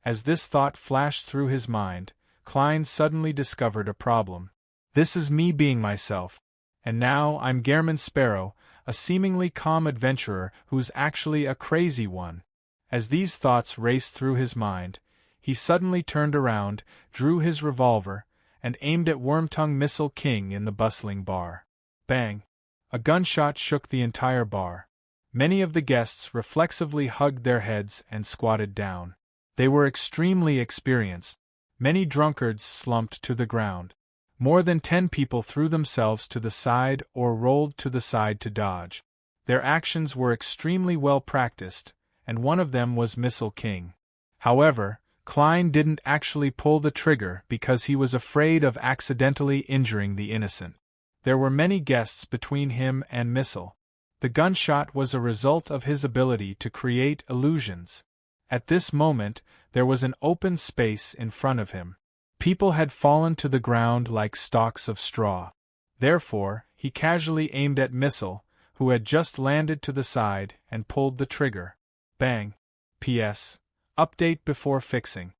As this thought flashed through his mind, Klein suddenly discovered a problem. This is me being myself. And now I'm Gehrman Sparrow, a seemingly calm adventurer who's actually a crazy one. As these thoughts raced through his mind, he suddenly turned around, drew his revolver, and aimed at Wormtongue Missile King in the bustling bar. Bang! A gunshot shook the entire bar. Many of the guests reflexively hugged their heads and squatted down. They were extremely experienced. Many drunkards slumped to the ground. More than 10 people threw themselves to the side or rolled to the side to dodge. Their actions were extremely well practiced, and one of them was Missile King. However, Klein didn't actually pull the trigger because he was afraid of accidentally injuring the innocent. There were many guests between him and Missile. The gunshot was a result of his ability to create illusions. At this moment, there was an open space in front of him. People had fallen to the ground like stalks of straw. Therefore, he casually aimed at Missile, who had just landed to the side, and pulled the trigger. Bang. P.S. Update before fixing.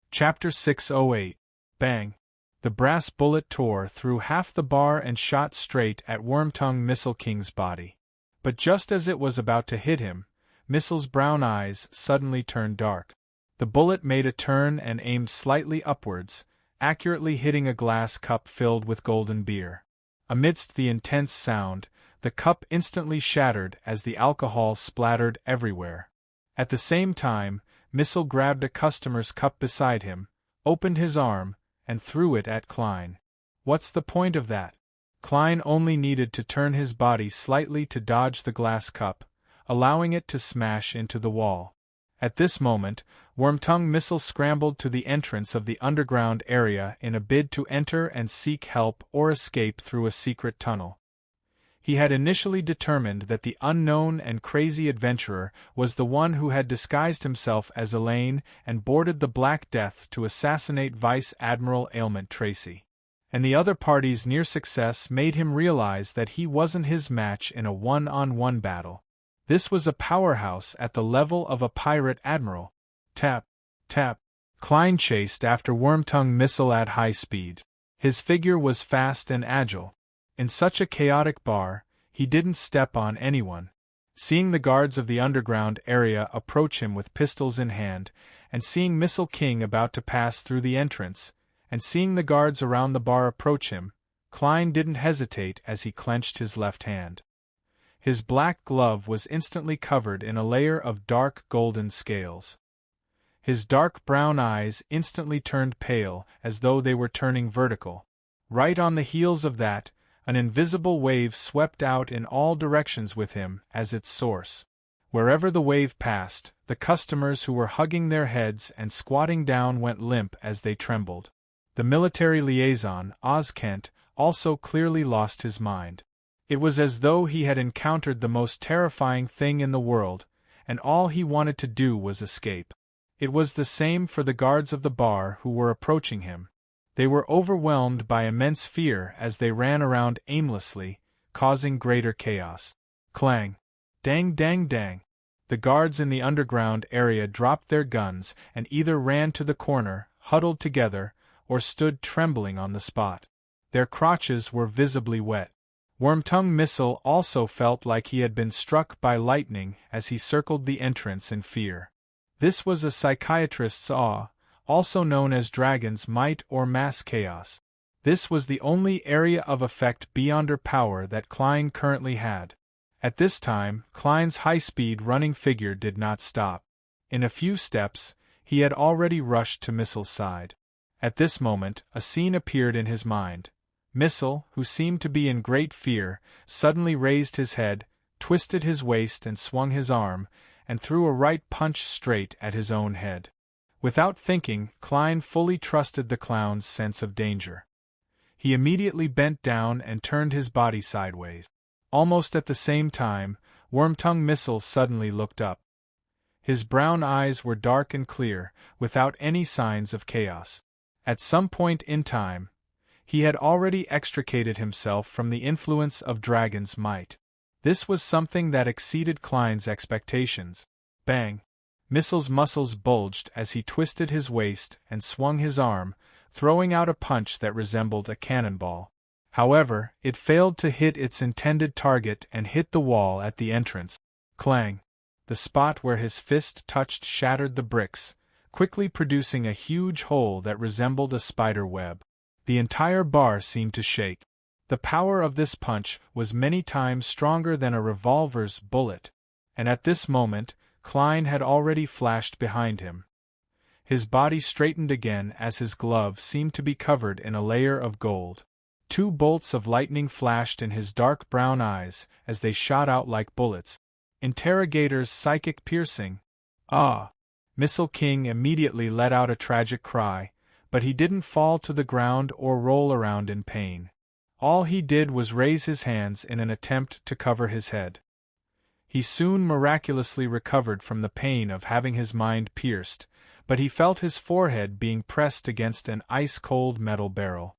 Chapter 608. Bang. The brass bullet tore through half the bar and shot straight at Wormtongue Missile King's body. But just as it was about to hit him, Missile's brown eyes suddenly turned dark. The bullet made a turn and aimed slightly upwards, accurately hitting a glass cup filled with golden beer. Amidst the intense sound, the cup instantly shattered as the alcohol splattered everywhere. At the same time, Missile grabbed a customer's cup beside him, opened his arm, and threw it at Klein. What's the point of that? Klein only needed to turn his body slightly to dodge the glass cup, allowing it to smash into the wall. At this moment, Wormtongue Missile scrambled to the entrance of the underground area in a bid to enter and seek help or escape through a secret tunnel. He had initially determined that the unknown and crazy adventurer was the one who had disguised himself as Elaine and boarded the Black Death to assassinate Vice Admiral Ailment Tracy. And the other party's near success made him realize that he wasn't his match in a one-on-one battle. This was a powerhouse at the level of a pirate admiral. Tap, tap. Klein chased after Wormtongue Missile at high speed. His figure was fast and agile. In such a chaotic bar, he didn't step on anyone. Seeing the guards of the underground area approach him with pistols in hand, and seeing Missile King about to pass through the entrance, and seeing the guards around the bar approach him, Klein didn't hesitate as he clenched his left hand. His black glove was instantly covered in a layer of dark golden scales. His dark brown eyes instantly turned pale as though they were turning vertical. Right on the heels of that, an invisible wave swept out in all directions with him as its source. Wherever the wave passed, the customers who were hugging their heads and squatting down went limp as they trembled. The military liaison, Oz Kent, also clearly lost his mind. It was as though he had encountered the most terrifying thing in the world, and all he wanted to do was escape. It was the same for the guards of the bar who were approaching him. They were overwhelmed by immense fear as they ran around aimlessly, causing greater chaos. Clang! Dang dang dang! The guards in the underground area dropped their guns and either ran to the corner, huddled together, or stood trembling on the spot. Their crotches were visibly wet. Wormtongue Missile also felt like he had been struck by lightning as he circled the entrance in fear. This was a psychiatrist's awe, also known as dragon's might or mass chaos. This was the only area of effect beyond her power that Klein currently had. At this time, Klein's high-speed running figure did not stop. In a few steps, he had already rushed to Missile's side. At this moment, a scene appeared in his mind. Missile, who seemed to be in great fear, suddenly raised his head, twisted his waist and swung his arm, and threw a right punch straight at his own head. Without thinking, Klein fully trusted the clown's sense of danger. He immediately bent down and turned his body sideways. Almost at the same time, Wormtongue Missile suddenly looked up. His brown eyes were dark and clear, without any signs of chaos. At some point in time, he had already extricated himself from the influence of dragon's might. This was something that exceeded Klein's expectations. Bang! Missile's muscles bulged as he twisted his waist and swung his arm, throwing out a punch that resembled a cannonball. However, it failed to hit its intended target and hit the wall at the entrance. Clang! The spot where his fist touched shattered the bricks, quickly producing a huge hole that resembled a spider web. The entire bar seemed to shake. The power of this punch was many times stronger than a revolver's bullet, and at this moment, Klein had already flashed behind him. His body straightened again as his glove seemed to be covered in a layer of gold. 2 bolts of lightning flashed in his dark brown eyes as they shot out like bullets. Interrogator's psychic piercing. Ah! Missile King immediately let out a tragic cry, but he didn't fall to the ground or roll around in pain. All he did was raise his hands in an attempt to cover his head. He soon miraculously recovered from the pain of having his mind pierced, but he felt his forehead being pressed against an ice-cold metal barrel.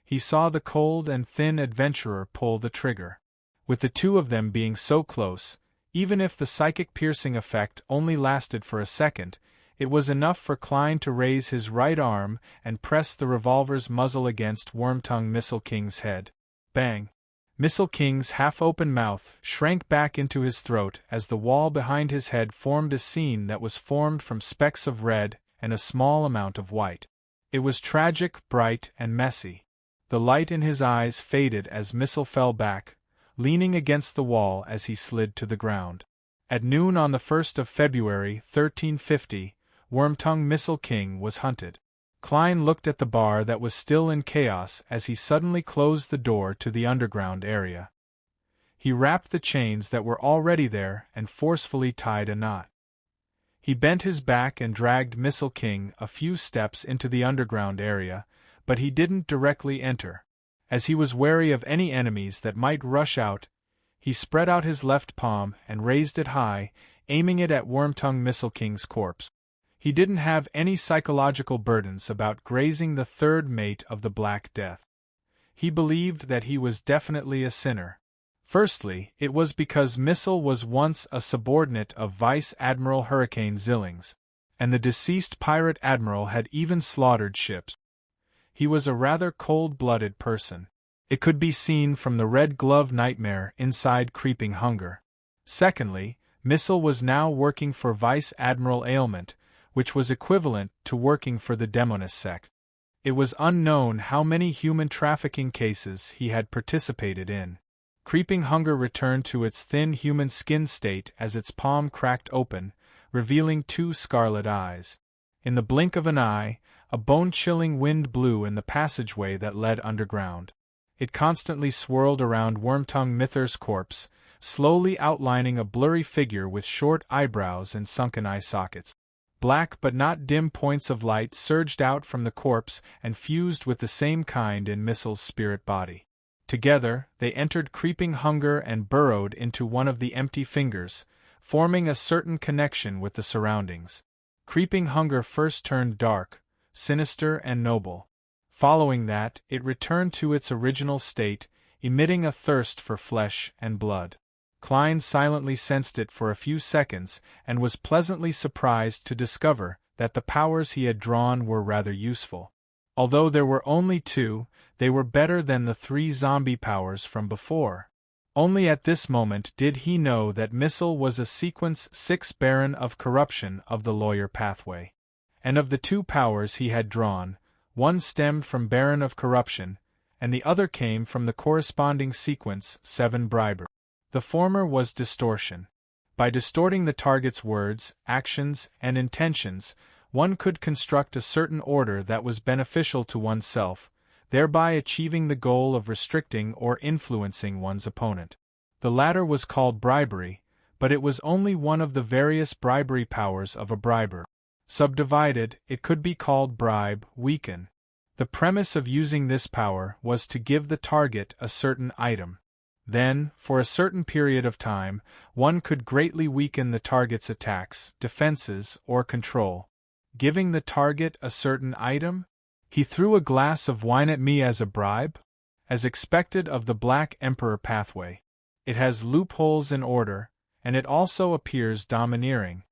He saw the cold and thin adventurer pull the trigger. With the two of them being so close, even if the psychic piercing effect only lasted for a second, it was enough for Klein to raise his right arm and press the revolver's muzzle against Wormtongue Missile King's head. Bang! Missile King's half-open mouth shrank back into his throat as the wall behind his head formed a scene that was formed from specks of red and a small amount of white. It was tragic, bright, and messy. The light in his eyes faded as Missile fell back, leaning against the wall as he slid to the ground. At noon on the 1st of February, 1350, Wormtongue Missile King was hunted. Klein looked at the bar that was still in chaos as he suddenly closed the door to the underground area. He rapped the chains that were already there and forcefully tied a knot. He bent his back and dragged Missile King a few steps into the underground area, but he didn't directly enter. As he was wary of any enemies that might rush out, he spread out his left palm and raised it high, aiming it at Wormtongue Missile King's corpse. He didn't have any psychological burdens about grazing the third mate of the Black Death. He believed that he was definitely a sinner. Firstly, it was because Missile was once a subordinate of Vice Admiral Hurricane Zillings, and the deceased pirate admiral had even slaughtered ships. He was a rather cold-blooded person. It could be seen from the red glove nightmare inside Creeping Hunger. Secondly, Missile was now working for Vice Admiral Ailment, which was equivalent to working for the Demoness sect. It was unknown how many human trafficking cases he had participated in. Creeping Hunger returned to its thin human skin state as its palm cracked open, revealing 2 scarlet eyes. In the blink of an eye, a bone-chilling wind blew in the passageway that led underground. It constantly swirled around Wormtongue Mither's corpse, slowly outlining a blurry figure with short eyebrows and sunken eye sockets. Black but not dim points of light surged out from the corpse and fused with the same kind in Missil's spirit body. Together, they entered creeping hunger and burrowed into one of the empty fingers, forming a certain connection with the surroundings. Creeping hunger first turned dark, sinister and noble. Following that, it returned to its original state, emitting a thirst for flesh and blood. Klein silently sensed it for a few seconds and was pleasantly surprised to discover that the powers he had drawn were rather useful. Although there were only two, they were better than the 3 zombie powers from before. Only at this moment did he know that Missil was a Sequence 6 Baron of Corruption of the lawyer pathway. And of the 2 powers he had drawn, one stemmed from Baron of Corruption, and the other came from the corresponding Sequence 7 Briber. The former was distortion. By distorting the target's words, actions, and intentions, one could construct a certain order that was beneficial to oneself, thereby achieving the goal of restricting or influencing one's opponent. The latter was called bribery, but it was only one of the various bribery powers of a briber. Subdivided, it could be called bribe, weaken. The premise of using this power was to give the target a certain item. Then, for a certain period of time, one could greatly weaken the target's attacks, defenses, or control. Giving the target a certain item? He threw a glass of wine at me as a bribe? As expected of the Black Emperor pathway. It has loopholes in order, and it also appears domineering.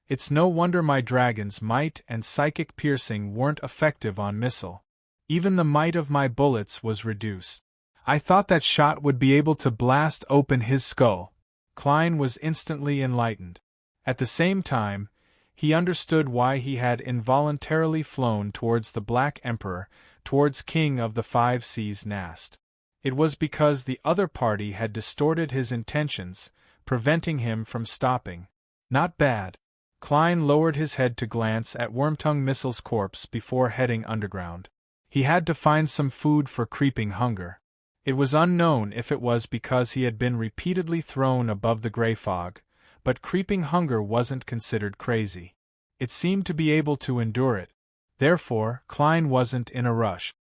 It's no wonder my dragon's might and psychic piercing weren't effective on Missil. Even the might of my bullets was reduced. I thought that shot would be able to blast open his skull. Klein was instantly enlightened. At the same time, he understood why he had involuntarily flown towards the Black Emperor, towards King of the 5 Seas Nast. It was because the other party had distorted his intentions, preventing him from stopping. Not bad. Klein lowered his head to glance at Wormtongue Missil's corpse before heading underground. He had to find some food for creeping hunger. It was unknown if it was because he had been repeatedly thrown above the gray fog, but creeping hunger wasn't considered crazy. It seemed to be able to endure it. Therefore, Klein wasn't in a rush.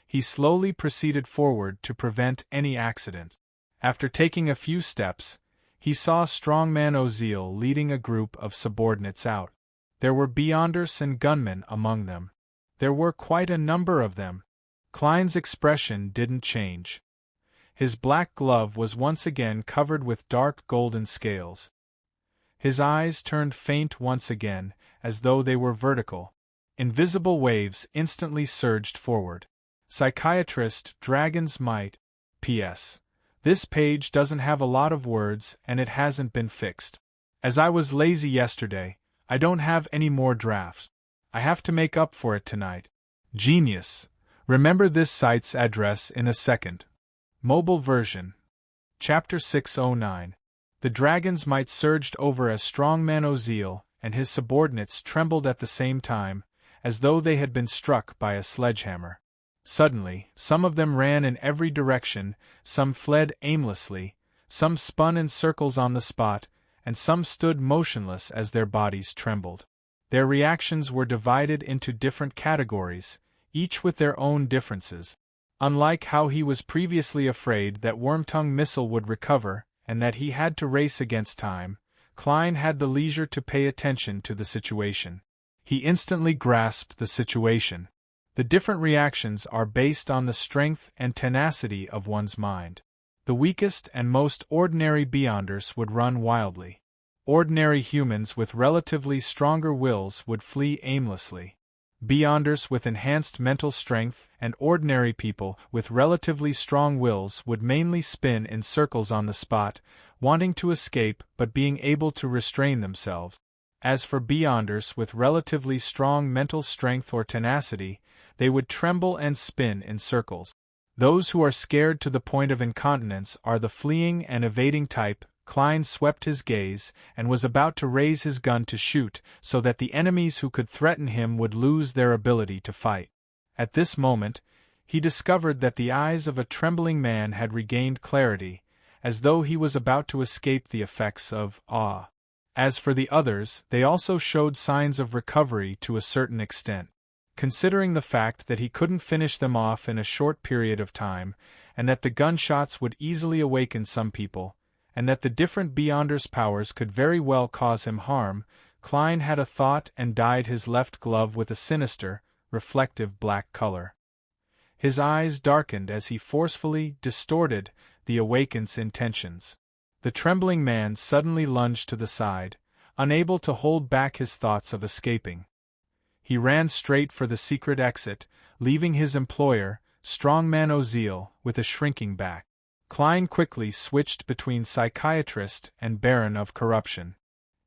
He slowly proceeded forward to prevent any accident. After taking a few steps, he saw Strongman Ozeal leading a group of subordinates out. There were Beyonders and gunmen among them. There were quite a number of them. Klein's expression didn't change. His black glove was once again covered with dark golden scales. His eyes turned faint once again, as though they were vertical. Invisible waves instantly surged forward. Psychiatrist, Dragon's Might. P.S. This page doesn't have a lot of words and it hasn't been fixed. As I was lazy yesterday, I don't have any more drafts. I have to make up for it tonight. Genius. Remember this site's address in a second. Mobile version. Chapter 609. The Dragon's Might surged over as Strongman Ozeal and his subordinates trembled at the same time, as though they had been struck by a sledgehammer. Suddenly, some of them ran in every direction, some fled aimlessly, some spun in circles on the spot, and some stood motionless as their bodies trembled. Their reactions were divided into different categories, each with their own differences. Unlike how he was previously afraid that Wormtongue Missil would recover, and that he had to race against time, Klein had the leisure to pay attention to the situation. He instantly grasped the situation. The different reactions are based on the strength and tenacity of one's mind. The weakest and most ordinary Beyonders would run wildly. Ordinary humans with relatively stronger wills would flee aimlessly. Beyonders with enhanced mental strength and ordinary people with relatively strong wills would mainly spin in circles on the spot, wanting to escape but being able to restrain themselves. As for Beyonders with relatively strong mental strength or tenacity, they would tremble and spin in circles. Those who are scared to the point of incontinence are the fleeing and evading type. Klein swept his gaze and was about to raise his gun to shoot so that the enemies who could threaten him would lose their ability to fight. At this moment, he discovered that the eyes of a trembling man had regained clarity, as though he was about to escape the effects of awe. As for the others, they also showed signs of recovery to a certain extent. Considering the fact that he couldn't finish them off in a short period of time, and that the gunshots would easily awaken some people, and that the different Beyonder's powers could very well cause him harm, Klein had a thought and dyed his left glove with a sinister, reflective black color. His eyes darkened as he forcefully distorted the awakened's intentions. The trembling man suddenly lunged to the side, unable to hold back his thoughts of escaping. He ran straight for the secret exit, leaving his employer, strongman Oziel, with a shrinking back. Klein quickly switched between psychiatrist and baron of corruption.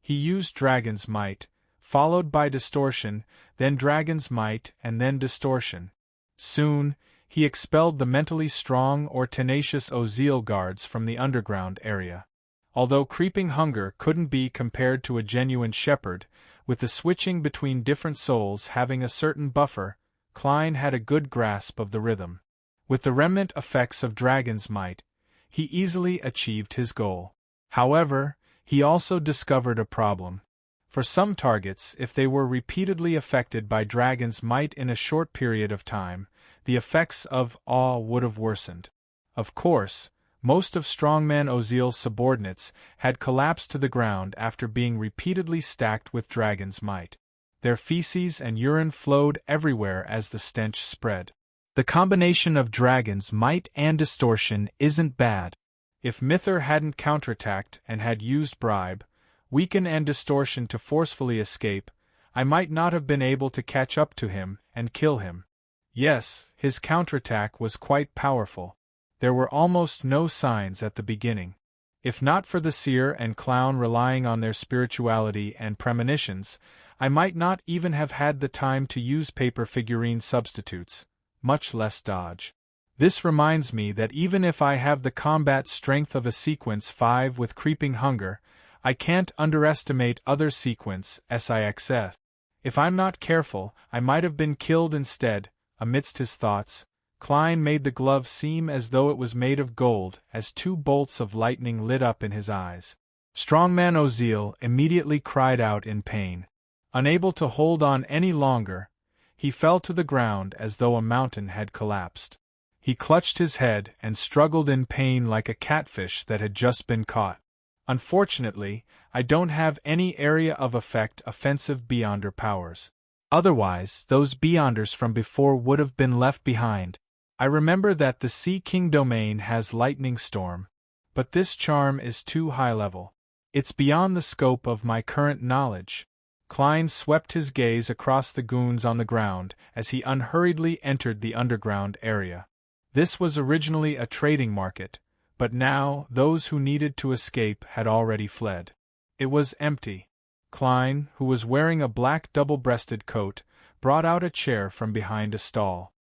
He used Dragon's Might, followed by Distortion, then Dragon's Might and then Distortion. Soon, he expelled the mentally strong or tenacious Oziel guards from the underground area. Although Creeping Hunger couldn't be compared to a genuine shepherd, with the switching between different souls having a certain buffer, Klein had a good grasp of the rhythm. With the remnant effects of Dragon's Might, he easily achieved his goal. However, he also discovered a problem. For some targets, if they were repeatedly affected by Dragon's Might in a short period of time, the effects of awe would have worsened. Of course, most of Strongman Oziel's subordinates had collapsed to the ground after being repeatedly stacked with Dragon's Might. Their feces and urine flowed everywhere as the stench spread. The combination of Dragon's Might and Distortion isn't bad. If Mither hadn't counterattacked and had used Bribe, Weaken and Distortion to forcefully escape, I might not have been able to catch up to him and kill him. Yes, his counterattack was quite powerful. There were almost no signs at the beginning. If not for the seer and clown relying on their spirituality and premonitions, I might not even have had the time to use paper figurine substitutes, much less dodge. This reminds me that even if I have the combat strength of a Sequence 5 with Creeping Hunger, I can't underestimate other Sequence SIXF. If I'm not careful, I might have been killed instead. Amidst his thoughts, Klein made the glove seem as though it was made of gold as two bolts of lightning lit up in his eyes. Strongman Oziel immediately cried out in pain. Unable to hold on any longer, he fell to the ground as though a mountain had collapsed. He clutched his head and struggled in pain like a catfish that had just been caught. Unfortunately, I don't have any area of effect offensive Beyonder powers. Otherwise, those Beyonders from before would have been left behind. I remember that the Sea King domain has Lightning Storm, but this charm is too high level. It's beyond the scope of my current knowledge. Klein swept his gaze across the goons on the ground as he unhurriedly entered the underground area. This was originally a trading market, but now those who needed to escape had already fled. It was empty. Klein, who was wearing a black double-breasted coat, brought out a chair from behind a stall.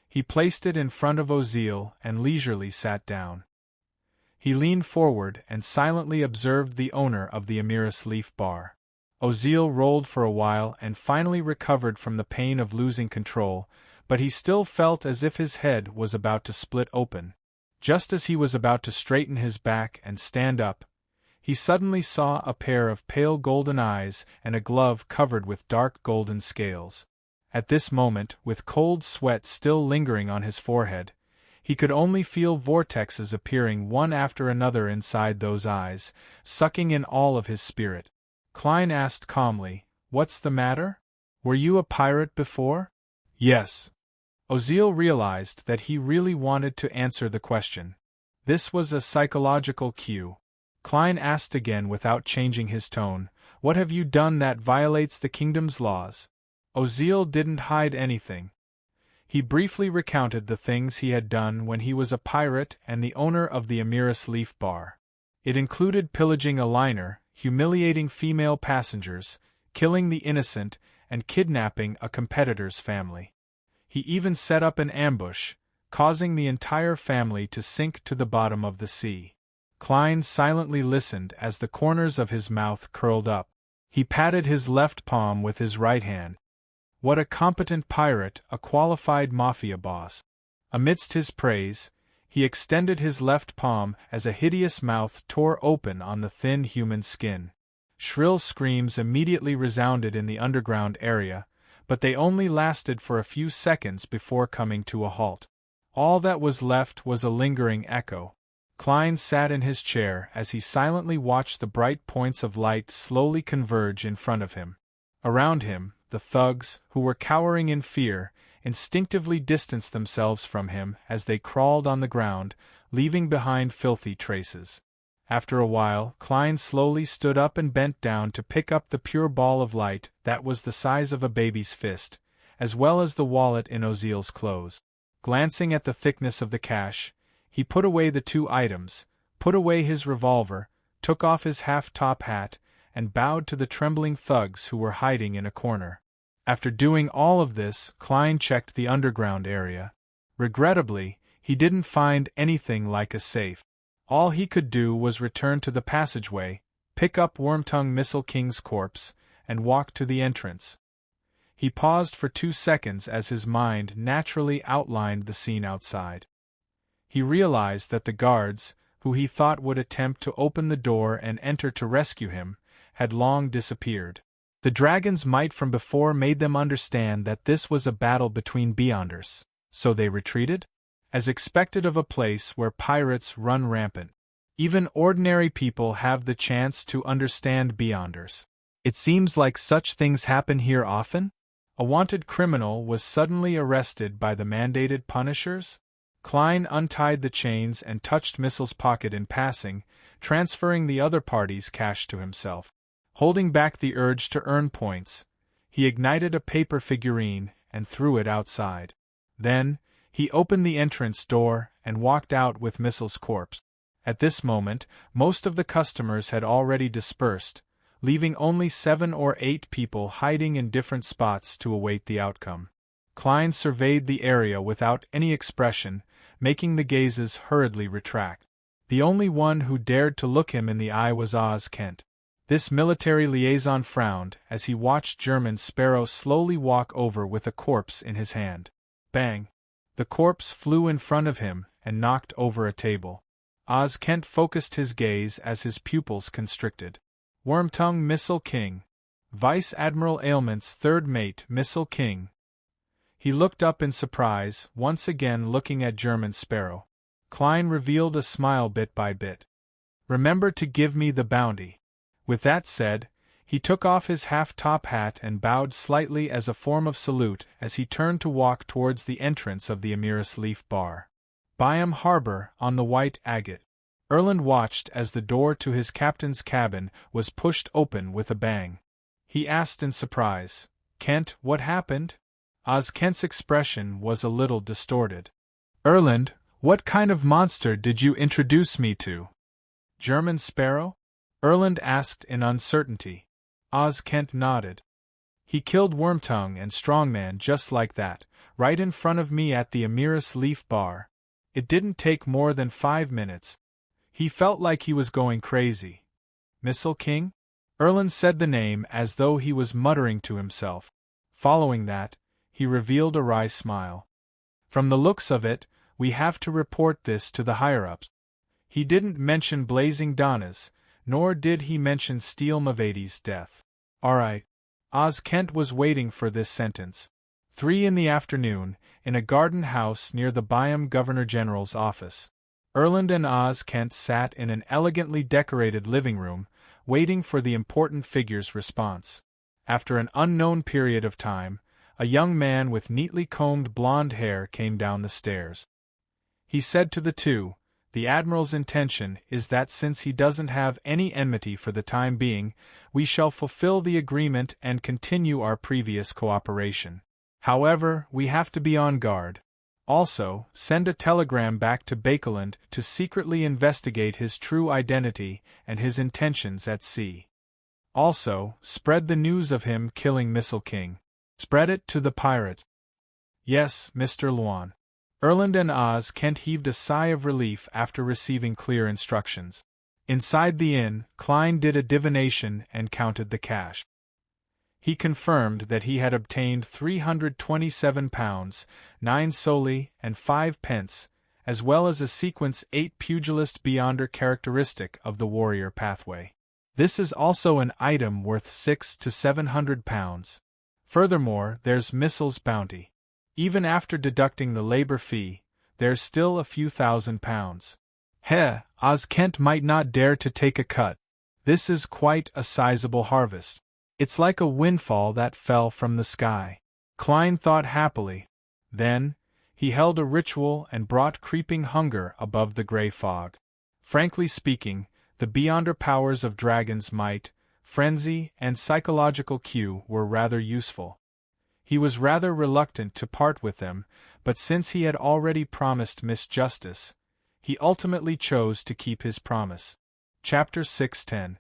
He placed it in front of Oziel and leisurely sat down. He leaned forward and silently observed the owner of the Amiris Leaf Bar. Oziel rolled for a while and finally recovered from the pain of losing control, but he still felt as if his head was about to split open. Just as he was about to straighten his back and stand up, he suddenly saw a pair of pale golden eyes and a glove covered with dark golden scales. At this moment, with cold sweat still lingering on his forehead, he could only feel vortexes appearing one after another inside those eyes, sucking in all of his spirit. Klein asked calmly, "What's the matter? Were you a pirate before?" "Yes." Oziel realized that he really wanted to answer the question. This was a psychological cue. Klein asked again without changing his tone, "What have you done that violates the kingdom's laws?" Oziel didn't hide anything. He briefly recounted the things he had done when he was a pirate and the owner of the Amiris Leaf Bar. It included pillaging a liner, humiliating female passengers, killing the innocent, and kidnapping a competitor's family. He even set up an ambush, causing the entire family to sink to the bottom of the sea. Klein silently listened as the corners of his mouth curled up. He patted his left palm with his right hand. What a competent pirate, a qualified mafia boss. Amidst his praise, he extended his left palm as a hideous mouth tore open on the thin human skin. Shrill screams immediately resounded in the underground area, but they only lasted for a few seconds before coming to a halt. All that was left was a lingering echo. Klein sat in his chair as he silently watched the bright points of light slowly converge in front of him. Around him, the thugs, who were cowering in fear, instinctively distanced themselves from him as they crawled on the ground, leaving behind filthy traces. After a while, Klein slowly stood up and bent down to pick up the pure ball of light that was the size of a baby's fist, as well as the wallet in Ozil's clothes. Glancing at the thickness of the cash, he put away the two items, put away his revolver, took off his half-top hat, and bowed to the trembling thugs who were hiding in a corner. After doing all of this, Klein checked the underground area. Regrettably, he didn't find anything like a safe. All he could do was return to the passageway, pick up Wormtongue Missile King's corpse, and walk to the entrance. He paused for 2 seconds as his mind naturally outlined the scene outside. He realized that the guards, who he thought would attempt to open the door and enter to rescue him, had long disappeared. The dragon's might from before made them understand that this was a battle between Beyonders, so they retreated? As expected of a place where pirates run rampant. Even ordinary people have the chance to understand Beyonders. It seems like such things happen here often? A wanted criminal was suddenly arrested by the mandated punishers? Klein untied the chains and touched Missile's pocket in passing, transferring the other party's cash to himself. Holding back the urge to earn points, he ignited a paper figurine and threw it outside. Then, he opened the entrance door and walked out with Missile's corpse. At this moment, most of the customers had already dispersed, leaving only 7 or 8 people hiding in different spots to await the outcome. Klein surveyed the area without any expression, making the gazes hurriedly retract. The only one who dared to look him in the eye was Oz Kent. This military liaison frowned as he watched German Sparrow slowly walk over with a corpse in his hand. Bang! The corpse flew in front of him and knocked over a table. Oz Kent focused his gaze as his pupils constricted. Wormtongue Missile King. Vice Admiral Ailment's third mate Missile King. He looked up in surprise, once again looking at German Sparrow. Klein revealed a smile bit by bit. Remember to give me the bounty. With that said, he took off his half-top hat and bowed slightly as a form of salute as he turned to walk towards the entrance of the Amiris Leaf Bar. Byam Harbor on the White Agate. Erland watched as the door to his captain's cabin was pushed open with a bang. He asked in surprise, "Kent, what happened?" Oz Kent's expression was a little distorted. "Erland, what kind of monster did you introduce me to?" "German Sparrow?" Erland asked in uncertainty. Oz Kent nodded. "He killed Wormtongue and Strongman just like that, right in front of me at the Amiris Leaf Bar. It didn't take more than 5 minutes. He felt like he was going crazy." "Missile King?" Erland said the name as though he was muttering to himself. Following that, he revealed a wry smile. "From the looks of it, we have to report this to the higher-ups." He didn't mention Blazing Donna's, nor did he mention Steel Mavadi's death. "All right." Oz Kent was waiting for this sentence. 3 in the afternoon, in a garden house near the Byam Governor-General's office. Erland and Oz Kent sat in an elegantly decorated living room, waiting for the important figure's response. After an unknown period of time, a young man with neatly combed blonde hair came down the stairs. He said to the two, "The Admiral's intention is that since he doesn't have any enmity for the time being, we shall fulfill the agreement and continue our previous cooperation. However, we have to be on guard. Also, send a telegram back to Bakeland to secretly investigate his true identity and his intentions at sea. Also, spread the news of him killing Missile King. Spread it to the pirates." "Yes, Mr. Luan." Erland and Oz Kent heaved a sigh of relief after receiving clear instructions. Inside the inn, Klein did a divination and counted the cash. He confirmed that he had obtained £327, 9 soldi, and 5 pence, as well as a sequence 8 pugilist beyonder characteristic of the warrior pathway. This is also an item worth 6 to 700 pounds. Furthermore, there's Missile's bounty. Even after deducting the labor fee, there's still a few £1,000. Heh, Oz Kent might not dare to take a cut. This is quite a sizable harvest. It's like a windfall that fell from the sky. Klein thought happily. Then, he held a ritual and brought creeping hunger above the gray fog. Frankly speaking, the beyonder powers of Dragon's might, frenzy, and psychological cue were rather useful. He was rather reluctant to part with them, but since he had already promised Miss Justice, he ultimately chose to keep his promise. Chapter 6:10.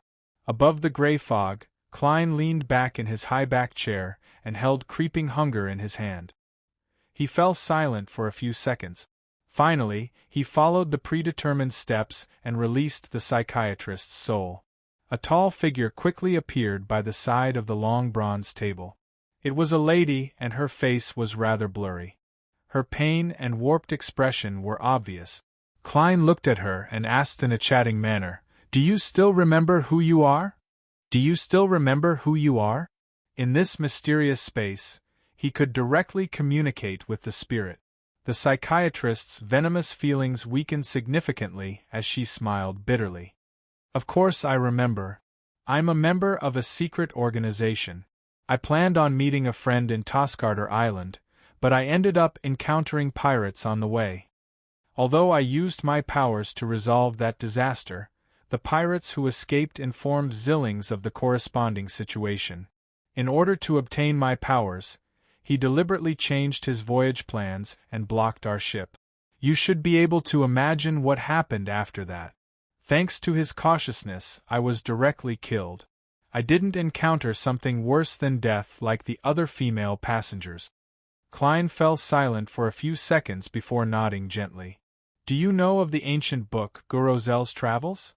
Above the gray fog, Klein leaned back in his high-backed chair and held creeping hunger in his hand. He fell silent for a few seconds. Finally, he followed the predetermined steps and released the psychiatrist's soul. A tall figure quickly appeared by the side of the long bronze table. It was a lady, and her face was rather blurry. Her pain and warped expression were obvious. Klein looked at her and asked in a chatting manner, "Do you still remember who you are? Do you still remember who you are?" In this mysterious space, he could directly communicate with the spirit. The psychiatrist's venomous feelings weakened significantly as she smiled bitterly. "Of course I remember. I'm a member of a secret organization. I planned on meeting a friend in Toscarter Island, but I ended up encountering pirates on the way. Although I used my powers to resolve that disaster, the pirates who escaped informed Zillings of the corresponding situation. In order to obtain my powers, he deliberately changed his voyage plans and blocked our ship. You should be able to imagine what happened after that. Thanks to his cautiousness, I was directly killed. I didn't encounter something worse than death like the other female passengers." Klein fell silent for a few seconds before nodding gently. "Do you know of the ancient book, Rozelle's Travels?"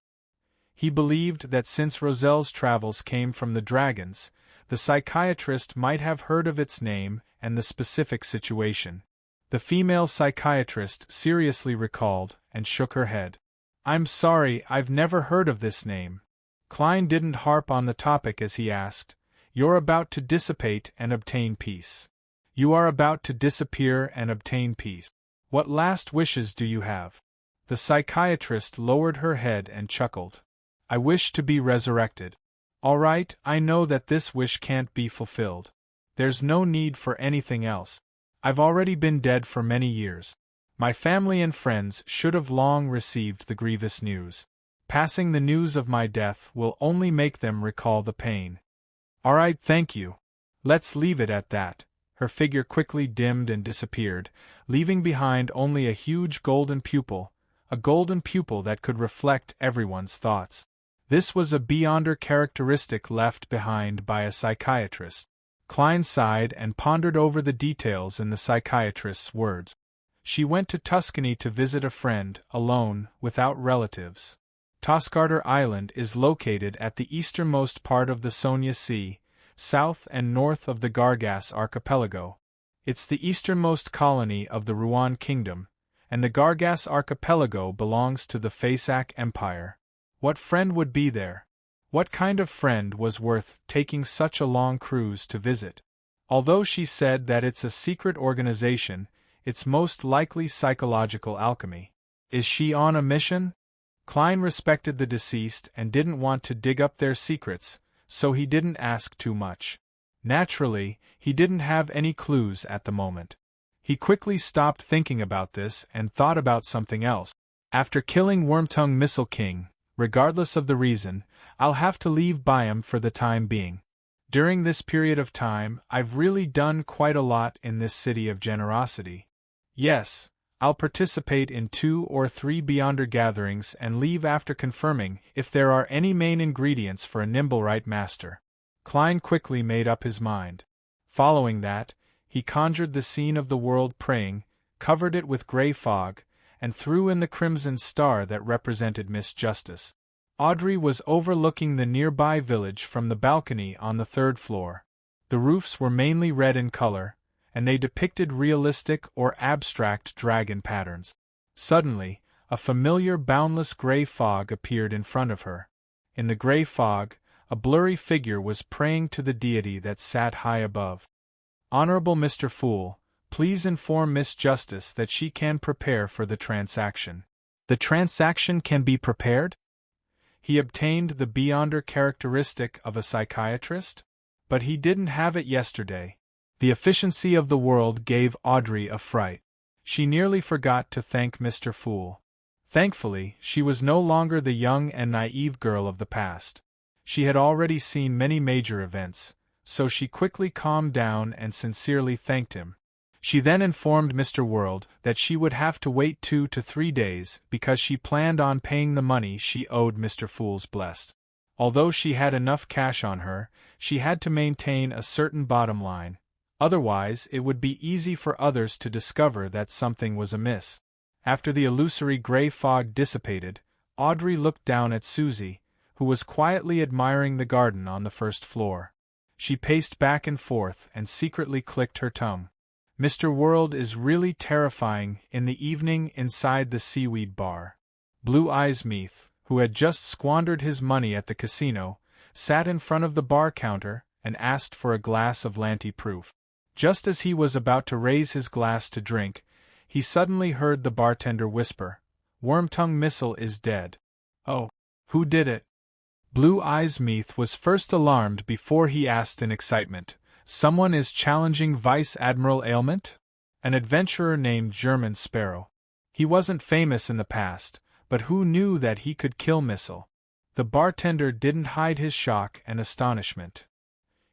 He believed that since Rozelle's travels came from the dragons, the psychiatrist might have heard of its name and the specific situation. The female psychiatrist seriously recalled and shook her head. "I'm sorry, I've never heard of this name." Klein didn't harp on the topic as he asked, "You're about to dissipate and obtain peace. You are about to disappear and obtain peace. What last wishes do you have?" The psychiatrist lowered her head and chuckled. "I wish to be resurrected." "All right, I know that this wish can't be fulfilled. There's no need for anything else. I've already been dead for many years. My family and friends should have long received the grievous news. Passing the news of my death will only make them recall the pain." "All right, thank you. Let's leave it at that." Her figure quickly dimmed and disappeared, leaving behind only a huge golden pupil, a golden pupil that could reflect everyone's thoughts. This was a beyonder characteristic left behind by a psychiatrist. Klein sighed and pondered over the details in the psychiatrist's words. She went to Tuscany to visit a friend, alone, without relatives. Toscarter Island is located at the easternmost part of the Sonia Sea, south and north of the Gargas archipelago. It's the easternmost colony of the Rouen Kingdom, and the Gargas archipelago belongs to the Fasak Empire. What friend would be there? What kind of friend was worth taking such a long cruise to visit? Although she said that it's a secret organization, it's most likely psychological alchemy. Is she on a mission? Klein respected the deceased and didn't want to dig up their secrets, so he didn't ask too much. Naturally, he didn't have any clues at the moment. He quickly stopped thinking about this and thought about something else. After killing Wormtongue Missile King, regardless of the reason, I'll have to leave Byam for the time being. During this period of time, I've really done quite a lot in this city of generosity. Yes, I'll participate in 2 or 3 Beyonder gatherings and leave after confirming if there are any main ingredients for a Nimblewright master. Klein quickly made up his mind. Following that, he conjured the scene of the world praying, covered it with grey fog, and threw in the crimson star that represented Miss Justice. Audrey was overlooking the nearby village from the balcony on the 3rd floor. The roofs were mainly red in color, and they depicted realistic or abstract dragon patterns. Suddenly, a familiar boundless grey fog appeared in front of her. In the grey fog, a blurry figure was praying to the deity that sat high above. "Honorable Mr. Fool, please inform Miss Justice that she can prepare for the transaction." "The transaction can be prepared?" He obtained the beyonder characteristic of a psychiatrist? But he didn't have it yesterday. The efficiency of the world gave Audrey a fright. She nearly forgot to thank Mr. Fool. Thankfully, she was no longer the young and naive girl of the past. She had already seen many major events, so she quickly calmed down and sincerely thanked him. She then informed Mr. World that she would have to wait 2 to 3 days because she planned on paying the money she owed Mr. Fool's Blessed. Although she had enough cash on her, she had to maintain a certain bottom line, otherwise it would be easy for others to discover that something was amiss. After the illusory grey fog dissipated, Audrey looked down at Susie, who was quietly admiring the garden on the first floor. She paced back and forth and secretly clicked her tongue. Mr. World is really terrifying in the evening inside the seaweed bar. Blue Eyes Meath, who had just squandered his money at the casino, sat in front of the bar counter and asked for a glass of Lanty Proof. Just as he was about to raise his glass to drink, he suddenly heard the bartender whisper, "Wormtongue Missile is dead." "Oh, who did it?" Blue Eyes Meath was first alarmed before he asked in excitement, "Someone is challenging Vice Admiral Ailment?" An adventurer named German Sparrow. He wasn't famous in the past, but who knew that he could kill Missile? The bartender didn't hide his shock and astonishment.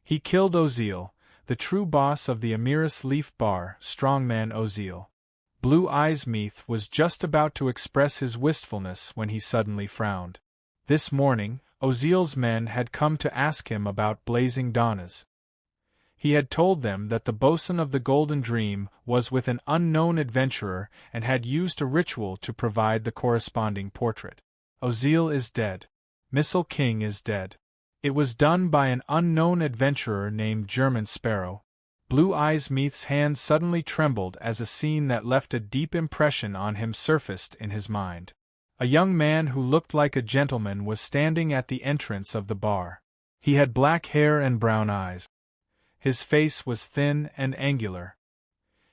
He killed Oziel, the true boss of the Amiris Leaf Bar, Strongman Oziel. Blue Eyes Meath was just about to express his wistfulness when he suddenly frowned. This morning, Oziel's men had come to ask him about Blazing Donnas. He had told them that the bosun of the Golden Dream was with an unknown adventurer and had used a ritual to provide the corresponding portrait. Oziel is dead. Missile King is dead. It was done by an unknown adventurer named German Sparrow. Blue Eyes Meath's hand suddenly trembled as a scene that left a deep impression on him surfaced in his mind. A young man who looked like a gentleman was standing at the entrance of the bar. He had black hair and brown eyes. His face was thin and angular.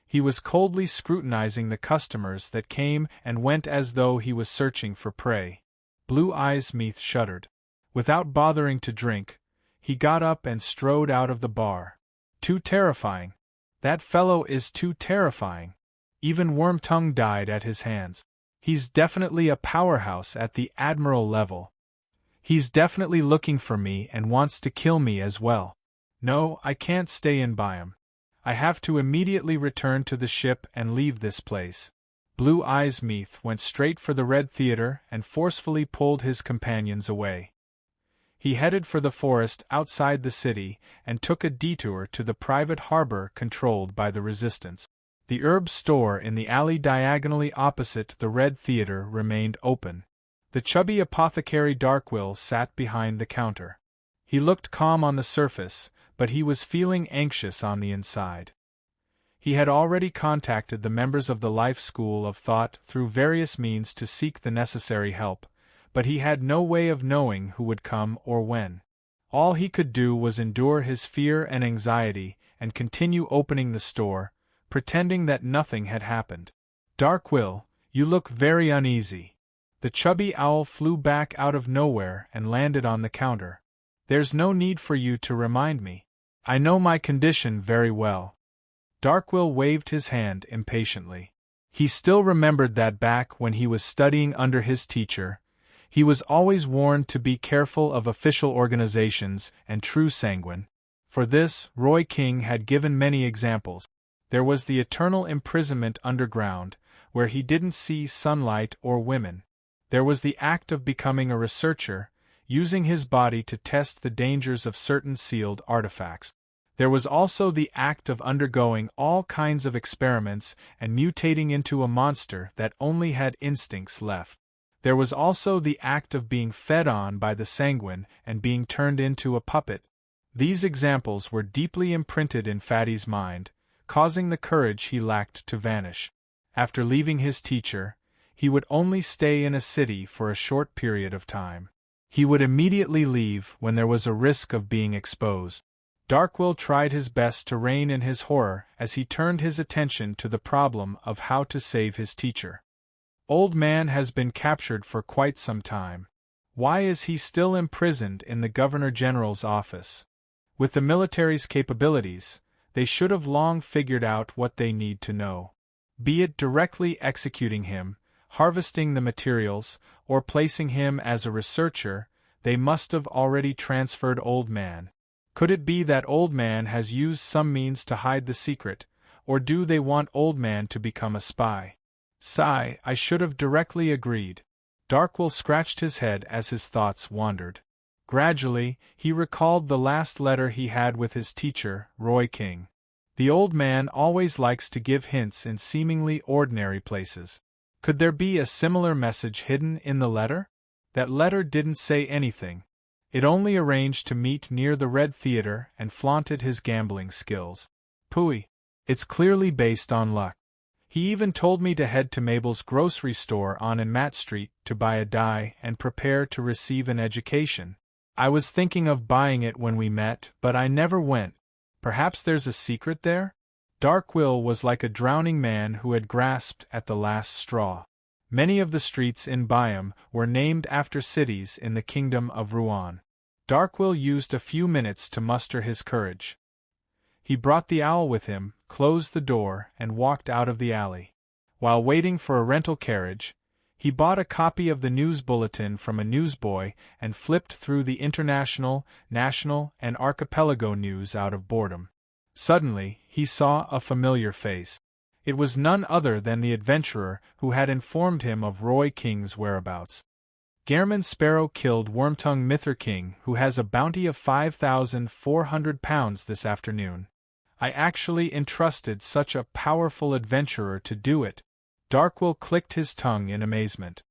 He was coldly scrutinizing the customers that came and went as though he was searching for prey. Blue Eyes Meath shuddered. Without bothering to drink, he got up and strode out of the bar. Too terrifying. That fellow is too terrifying. Even Wormtongue died at his hands. He's definitely a powerhouse at the admiral level. He's definitely looking for me and wants to kill me as well. No, I can't stay in by him. I have to immediately return to the ship and leave this place. Blue Eyes Meath went straight for the Red Theater and forcefully pulled his companions away. He headed for the forest outside the city and took a detour to the private harbor controlled by the Resistance. The herb store in the alley diagonally opposite the Red Theater remained open. The chubby apothecary Darkwill sat behind the counter. He looked calm on the surface, but he was feeling anxious on the inside. He had already contacted the members of the Life School of Thought through various means to seek the necessary help, but he had no way of knowing who would come or when. All he could do was endure his fear and anxiety and continue opening the store, pretending that nothing had happened. "Darkwill, you look very uneasy." The chubby owl flew back out of nowhere and landed on the counter. "There's no need for you to remind me. I know my condition very well." Darkwill waved his hand impatiently. He still remembered that back when he was studying under his teacher, he was always warned to be careful of official organizations and true sanguine. For this, Roy King had given many examples. There was the eternal imprisonment underground, where he didn't see sunlight or women. There was the act of becoming a researcher, using his body to test the dangers of certain sealed artifacts. There was also the act of undergoing all kinds of experiments and mutating into a monster that only had instincts left. There was also the act of being fed on by the sanguine and being turned into a puppet. These examples were deeply imprinted in Fatty's mind, causing the courage he lacked to vanish. After leaving his teacher, he would only stay in a city for a short period of time. He would immediately leave when there was a risk of being exposed. Darkwill tried his best to rein in his horror as he turned his attention to the problem of how to save his teacher. Old Man has been captured for quite some time. Why is he still imprisoned in the Governor General's office? With the military's capabilities, they should have long figured out what they need to know. Be it directly executing him, harvesting the materials, or placing him as a researcher, they must have already transferred Old Man. Could it be that Old Man has used some means to hide the secret, or do they want Old Man to become a spy? Sigh, I should have directly agreed. Darkwill scratched his head as his thoughts wandered. Gradually, he recalled the last letter he had with his teacher, Roy King. The old man always likes to give hints in seemingly ordinary places. Could there be a similar message hidden in the letter? That letter didn't say anything. It only arranged to meet near the Red Theater and flaunted his gambling skills. Pooey. It's clearly based on luck. He even told me to head to Mabel's grocery store on Matt Street to buy a die and prepare to receive an education. I was thinking of buying it when we met, but I never went. Perhaps there's a secret there? Darkwill was like a drowning man who had grasped at the last straw. Many of the streets in Byam were named after cities in the kingdom of Ruan. Darkwill used a few minutes to muster his courage. He brought the owl with him, closed the door, and walked out of the alley. While waiting for a rental carriage, he bought a copy of the news bulletin from a newsboy and flipped through the international, national, and archipelago news out of boredom. Suddenly, he saw a familiar face. It was none other than the adventurer who had informed him of Roy King's whereabouts. Gairman Sparrow killed Wormtongue Mither King, who has a bounty of 5,400 pounds this afternoon. I actually entrusted such a powerful adventurer to do it. Darkwill clicked his tongue in amazement.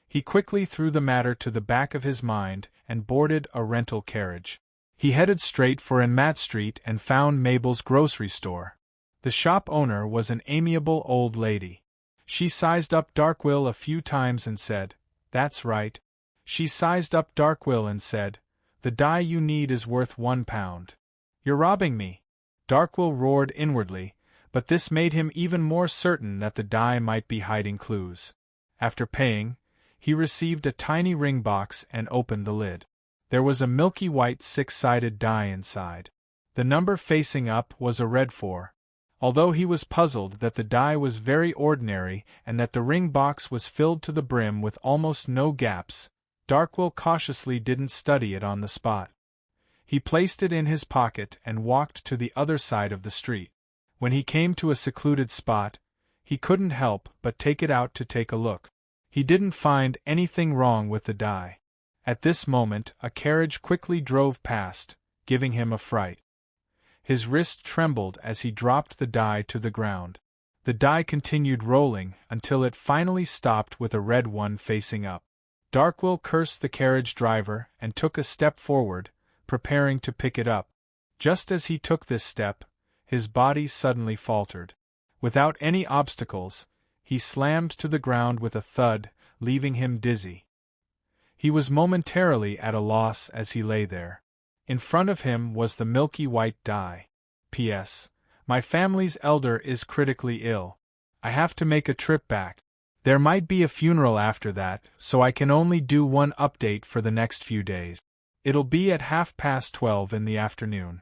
He quickly threw the matter to the back of his mind and boarded a rental carriage. He headed straight for Matt Street and found Mabel's grocery store. The shop owner was an amiable old lady. She sized up Darkwill a few times and said, "That's right." She sized up Darkwill and said, "The die you need is worth £1. You're robbing me." Darkwill roared inwardly, but this made him even more certain that the die might be hiding clues. After paying, he received a tiny ring box and opened the lid. There was a milky white six-sided die inside. The number facing up was a red 4. Although he was puzzled that the die was very ordinary and that the ring box was filled to the brim with almost no gaps, Darkwill cautiously didn't study it on the spot. He placed it in his pocket and walked to the other side of the street. When he came to a secluded spot, he couldn't help but take it out to take a look. He didn't find anything wrong with the die. At this moment, a carriage quickly drove past, giving him a fright. His wrist trembled as he dropped the die to the ground. The die continued rolling until it finally stopped with a red 1 facing up. Darkwill cursed the carriage driver and took a step forward, preparing to pick it up. Just as he took this step, his body suddenly faltered. Without any obstacles, he slammed to the ground with a thud, leaving him dizzy. He was momentarily at a loss as he lay there. In front of him was the milky white die. P.S. My family's elder is critically ill. I have to make a trip back. There might be a funeral after that, so I can only do one update for the next few days. It'll be at 12:30 in the afternoon.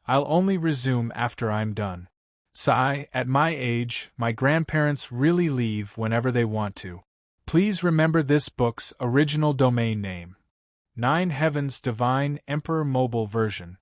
I'll only resume after I'm done. Sigh, at my age, my grandparents really leave whenever they want to. Please remember this book's original domain name. 9 Heavens Divine Emperor Mobile Version.